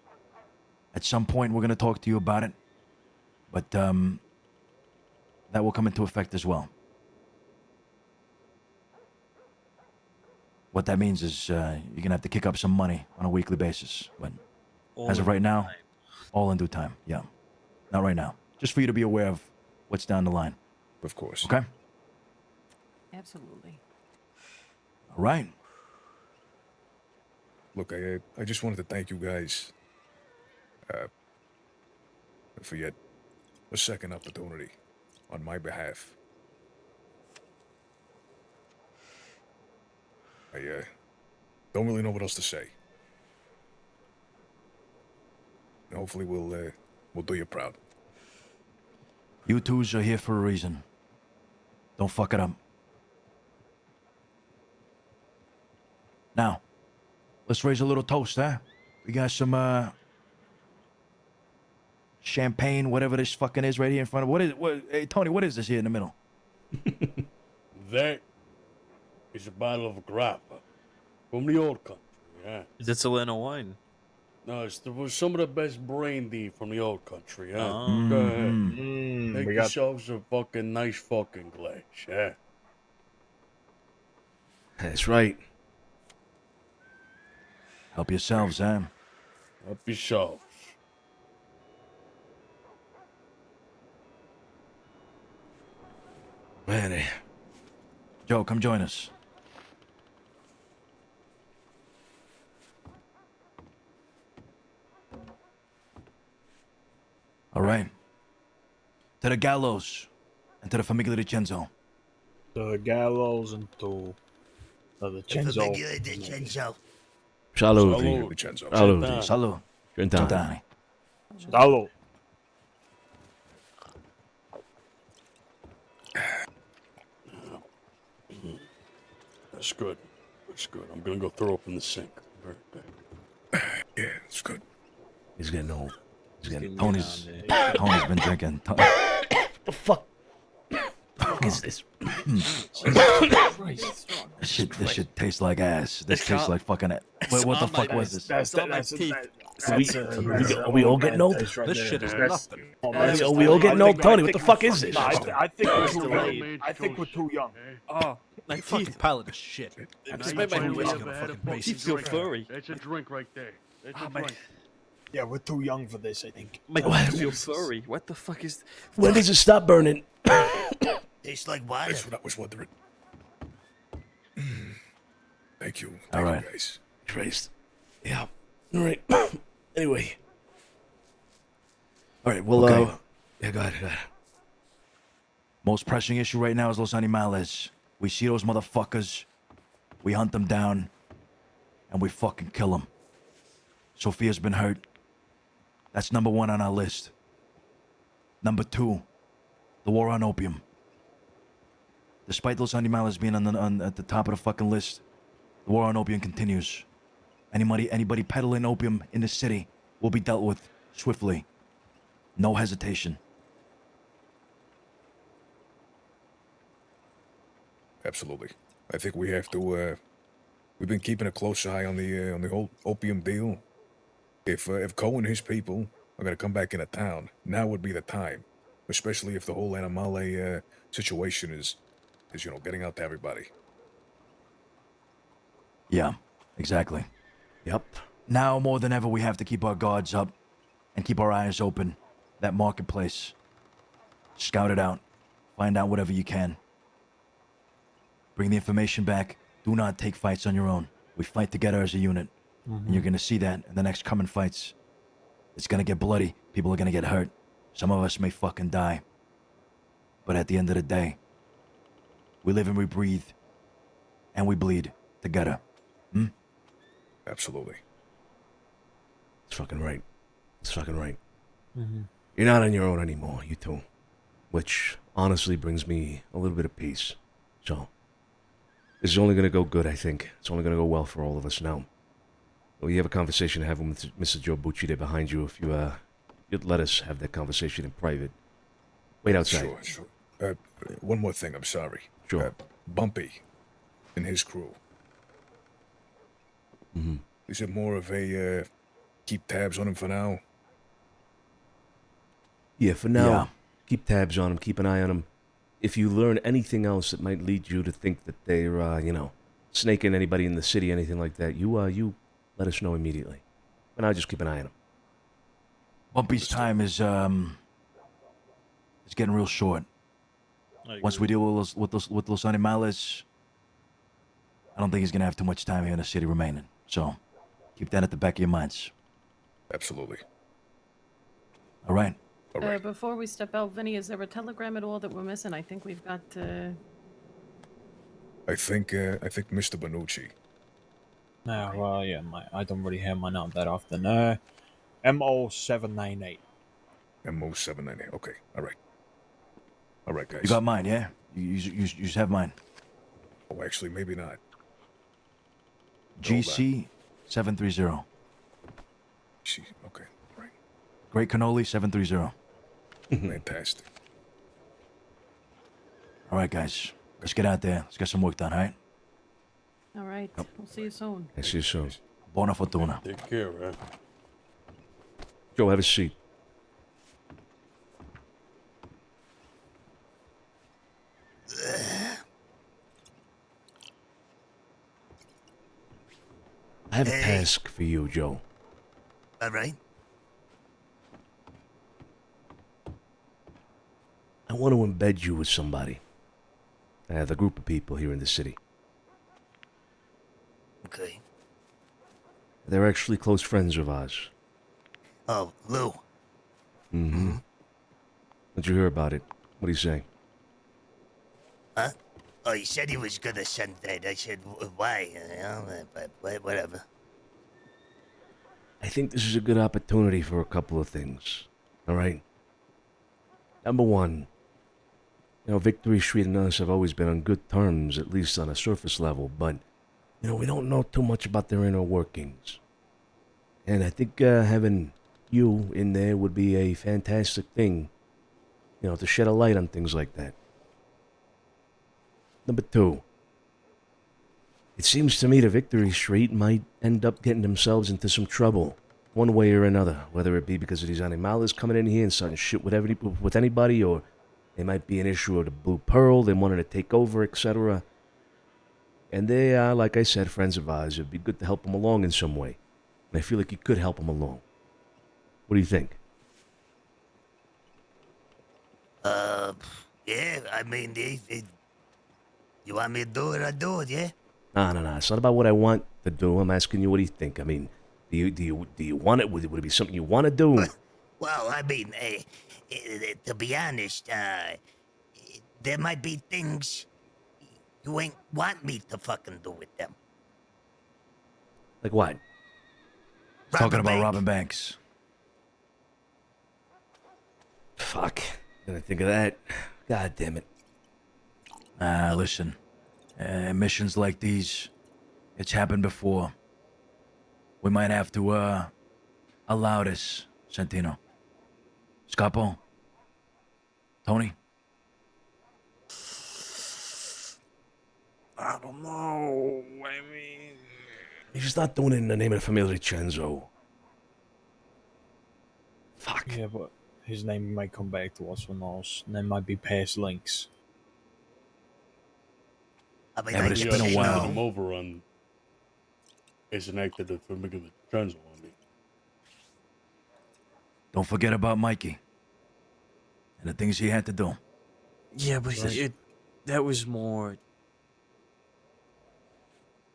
S11: At some point, we're going to talk to you about it. But that will come into effect as well. What that means is you're going to have to kick up some money on a weekly basis. But as of right now, all in due time. Yeah. Not right now. Just for you to be aware of what's down the line.
S14: Of course.
S11: Okay?
S13: Absolutely.
S11: All right.
S14: Look, I just wanted to thank you guys for yet a second opportunity on my behalf. I don't really know what else to say. And hopefully we'll do you proud.
S11: You twos are here for a reason. Don't fuck it up. Now, let's raise a little toast, huh? We got some champagne, whatever this fucking is right here in front of. Hey, Tony, what is this here in the middle?
S10: That is a bottle of grappa from the old country, yeah.
S1: It's a Leno wine.
S10: No, it was some of the best brandy from the old country, yeah.
S1: Oh.
S10: Go ahead. Make
S2: we got-
S10: yourselves a fucking nice fucking glass, yeah.
S6: That's right.
S11: Help yourselves, huh?
S10: Help yourselves.
S6: Man,
S11: Joe, come join us. All right. To the gallows and to the Famiglia DiCenzo.
S2: The gallows and to the DiCenzo.
S12: Famiglia DiCenzo.
S6: Saluti.
S14: DiCenzo.
S6: Saluti.
S11: Salud.
S6: Gentani.
S2: Salud.
S10: That's good. That's good. I'm gonna go throw up in the sink.
S14: Yeah, it's good.
S6: He's getting old. He's getting
S11: Tony's been drinking.
S6: the fuck? What is this?
S11: This shit tastes like ass. This tastes like fucking it. Wait, what the fuck was this?
S6: Are we all getting old?
S2: This
S4: shit is nothing.
S6: Are we all getting old? Tony, what the fuck is this?
S2: No, I think we're delayed. I think we're too young.
S4: Oh, my fucking palate is shit.
S7: It's
S4: I'm whiskey on a fucking basis.
S7: feel furry. It's a drink right there. It's a drink.
S2: Yeah, we're too young for this, I think.
S1: My teeth feel furry. What the fuck is...
S6: When does it stop burning?
S12: Tastes like water.
S14: That's what I was wondering. Thank you.
S11: All
S14: Thank
S11: right.
S14: you, guys.
S6: Christ. Yeah. All right. Anyway.
S11: All right, well,
S6: Okay. Yeah, go ahead.
S11: Most pressing issue right now is Los Animales. We see those motherfuckers, we hunt them down, and we fucking kill them. Sophia's been hurt. That's number 1 on our list. Number 2, the war on opium. Despite Los Animales being at the top of the fucking list, the war on opium continues. Anybody peddling opium in the city will be dealt with swiftly. No hesitation.
S14: Absolutely. I think we have to. We've been keeping a close eye on the whole opium deal. If Coe and his people are gonna come back into town, now would be the time. Especially if the whole Animale situation is getting out to everybody.
S11: Yeah, exactly.
S6: Yep.
S11: Now more than ever, we have to keep our guards up and keep our eyes open. That marketplace. Scout it out. Find out whatever you can. Bring the information back. Do not take fights on your own. We fight together as a unit. And you're going to see that in the next coming fights. It's going to get bloody. People are going to get hurt. Some of us may fucking die. But at the end of the day, we live and we breathe. And we bleed together.
S14: Absolutely.
S6: It's fucking right. It's fucking right.
S2: Mm-hmm.
S6: You're not on your own anymore, you two. Which honestly brings me a little bit of peace. So, this is only going to go good, I think. It's only going to go well for all of us now. Well, you have a conversation to have with Mr. Joe Bucci there behind you if you'd let us have that conversation in private. Wait outside.
S14: Sure. One more thing, I'm sorry.
S6: Sure.
S14: Bumpy and his crew.
S6: Mm-hmm.
S14: Is it more of a keep tabs on him for now?
S6: Yeah, for now,
S11: Yeah.
S6: keep tabs on him, keep an eye on him. If you learn anything else that might lead you to think that they're, snaking anybody in the city, anything like that, you let us know immediately. And I'll just keep an eye on him.
S11: Bumpy's time is getting real short. Once we deal with Los Animales, I don't think he's gonna have too much time here in the city remaining. So, keep that at the back of your minds.
S14: Absolutely.
S11: All right.
S13: Before we step out, Vinny, is there a telegram at all that we're missing? I think we've got.
S14: I think Mr. Bonucci.
S2: No, well, yeah, I don't really hear mine out that often. MO798.
S14: MO798. Okay. All right. All right, guys.
S11: You got mine, yeah? You just have mine.
S14: Oh, actually, maybe not.
S11: GC 730.
S14: Okay. Right.
S11: Great Cannoli 730.
S14: Fantastic.
S11: All right, guys. Let's get out there. Let's get some work done, all right?
S13: All right. We'll see you soon.
S6: I see you soon.
S11: Buona fortuna.
S10: Take care, man.
S6: Joe, have a seat. I have a task for you, Joe.
S12: All right.
S6: I want to embed you with somebody. I have a group of people here in the city.
S12: Okay.
S6: They're actually close friends of ours.
S12: Oh, Lou.
S6: Mm-hmm. What'd you hear about it? What do you say?
S12: Huh? Oh, he said he was gonna send that. I said, why? But whatever.
S6: I think this is a good opportunity for a couple of things. All right? Number one, Victory Street and us have always been on good terms, at least on a surface level, but, we don't know too much about their inner workings. And I think having you in there would be a fantastic thing, to shed a light on things like that. Number two, it seems to me that Victory Street might end up getting themselves into some trouble, one way or another, whether it be because of these animales coming in here and starting shit with anybody, or it might be an issue of the Blue Pearl, they wanted to take over, etc. And they are, like I said, friends of ours. It'd be good to help them along in some way. And I feel like you could help them along. What do you think?
S12: Yeah, I mean, you want me to do it, I do it, yeah?
S6: No. It's not about what I want to do. I'm asking you, what do you think? I mean, do you want it? Would it be something you want to do?
S12: Well, I mean, to be honest, there might be things you ain't want me to fucking do with them.
S6: Like what?
S11: Talking about robbing banks.
S6: Fuck. Didn't think of that. God damn it.
S11: Listen. Missions like these, it's happened before. We might have to, allow this, Santino. Scapo? Tony?
S1: I don't know. I mean,
S6: He's not doing it in the name of the family DiCenzo. Fuck.
S2: Yeah, but his name might come back to us on us. And there might be past links.
S12: I mean,
S11: Yeah, but it's been a while.
S10: Him over on is an actor for making the transit on me.
S11: Don't forget about Mikey. And the things he had to do.
S1: yeah, but that was more.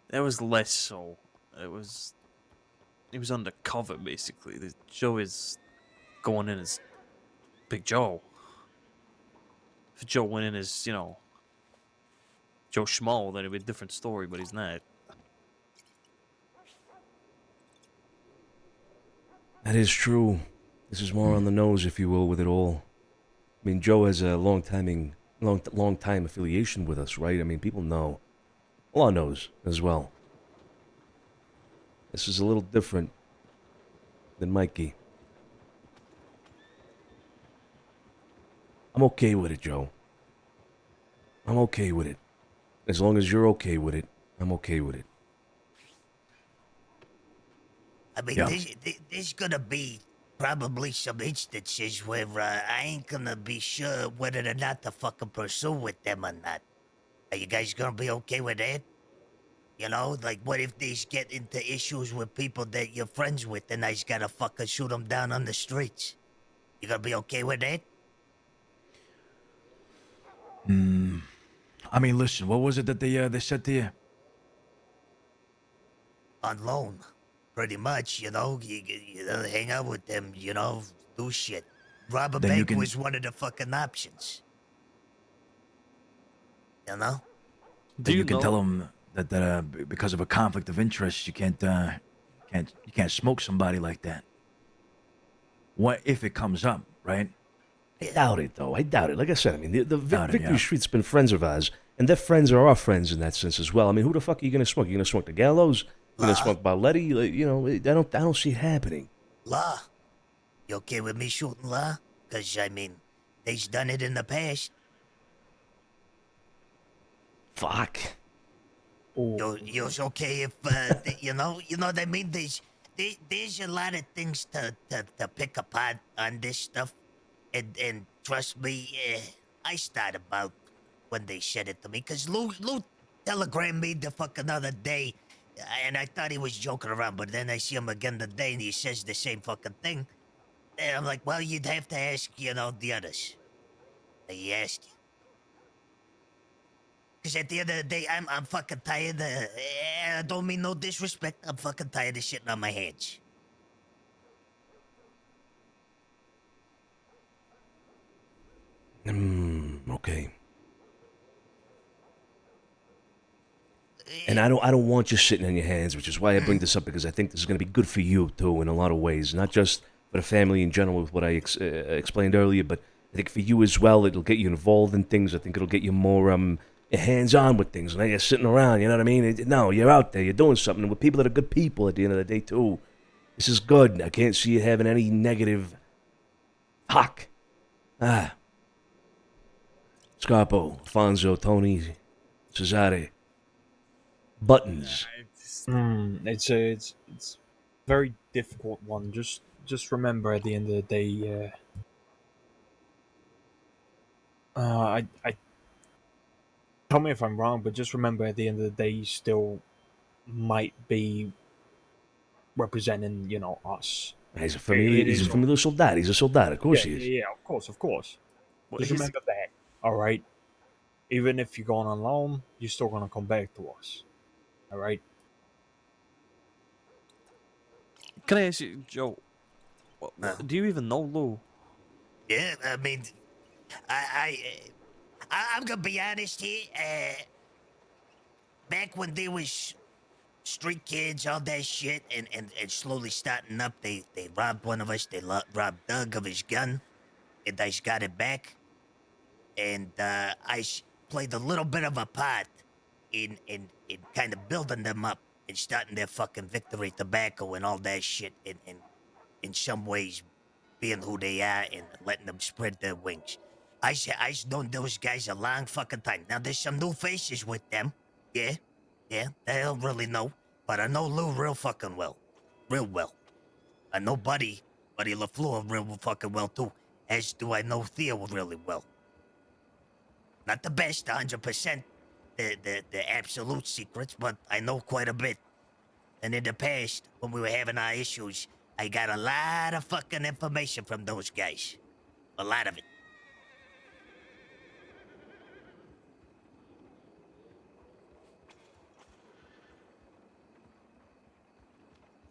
S1: That was less so. It was undercover basically. Joe is going in as Big Joe. If Joe went in as, Joe Schmo, then it'd be a different story, but he's not.
S6: That is true. This is more on the nose, if you will, with it all. I mean, Joe has a long time affiliation with us, right? I mean, people know. Law knows as well. This is a little different than Mikey. I'm okay with it, Joe. I'm okay with it. As long as you're okay with it, I'm okay with it.
S12: I mean, there's gonna be probably some instances where I ain't gonna be sure whether or not to fucking pursue with them or not. Are you guys gonna be okay with that? You know, like what if these get into issues with people that you're friends with and I just gotta fucking shoot them down on the streets? You gonna be okay with that?
S11: I mean, listen, what was it that they said to you?
S12: On loan, pretty much, you know, you know, hang out with them, you know, do shit. Rob a
S11: Then you
S12: bank was one of the fucking options. You know?
S11: Then you can tell them that because of a conflict of interest, you can't smoke somebody like that. What if it comes up, right?
S6: I doubt it, though. I doubt it. Like I said, I mean, the Victory Street's been friends of ours, and their friends are our friends in that sense as well. I mean, who the fuck are you going to smoke? You going to smoke the Gallows? You going to smoke Barletti? Like, you know, I don't see it happening.
S12: Law. You okay with me shooting Law? Because, I mean, they's done it in the past.
S6: Fuck.
S12: You're okay if, you know what I mean? There's a lot of things to pick apart on this stuff. And trust me, I thought about when they said it to me. Because Lou telegrammed me the fucking other day. And I thought he was joking around. But then I see him again today and he says the same fucking thing. And I'm like, well, you'd have to ask, you know, the others. And he asked you. Because at the end of the day, I'm fucking tired. I don't mean no disrespect. I'm fucking tired of shitting on my hands.
S6: Okay. And I don't want you sitting on your hands, which is why I bring this up, because I think this is going to be good for you too in a lot of ways, not just for the family in general with what I explained earlier, but I think for you as well. It'll get you involved in things. I think it'll get you more hands-on with things. Now you're sitting around, you know what I mean? No, you're out there, you're doing something with people that are good people at the end of the day too. This is good. I can't see you having any negative. Fuck. Scarpo, Alfonso, Tony, Cesare. Buttons.
S2: It's a very difficult one. Just remember at the end of the day, I tell me if I'm wrong, but just remember at the end of the day, you still might be representing, you know, us.
S6: He's a familiar soldat. He's a soldat. Of course he is.
S2: Yeah, of course. Just remember that. All right. Even if you're going alone, you're still gonna come back to us. All right.
S1: Can I ask you, Joe? Do you even know Lou?
S12: Yeah, I mean, I'm gonna be honest here. Back when there was street kids, all that shit, and slowly starting up, they robbed one of us. They robbed Doug of his gun, and I got it back. And played a little bit of a part in kind of building them up and starting their fucking victory tobacco and all that shit, and in some ways being who they are and letting them spread their wings. I's known those guys a long fucking time. Now there's some new faces with them. Yeah, they don't really know. But I know Lou real fucking well. Real well. I know Buddy LaFleur real fucking well too. As do I know Theo really well. Not the best, 100%, the absolute secrets, but I know quite a bit. And in the past, when we were having our issues, I got a lot of fucking information from those guys. A lot of it.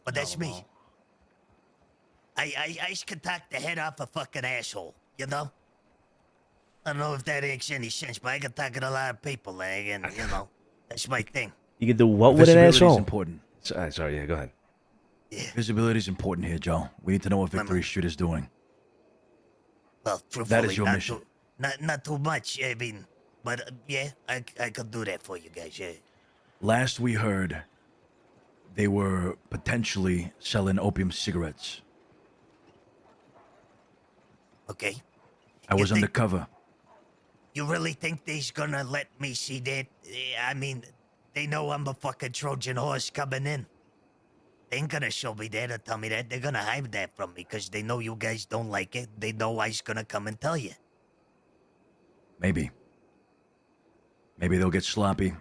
S12: But that's me. I can talk the head off a fucking asshole, you know? I don't know if that makes any sense, but I can talk to a lot of people, and, you know, that's my thing.
S6: You can do what with an
S11: Visibility is
S6: asshole?
S11: important.
S6: Sorry, yeah, go ahead.
S11: Visibility is important here, Joe. We need to know what Victory Street is doing.
S12: Well, truthfully,
S11: That is your mission.
S12: Not too much, I mean, but yeah, I could do that for you guys, yeah.
S11: Last we heard, they were potentially selling opium cigarettes.
S12: Okay.
S11: I was undercover.
S12: You really think they's gonna let me see that? I mean, they know I'm a fucking Trojan horse coming in. They ain't gonna show me that or tell me that. They're gonna hide that from me because they know you guys don't like it. They know I's gonna come and tell you.
S11: Maybe. Maybe they'll get sloppy.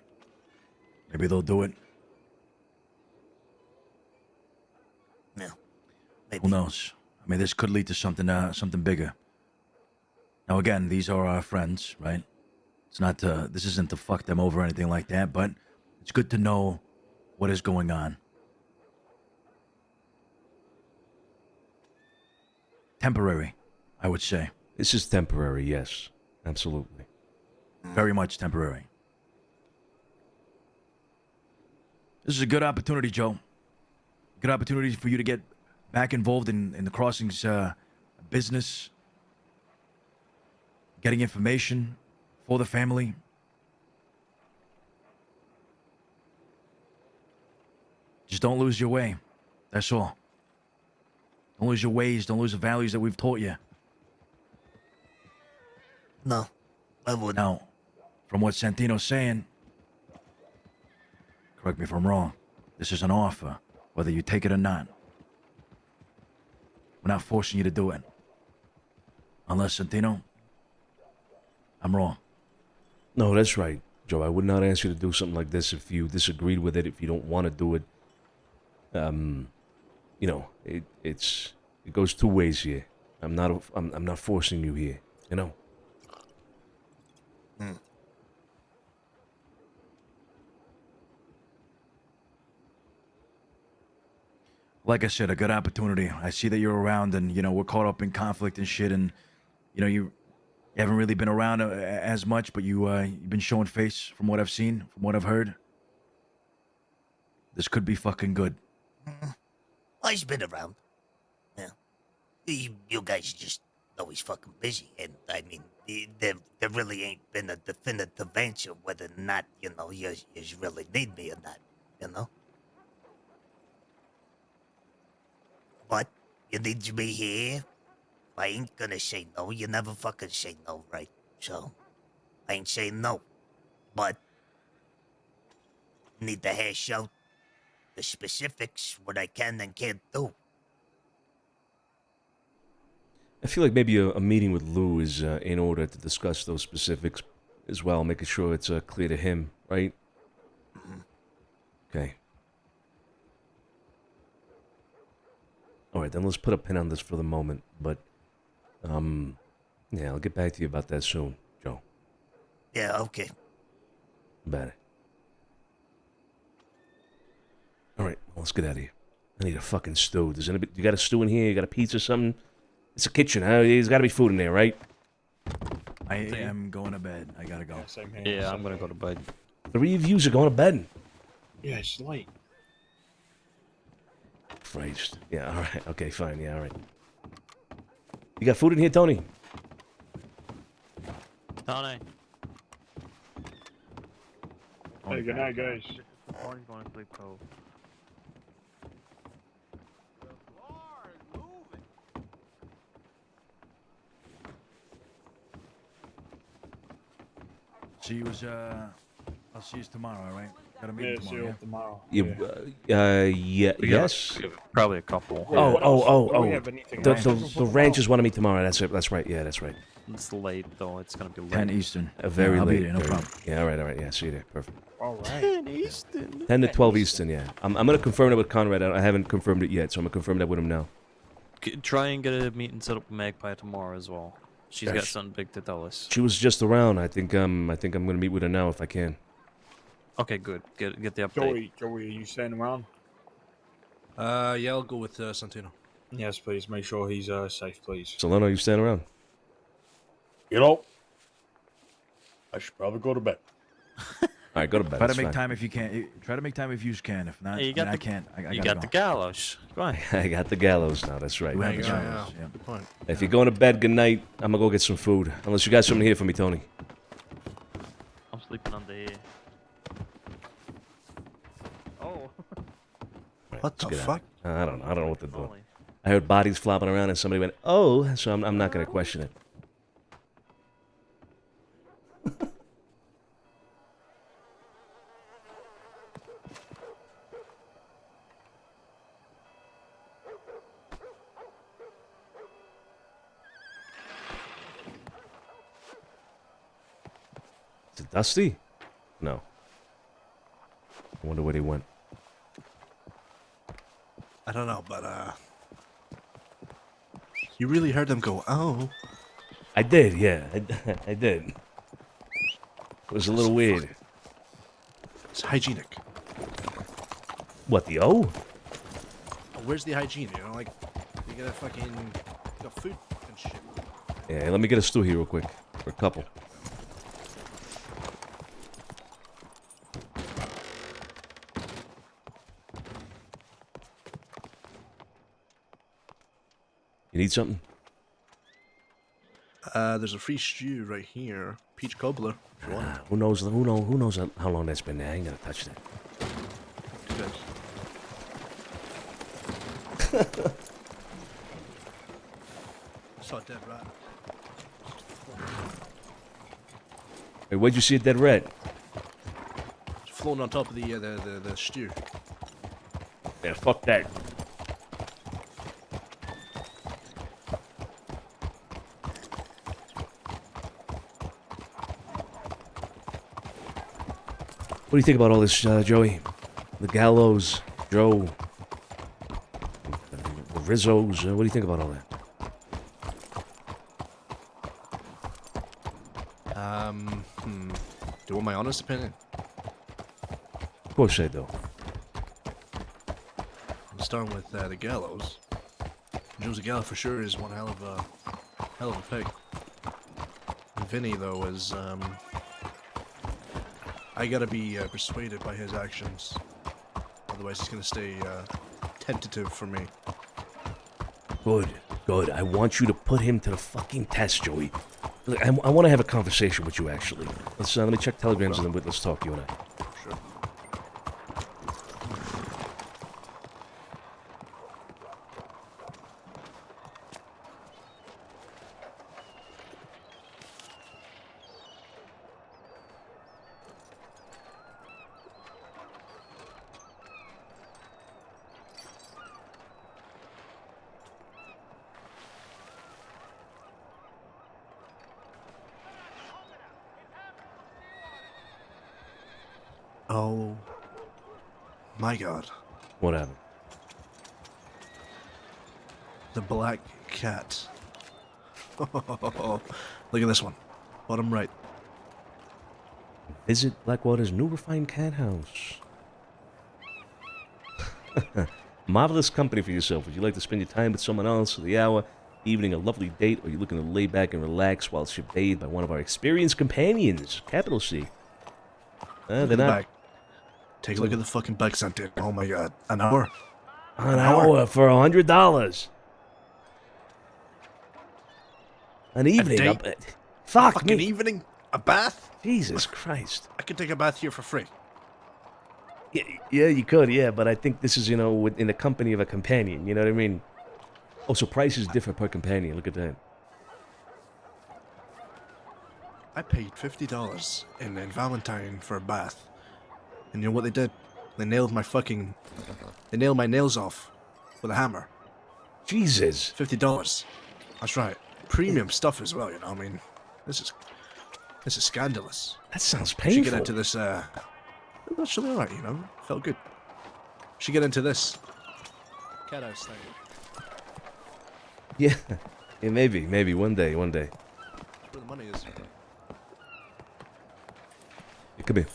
S11: Maybe they'll do it.
S12: No.
S11: Who knows? I mean, this could lead to something bigger. Now, again, these are our friends, right? It's not to, this isn't to fuck them over or anything like that, but it's good to know what is going on. Temporary, I would say.
S6: This is temporary, yes. Absolutely.
S11: Very much temporary. This is a good opportunity, Joe. Good opportunity for you to get back involved in the Crossings business. Getting information for the family. Just don't lose your way. That's all. Don't lose your ways. Don't lose the values that we've taught you.
S12: No, I wouldn't.
S11: Now, from what Santino's saying, correct me if I'm wrong, this is an offer, whether you take it or not. We're not forcing you to do it. Unless, Santino, I'm wrong.
S6: No, that's right, Joe. I would not ask you to do something like this if you disagreed with it, if you don't want to do it. You know, it goes two ways here. I'm not forcing you here, you know.
S11: Like I said, a good opportunity. I see that you're around and, you know, we're caught up in conflict and shit and, you know, you haven't really been around as much, but you've been showing face from what I've seen, from what I've heard. This could be fucking good.
S12: I's been around. Yeah. You guys just know he's fucking busy, and I mean, there really ain't been a definitive answer whether or not, you know, you really need me or not, you know? But you need me here. I ain't gonna say no. You never fucking say no, right? So, I ain't saying no. But, need to hash out the specifics, what I can and can't do.
S6: I feel like maybe a meeting with Lou is in order to discuss those specifics as well, making sure it's clear to him, right? Okay. All right, then let's put a pin on this for the moment, but, yeah, I'll get back to you about that soon, Joe.
S12: Yeah, okay.
S6: Bad. All right, well, let's get out of here. I need a fucking stew. Does anybody? You got a stew in here? You got a pizza or something? It's a kitchen. Huh? There's got to be food in there, right?
S11: I am going to bed. I gotta go.
S2: Yeah, same here.
S1: Yeah, I'm gonna go to bed.
S6: 3 of yous are going to bed.
S2: Yeah, it's late.
S6: Christ. Yeah, all right. Okay, fine. Yeah, all right. You got food in here, Tony?
S1: Tony.
S2: Hey, good night, guys.
S1: Orange going to sleep cold.
S11: See you I'll see you tomorrow, all right? Got a meeting
S2: Yeah, see you
S11: tomorrow,
S2: tomorrow.
S6: Yeah, yes.
S1: Probably a couple.
S6: Oh.
S2: we have anything
S6: The ranchers want to meet tomorrow. That's it. That's right. Yeah, that's right.
S1: It's late though. It's gonna be late.
S11: 10 Eastern.
S6: Very
S11: I'll
S6: late.
S11: be there, no
S6: very
S11: problem.
S6: late. Yeah, all right. Yeah, see you there. Perfect.
S2: All right.
S1: 10 Eastern.
S6: 10 to 12 Eastern, yeah. I'm going to confirm it with Conrad. I haven't confirmed it yet, so I'm going to confirm that with him now.
S1: Try and get a meeting set up with Magpie tomorrow as well. She's
S6: Yeah,
S1: got something big to tell us.
S6: She was just around. I think I'm going to meet with her now if I can.
S1: Okay, good. Get the update.
S2: Joey, are you staying around?
S4: Yeah, I'll go with Santino.
S2: Yes, please. Make sure he's safe, please.
S6: Solano, you staying around?
S10: You know, I should probably go to bed.
S6: All right, go to bed.
S11: Try to
S6: That's
S11: make
S6: fine.
S11: time if you can. Try to make time if you can. If not,
S1: Hey, you got
S11: I
S1: the-
S11: can't. I
S1: You
S11: gotta
S1: got
S11: go.
S1: the gallows. Go on.
S6: I got the gallows now. That's right.
S11: You have
S4: Yeah,
S11: the
S4: yeah,
S11: gallows,
S4: yeah. Good point.
S6: If you're going to bed, good night. I'm going to go get some food. Unless you got something here for me, Tony.
S1: I'm sleeping under here. Oh.
S4: What the
S6: Let's get out.
S4: fuck?
S6: I don't know. I don't know what to do.
S1: Only.
S6: I heard bodies flopping around and somebody went, oh, so I'm not going to question it. Is it Dusty? No. I wonder where he went.
S4: I don't know, but you really heard them go, oh.
S6: I did, yeah. I did. It was a little weird.
S4: It's hygienic.
S6: What, the O?
S4: Where's the hygiene? You know, like, you gotta fucking, you got food and shit.
S6: Yeah, let me get a stew here real quick. For a couple. You need something?
S4: There's a free stew right here. Peach cobbler, if you want it.
S6: Who knows how long that's been there? I ain't gonna touch that.
S4: Saw a dead rat.
S6: Hey, where'd you see a dead rat?
S4: It's floating on top of the stew.
S6: Yeah, fuck that. What do you think about all this, Joey? The gallows, Joe, the Rizzos. What do you think about all that?
S4: Do you want my honest opinion?
S6: Of course I do.
S4: I'm starting with the gallows. Josie Gallo for sure is one hell of a pig. Vinny though is I gotta be persuaded by his actions. Otherwise he's gonna stay tentative for me.
S6: Good, good. I want you to put him to the fucking test, Joey. Look, I want to have a conversation with you, actually. Let me check telegrams and then let's talk, you and I.
S4: Sure. Oh my god.
S6: What happened?
S4: The black cat. Look at this one. Bottom right.
S6: Visit Blackwater's new refined cat house. Marvelous company for yourself. Would you like to spend your time with someone else for the hour, evening, a lovely date, or are you looking to lay back and relax whilst you're bathed by one of our experienced companions? Capital C. They're
S4: Look at the
S6: not.
S4: bag. Take a look at the fucking bag, Santino. Oh my god. An hour?
S6: An hour for $100. An evening.
S4: date?
S6: Fuck
S4: Fucking
S6: me.
S4: evening? A bath?
S6: Jesus Christ.
S4: I could take a bath here for free.
S6: Yeah, you could, yeah, but I think this is, in the company of a companion, you know what I mean? Oh, so prices differ per companion, look at that.
S4: I paid $50 in Valentine for a bath. And you know what they did? They nailed my nails off with a hammer.
S6: Jesus.
S4: $50. That's right. Premium stuff as well, I mean, this is scandalous.
S6: That sounds
S4: Should
S6: painful.
S4: get into this, it was actually alright, felt good. Should get into this cat house thing.
S6: Yeah, maybe, one day.
S4: That's where the money is.
S6: It could be.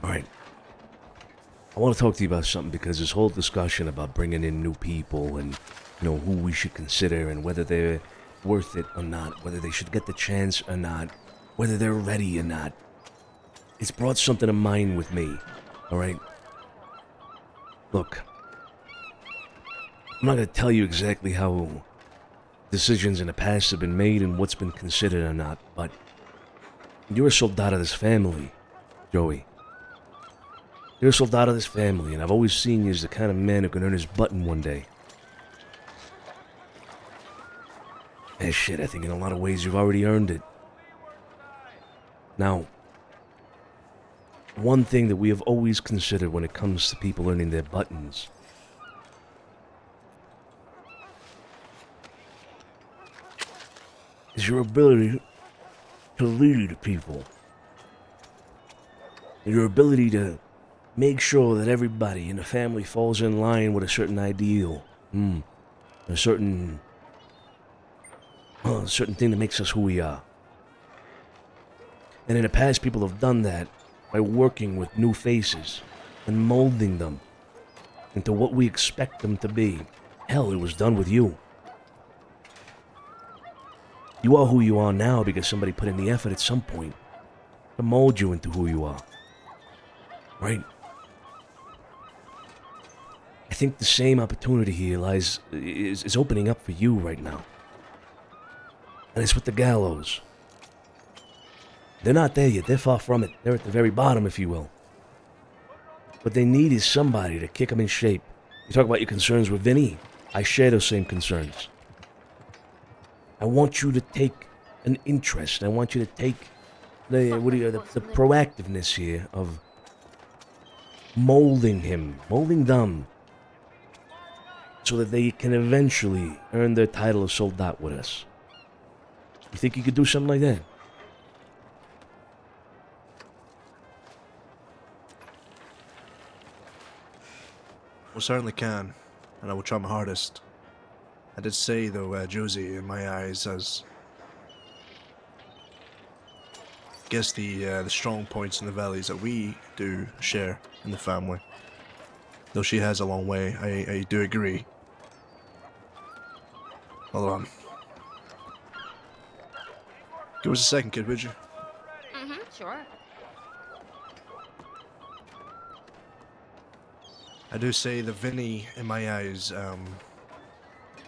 S6: Alright. I want to talk to you about something because this whole discussion about bringing in new people and, who we should consider and whether they're worth it or not, whether they should get the chance or not, whether they're ready or not. It's brought something to mind with me, alright? Look, I'm not going to tell you exactly how decisions in the past have been made and what's been considered or not, but you're a soldat of this family, Joey. You're a soldat of this family, and I've always seen you as the kind of man who can earn his button one day. And shit, I think in a lot of ways you've already earned it. Now, one thing that we have always considered when it comes to people earning their buttons is your ability to lead people. Your ability to make sure that everybody in the family falls in line with a certain ideal. A certain thing that makes us who we are. And in the past, people have done that by working with new faces and molding them into what we expect them to be. Hell, it was done with you. You are who you are now because somebody put in the effort at some point to mold you into who you are. Right? I think the same opportunity here is opening up for you right now. And it's with the gallows. They're not there yet. They're far from it. They're at the very bottom, if you will. What they need is somebody to kick them in shape. You talk about your concerns with Vinny. I share those same concerns. I want you to take an interest. I want you to take the proactiveness here of molding him, molding them, so that they can eventually earn their title of soldat with us. You think you could do something like that?
S4: Well, certainly can, and I will try my hardest. I did say, though, Josie, in my eyes, has, I guess, the strong points and the valleys that we do share in the family. Though she has a long way, I do agree. Hold on. Give us a second, kid, would you?
S15: Sure.
S4: I do say that Vinny, in my eyes,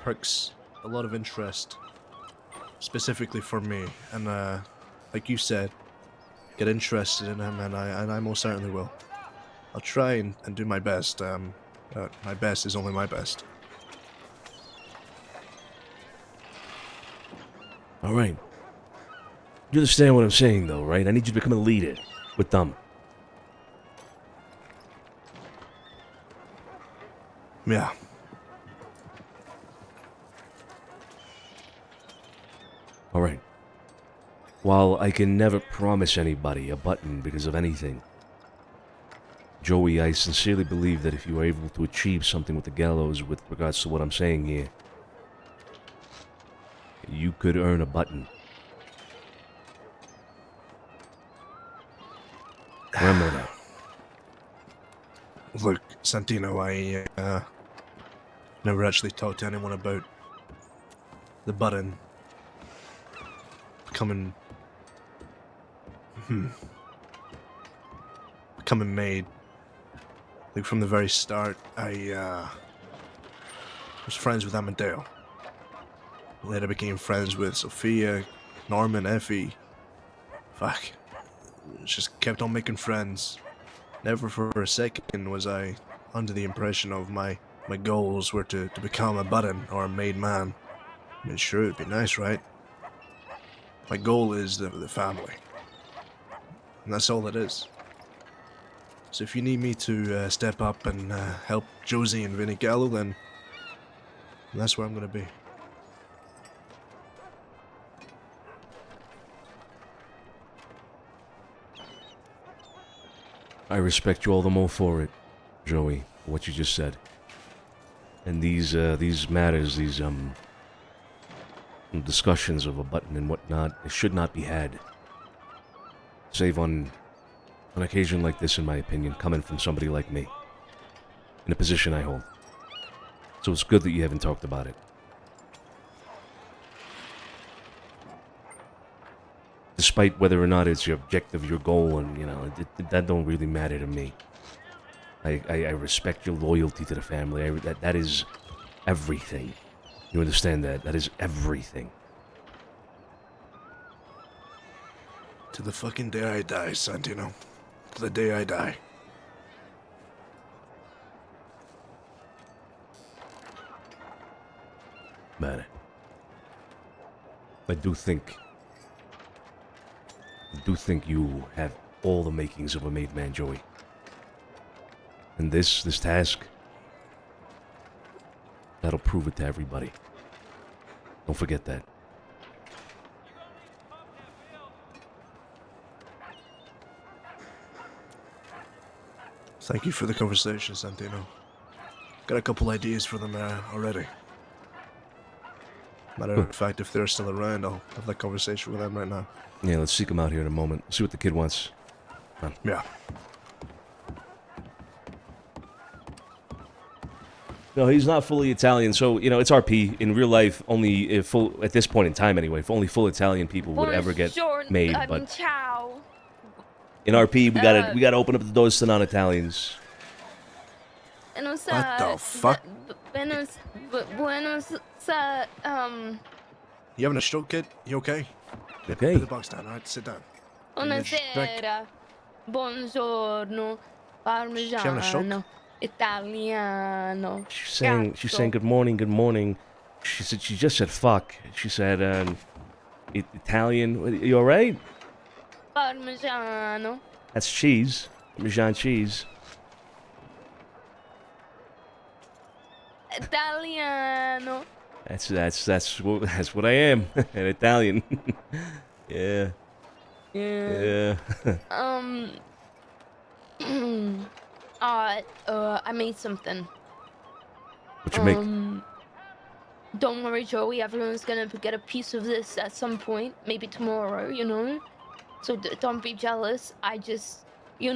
S4: perks a lot of interest, specifically for me, and like you said, get interested in him, and I most certainly will. I'll try and do my best. My best is only my best.
S6: All right. You understand what I'm saying, though, right? I need you to become a leader with them.
S4: Yeah.
S6: Alright. While I can never promise anybody a button because of anything, Joey, I sincerely believe that if you are able to achieve something with the gallows with regards to what I'm saying here, you could earn a button. Remember that.
S4: Look, Santino, I never actually talked to anyone about the button becoming made. Like from the very start, I was friends with Amadeo. Later became friends with Sophia, Norman, Effie. Fuck. Just kept on making friends. Never for a second was I under the impression of my goals were to become a button or a made man. I mean, sure, it'd be nice, right? My goal is the family. And that's all it is. So if you need me to step up and help Josie and Vinny Gallo, then that's where I'm going to be.
S6: I respect you all the more for it, Joey, for what you just said. And these matters, these discussions of a button and whatnot, it should not be had. Save on an occasion like this, in my opinion, coming from somebody like me, in a position I hold. So it's good that you haven't talked about it. Despite whether or not it's your objective, your goal, and, you know, that don't really matter to me. I respect your loyalty to the family. That is everything. You understand that? That is everything.
S4: To the fucking day I die, Santino. To the day I die.
S6: Man, I do think you have all the makings of a made man, Joey. And this task, that'll prove it to everybody. Don't forget that.
S4: Thank you for the conversation, Santino. Got a couple ideas for them already. Matter of fact, if they're still around, I'll have that conversation with them right now.
S6: Yeah, let's seek him out here in a moment. See what the kid wants. Come on.
S4: Yeah.
S6: No, he's not fully Italian, so, you know, it's RP. In real life, only at this point in time anyway, only full Italian people would ever get made, but
S15: ciao.
S6: in RP, we gotta open up the doors to non-Italians.
S15: What
S4: the fuck? You having a stroke, kid? You okay?
S6: Okay.
S4: Put the box down, alright? Sit down.
S15: Buonasera. Buongiorno. Parmigiano. Italiano.
S6: She's saying good morning. She just said fuck. She said Italian. You all right?
S15: Parmigiano.
S6: That's cheese. Parmesan cheese.
S15: Italiano.
S6: That's what I am. An Italian. Yeah.
S15: Yeah. I made something.
S6: What you make?
S15: Don't worry, Joey. Everyone's gonna get a piece of this at some point. Maybe tomorrow, you know? So don't be jealous. I just, you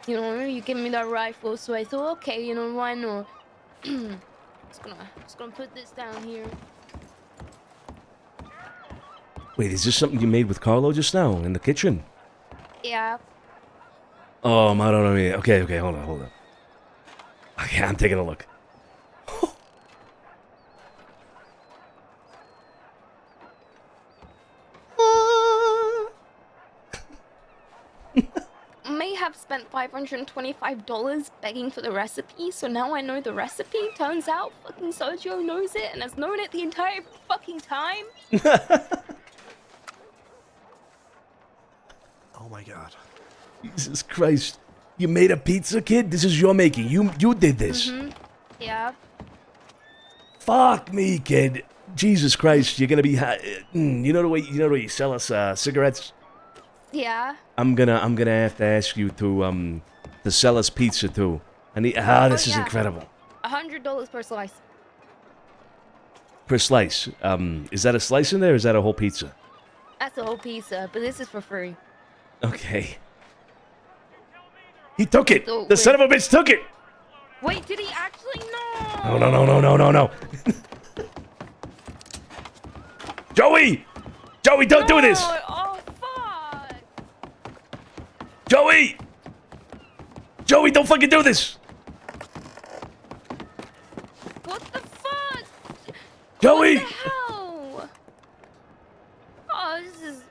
S15: give me that rifle, so I thought, okay, you know, why not? just gonna put this down here.
S6: Wait, is this something you made with Carlo just now in the kitchen?
S15: Yeah.
S6: Oh, I don't know. Okay, hold on. Okay, I'm taking a look.
S15: May have spent $525 begging for the recipe, so now I know the recipe. Turns out fucking Sergio knows it and has known it the entire fucking time.
S4: Oh my god.
S6: Jesus Christ. You made a pizza, kid? This is your making. You did this.
S15: Yeah.
S6: Fuck me, kid. Jesus Christ, you're gonna be. You know the way you sell us cigarettes.
S15: Yeah.
S6: I'm gonna have to ask you to sell us pizza too. I need. This is incredible.
S15: $100 per slice.
S6: Per slice. Is that a slice in there? Or is that a whole pizza?
S15: That's a whole pizza, but this is for free.
S6: Okay. He took it.
S15: So,
S6: The son of a bitch took it.
S15: Wait, did he actually? No.
S6: No. Joey, don't do this.
S15: Oh fuck.
S6: Joey, don't fucking do this.
S15: What the fuck?
S6: Joey.
S15: What the hell? Oh, this is.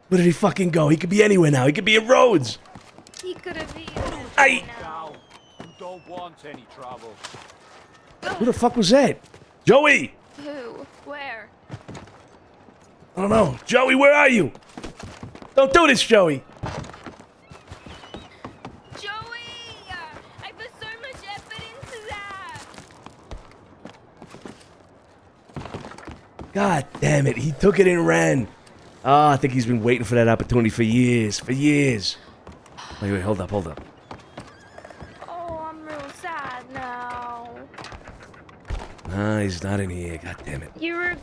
S6: Where did he fucking go? He could be anywhere now. He could be in Rhodes.
S15: He could have been.
S20: Now, you don't want any trouble.
S6: Who the fuck was that? Joey.
S15: Who? Where?
S6: I don't know. Joey, where are you? Don't do this, Joey.
S15: Joey! I put so much effort into that.
S6: God damn it. He took it and ran. Oh, I think he's been waiting for that opportunity for years. Wait, hold up.
S15: Oh, I'm real sad now.
S6: Nah, he's not in here. God damn it.
S15: You were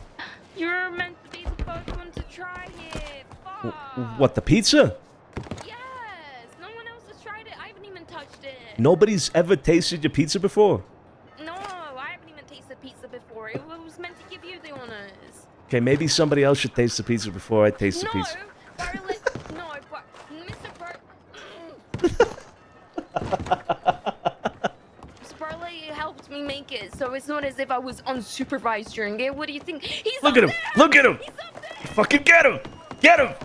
S15: meant to be the first one to try it. Fuck.
S6: What, the pizza?
S15: Yes. No one else has tried it. I haven't even touched it.
S6: Nobody's ever tasted your pizza before?
S15: No, I haven't even tasted pizza before. It was meant to give you the honors.
S6: Okay, maybe somebody else should taste the pizza before I taste the pizza.
S15: Mr. Barley helped me make it, so it's not as if I was unsupervised during it. What do you think? He's
S6: Look at him! Look at him! Fucking get him! Get him!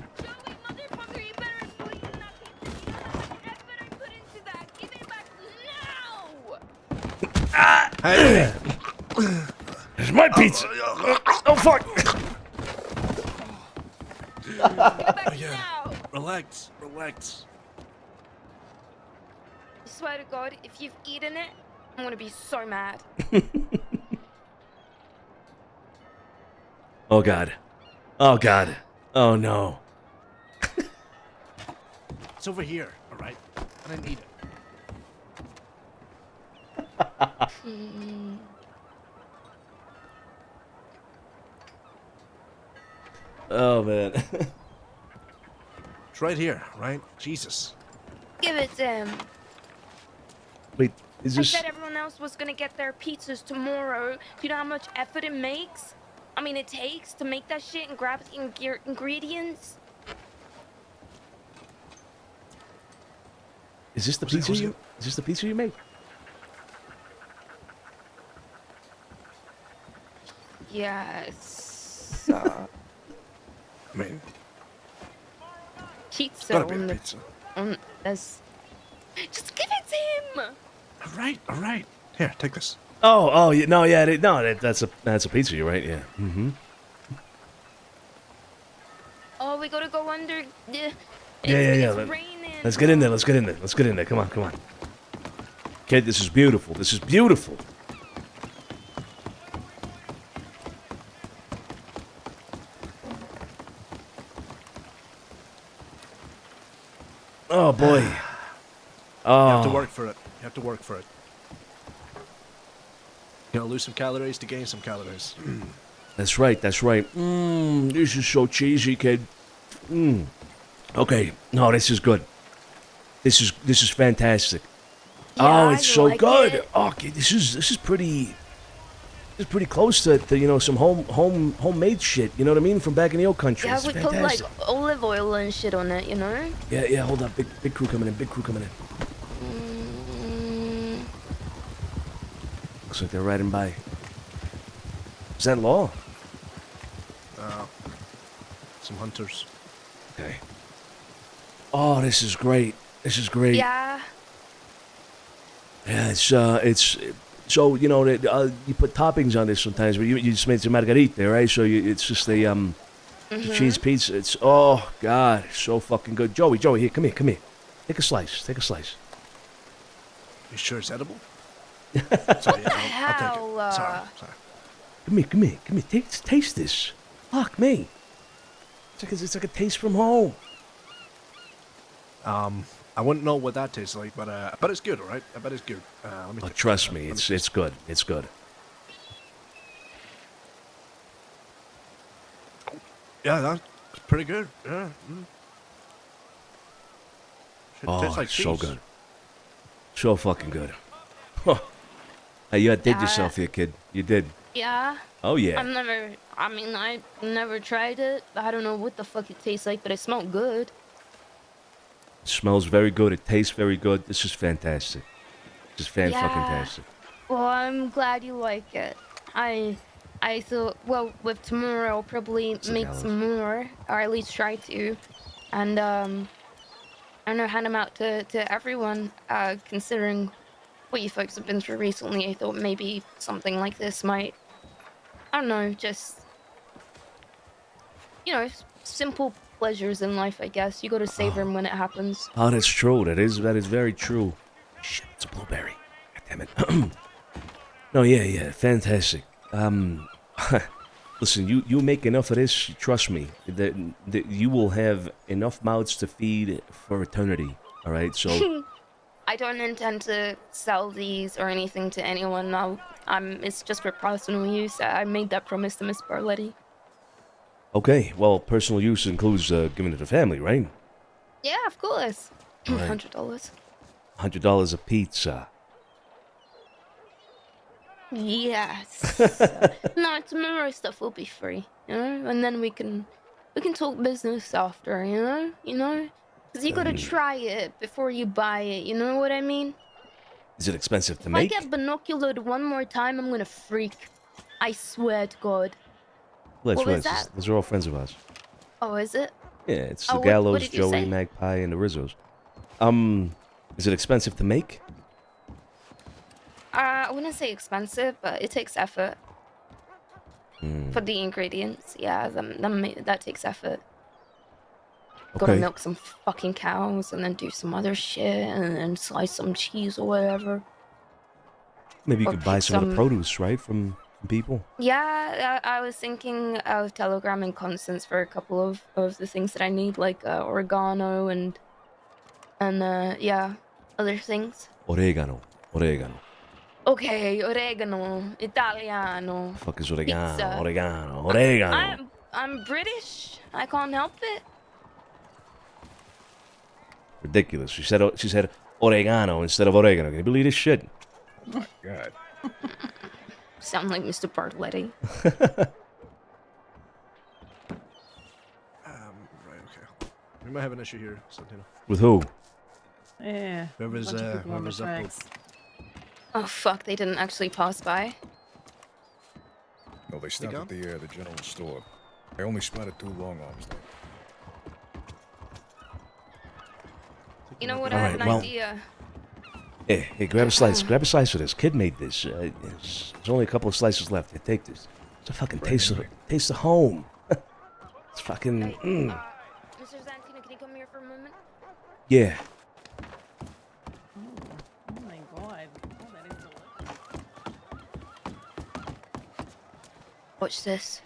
S4: Hey!
S6: It's my pizza! Oh, fuck!
S4: Relax.
S15: I swear to God, if you've eaten it, I'm gonna be so mad.
S6: Oh, God. Oh, no.
S4: It's over here, all right? I didn't eat it.
S6: Oh, man.
S4: It's right here, right? Jesus.
S15: Give it to him.
S6: Wait, is this...
S15: I said everyone else was gonna get their pizzas tomorrow. Do you know how much effort it makes? I mean, it takes to make that shit and grab the ingredients.
S6: Is this the pizza you... Is this the pizza you made?
S15: Yes.
S4: I mean...
S15: Pizza
S4: Gotta be
S15: on
S4: a
S15: the...
S4: pizza.
S15: Just give it to him!
S4: All right. Here, take this.
S6: Oh, that's a pizza, you're right, yeah. Mm-hmm.
S15: Oh, we gotta go under...
S6: Yeah.
S15: It's raining.
S6: Let's get in there. Come on. Kid, this is beautiful. Oh, boy. Oh.
S4: You have to work for it. You gotta lose some calories to gain some calories.
S6: That's right. This is so cheesy, kid. Okay. No, this is good. This is fantastic.
S15: Yeah,
S6: it's so good.
S15: It.
S6: Oh, kid, this is pretty close to some homemade shit. You know what I mean? From back in the old country.
S15: Yeah,
S6: it's
S15: we
S6: fantastic.
S15: put like olive oil and shit on it, you know?
S6: Yeah. Hold up, big crew coming in. Looks like they're riding by. Is that law?
S4: Some hunters.
S6: Okay. Oh, this is great.
S15: Yeah.
S6: Yeah, it's so you put toppings on this sometimes, but you just made some margarita, right? So it's just the cheese pizza. It's God, so fucking good. Joey, here, come here. Take a slice. Take a slice.
S4: You sure it's edible?
S15: What the hell?
S4: Sorry.
S6: Come here. Taste this. Fuck me. It's like a taste from home.
S4: I wouldn't know what that tastes like, but I bet it's good, all right? I bet it's good.
S6: Trust me, it's good. It's good.
S4: Yeah, that's pretty good. Yeah.
S6: Oh,
S4: tastes like
S6: so
S4: cheese.
S6: good. So fucking good. Huh. Hey, you outdid yourself here, kid. You did.
S15: Yeah.
S6: Oh, yeah.
S15: I never tried it. I don't know what the fuck it tastes like, but it smelled good.
S6: It smells very good. It tastes very good. This is fantastic. This is fan-fucking-tastic.
S15: Well, I'm glad you like it. I thought, well, with tomorrow I'll probably make some more, or at least try to, and I don't know, hand them out to everyone. Considering what you folks have been through recently, I thought maybe something like this might, I don't know, just, you know, simple pleasures in life, I guess. You gotta savor them when it happens.
S6: Oh, that's true. That is very true. Shit, it's a blueberry. God damn it. No, yeah, fantastic. Listen, you make enough of this, trust me, that you will have enough mouths to feed for eternity, all right? So...
S15: I don't intend to sell these or anything to anyone now. It's just for personal use. I made that promise to Miss Barletti.
S6: Okay, well, personal use includes giving it to family, right?
S15: Yeah, of course.
S6: All right.
S15: $100.
S6: $100 a pizza.
S15: Yes. No, tomorrow stuff will be free, you know, and then we can talk business after, you know, because you gotta try it before you buy it. You know what I mean?
S6: Is it expensive to
S15: If
S6: make?
S15: I get binoculared one more time, I'm gonna freak. I swear to God.
S6: Well, that's
S15: What was
S6: right.
S15: that?
S6: Those are all friends of ours.
S15: Oh, is it?
S6: Yeah, it's
S15: Oh,
S6: the
S15: what
S6: Gallows,
S15: did you
S6: Joey,
S15: say?
S6: Magpie, and the Rizzos. Is it expensive to make?
S15: I wouldn't say expensive, but it takes effort. For the ingredients, yeah, that takes effort. Gotta
S6: Okay.
S15: milk some fucking cows and then do some other shit and then slice some cheese or whatever.
S6: Maybe you
S15: Or
S6: could buy
S15: pick
S6: some of the
S15: some-
S6: produce, right, from people?
S15: Yeah, I was thinking of Telegram and Constance for a couple of the things that I need, like oregano and yeah, other things.
S6: Oregano.
S15: Okay, oregano, Italiano.
S6: Fuck is oregano?
S15: Pizza.
S6: Oregano.
S15: I'm British. I can't help it.
S6: Ridiculous. She said oregano instead of oregano. Can you believe this shit?
S14: Oh my God.
S15: Sound like Mr. Bartletti.
S4: Right, okay. We might have an issue here, Santino.
S6: With who?
S13: Yeah.
S4: Whoever's
S13: bunch of people on the
S4: up with-
S13: tracks.
S15: Oh fuck, they didn't actually pass by.
S14: No, they stopped at the general store. I only spotted 2 long arms there.
S15: You know what? I have an idea.
S6: Hey, grab a slice. Grab a slice of this. Kid made this. There's only a couple of slices left. Here, take this. It's a fucking taste of home. It's fucking.
S15: Mr. Santino, can you come here for a moment?
S6: Yeah.
S13: Oh my God. Oh, that is delicious.
S15: Watch this.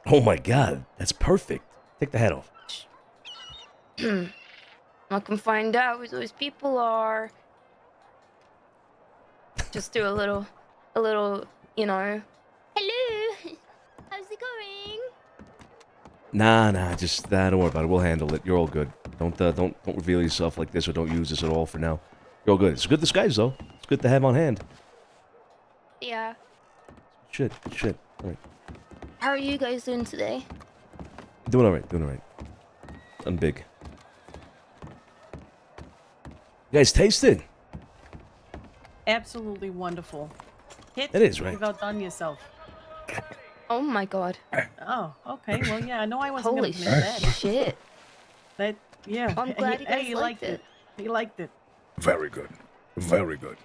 S6: Oh my God, that's perfect. Take the hat off.
S15: I can find out who those people are. Just do a little, you know. Hello. How's it going?
S6: Nah. Just don't worry about it. We'll handle it. You're all good. Don't reveal yourself like this, or don't use this at all for now. You're all good. It's a good disguise though. It's good to have on hand.
S15: Yeah.
S6: Shit. All right.
S15: How are you guys doing today?
S6: Doing all right. I'm big. You guys taste it?
S13: Absolutely wonderful. Hit,
S6: It is, right?
S13: You've outdone yourself.
S15: Oh my God.
S13: Oh, okay. Well, yeah, I know I wasn't
S15: Holy
S13: gonna finish that.
S15: shit.
S13: That, yeah.
S15: I'm glad you guys
S13: he
S15: liked
S13: liked it. He liked it.
S14: Very good. Very good.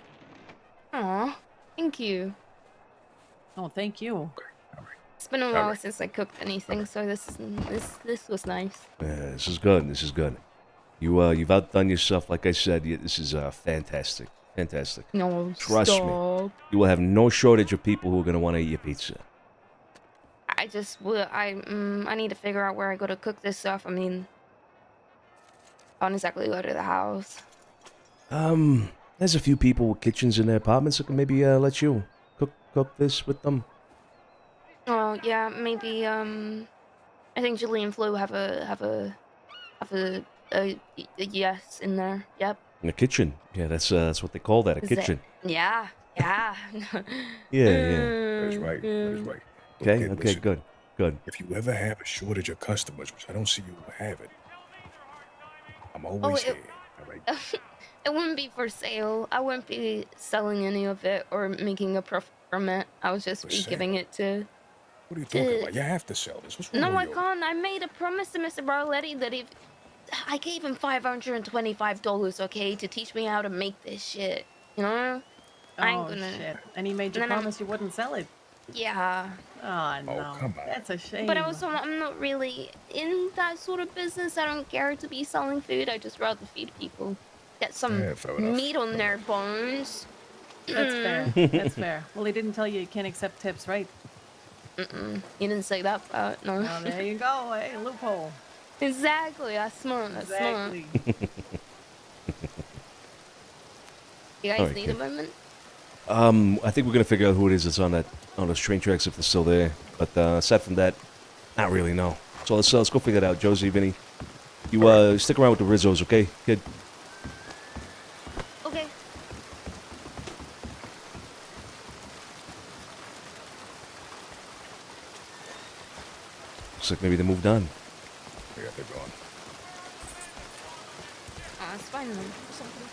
S15: Aw, thank you.
S13: Oh, thank you.
S15: It's been a while since I cooked anything, so this was nice.
S6: Yeah, this is good. This is good. You've outdone yourself. Like I said, this is fantastic. Fantastic.
S15: No,
S6: Trust
S15: stop.
S6: me. You will have no shortage of people who are going to want to eat your pizza.
S15: I need to figure out where I go to cook this stuff. I mean, I don't exactly go to the house.
S6: There's a few people with kitchens in their apartments that can maybe let you cook this with them.
S15: Oh yeah, maybe I think Julie and Flo have a yes in there. Yep.
S6: In a kitchen. Yeah, that's what they call that, a
S15: Is it-
S6: kitchen.
S15: Yeah.
S6: Yeah, yeah.
S14: That's right. That is right. Look,
S6: Okay,
S14: kid,
S6: okay,
S14: listen.
S6: good, good.
S14: If you ever have a shortage of customers, which I don't see you have it, I'm
S15: Oh,
S14: always here. All right.
S15: it wouldn't be for sale. I wouldn't be selling any of it or making a profit from it. I would just
S14: For
S15: be
S14: sale?
S15: giving it to.
S14: What are you talking about? You have to sell this. What's wrong
S15: No,
S14: with
S15: I
S14: you?
S15: can't. I made a promise to Mr. Barletti that if I gave him $525, okay, to teach me how to make this shit. You know? I ain't
S13: Oh
S15: gonna.
S13: shit! And he made you
S15: And then
S13: promise you wouldn't sell it.
S15: Yeah.
S13: Oh no,
S14: come on.
S13: that's a shame.
S15: But also, I'm not really in that sort of business. I don't care to be selling food. I just rather feed people. Get some
S14: Yeah, fair enough.
S15: meat on their bones.
S13: That's fair. That's fair. Well, he didn't tell you can't accept tips, right?
S15: He didn't say that part, no.
S13: Oh, there you go. Hey, loophole.
S15: Exactly. That's smart. That's
S13: Exactly.
S15: smart. You guys
S6: Alright,
S15: need
S6: kid.
S15: a moment?
S6: I think we're gonna figure out who it is that's on those train tracks if they're still there. But aside from that, not really. No. So let's go figure it out. Josie, Vinny, you stick around with the Rizzos, okay, kid?
S15: Okay.
S6: Looks like maybe they moved on.
S14: Yeah, they're gone.
S15: It's fine then.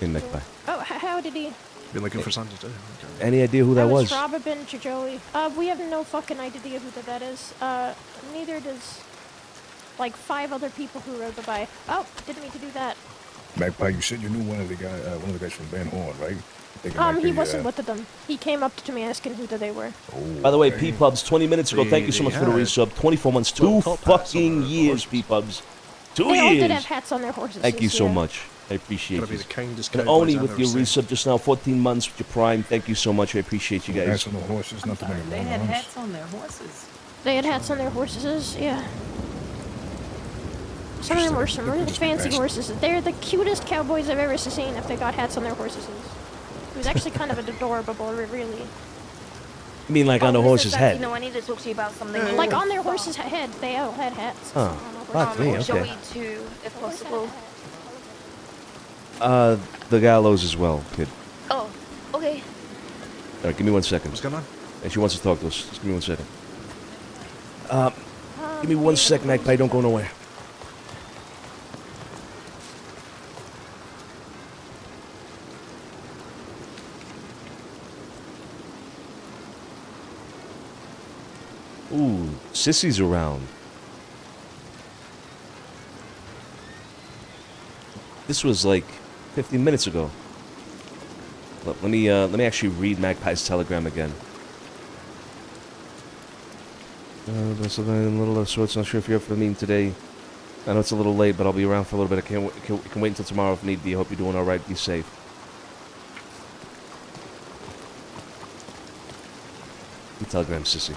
S6: In Magpie.
S5: Oh, how did he?
S4: Been looking for something to do.
S6: Any idea who that was?
S5: Robin Joey. We have no fucking idea who that is. Neither does like 5 other people who rode by. Oh, didn't mean to do that.
S14: Magpie, you said you knew one of the guys from Van Horn, right? I think it might
S5: He
S14: be,
S5: wasn't with them. He came up to me asking who they were.
S6: By the way, P-Pubs, 20 minutes ago, thank you so much for the resub. 24 months, 2 fucking years, P-Pubs. 2
S5: They all did
S6: years!
S5: have hats on their horses.
S6: Thank you so
S5: yeah.
S6: much. I appreciate
S4: Gotta be
S6: you.
S4: the kindest
S6: And
S4: cowboys
S6: Oni
S4: I've
S6: with
S4: ever
S6: your
S4: seen.
S6: resub just now, 14 months with your prime. Thank you so much. I appreciate you guys.
S14: Hats on the horses, nothing in
S13: They
S14: the
S13: had
S14: wrong arms.
S13: hats on their horses.
S5: They had hats on their horses, yeah. Some of them were some really fancy horses. They're the cutest cowboys I've ever seen if they got hats on their horses. It was actually kind of adorable, really.
S6: You mean like on the horse's head?
S15: I need to talk to you about something.
S5: Like on their horse's head, they all had hats.
S6: Oh, fuck me,
S15: or
S6: okay.
S15: Joey too, if possible.
S6: The gallows as well, kid.
S15: Oh, okay.
S6: Alright, give me 1 second.
S4: What's going on?
S6: And she wants to talk to us. Just give me 1 second. Give me 1 second, Magpie. Don't go nowhere. Ooh, Sissy's around. This was like 15 minutes ago. Let me actually read Magpie's telegram again. There's something a little of sorts. Not sure if you're up for the meeting today. I know it's a little late, but I'll be around for a little bit. I can wait until tomorrow if need be. I hope you're doing all right. Be safe. Telegram, Sissy.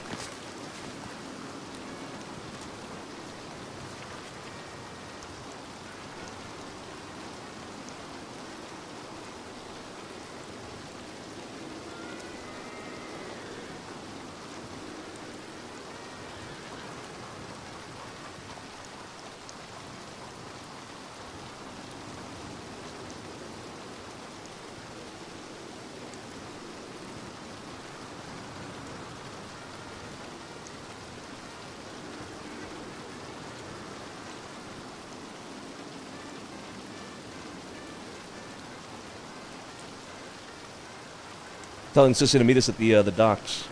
S6: Telling Sissy to meet us at the docks.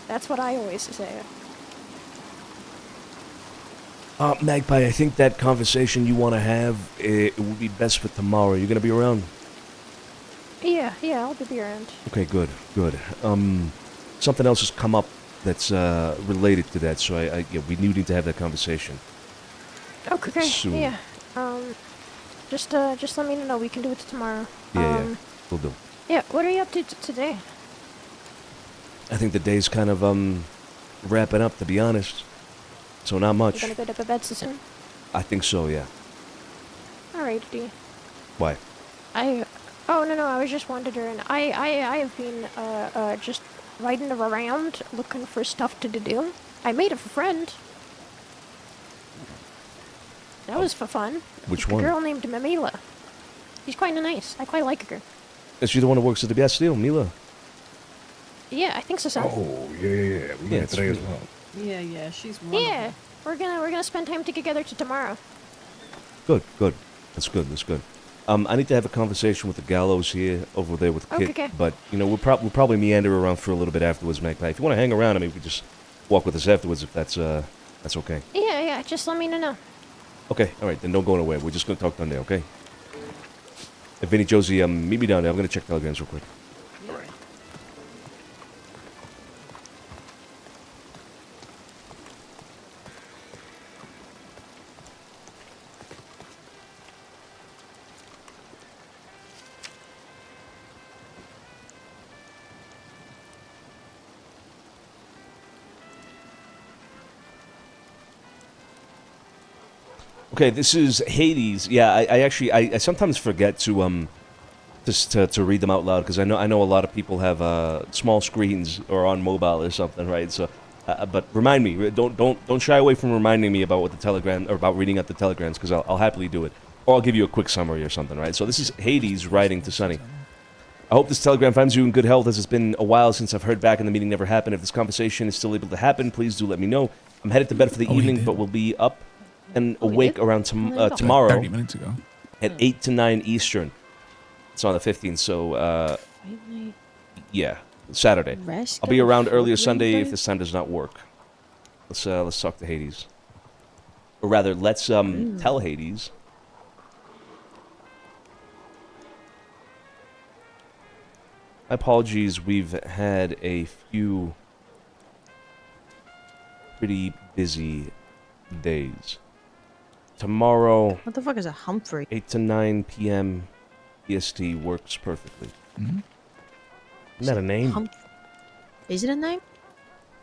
S5: That's what I always say.
S6: Magpie, I think that conversation you want to have, it would be best for tomorrow. You're going to be around?
S5: Yeah, I'll be around.
S6: Okay, good. Something else has come up that's related to that, so we need to have that conversation.
S5: Okay.
S6: Soon.
S5: Yeah. Just let me know. We can do it tomorrow.
S6: Yeah, we'll do.
S5: Yeah. What are you up to today?
S6: I think the day's kind of wrapping up, to be honest. So not much.
S5: You gonna go to bed soon?
S6: I think so, yeah.
S5: Alright, D.
S6: Why?
S5: Oh no, I was just wondering. I have been just riding around looking for stuff to do. I made a friend. That was for fun.
S6: Which
S5: A
S6: one?
S5: girl named Mila. She's quite nice. I quite like her.
S6: Is she the one who works at the Bastille, Mila?
S5: Yeah, I think so.
S14: Oh, yeah. We met today as well.
S13: Yeah, she's wonderful.
S5: Yeah, we're gonna spend time together tomorrow.
S6: Good. That's good. I need to have a conversation with the Gallows here over there with Kit.
S5: Okay.
S6: But we'll probably meander around for a little bit afterwards, Magpie. If you want to hang around, we can just walk with us afterwards if that's okay.
S5: Yeah, just let me know.
S6: Okay, all right, then don't go anywhere. We're just gonna talk down there, okay? And Vinny, Josie, meet me down there. I'm gonna check telegrams real quick. Okay, this is Hades. Yeah, I sometimes forget to to read them out loud because I know a lot of people have small screens or on mobile or something, right? So, but remind me, don't shy away from reminding me about what the telegram or about reading out the telegrams because I'll happily do it, or I'll give you a quick summary or something, right? So this is Hades writing to Sonny. I hope this telegram finds you in good health as it's been a while since I've heard back and the meeting never happened. If this conversation is still able to happen, please do let me know. I'm headed to bed for the evening, but we'll be up and awake around tomorrow
S9: 30 minutes ago.
S6: at 8 to 9 Eastern. It's on the 15th, so yeah, Saturday. I'll be around earlier Sunday if this time does not work. Let's talk to Hades, or rather, let's tell Hades. My apologies. We've had a few pretty busy days. Tomorrow,
S19: What the fuck is a Humphrey?
S6: 8 to 9 p.m. EST works perfectly. Isn't that a name?
S19: Is it a name?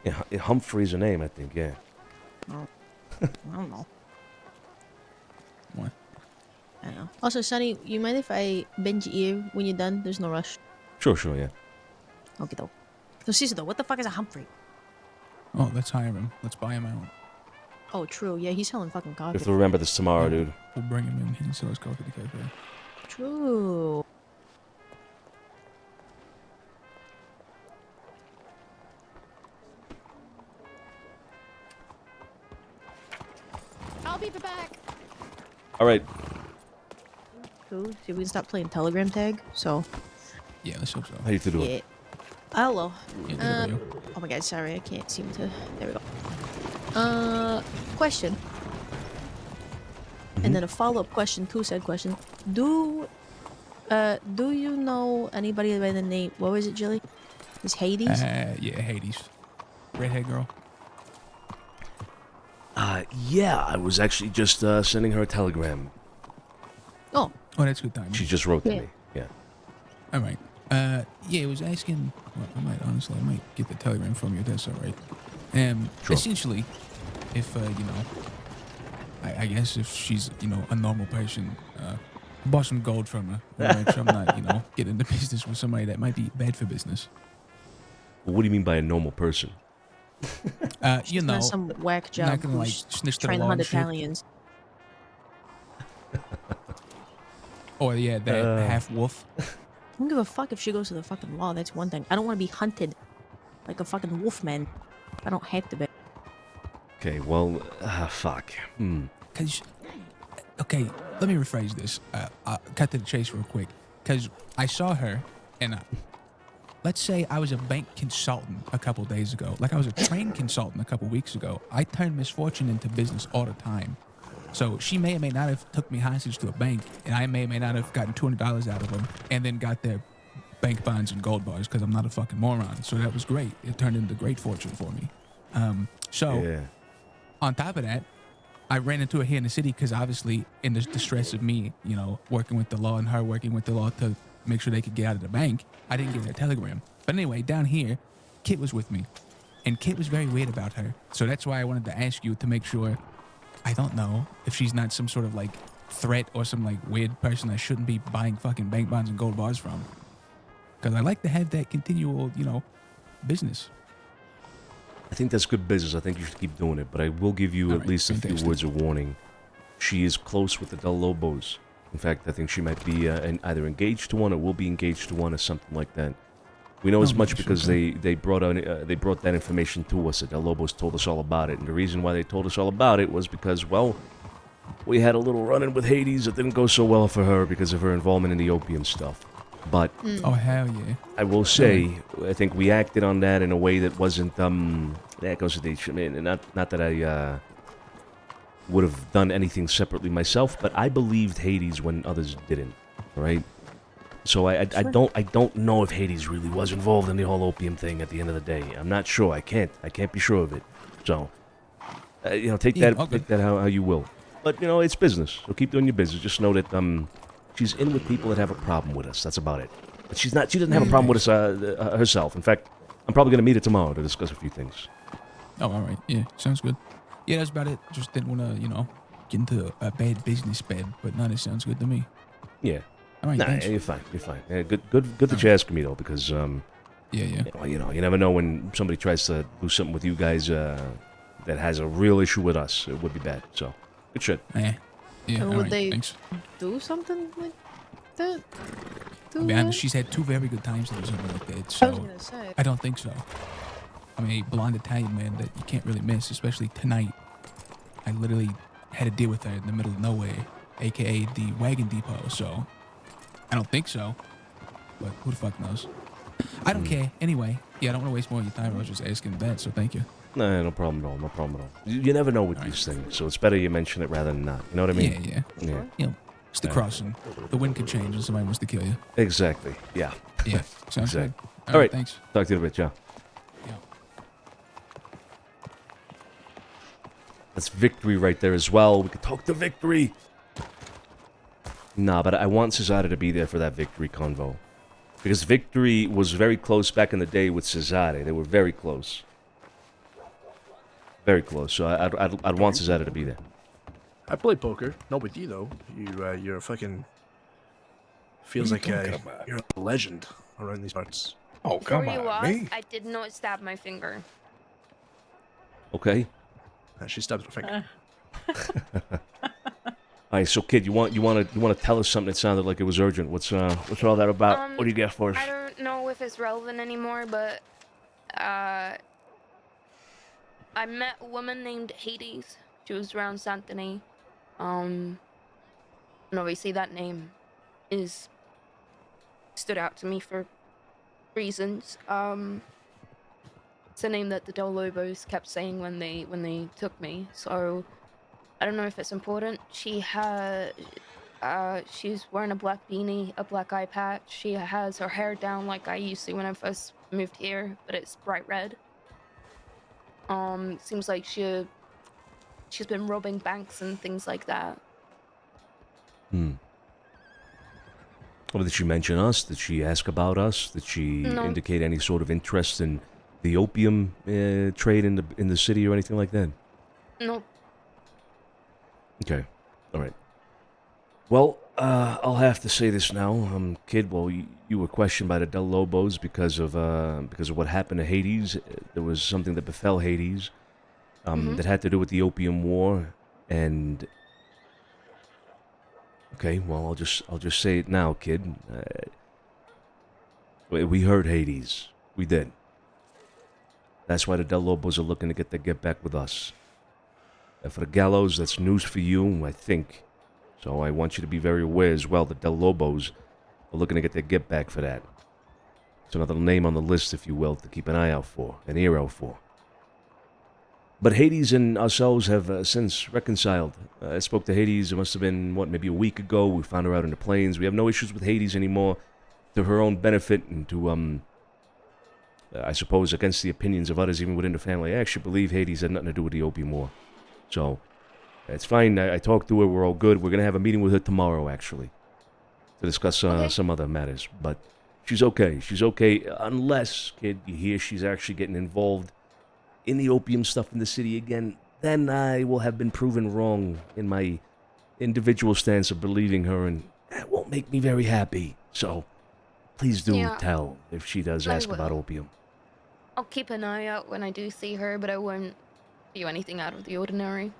S6: Yeah, Humphrey's a name, I think, yeah.
S19: Oh. I don't know.
S9: What?
S19: I don't know. Also, Sonny, you mind if I bend your ear when you're done? There's no rush.
S6: Sure, yeah.
S19: Okay, though. So, Caesar, though, what the fuck is a Humphrey?
S9: Oh, let's hire him. Let's buy him out.
S19: Oh, true. Yeah, he's selling fucking
S6: You
S19: coffee.
S6: have to remember this tomorrow, dude.
S9: We'll bring him in. He can sell his coffee to cafe.
S19: True.
S5: I'll be back.
S6: All right.
S19: Cool. See, we can stop playing Telegram tag. So.
S9: Yeah, let's hope so.
S6: How you to do
S19: Yeah.
S6: it?
S19: Hello.
S9: Yeah,
S19: Oh my god, sorry, I can't seem to. There we go. Question. And then a follow-up question to said question. Do you know anybody by the name? What was it, Jilly? Is Hades?
S9: Yeah, Hades. Redhead girl.
S6: Yeah, I was actually just sending her a telegram.
S19: Oh,
S9: that's good timing.
S6: She just wrote to
S19: Yeah.
S6: me. Yeah.
S9: All right. Yeah, it was asking. Well, I might get the telegram from you. If that's all right.
S6: Sure.
S9: Essentially, if I guess if she's a normal person, bought some gold from her. Make sure I'm not getting into business with somebody that might be bad for business.
S6: Well, what do you mean by a normal person?
S19: Not some whack job
S9: not gonna, like,
S19: who's
S9: snitch to the
S19: trying to
S9: law
S19: hunt
S9: and shit.
S19: Italians.
S9: Oh yeah, that half wolf.
S19: I don't give a fuck if she goes to the fucking law. That's one thing. I don't want to be hunted like a fucking wolf man. I don't have to be.
S6: Okay, well, fuck.
S9: Okay, let me rephrase this. I'll cut to the chase real quick. Because I saw her, and let's say I was a bank consultant a couple days ago. Like I was a train consultant a couple weeks ago. I turn misfortune into business all the time. So she may or may not have took me hostage to a bank, and I may or may not have gotten $200 out of them, and then got their bank bonds and gold bars because I'm not a fucking moron. So that was great. It turned into great fortune for me. On top of that, I ran into her here in the city because obviously in the distress of me, you know, working with the law and her working with the law to make sure they could get out of the bank, I didn't get their telegram. But anyway, down here, Kit was with me. And Kit was very weird about her. So that's why I wanted to ask you to make sure, I don't know, if she's not some sort of like threat or some like weird person I shouldn't be buying fucking bank bonds and gold bars from. Because I like to have that continual, you know, business.
S6: I think that's good business. I think you should keep doing it. But I will give you at least a few words of warning. She is close with the Del Lobos. In fact, I think she might be either engaged to one or will be engaged to one or something like that. We know as much because they brought that information to us. The Del Lobos told us all about it. And the reason why they told us all about it was because, well, we had a little run-in with Hades. It didn't go so well for her because of her involvement in the opium stuff. But
S9: oh hell yeah!
S6: I will say, I think we acted on that in a way that wasn't that goes to the. I mean, not that I would have done anything separately myself, but I believed Hades when others didn't. Right? So I don't know if Hades really was involved in the whole opium thing. At the end of the day, I'm not sure. I can't be sure of it. So you know, take that how you will. But you know, it's business. So keep doing your business. Just know that she's in with people that have a problem with us. That's about it. But she doesn't have a problem with us herself. In fact, I'm probably going to meet her tomorrow to discuss a few things.
S9: Oh, all right. Yeah, sounds good. Yeah, that's about it. Just didn't want to, you know, get into a bad business bed. But no, this sounds good to me.
S6: Yeah.
S9: All right,
S6: nah,
S9: thanks.
S6: you're fine. You're fine. Yeah, good that you asked me though, because
S9: yeah.
S6: Well, you know, you never know when somebody tries to do something with you guys that has a real issue with us. It would be bad. So good shit.
S9: Yeah.
S19: And
S9: all
S19: would
S9: right,
S19: they
S9: thanks.
S19: do something like that?
S9: I mean, she's had two very good times or something like that, so
S19: I was gonna say.
S9: I don't think so. I mean, a blonde Italian man that you can't really miss, especially tonight. I literally had to deal with her in the middle of nowhere, aka the wagon depot, so I don't think so. But who the fuck knows? I don't care. Anyway, yeah, I don't want to waste more of your time. I was just asking that, so thank you.
S6: Nah, no problem at all. No problem at all. You never know with these things, so it's better you mention it rather than not. You know what I mean?
S9: Yeah. You know, it's the crossing. The wind could change and somebody wants to kill you.
S6: Exactly. Yeah.
S9: Yeah. Sounds
S6: exactly.
S9: good.
S6: All right.
S9: Thanks.
S6: Talk to you in a bit, yeah. That's Victory right there as well. We could talk to Victory. Nah, but I want Cesare to be there for that Victory convo. Because Victory was very close back in the day with Cesare. They were very close. Very close. So I'd want Cesare to be there.
S4: I play poker. Not with you though. You're a fucking. Feels like you're a legend around these parts.
S14: Oh
S15: Before you lost, I did not stab my finger.
S6: Okay.
S4: She stabbed her finger.
S6: All right, so kid, you want to tell us something that sounded like it was urgent? What's all that about? What do you got for us?
S15: I don't know if it's relevant anymore, but I met a woman named Hades. She was around Santini. And obviously that name stood out to me for reasons. It's a name that the Del Lobos kept saying when they took me, so I don't know if it's important. She's wearing a black beanie, a black eye patch. She has her hair down like I used to when I first moved here, but it's bright red. Seems like she's been robbing banks and things like that.
S6: Well, did she mention us? Did she ask about us? Did she indicate any sort of interest in the opium trade in the city or anything like that?
S15: No.
S6: Okay. All right. Well, I'll have to say this now, kid. Well, you were questioned by the Del Lobos because of what happened to Hades. There was something that befell Hades that had to do with the opium war, and okay. Well, I'll just say it now, kid. We heard Hades. We did. That's why the Del Lobos are looking to get back with us. And for the Gallows, that's news for you, I think. So I want you to be very aware as well that Del Lobos are looking to get their get back for that. It's another name on the list, if you will, to keep an eye out for, an ear out for. But Hades and ourselves have since reconciled. I spoke to Hades, it must have been, maybe a week ago. We found her out in the plains. We have no issues with Hades anymore, to her own benefit and to, I suppose, against the opinions of others, even within the family. I actually believe Hades had nothing to do with the opium war. So, it's fine. I talked to her. We're all good. We're going to have a meeting with her tomorrow, actually, to discuss some other matters. But she's okay. She's okay, unless, kid, you hear she's actually getting involved in the opium stuff in the city again. Then I will have been proven wrong in my individual stance of believing her, and that won't make me very happy. So, please do tell if she does ask about opium.
S15: I'll keep an eye out when I do see her, but I won't do anything out of the ordinary.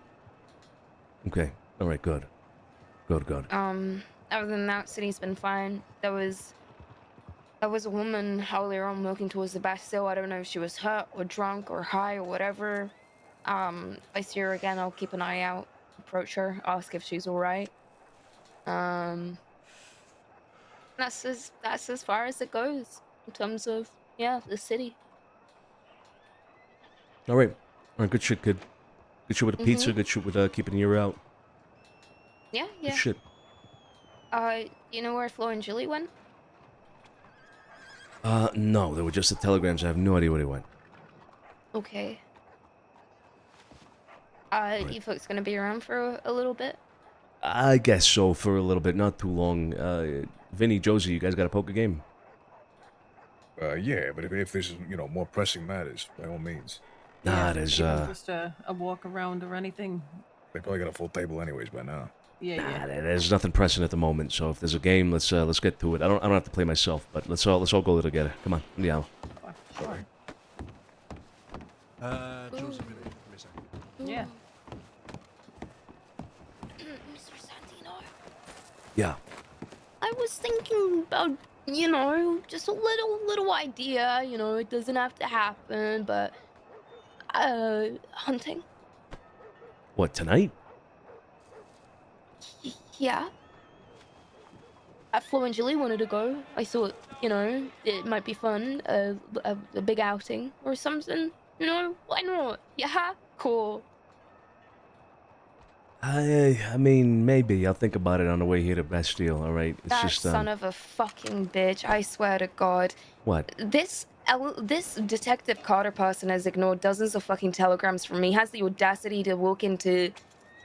S6: Okay. All right, good. Good.
S15: Other than that, city's been fine. There was a woman earlier on walking towards the Bastille. I don't know if she was hurt or drunk or high or whatever. If I see her again, I'll keep an eye out, approach her, ask if she's all right. That's as far as it goes in terms of the city.
S6: All right, good shit, kid. Good shit with the pizza. Good shit with keeping an ear out.
S15: Yeah.
S6: Good shit.
S15: You know where Flo and Julie went?
S6: No, they were just the telegrams. I have no idea where they went.
S15: Okay. You folks gonna be around for a little bit?
S6: I guess so, for a little bit, not too long. Vinny, Josie, you guys got a poker game?
S14: Yeah, but if there's, more pressing matters, by all means.
S6: Nah, there's,
S13: Just a walk around or anything.
S14: They probably got a full table anyways by now.
S6: Nah, there's nothing pressing at the moment. So if there's a game, let's get to it. I don't have to play myself, but let's all go there together. Come on, in the aisle.
S13: Sure.
S4: Josie, give me a second.
S13: Yeah.
S15: Mr. Santino.
S6: Yeah.
S15: I was thinking about, just a little idea. It doesn't have to happen, but hunting.
S6: What, tonight?
S15: Yeah. Flo and Julie wanted to go. I thought, it might be fun, a big outing or something. Why not? Yeah, cool.
S6: I mean, maybe. I'll think about it on the way here to Bastille, all right? It's
S15: That
S6: just,
S15: son of a fucking bitch, I swear to God.
S6: What?
S15: This Detective Carter person has ignored dozens of fucking telegrams from me, has the audacity to walk into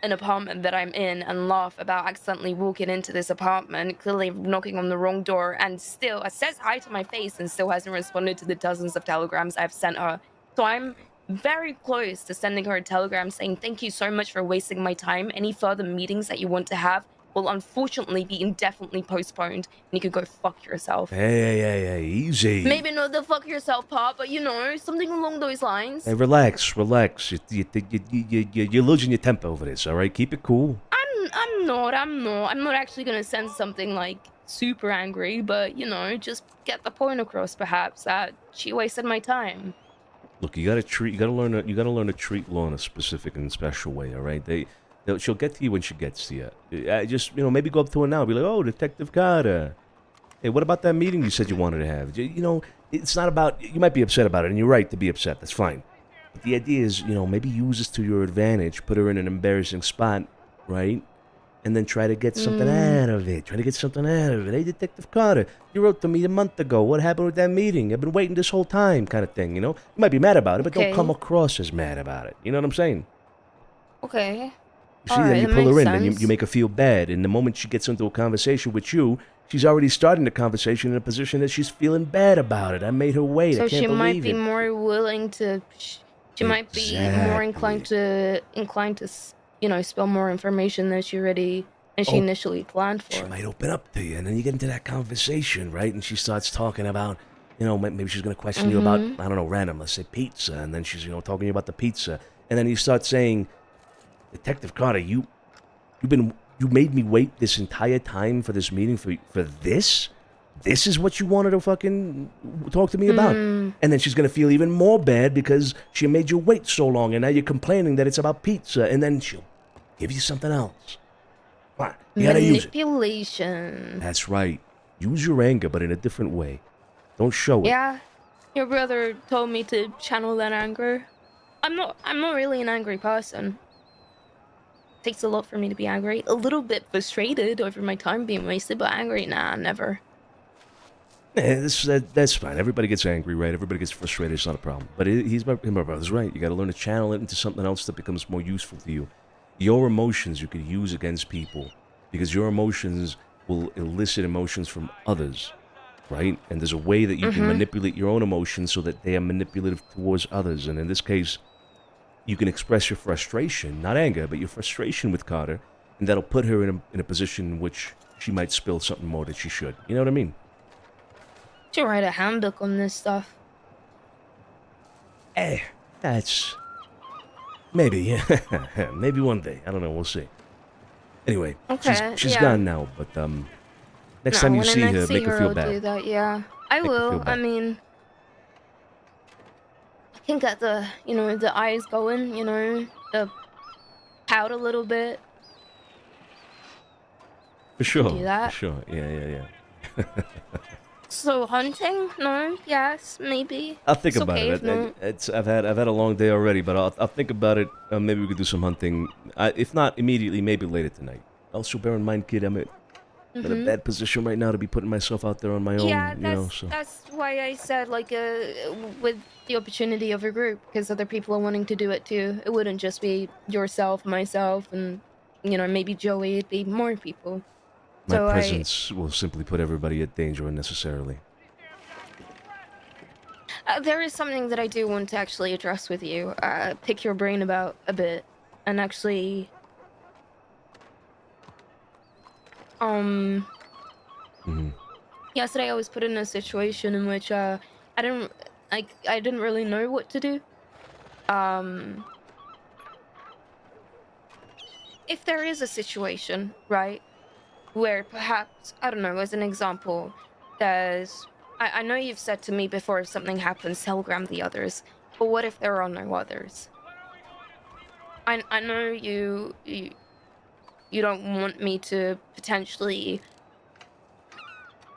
S15: an apartment that I'm in and laugh about accidentally walking into this apartment, clearly knocking on the wrong door, and still says hi to my face and still hasn't responded to the dozens of telegrams I've sent her. So I'm very close to sending her a telegram saying, thank you so much for wasting my time. Any further meetings that you want to have will unfortunately be indefinitely postponed, and you can go fuck yourself.
S6: Hey, easy.
S15: Maybe not the fuck yourself part, but something along those lines.
S6: Hey, relax. You're losing your temper over this, all right? Keep it cool.
S15: I'm not actually gonna send something like super angry, but just get the point across perhaps that she wasted my time.
S6: Look, you gotta learn to treat Law in a specific and special way, all right? She'll get to you when she gets to you. Just, maybe go up to her now and be like, oh, Detective Carter. Hey, what about that meeting you said you wanted to have? It's not about, you might be upset about it, and you're right to be upset, that's fine. But the idea is, maybe use this to your advantage, put her in an embarrassing spot, right? And then try to get something out of it. Hey, Detective Carter, you wrote to me a month ago. What happened with that meeting? I've been waiting this whole time, kind of thing, You might be mad about it, but don't come across as mad about it. You know what I'm saying?
S15: Okay.
S6: See, then you pull her in, and you make her feel bad. And the moment she gets into a conversation with you, she's already starting the conversation in a position that she's feeling bad about it. I made her wait.
S15: So
S6: I can't
S15: she might be
S6: believe it.
S15: more willing to. She might be more inclined to, spill more information than she initially planned for.
S6: She might open up to you, and then you get into that conversation, right? And she starts talking about, maybe she's going to question you about, I don't know, random, let's say pizza, and then she's, talking to you about the pizza, and then you start saying, Detective Carter, you made me wait this entire time for this meeting for this? This is what you wanted to fucking talk to me about? And then she's going to feel even more bad because she made you wait so long, and now you're complaining that it's about pizza, and then she'll give you something else. Come on, you gotta use it.
S15: Manipulation.
S6: That's right. Use your anger, but in a different way. Don't show it.
S15: Yeah, your brother told me to channel that anger. I'm not really an angry person. Takes a lot for me to be angry. A little bit frustrated over my time being wasted, but angry, nah, never.
S6: Yeah, that's fine. Everybody gets angry, right? Everybody gets frustrated. It's not a problem. But my brother's right. You got to learn to channel it into something else that becomes more useful to you. Your emotions you could use against people because your emotions will elicit emotions from others, right? And there's a way that you can manipulate your own emotions so that they are manipulative towards others. And in this case, you can express your frustration, not anger, but your frustration with Carter, and that'll put her in a position in which she might spill something more that she should. You know what I mean?
S15: Should write a handbook on this stuff.
S6: That's... Maybe. Maybe one day. I don't know. We'll see. Anyway,
S15: Okay,
S6: she's
S15: yeah.
S6: gone now, but next time you
S15: when I
S6: see
S15: next
S6: her,
S15: see
S6: make her feel
S15: I'll
S6: bad.
S15: do that, yeah. I
S6: Make her feel
S15: will. I
S6: bad.
S15: mean, I can get the, the eyes going, the pout a little bit.
S6: For sure.
S15: do that.
S6: For sure. Yeah.
S15: So hunting? No, yes, maybe.
S6: I'll think
S15: It's
S6: about
S15: okay
S6: it.
S15: if not.
S6: I've had a long day already, but I'll think about it. Maybe we could do some hunting. If not immediately, maybe later tonight. Also, bear in mind, kid, I'm in a
S15: Mhm.
S6: bad position right now to be putting myself out there on my own.
S15: Yeah,
S6: So
S15: that's why I said with the opportunity of a group, because other people are wanting to do it too. It wouldn't just be yourself, myself, and maybe Joey. It'd be more people.
S6: my
S15: So
S6: presence will simply put everybody at danger unnecessarily.
S15: there is something that I do want to actually address with you. Pick your brain about a bit, and actually, yesterday I was put in a situation in which I didn't really know what to do. If there is a situation, right, where perhaps, I don't know, as an example, I know you've said to me before, if something happens, telegram the others, but what if there are no others? I know you don't want me to potentially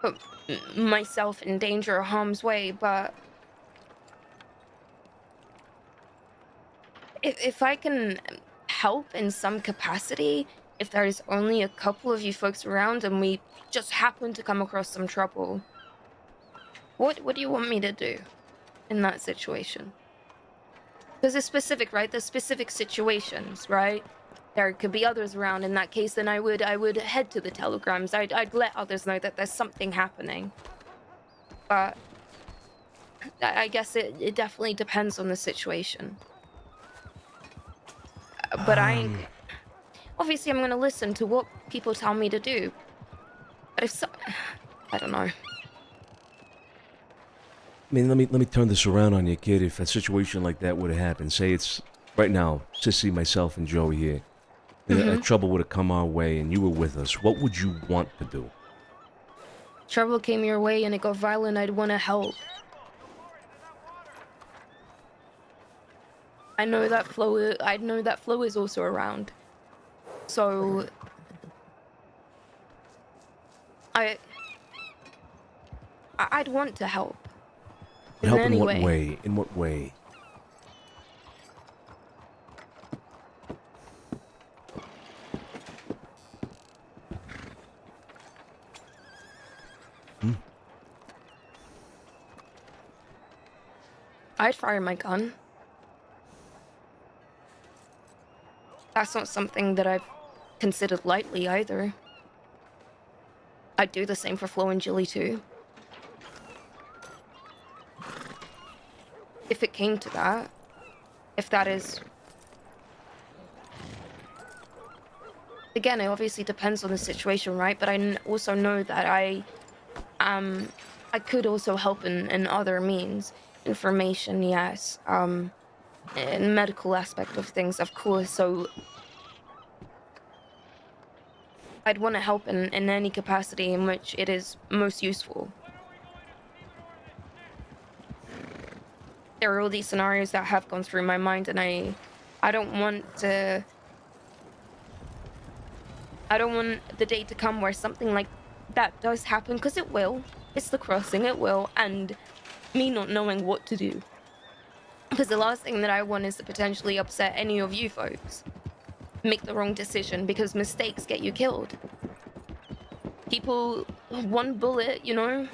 S15: put myself in danger or harm's way, but if I can help in some capacity, if there's only a couple of you folks around and we just happen to come across some trouble, what do you want me to do in that situation? Because it's specific, right? There's specific situations, right? There could be others around. In that case, then I would head to the telegrams. I'd let others know that there's something happening. But I guess it definitely depends on the situation. But obviously I'm gonna listen to what people tell me to do. But I don't know.
S6: I mean, let me turn this around on you, kid. If a situation like that would have happened, say it's right now, Sissy, myself, and Joey here, and trouble would have come our way, and you were with us, what would you want to do?
S15: Trouble came your way and it got violent. I'd want to help. I know that Flo is also around. So I'd want to help.
S6: Help in what way? In what way?
S15: I'd fire my gun. That's not something that I've considered lightly either. I'd do the same for Flo and Jilly too. If it came to that. If that is... Again, it obviously depends on the situation, right? But I also know that I could also help in other means. Information, yes. And medical aspect of things, of course. So I'd want to help in any capacity in which it is most useful. There are all these scenarios that have gone through my mind, and I don't want the day to come where something like that does happen, because it will. It's the crossing at will and me not knowing what to do. Because the last thing that I want is to potentially upset any of you folks. Make the wrong decision, because mistakes get you killed. People, one bullet, you know?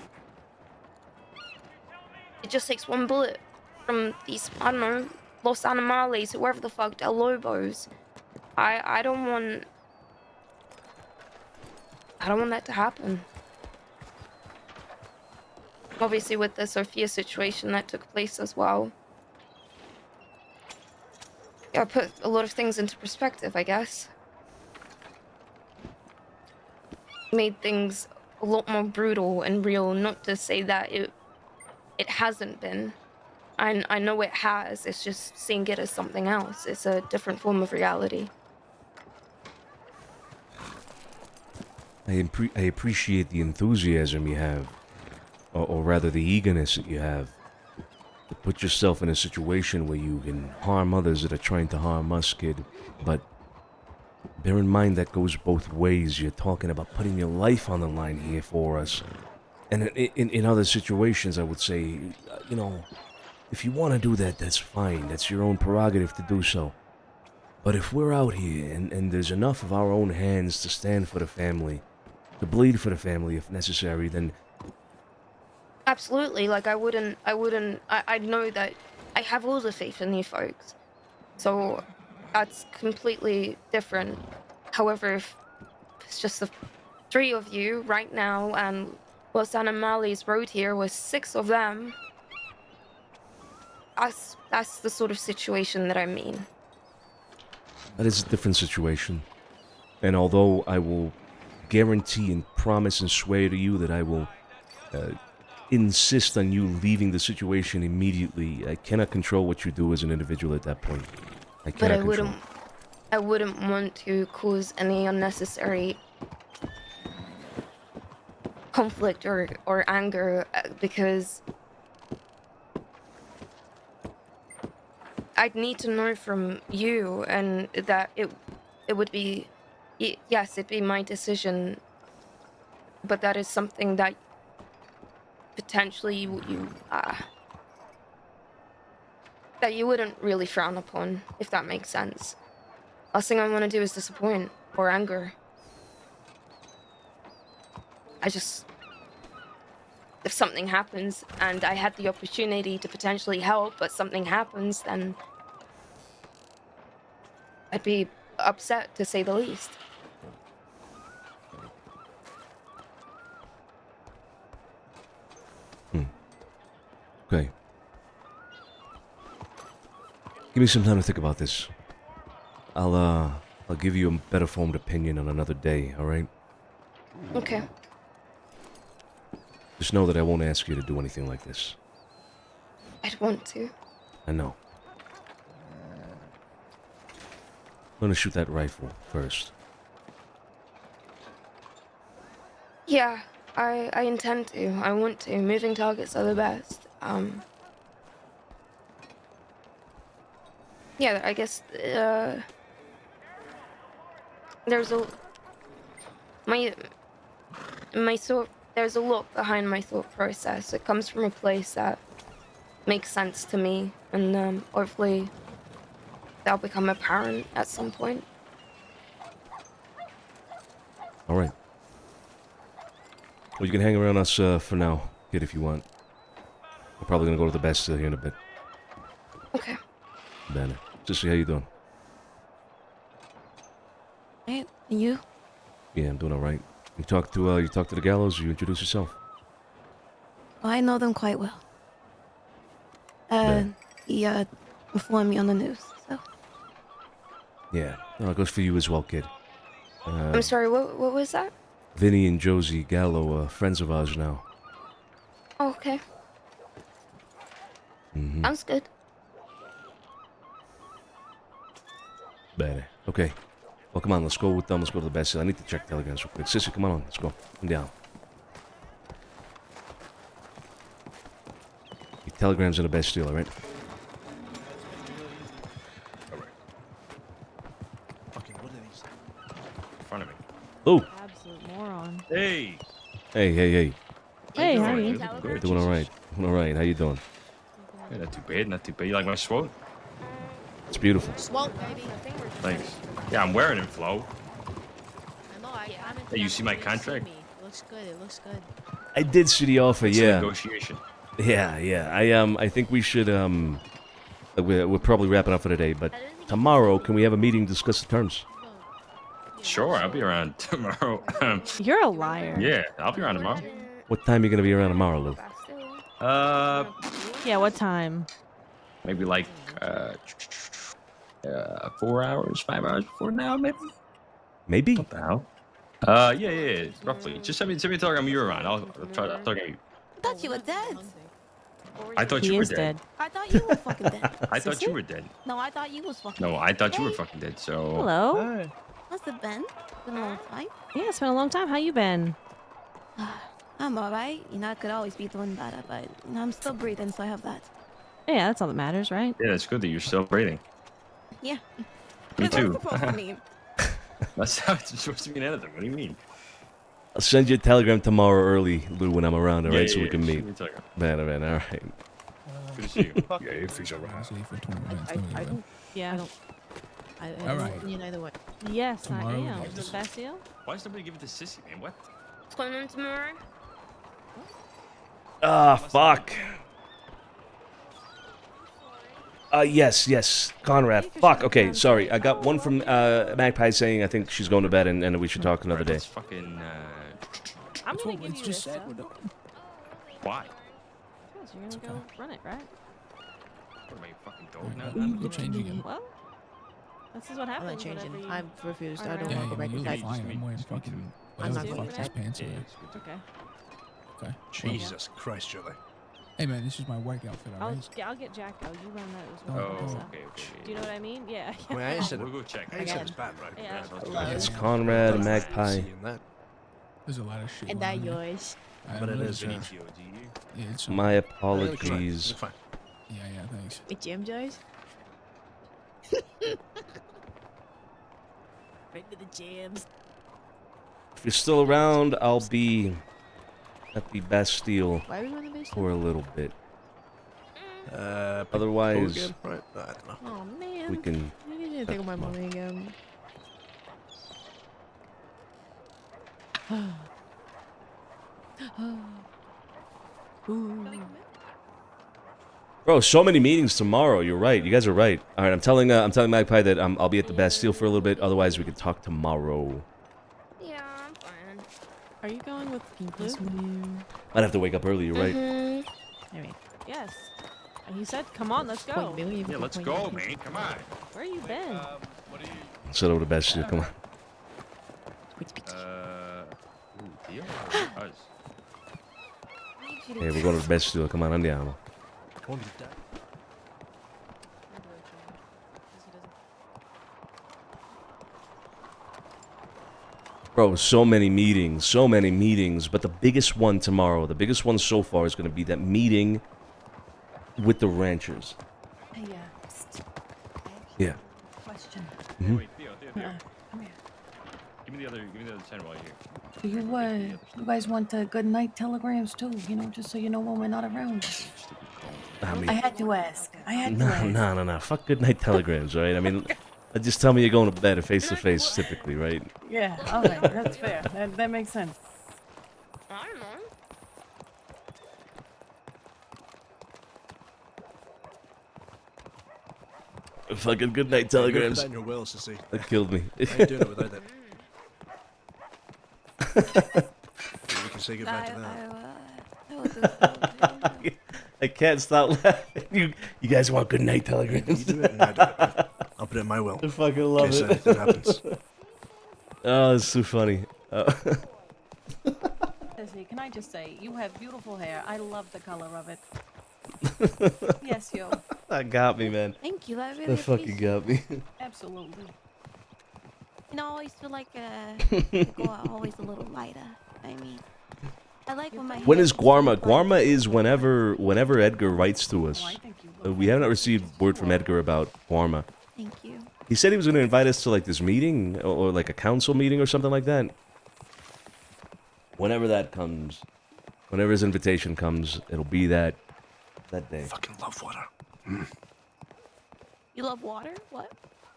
S15: It just takes one bullet from these, I don't know, Los Animales, whoever the fuck, Del Lobos. I don't want that to happen. Obviously with the Sophia situation that took place as well. Yeah, put a lot of things into perspective, I guess. Made things a lot more brutal and real, not to say that it hasn't been. I know it has, it's just seeing it as something else. It's a different form of reality.
S6: I appreciate the enthusiasm you have, or rather the eagerness that you have, to put yourself in a situation where you can harm others that are trying to harm us, kid. But bear in mind that goes both ways. You're talking about putting your life on the line here for us. And in other situations, I would say, you know, if you want to do that, that's fine. That's your own prerogative to do so. But if we're out here and there's enough of our own hands to stand for the family, to bleed for the family if necessary, then...
S15: Absolutely, like I know that I have all the faith in you folks. So that's completely different. However, if it's just the 3 of you right now and Los Animales Road here was 6 of them, that's the sort of situation that I mean.
S6: That is a different situation. And although I will guarantee and promise and swear to you that I will insist on you leaving the situation immediately, I cannot control what you do as an individual at that point.
S15: But I wouldn't want to cause any unnecessary conflict or anger, because I'd need to know from you, and that it would be, yes, it'd be my decision, but that is something that potentially that you wouldn't really frown upon, if that makes sense. Last thing I want to do is disappoint or anger. If something happens and I had the opportunity to potentially help, but something happens, then I'd be upset, to say the least.
S6: Okay. Give me some time to think about this. I'll give you a better formed opinion on another day, alright?
S15: Okay.
S6: Just know that I won't ask you to do anything like this.
S15: I'd want to.
S6: I know. I'm gonna shoot that rifle first.
S15: Yeah, I intend to. I want to. Moving targets are the best. Yeah, I guess, there's a... there's a lot behind my thought process. It comes from a place that makes sense to me, and, hopefully that'll become apparent at some point.
S6: Alright. Well, you can hang around us, for now, kid, if you want. We're probably gonna go to the Bastille here in a bit.
S15: Okay.
S6: Bene. Sissy, how you doing?
S19: Hey, and you?
S6: Yeah, I'm doing alright. You talk to the Gallows, you introduce yourself.
S19: Oh, I know them quite well. He informed me on the news, so.
S6: Yeah. No, it goes for you as well, kid.
S15: I'm sorry, what was that?
S6: Vinny and Josie Gallo are friends of ours now.
S15: Oh, okay.
S6: Mm-hmm.
S15: Sounds good.
S6: Bene. Okay. Well, come on, let's go with them. Let's go to the Bastille. I need to check telegrams real quick. Sissy, come on. Let's go. Come down. Your telegrams in the Bastille, all right?
S4: Okay, what are these?
S1: In front of me.
S6: Oh.
S19: Absolute moron.
S1: Hey.
S6: Hey.
S19: Hey, how are you?
S6: Good. Doing all right. Doing all right. How you doing?
S21: Yeah, not too bad, not too bad. You like my sword?
S6: It's beautiful.
S19: Swole, baby.
S21: Thanks. Yeah, I'm wearing it, Flo.
S19: I know, I commented
S21: Hey, you
S19: on
S21: see
S19: it
S21: my
S19: when you
S21: contract?
S19: me. It looks good, it looks good.
S6: I did see the offer.
S21: It's a
S6: Yeah.
S21: negotiation.
S6: Yeah. I think we should we're probably wrapping up for today, but tomorrow can we have a meeting to discuss the terms?
S21: Sure, I'll be around tomorrow.
S19: You're a liar.
S21: Yeah, I'll be around tomorrow.
S6: What time are you gonna be around tomorrow, Lou?
S19: Yeah, what time?
S21: Maybe like 4 hours, 5 hours before now, maybe.
S6: Maybe.
S21: What the hell? Yeah, roughly. Just send me a telegram you're around. I'll try to telegram you.
S19: I thought you were dead.
S21: I thought you were dead.
S19: I thought you were fucking dead.
S21: I thought you were dead.
S19: No, I thought you was fucking
S21: No,
S19: dead.
S21: I thought you were fucking dead. So.
S19: Hello. How's it been? Been a long time.
S22: Yeah, it's been a long time. How you been?
S19: I'm alright. You know, I could always be doing better, but you know, I'm still breathing, so I have that.
S22: Yeah, that's all that matters, right?
S21: Yeah, it's good that you're still breathing.
S19: Yeah.
S21: Me
S19: What's
S21: too.
S19: that supposed to mean?
S21: That's how it's supposed to mean anything. What do you mean?
S6: I'll send you a telegram tomorrow early, Lou, when I'm around, alright? So we can
S21: shoot
S6: meet.
S21: me a telegram.
S6: Man, alright.
S21: Good to see you.
S14: Yeah, if he's around.
S22: I don't. Yeah.
S19: I
S22: All
S19: don't
S22: right.
S19: mean either way.
S22: Yes, I
S21: Tomorrow,
S22: am.
S21: yes.
S22: Bastille?
S21: Why does somebody give it to Sissy, man? What?
S15: What's going on tomorrow?
S6: Ah, fuck. Yes, Conrad. Fuck. Okay, sorry. I got one from Magpie saying I think she's going to bed and we should talk another day.
S21: That's fucking.
S22: I'm gonna give you this stuff.
S21: Why?
S22: Because you're gonna go run it, right?
S21: What am I, fucking dog now?
S9: You're changing it.
S22: Well, this is what
S19: I'm
S22: happens.
S19: not changing.
S22: whenever you
S19: I've refused. I
S22: are
S19: don't
S22: around.
S19: want to go back
S9: you're
S19: inside.
S9: fine. I'm wearing fucking.
S19: I'm not
S9: whatever
S19: going
S9: the fuck
S19: inside.
S9: these pants are.
S22: Okay.
S9: Okay.
S4: Jesus Christ, Julie.
S9: Hey man, this is my work outfit, alright?
S22: I'll get Jacko. You run that as
S9: Oh,
S22: well.
S21: Oh,
S22: so.
S21: okay.
S22: Do you know what I mean? Yeah.
S4: I mean, I said
S21: We'll go check.
S4: I said it's bad, right?
S22: Yeah.
S6: It's Conrad and Magpie.
S9: There's a lot of shit.
S19: And
S9: going
S19: that
S9: on here.
S19: yours.
S4: But it is.
S9: Yeah, it's
S6: My apologies.
S4: Fine.
S9: Yeah, thanks.
S19: With Jim Joyce? Right to the jams.
S6: If you're still around, I'll be at the Bastille
S19: Why are we going to Bastille?
S6: for a little bit. Otherwise,
S4: Again? Right? I don't know.
S19: Oh man.
S6: we can.
S19: You need to think of my money again.
S6: Bro, so many meetings tomorrow. You're right. You guys are right. All right, I'm telling Magpie that I'll be at the Bastille for a little bit. Otherwise, we can talk tomorrow.
S15: Yeah, I'm fine.
S19: Are you going with Blue?
S6: I'd have to wake up early. You're right.
S19: Alright.
S22: Yes. And he said, "Come on, let's go."
S21: Yeah, let's go, man. Come on.
S22: Where you been?
S6: Let's head over to Bastille. Come on.
S21: Deal? Us.
S6: Hey, we're going to the Bastille. Come on, andiamo. Bro, so many meetings, but the biggest one tomorrow, the biggest one so far is going to be that meeting with the ranchers.
S13: Hey,
S6: Yeah.
S13: question.
S6: Mhm.
S21: Wait, Theo.
S13: Come here.
S21: Give me the other 10 while you're here.
S13: Do you guys want good night telegrams too? You know, just so you know when we're not around.
S6: I mean,
S13: I had to ask. I had to ask.
S6: no. Fuck good night telegrams, right? I mean, just tell me you're going to bed face to face, typically, right?
S13: Yeah, all right, that's fair. That makes sense.
S15: I don't know.
S6: Fucking good night telegrams.
S4: Put that in your will, Sissy.
S6: That killed me.
S4: I ain't doing it without that. We can say goodbye to that.
S6: I can't stop laughing. You guys want good night telegrams?
S4: You do it and I do it. I'll put it in my will.
S6: I fucking love
S4: in case
S6: it.
S4: anything happens.
S6: Oh, it's so funny.
S13: Lizzie, can I just say, you have beautiful hair. I love the color of it. Yes, yo.
S6: That got me, man.
S19: Thank you. I really
S6: That fucking got me.
S13: Absolutely.
S19: You know, I always feel like I go out always a little lighter. I mean, I like when my
S6: When
S19: hair
S6: is
S19: gets
S6: Guarma?
S19: so bright.
S6: Guarma is whenever Edgar writes to us. We haven't received word from Edgar about Guarma.
S19: Thank you.
S6: He said he was going to invite us to like this meeting or like a council meeting or something like that. Whenever that comes Whenever his invitation comes, it'll be that day.
S4: Fucking love water.
S19: You love water? What?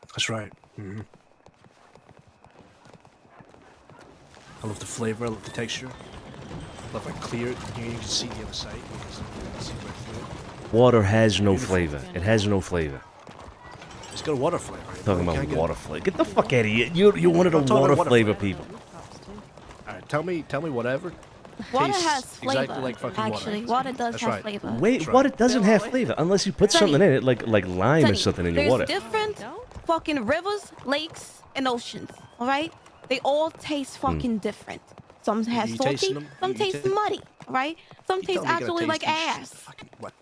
S4: That's right. I love the flavor. I love the texture. I love how clear it. You can see the other side. You can see right through it.
S6: Water has no flavor. It has no flavor.
S4: It's got a water flavor.
S6: Talking about water flavor. Get the fuck out of here. You're one of the water flavor people.
S4: All right, tell me whatever.
S19: Water
S4: tastes
S19: has flavor.
S4: Exactly like fucking
S19: Actually,
S4: water.
S19: water does
S4: That's
S19: have
S4: right.
S19: flavor.
S6: Wait, water doesn't have flavor unless you put something in it, like lime or
S19: Sonny,
S6: something in your
S19: there's
S6: water.
S19: different fucking rivers, lakes, and oceans. All right, they all taste fucking different. Some has
S4: You
S19: salty,
S4: tasting them?
S19: some
S4: You
S19: taste
S4: ta-
S19: muddy. All right, some
S4: You
S19: taste
S4: tell me you're gonna
S19: absolutely like
S4: taste these
S19: ass.
S4: Fucking what?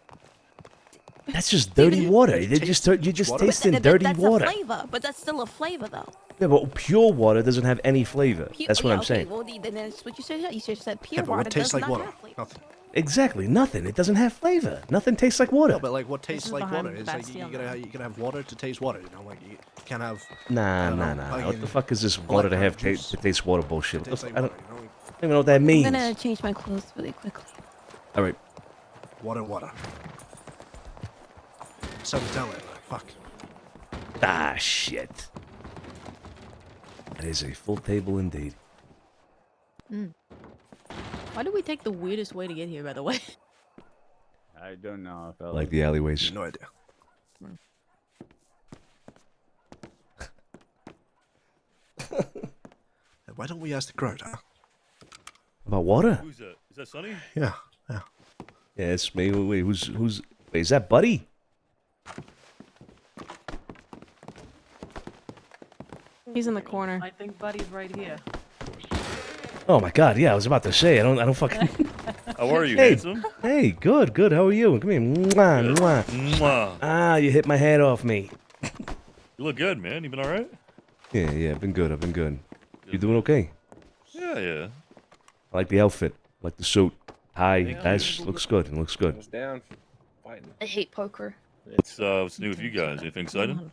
S6: That's just dirty water. You're just
S4: water?
S6: tasting
S19: But
S6: dirty
S19: that's
S6: water.
S19: a flavor, but that's still a flavor though.
S6: Yeah, but pure water doesn't have any flavor. That's what I'm saying.
S19: Well, then that's what you said. You should have said pure
S4: Yeah, but
S19: water
S4: what tastes
S19: does
S4: like
S19: not
S4: water?
S19: have flavor.
S4: Nothing.
S6: Exactly, nothing. It doesn't have flavor. Nothing tastes like water.
S4: No, but like what tastes
S22: is
S4: like
S22: behind
S4: water? It's like you
S22: Bastille
S4: gotta have water to taste water. You know, like you can't have.
S6: Nah. What
S4: fucking
S6: the fuck is this water to have
S4: juice.
S6: to taste water bullshit? What the
S4: Tastes
S6: fuck?
S4: like
S6: I
S4: water,
S6: don't
S4: you know?
S6: even know what that means.
S19: I'm gonna change my clothes really quickly.
S6: All right.
S4: Water. Something to tell it. Fuck.
S6: Ah, shit. That is a full table indeed.
S19: Why did we take the weirdest way to get here, by the way?
S3: I don't know. Fellas.
S6: Like the alleyways.
S4: No idea. Why don't we ask the crowd, huh?
S6: About water?
S8: Who's that? Is that Sonny?
S4: Yeah.
S6: Yeah, it's me. Wait, who's? Wait, is that Buddy?
S22: He's in the corner.
S13: I think Buddy's right here.
S6: Oh my God! Yeah, I was about to say. I don't fucking.
S8: How are you,
S6: Hey,
S8: handsome?
S6: hey, good. How are you? Come here. Mwah, mwah.
S8: Mwah.
S6: Ah, you hit my head off me.
S8: You look good, man. You been all right?
S6: Yeah, I've been good. You doing okay?
S8: Yeah.
S6: I like the outfit. I like the suit. Tie.
S8: Yeah.
S6: That looks good. It looks good.
S3: Down. Fighting.
S15: I hate poker.
S8: What's new with you guys? Anything exciting?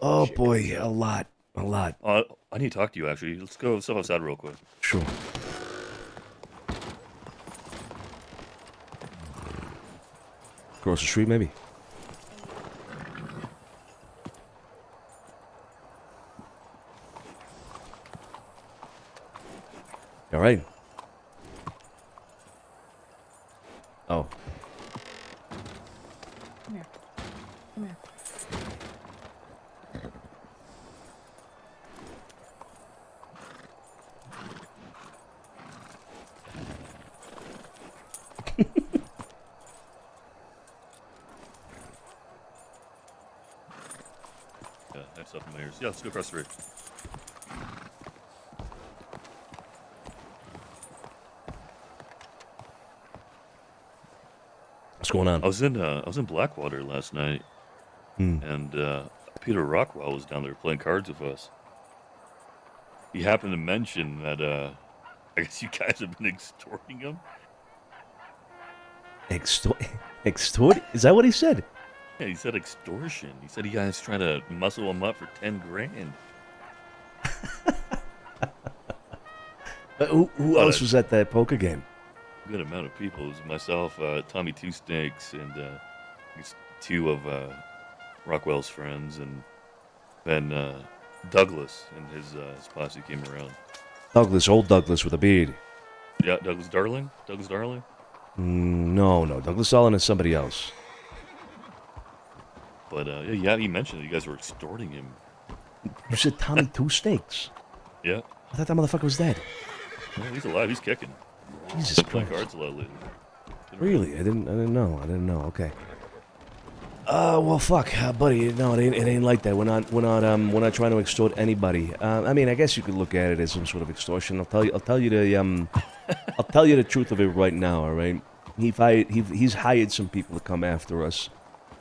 S6: Oh boy, a lot.
S8: I need to talk to you actually. Let's go step outside real quick.
S6: Sure. Across the street, maybe. All right. Oh.
S13: Come here.
S8: Yeah, I have stuff in my ears. Yeah, let's go across the street.
S6: What's going on?
S8: I was in Blackwater last night, and Peter Rockwell was down there playing cards with us. He happened to mention that I guess you guys have been extorting him.
S6: Extort? Is that what he said?
S8: Yeah, he said extortion. He said you guys trying to muscle him up for 10 grand.
S6: Who else was at that poker game?
S8: Good amount of people. It was myself, Tommy Two Snakes, and I guess two of Rockwell's friends, and then Douglas and his posse came around.
S6: Old Douglas with a beard.
S8: Yeah, Douglas Darling?
S6: No, Douglas Darling is somebody else.
S8: But yeah, he mentioned that you guys were extorting him.
S6: You said Tommy Two Snakes?
S8: Yeah.
S6: I thought that motherfucker was dead.
S8: Well, he's alive. He's kicking.
S6: Jesus
S8: He's playing
S6: Christ.
S8: cards a lot lately.
S6: Really? I didn't know. Okay. Well, fuck, buddy. No, it ain't like that. We're not trying to extort anybody. I mean, I guess you could look at it as some sort of extortion. I'll tell you the truth of it right now. All right. He's hired some people to come after us.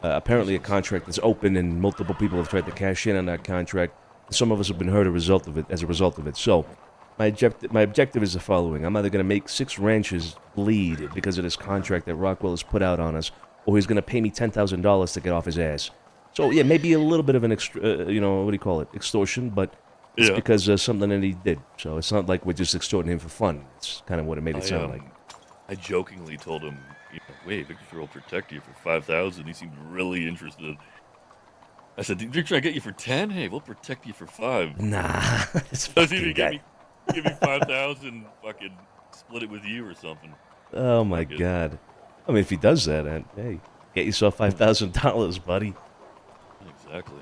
S6: Apparently, a contract is open, and multiple people have tried to cash in on that contract. Some of us have been hurt as a result of it. So, my objective is the following: I'm either going to make 6 ranches bleed because of this contract that Rockwell has put out on us, or he's going to pay me $10,000 to get off his ass. So yeah, maybe a little bit of an extortion, but it's because something that he did. So it's not like we're just extorting him for fun. It's kind of what it made it sound like.
S8: I jokingly told him, wait, Victor will protect you for 5,000. He seemed really interested. I said, they're trying to get you for 10? Hey, we'll protect you for 5.
S6: Nah, this
S8: Doesn't
S6: fucking
S8: even
S6: guy.
S8: give me 5,000. Fucking split it with you or something.
S6: Oh my god. I mean, if he does that, hey, get yourself $5,000, buddy.
S8: Exactly.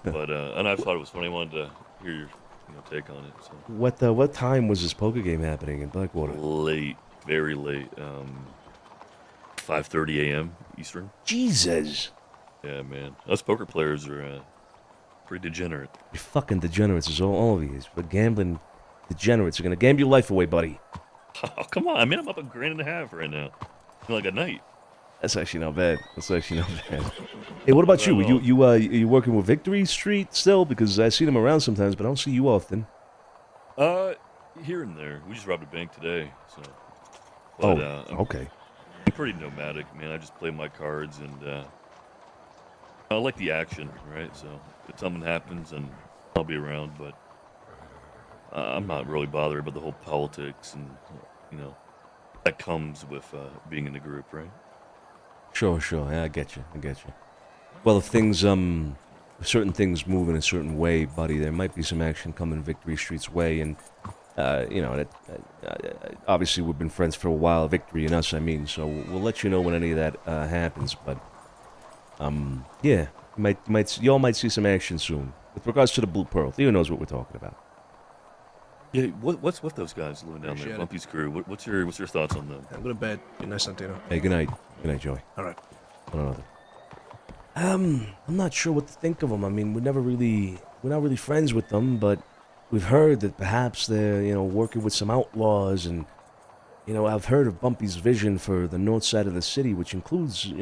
S8: But and I thought it was funny. I wanted to hear your take on it. So.
S6: What time was this poker game happening in Blackwater?
S8: Late, very late. 5:30 a.m. Eastern.
S6: Jesus.
S8: Yeah, man. Us poker players are pretty degenerate.
S6: You're fucking degenerates, is all of you. But gambling degenerates are gonna gamble your life away, buddy.
S8: Oh, come on. I mean, I'm up $1.5 grand right now. Like a night.
S6: That's actually not bad. Hey, what about you? You working with Victory Street still? Because I see them around sometimes, but I don't see you often.
S8: Here and there. We just robbed a bank today, so.
S6: But, okay.
S8: I'm pretty nomadic, man. I just play my cards, and I like the action, right? So if something happens, and I'll be around, but I'm not really bothered about the whole politics and that comes with being in the group, right?
S6: Sure. Yeah, I get you. Well, if things, certain things move in a certain way, buddy, there might be some action coming Victory Street's way, and, obviously we've been friends for a while, Victory and us, I mean, so we'll let you know when any of that happens, but, yeah, y'all might see some action soon. With regards to the Blue Pearl, Theo knows what we're talking about.
S8: Yeah, what's with those guys living down
S4: Appreciate
S8: there,
S4: it.
S8: Bumpy's crew? What's your thoughts on them?
S4: I'm going to bed. Good night, Santino.
S6: Hey, good night. Good night, Joey.
S4: All right.
S6: One another. I'm not sure what to think of them. I mean, we're not really friends with them, but we've heard that perhaps they're, working with some outlaws, and, I've heard of Bumpy's vision for the north side of the city, which includes,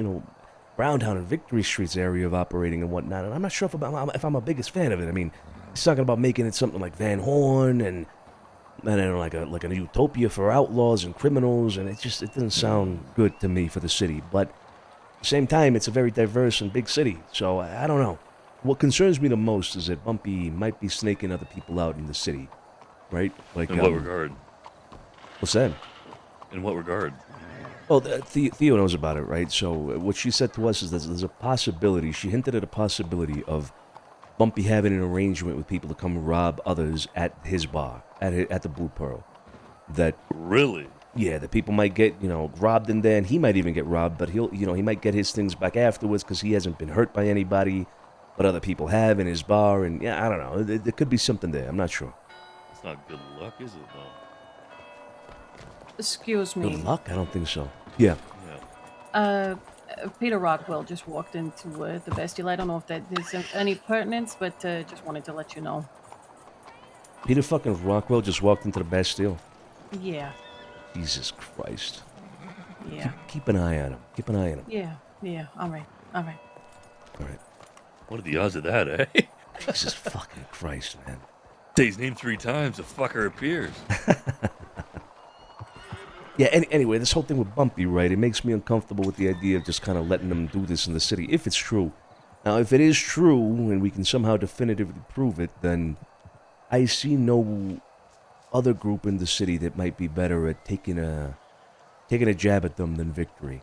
S6: Browntown and Victory Street's area of operating and whatnot, and I'm not sure if I'm a biggest fan of it. I mean, he's talking about making it something like Van Horn and then like a utopia for outlaws and criminals, and it doesn't sound good to me for the city. But at the same time, it's a very diverse and big city, so I don't know. What concerns me the most is that Bumpy might be snaking other people out in the city, right? Like
S8: In what regard?
S6: What's that?
S8: In what regard?
S6: Well, Theo knows about it, right? So what she said to us is that there's a possibility. She hinted at a possibility of Bumpy having an arrangement with people to come rob others at his bar, at the Blue Pearl. That
S8: really?
S6: Yeah, that people might get robbed in there, and he might even get robbed, but he might get his things back afterwards because he hasn't been hurt by anybody, but other people have in his bar, and yeah, I don't know. There could be something there. I'm not sure.
S8: It's not good luck, is it, though?
S13: Excuse me.
S6: Good luck? I don't think so. Yeah.
S13: Peter Rockwell just walked into the Bastille. I don't know if that is any pertinence, but just wanted to let you know.
S6: Peter fucking Rockwell just walked into the Bastille.
S13: Yeah.
S6: Jesus Christ.
S13: Yeah.
S6: Keep an eye on him.
S13: Yeah. All right.
S8: What are the odds of that, eh?
S6: Jesus fucking Christ, man.
S8: Say his name 3 times, the fucker appears.
S6: Yeah, anyway, this whole thing with Bumpy, right, it makes me uncomfortable with the idea of just kind of letting them do this in the city, if it's true. Now, if it is true, and we can somehow definitively prove it, then I see no other group in the city that might be better at taking a jab at them than Victory.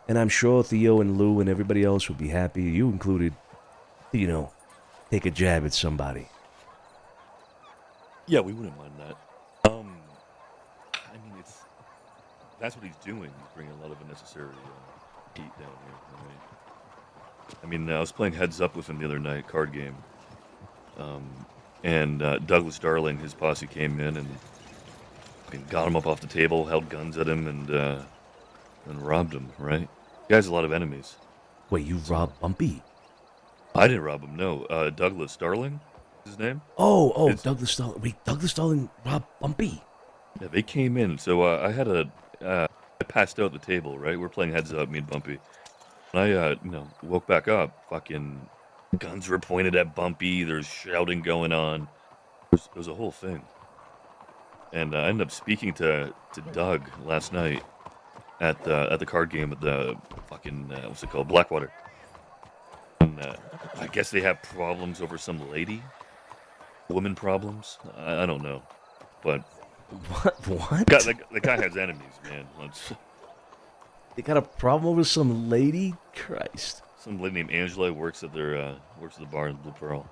S6: And I'm sure Theo and Lou and everybody else would be happy, you included, take a jab at somebody.
S8: Yeah, we wouldn't mind that. I mean, that's what he's doing. He's bringing a lot of unnecessary heat down here. I mean, I was playing Heads Up with him the other night, card game. And Douglas Darling, his posse came in and got him up off the table, held guns at him, and robbed him, right? He has a lot of enemies.
S6: Wait, you robbed Bumpy?
S8: I didn't rob him, no. Douglas Darling is his name.
S6: Douglas Darling. Wait, Douglas Darling robbed Bumpy?
S8: Yeah, they came in. So I had I passed out at the table, right? We're playing Heads Up, me and Bumpy. And I, woke back up. Fucking guns were pointed at Bumpy. There's shouting going on. It was a whole thing. And I ended up speaking to Doug last night at the card game at the fucking what's it called, Blackwater. And I guess they have problems over some lady, woman problems. I don't know, but
S6: What?
S8: The guy has enemies, man.
S6: They got a problem over some lady? Christ.
S8: Some lady named Angela works at the bar in Blue Pearl.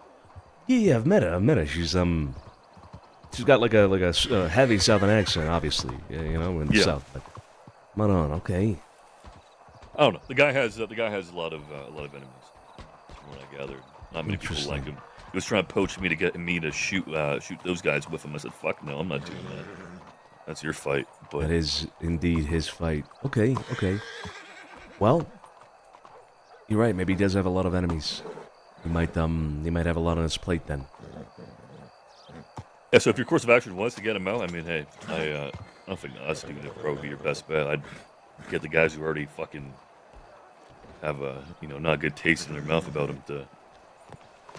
S6: Yeah, I've met her. She's got like a heavy Southern accent, obviously. Yeah, you know, in the South. But come on, okay.
S8: I don't know. The guy has a lot of enemies, from what I gathered. Not many people like him. He was trying to poach me to get me to shoot those guys with him. I said, "Fuck no, I'm not doing that. That's your fight." But
S6: that is indeed his fight. Okay. Well, you're right. Maybe he does have a lot of enemies. He might have a lot on his plate then.
S8: Yeah. So if your course of action was to get him out, I mean, hey, I don't think us doing it pro would be your best bet. I'd get the guys who already fucking have a not a good taste in their mouth about him to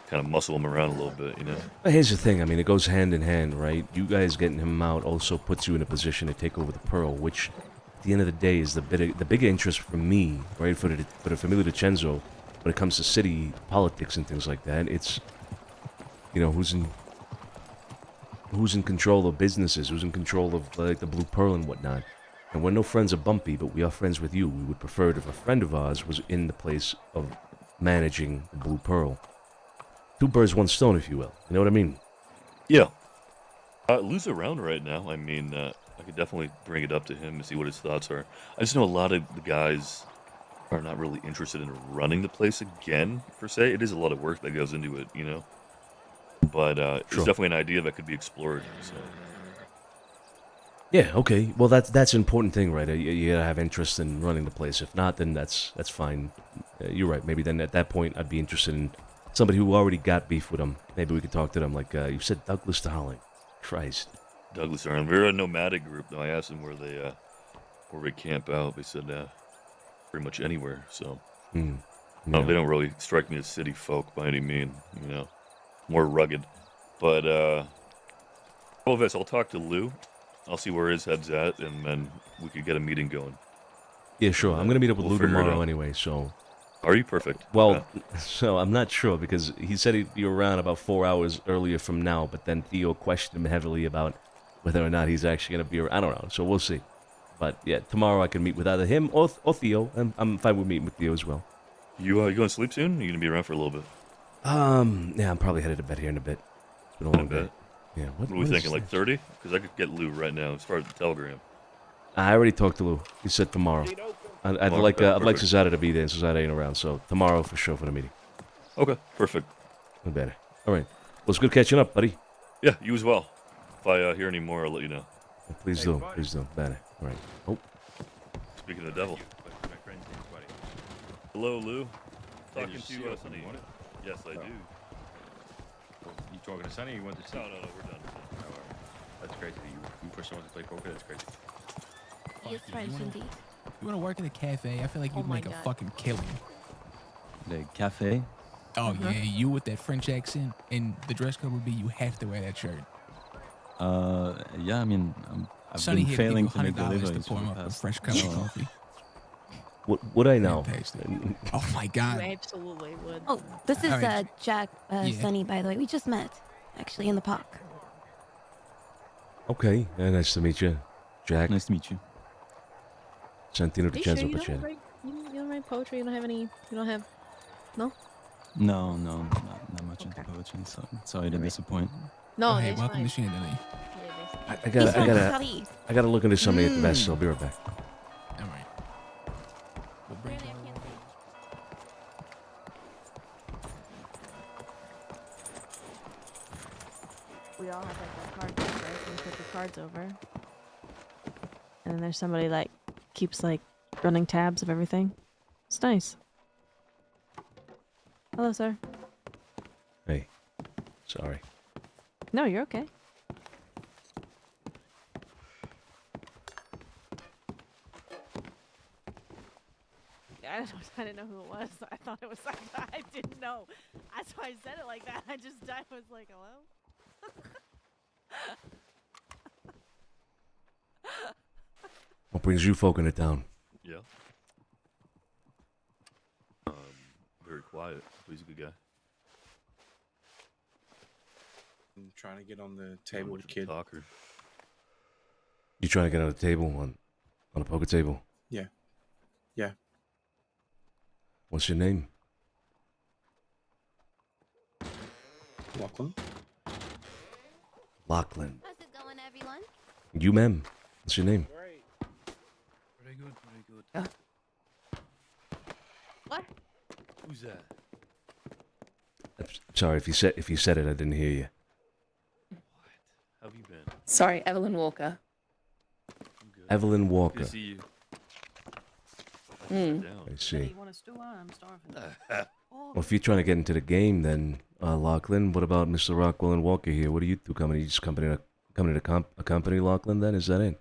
S8: kind of muscle him around a little bit, you know.
S6: But here's the thing. I mean, it goes hand in hand, right? You guys getting him out also puts you in a position to take over the Pearl, which, at the end of the day, is the big interest for me, right? For the Familia DiCenzo, when it comes to city politics and things like that. It's, who's in control of businesses, who's in control of like the Blue Pearl and whatnot. And we're no friends of Bumpy, but we are friends with you. We would prefer it if a friend of ours was in the place of managing the Blue Pearl. Two birds, one stone, if you will. You know what I mean?
S8: Yeah. Lou's around right now. I mean, I could definitely bring it up to him and see what his thoughts are. I just know a lot of the guys are not really interested in running the place again, per se. It is a lot of work that goes into it, you know? But it's definitely an idea that could be explored, so...
S6: Yeah, okay. Well, that's an important thing, right? You gotta have interest in running the place. If not, then that's fine. You're right. Maybe then at that point, I'd be interested in somebody who already got beef with him. Maybe we could talk to them. Like you said, Douglas Darling. Christ.
S8: Douglas Darling. We're a nomadic group, though. I asked them where they camp out. They said pretty much anywhere. So they don't really strike me as city folk by any means. You know, more rugged. But all of this, I'll talk to Lou. I'll see where his head's at, and then we could get a meeting going.
S6: Yeah, sure. I'm gonna meet up with Lou tomorrow anyway. So.
S8: Are you perfect?
S6: Well, so I'm not sure because he said he'd be around about 4 hours earlier from now, but then Theo questioned him heavily about whether or not he's actually going to be around. I don't know, so we'll see. But yeah, tomorrow I can meet with either him or Theo. I'm fine with meeting with Theo as well.
S8: You going to sleep soon? Or you going to be around for a little bit?
S6: Yeah, I'm probably headed to bed here in a bit. It's been a long day. Yeah,
S8: what are we thinking, like 30? Because I could get Lou right now as far as the telegram.
S6: I already talked to Lou. He said tomorrow. I'd like Cesare to be there, and Cesare ain't around, so tomorrow for sure for the meeting.
S8: Okay, perfect.
S6: No better. All right. Well, it's good catching up, buddy.
S8: Yeah, you as well. If I hear any more, I'll let you know.
S6: Well, please do. Please do. Better. All right. Oh.
S8: Speaking of the devil. Hello, Lou. Talking to you, Sonny. Yes, I do.
S21: You talking to Sonny or you want to see?
S8: No, we're done.
S21: That's crazy. You push someone to play poker? That's crazy.
S15: Yes, friends indeed.
S9: You want to work in a cafe? I feel like you'd make a fucking killing.
S17: The cafe?
S9: Oh, yeah, you with that French accent, and the dress code would be you have to wear that shirt.
S17: Yeah, I mean, I've
S9: Sonny
S17: been failing to make
S9: $100
S17: deliveries
S9: to pour
S17: for
S9: him
S17: the
S9: up a
S17: past
S9: fresh cup of coffee.
S6: Would I know?
S9: Oh my God.
S22: You absolutely would.
S18: Oh, this is
S9: All right.
S18: Jack, Sonny, by the way. We just met, actually, in the park.
S6: Okay. Nice to meet you, Jack.
S17: Nice to meet you.
S6: Santino
S22: Are you sure
S6: DiCenzo,
S22: you
S6: but
S22: don't write? You don't write poetry. You don't have any. You don't have. No.
S17: No, not much into poetry, so sorry to disappoint.
S22: No.
S9: Oh, hey,
S22: that's
S9: welcome
S22: fine.
S9: to Chandelier.
S6: I gotta look into somebody at the best. So I'll be right back.
S9: All right.
S22: We all have like our cards, right? We put the cards over, and then there's somebody like keeps like running tabs of everything. It's nice. Hello, sir.
S6: Hey. Sorry.
S22: No, you're okay. I didn't know who it was. I thought it was. I didn't know. That's why I said it like that. I was like, hello.
S6: What brings you folk into town?
S8: Yeah. Very quiet. But he's a good guy.
S23: I'm trying to get on the table with the kid.
S8: Talker.
S6: You trying to get on a table on a poker table?
S7: Yeah. Yeah.
S6: What's your name?
S7: Lachlan.
S6: Lachlan.
S18: How's it going, everyone?
S6: You, ma'am. What's your name?
S4: Very good, very good.
S18: What?
S4: Who's that?
S6: I'm sorry if you said it, I didn't hear you.
S4: How have you been?
S16: Sorry, Evelyn Walker.
S6: Evelyn Walker.
S8: Good to see you.
S6: I see.
S13: You want a stew? I'm starving.
S6: Well, if you're trying to get into the game, then Lachlan, what about Mr. Rockwell and Walker here? What are you two coming? You just coming to accompany Lachlan? Then is that it?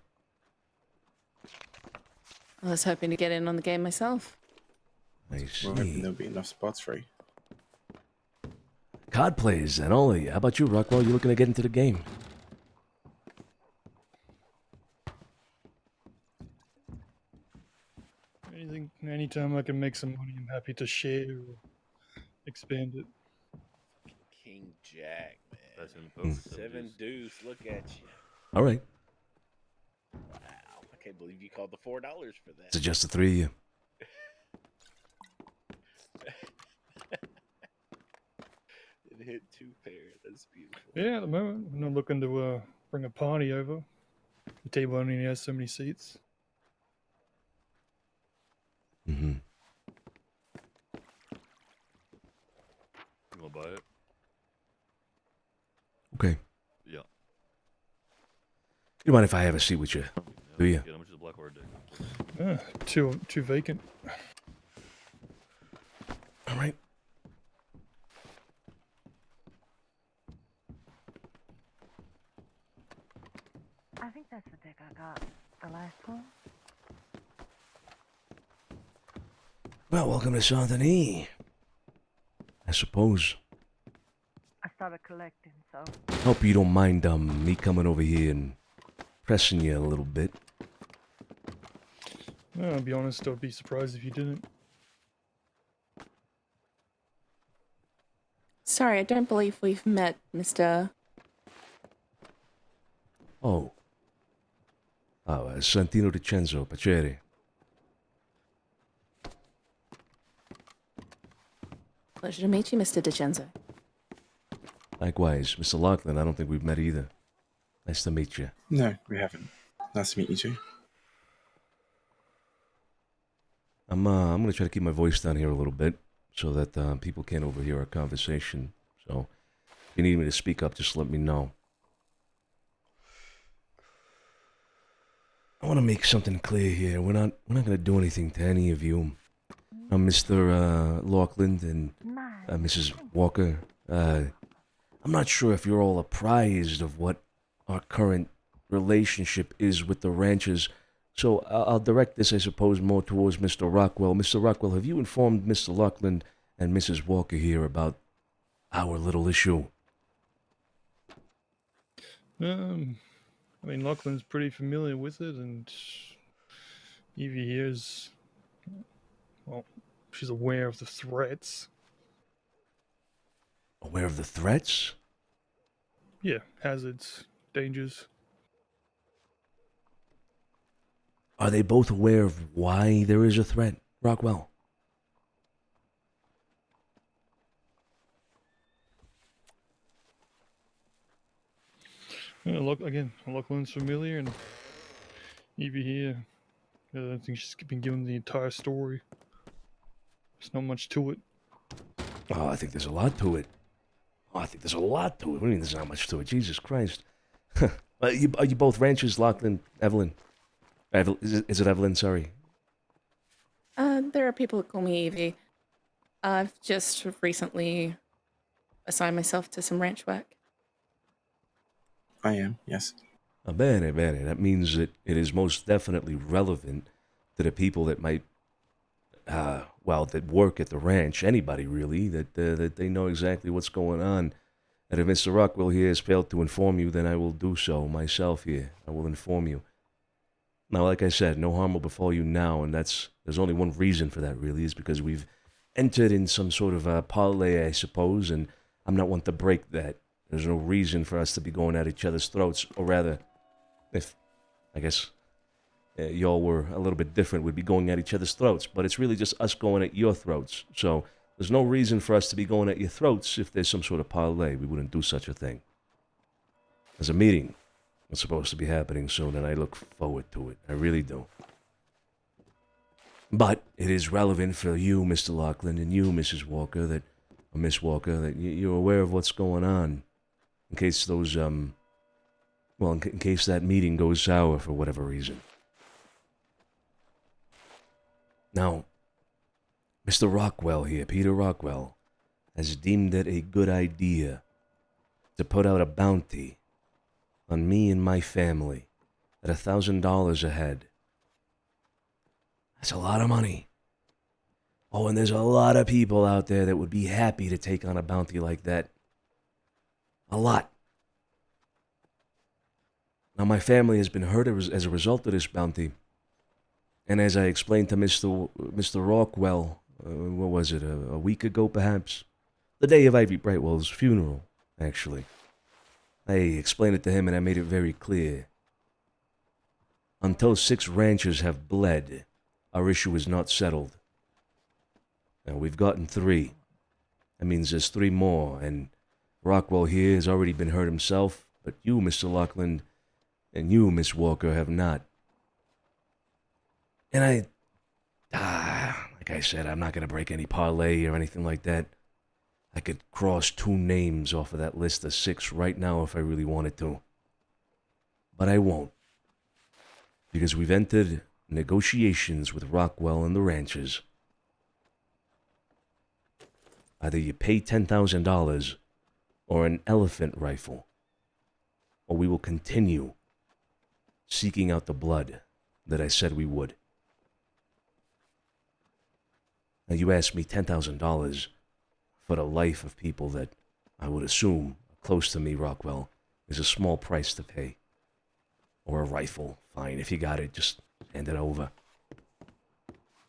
S16: I was hoping to get in on the game myself.
S6: I see.
S7: We're hoping there'll be enough spots for you.
S6: Card players and all of you. How about you, Rockwell? You looking to get into the game?
S23: Anytime I can make some money, I'm happy to share or expand it.
S24: King Jack, man.
S8: That's in poker.
S24: Seven deuce. Look at you.
S6: All right.
S24: Wow. I can't believe you called the $4 for that.
S6: It's just the three of you.
S24: It hit 2 pair. That's beautiful.
S23: Yeah, at the moment, I'm not looking to bring a party over. The table only has so many seats.
S6: Mm-hmm.
S8: You want to buy it?
S6: Okay.
S8: Yeah.
S6: You mind if I have a seat with you? Do you?
S8: How much is the black card deck?
S23: Two vacant.
S6: All right.
S25: I think that's the deck I got the last one.
S6: Well, welcome to Santini. I suppose.
S25: I started collecting, so.
S6: Hope you don't mind me coming over here and pressing you a little bit.
S23: Well, I'll be honest, I'd be surprised if you didn't.
S16: Sorry, I don't believe we've met, Mr.
S6: Oh. Santino DiCenzo, piacere.
S16: Pleasure to meet you, Mr. DiCenzo.
S6: Likewise, Mr. Lachlan, I don't think we've met either. Nice to meet you.
S7: No, we haven't. Nice to meet you too.
S6: I'm gonna try to keep my voice down here a little bit so that people can't overhear our conversation. So, if you need me to speak up, just let me know. I want to make something clear here. We're not gonna do anything to any of you. Mr. Lachlan and Mrs. Walker. I'm not sure if you're all apprised of what our current relationship is with the ranchers. So I'll direct this, I suppose, more towards Mr. Rockwell. Mr. Rockwell, have you informed Mr. Lachlan and Mrs. Walker here about our little issue?
S23: I mean, Lachlan's pretty familiar with it, and Evie here's, well, she's aware of the threats.
S6: Aware of the threats?
S23: Yeah, hazards, dangers.
S6: Are they both aware of why there is a threat, Rockwell?
S23: Yeah, Lachlan's familiar, and Evie here, I don't think she's been given the entire story. There's not much to it.
S6: Oh, I think there's a lot to it. What do you mean there's not much to it? Jesus Christ. Are you both ranchers, Lachlan, Evelyn? Is it Evelyn? Sorry.
S16: There are people who call me Evie. I've just recently assigned myself to some ranch work.
S7: I am, yes.
S6: Bene, bene. That means that it is most definitely relevant to the people that might, that work at the ranch, anybody really, that they know exactly what's going on. And if Mr. Rockwell here has failed to inform you, then I will do so myself here. I will inform you. Now, like I said, no harm will befall you now, and there's only one reason for that, really, is because we've entered in some sort of a parlay, I suppose, and I'm not one to break that. There's no reason for us to be going at each other's throats, or rather, if I guess y'all were a little bit different. We'd be going at each other's throats, but it's really just us going at your throats. So there's no reason for us to be going at your throats if there's some sort of parlay. We wouldn't do such a thing. There's a meeting that's supposed to be happening soon, and I look forward to it. I really do. But it is relevant for you, Mr. Lachlan, and you, Mrs. Walker, that, or Miss Walker, that you're aware of what's going on. In case those, well, in case that meeting goes sour for whatever reason. Now, Mr. Rockwell here, Peter Rockwell, has deemed it a good idea to put out a bounty on me and my family at $1,000 a head. That's a lot of money. Oh, and there's a lot of people out there that would be happy to take on a bounty like that. A lot. Now, my family has been hurt as a result of this bounty. And as I explained to Mr. Rockwell, what was it, a week ago perhaps? The day of Ivy Brightwell's funeral, actually. I explained it to him and I made it very clear. Until 6 ranchers have bled, our issue is not settled. Now, we've gotten 3. That means there's 3 more, and Rockwell here has already been hurt himself, but you, Mr. Lachlan, and you, Miss Walker, have not. And like I said, I'm not going to break any parlay or anything like that. I could cross 2 names off of that list of 6 right now if I really wanted to. But I won't. Because we've entered negotiations with Rockwell and the ranchers. Either you pay $10,000 or an elephant rifle, or we will continue seeking out the blood that I said we would. Now, you asked me $10,000 for the life of people that I would assume are close to me, Rockwell, is a small price to pay. Or a rifle, fine, if you got it, just hand it over.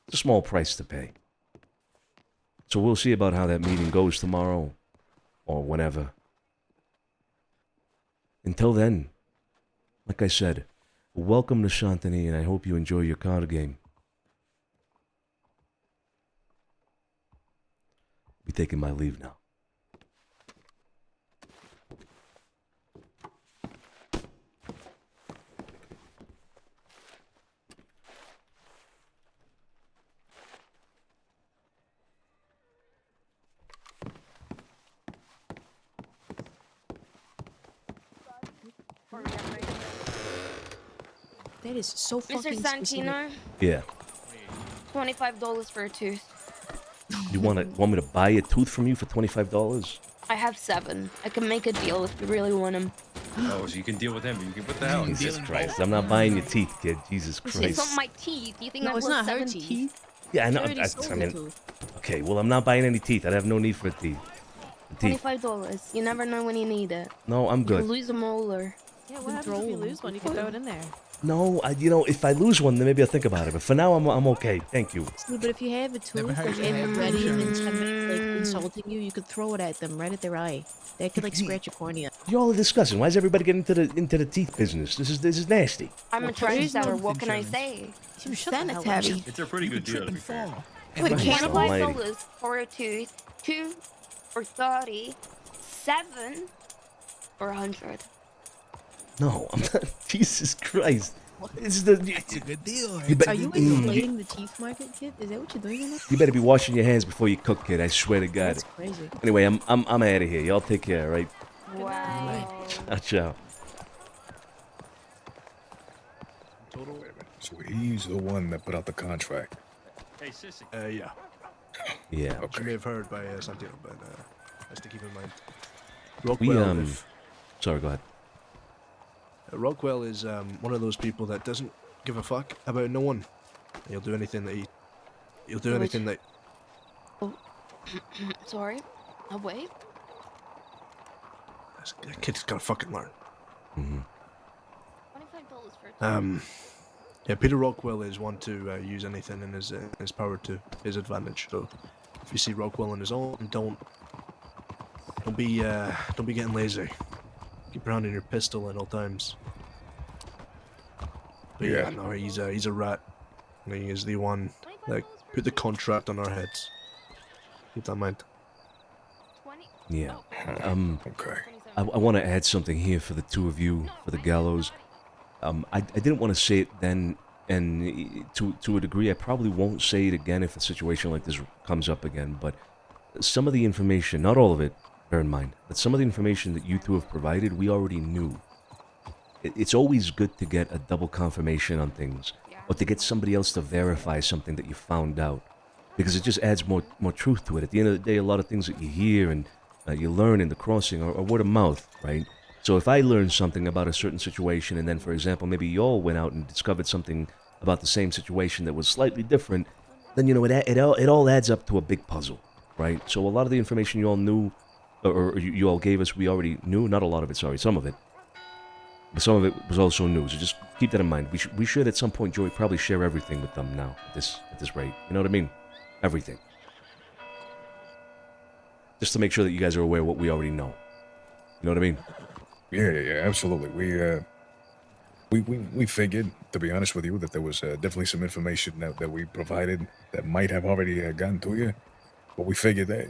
S6: It's a small price to pay. So we'll see about how that meeting goes tomorrow, or whenever. Until then, like I said, welcome to Santini, and I hope you enjoy your card game. Be taking my leave now.
S19: That is so
S15: Mr.
S19: fucking
S15: Santino,
S19: specific.
S6: Yeah.
S15: $25 for a tooth.
S6: You want me to buy a tooth from you for $25?
S15: I have 7. I can make a deal if you really want them.
S21: Oh, so you can deal with him, but you can put the hell in.
S6: Jesus Christ, I'm not buying your teeth, kid. Jesus
S15: It's
S6: Christ.
S15: not my teeth. You think
S19: No,
S15: I'm
S19: it's
S15: worth
S19: not her
S15: 7
S19: teeth.
S6: Yeah, I know.
S19: She already sold
S6: I
S19: the
S6: mean,
S19: tooth.
S6: okay, well, I'm not buying any teeth. I have no need for a teeth.
S15: $25. You never know when you need it.
S6: No, I'm
S15: You
S6: good.
S15: could lose a molar.
S22: Yeah, what happens if you lose one? You can throw it in there.
S6: No, if I lose one, then maybe I'll think about it. But for now, I'm okay. Thank you.
S19: See, but if you have a tooth
S9: hurt
S19: like
S9: to
S19: in
S9: have
S19: ready and then
S9: insurance.
S19: somebody like insulting you, you could throw it at them right at their eye. That could like scratch your cornea.
S6: Y'all are discussing. Why is everybody getting into the teeth business? This is nasty.
S15: I'm a trash seller. What can I say?
S19: Sanitary.
S21: It's a pretty good deal, to be fair.
S15: Wait,
S6: Christ almighty.
S15: $25 for a tooth, 2 for 30, 7 for 100.
S6: No, I'm not. Jesus Christ. It's a
S9: good deal.
S19: Are you inflating the teeth market, kid? Is that what you're doing?
S6: You better be washing your hands before you cook, kid. I swear to God.
S19: That's crazy.
S6: Anyway, I'm out of here. Y'all take care, all right?
S15: Wow.
S6: Ciao, ciao.
S14: So he's the one that put out the contract.
S21: Hey, sissy.
S4: Yeah.
S6: Yeah.
S4: You may have heard by Santino, but just to keep in mind.
S6: We,
S4: Rockwell,
S6: sorry, go ahead.
S4: Rockwell is one of those people that doesn't give a fuck about no one. He'll do anything that he'll do anything that.
S15: Oh, sorry. I'll wait.
S4: That kid's gotta fucking learn.
S15: $25 for a tooth.
S4: Yeah, Peter Rockwell is one to use anything in his power to his advantage. So if you see Rockwell on his own, don't be getting lazy. Keep your hand on your pistol at all times. But yeah, no, he's a rat. And he is the one that put the contract on our heads. Keep that in mind.
S6: Yeah. Okay. I want to add something here for the two of you, for the gallows. I didn't want to say it then, and to a degree, I probably won't say it again if a situation like this comes up again, but some of the information, not all of it, bear in mind, but some of the information that you two have provided, we already knew. It's always good to get a double confirmation on things, or to get somebody else to verify something that you found out, because it just adds more truth to it. At the end of the day, a lot of things that you hear and you learn in the crossing are word of mouth, right? So if I learned something about a certain situation, and then, for example, maybe y'all went out and discovered something about the same situation that was slightly different, then, you know, it all adds up to a big puzzle, right? So a lot of the information you all knew, or you all gave us, we already knew. Not a lot of it, sorry, some of it. But some of it was also new, so just keep that in mind. We should at some point, Joey, probably share everything with them now, at this rate. You know what I mean? Everything. Just to make sure that you guys are aware of what we already know. You know what I mean?
S14: Yeah, absolutely. We figured, to be honest with you, that there was definitely some information that we provided that might have already gotten to you. But we figured that,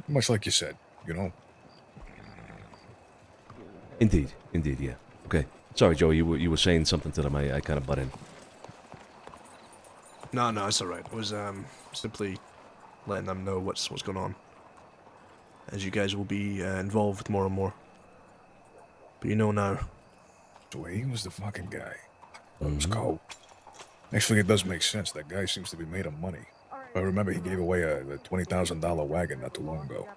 S14: much like you said, you know.
S6: Indeed, yeah. Okay. Sorry, Joey, you were saying something to them. I kind of butt in.
S4: No, it's alright. I was simply letting them know what's going on. As you guys will be involved more and more. But you know now.
S14: So he was the fucking guy. That was cold. Actually, it does make sense. That guy seems to be made of money. I remember he gave away a $20,000 wagon not too long ago.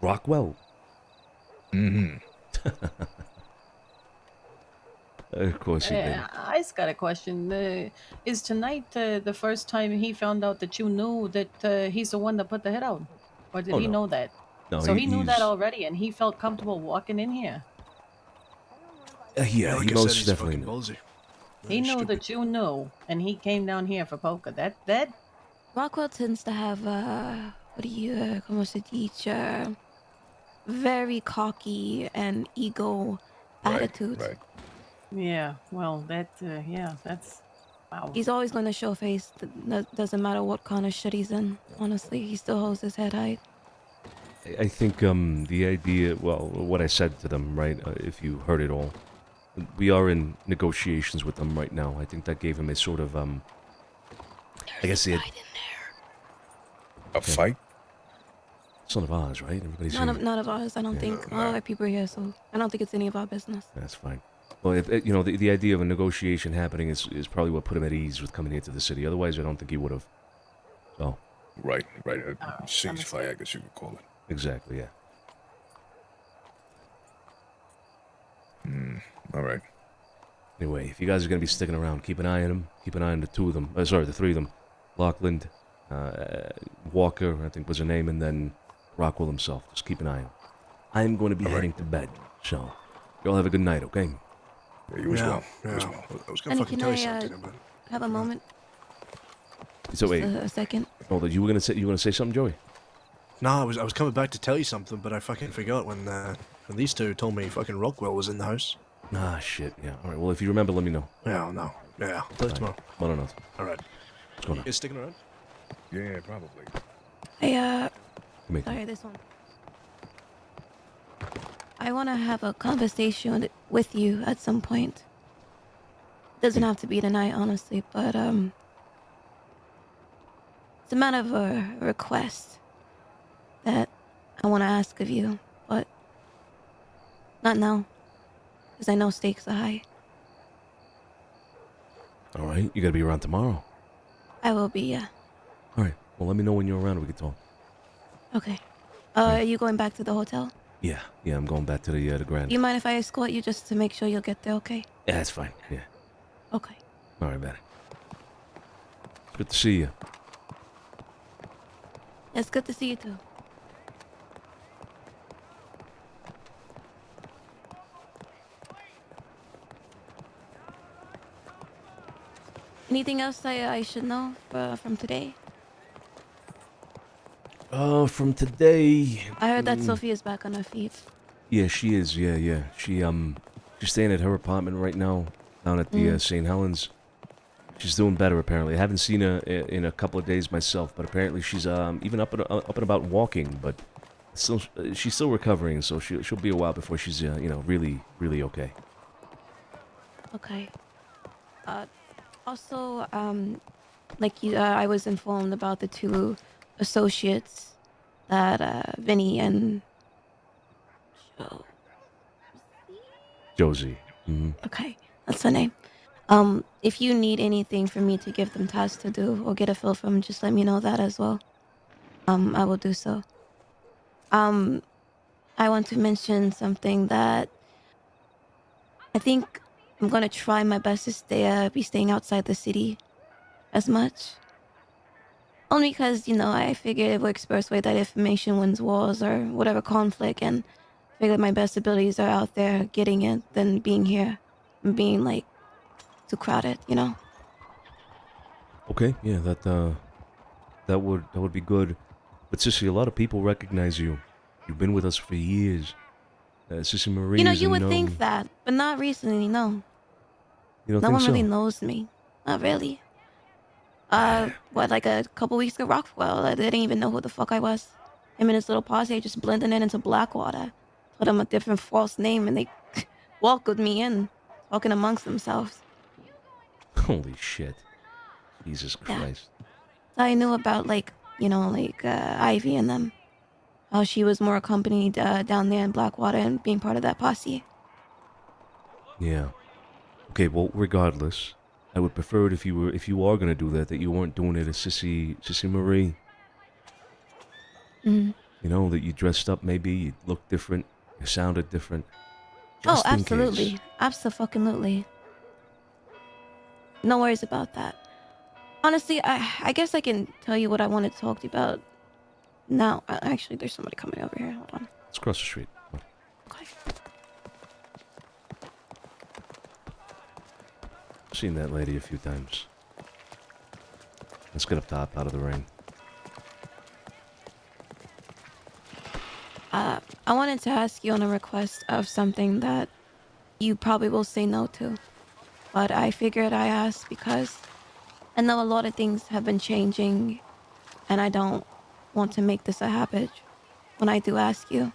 S6: Rockwell?
S14: Mm-hmm.
S6: Of course he did.
S13: I just got a question. Is tonight the first time he found out that you knew that he's the one that put the hit out? Or did he know that?
S6: No,
S13: so he knew that
S6: he's-
S13: already, and he felt comfortable walking in here.
S6: Yeah, he most definitely knew.
S13: He knew that you knew, and he came down here for poker. That
S18: Rockwell tends to have como se dice, very cocky and ego attitude.
S14: Right.
S13: Yeah, well, that's wow.
S18: He's always going to show face. Doesn't matter what kind of shit he's in. Honestly, he still holds his head high.
S6: I think the idea, well, what I said to them, right, if you heard it all, we are in negotiations with them right now. I think that gave him a sort of, I guess he had...
S14: A fight?
S6: It's none of ours, right? Everybody's here.
S18: None of ours. I don't think. All our people are here, so I don't think it's any of our business.
S6: That's fine. Well, you know, the idea of a negotiation happening is probably what put him at ease with coming here to the city. Otherwise, I don't think he would have. So.
S14: Right. Ceasefire, I guess you could call it.
S6: Exactly, yeah.
S14: All right.
S6: Anyway, if you guys are going to be sticking around, keep an eye on him. Keep an eye on the two of them. The three of them. Lachlan, Walker, I think was her name, and then Rockwell himself. Just keep an eye on him. I'm going to be heading to bed, so you all have a good night, okay?
S14: Yeah, you as well.
S4: Yeah.
S14: You as well.
S4: I was going to fucking tell you something, but...
S18: have a moment?
S6: So wait.
S18: A second.
S6: Hold on, you were going to say something, Joey?
S4: No, I was coming back to tell you something, but I fucking forgot when these two told me fucking Rockwell was in the house.
S6: Ah, shit, yeah. All right, well, if you remember, let me know.
S4: Yeah, no. Yeah, I'll tell you tomorrow.
S6: Well, no.
S4: All right.
S6: What's going on?
S4: You guys sticking around?
S14: Yeah, probably.
S18: Hey,
S6: Come here.
S18: sorry, this one. I want to have a conversation with you at some point. Doesn't have to be tonight, honestly, but it's a matter of a request that I want to ask of you, but not now, because I know stakes are high.
S6: All right, you got to be around tomorrow.
S18: I will be, yeah.
S6: All right, well, let me know when you're around and we can talk.
S18: Okay. Are you going back to the hotel?
S6: Yeah, I'm going back to the Grand.
S18: Do you mind if I escort you just to make sure you'll get there, okay?
S6: Yeah, that's fine, yeah.
S18: Okay.
S6: All right, Betty. Good to see you.
S18: It's good to see you, too. Anything else I should know from today?
S6: From today...
S18: I heard that Sophia's back on her feet.
S6: Yeah, she is, yeah. She, She's staying at her apartment right now, down at the St. Helens. She's doing better, apparently. I haven't seen her in a couple of days myself, but apparently she's even up and about walking, but still, she's still recovering, so she'll be a while before she's, really, really okay.
S18: Okay. Also, like you, I was informed about the two associates that Vinny and
S6: Josie. Mm-hmm.
S18: Okay, that's the name. If you need anything for me to give them tasks to do or get a feel from, just let me know that as well. I will do so. I want to mention something that I think I'm gonna try my best to be staying outside the city as much. Only because, I figured it works best way that information wins wars or whatever conflict, and I figure my best abilities are out there getting it than being here and being, like, too crowded,
S6: Okay, yeah, that would be good. But Sissy, a lot of people recognize you. You've been with us for years. Sissy Marie is
S18: you would
S6: known.
S18: think that, but not recently, no.
S6: You don't
S18: No
S6: think
S18: one
S6: so?
S18: really knows me. Not really. Like a couple weeks ago, Rockwell, they didn't even know who the fuck I was. Him and his little posse just blended in into Blackwater. Told them a different false name, and they welcomed me in, talking amongst themselves.
S6: Holy shit. Jesus Christ.
S18: So I knew about, Ivy and them. How she was more accompanied down there in Blackwater and being part of that posse.
S6: Yeah. Okay, well, regardless, I would prefer it if you are gonna do that you weren't doing it as Sissy Marie.
S18: Mhm.
S6: That you dressed up, maybe you looked different, you sounded different. Just in
S18: Absolutely.
S6: case.
S18: Absolutely. No worries about that. Honestly, I guess I can tell you what I wanted to talk to you about now. Actually, there's somebody coming over here. Hold on.
S6: Let's cross the street.
S18: Okay.
S6: I've seen that lady a few times. Let's get up top, out of the rain.
S18: I wanted to ask you on a request of something that you probably will say no to. But I figured I asked because I know a lot of things have been changing, and I don't want to make this a habit when I do ask you.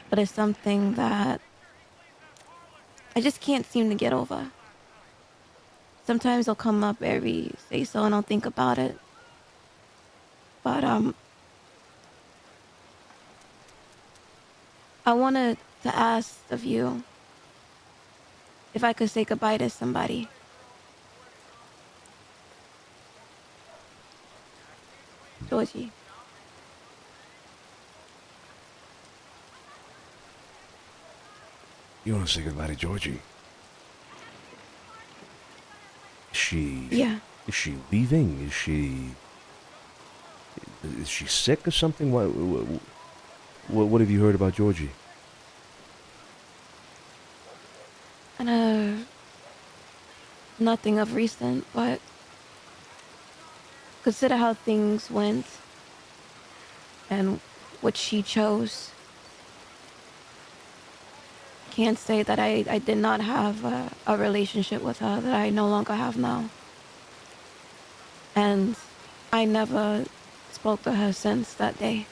S18: But it's something that I just can't seem to get over. Sometimes it'll come up every say so and I'll think about it. But I wanted to ask of you if I could say goodbye to somebody. Georgie.
S6: You want to say goodbye to Georgie?
S18: Yeah.
S6: Is she leaving? Is she sick or something? What have you heard about Georgie?
S18: Nothing of recent, but consider how things went and what she chose. Can't say that I did not have a relationship with her that I no longer have now. And I never spoke to her since that day.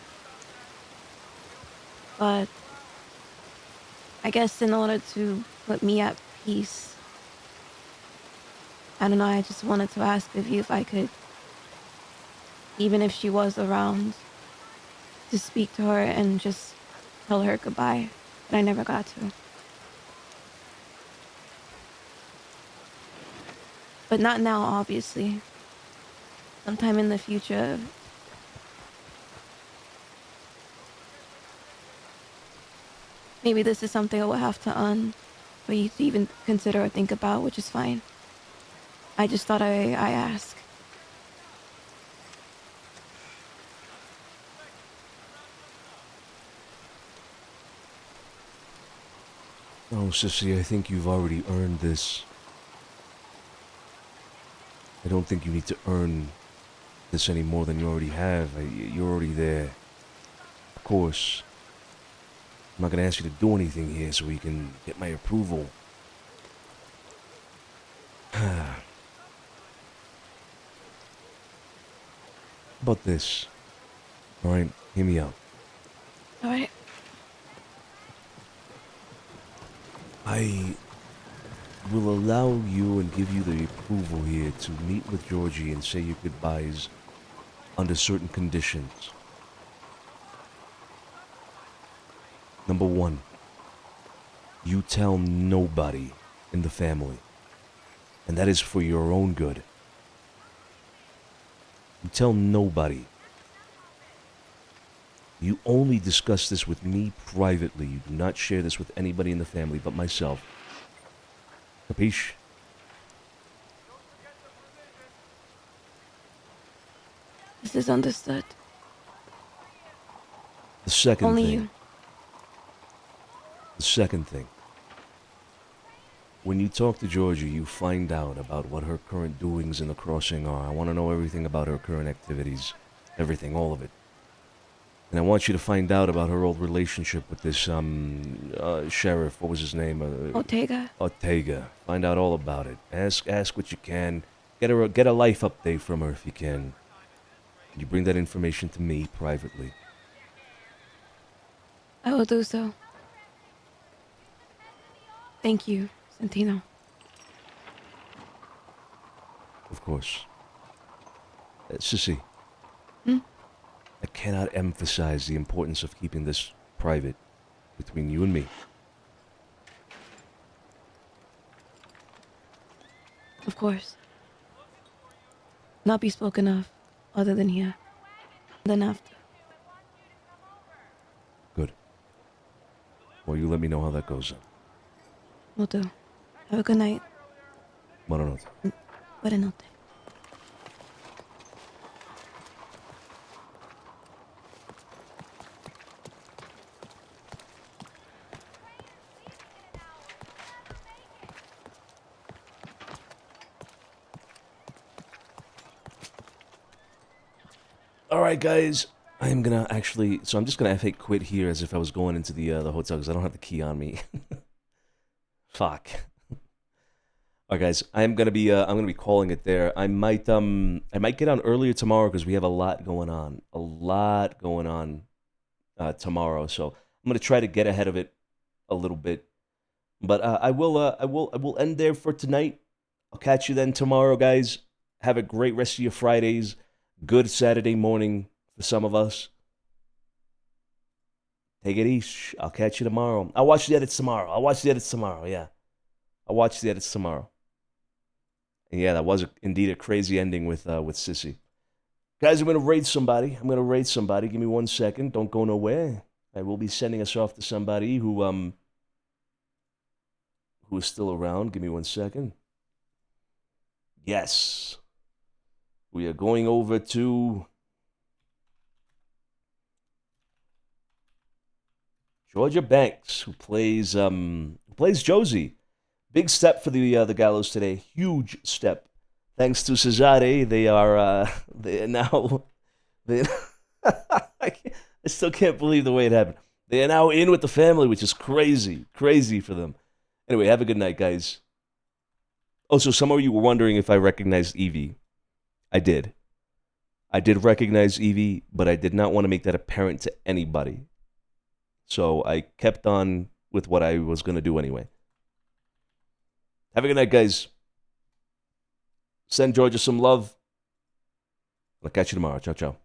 S18: But I guess in order to put me at peace, I don't know, I just wanted to ask of you if I could, even if she was around, to speak to her and just tell her goodbye. But I never got to. But not now, obviously. Sometime in the future. Maybe this is something I will have to for you to even consider or think about, which is fine. I just thought I ask.
S6: Oh, Sissy, I think you've already earned this. I don't think you need to earn this any more than you already have. You're already there. Of course, I'm not gonna ask you to do anything here so we can get my approval. How about this? Alright, hear me out.
S18: Alright.
S6: I will allow you and give you the approval here to meet with Georgie and say your goodbyes under certain conditions. Number one, you tell nobody in the family, and that is for your own good. You tell nobody. You only discuss this with me privately. You do not share this with anybody in the family but myself. Capiche?
S18: This is understood.
S6: The second
S18: Only
S6: thing.
S18: you.
S6: The second thing. When you talk to Georgie, you find out about what her current doings in the crossing are. I want to know everything about her current activities. Everything, all of it. And I want you to find out about her old relationship with this, sheriff. What was his name?
S18: Ortega.
S6: Ortega. Find out all about it. Ask what you can. Get a life update from her if you can. You bring that information to me privately.
S18: I will do so. Thank you, Santino.
S6: Of course. Sissy.
S18: Hmm?
S6: I cannot emphasize the importance of keeping this private between you and me.
S18: Of course. Not be spoken of, other than here. Then after.
S6: Good. Well, you let me know how that goes then.
S18: Will do. Have a good night.
S6: Buenas noches.
S18: Buenas noches.
S6: Alright, guys. I am gonna actually... So I'm just gonna F8 quit here as if I was going into the hotel because I don't have the key on me. Fuck. Alright, guys. I'm gonna be calling it there. I might get on earlier tomorrow because we have a lot going on. A lot going on tomorrow. So I'm gonna try to get ahead of it a little bit. But I will end there for tonight. I'll catch you then tomorrow, guys. Have a great rest of your Fridays. Good Saturday morning for some of us. Take it easy. I'll catch you tomorrow. I'll watch the edits tomorrow. Yeah. I'll watch the edits tomorrow. And yeah, that was indeed a crazy ending with Sissy. Guys, I'm going to raid somebody. Give me 1 second. Don't go nowhere. I will be sending us off to somebody who is still around. Give me 1 second. Yes. We are going over to Georgia Banks, who plays Josie. Big step for the Gallows today. Huge step. Thanks to Cesare, they are now. I still can't believe the way it happened. They are now in with the family, which is crazy for them. Anyway, have a good night, guys. Also, some of you were wondering if I recognized Evie. I did. I did recognize Evie, but I did not want to make that apparent to anybody. So I kept on with what I was going to do anyway. Have a good night, guys. Send Georgia some love. I'll catch you tomorrow. Ciao, ciao.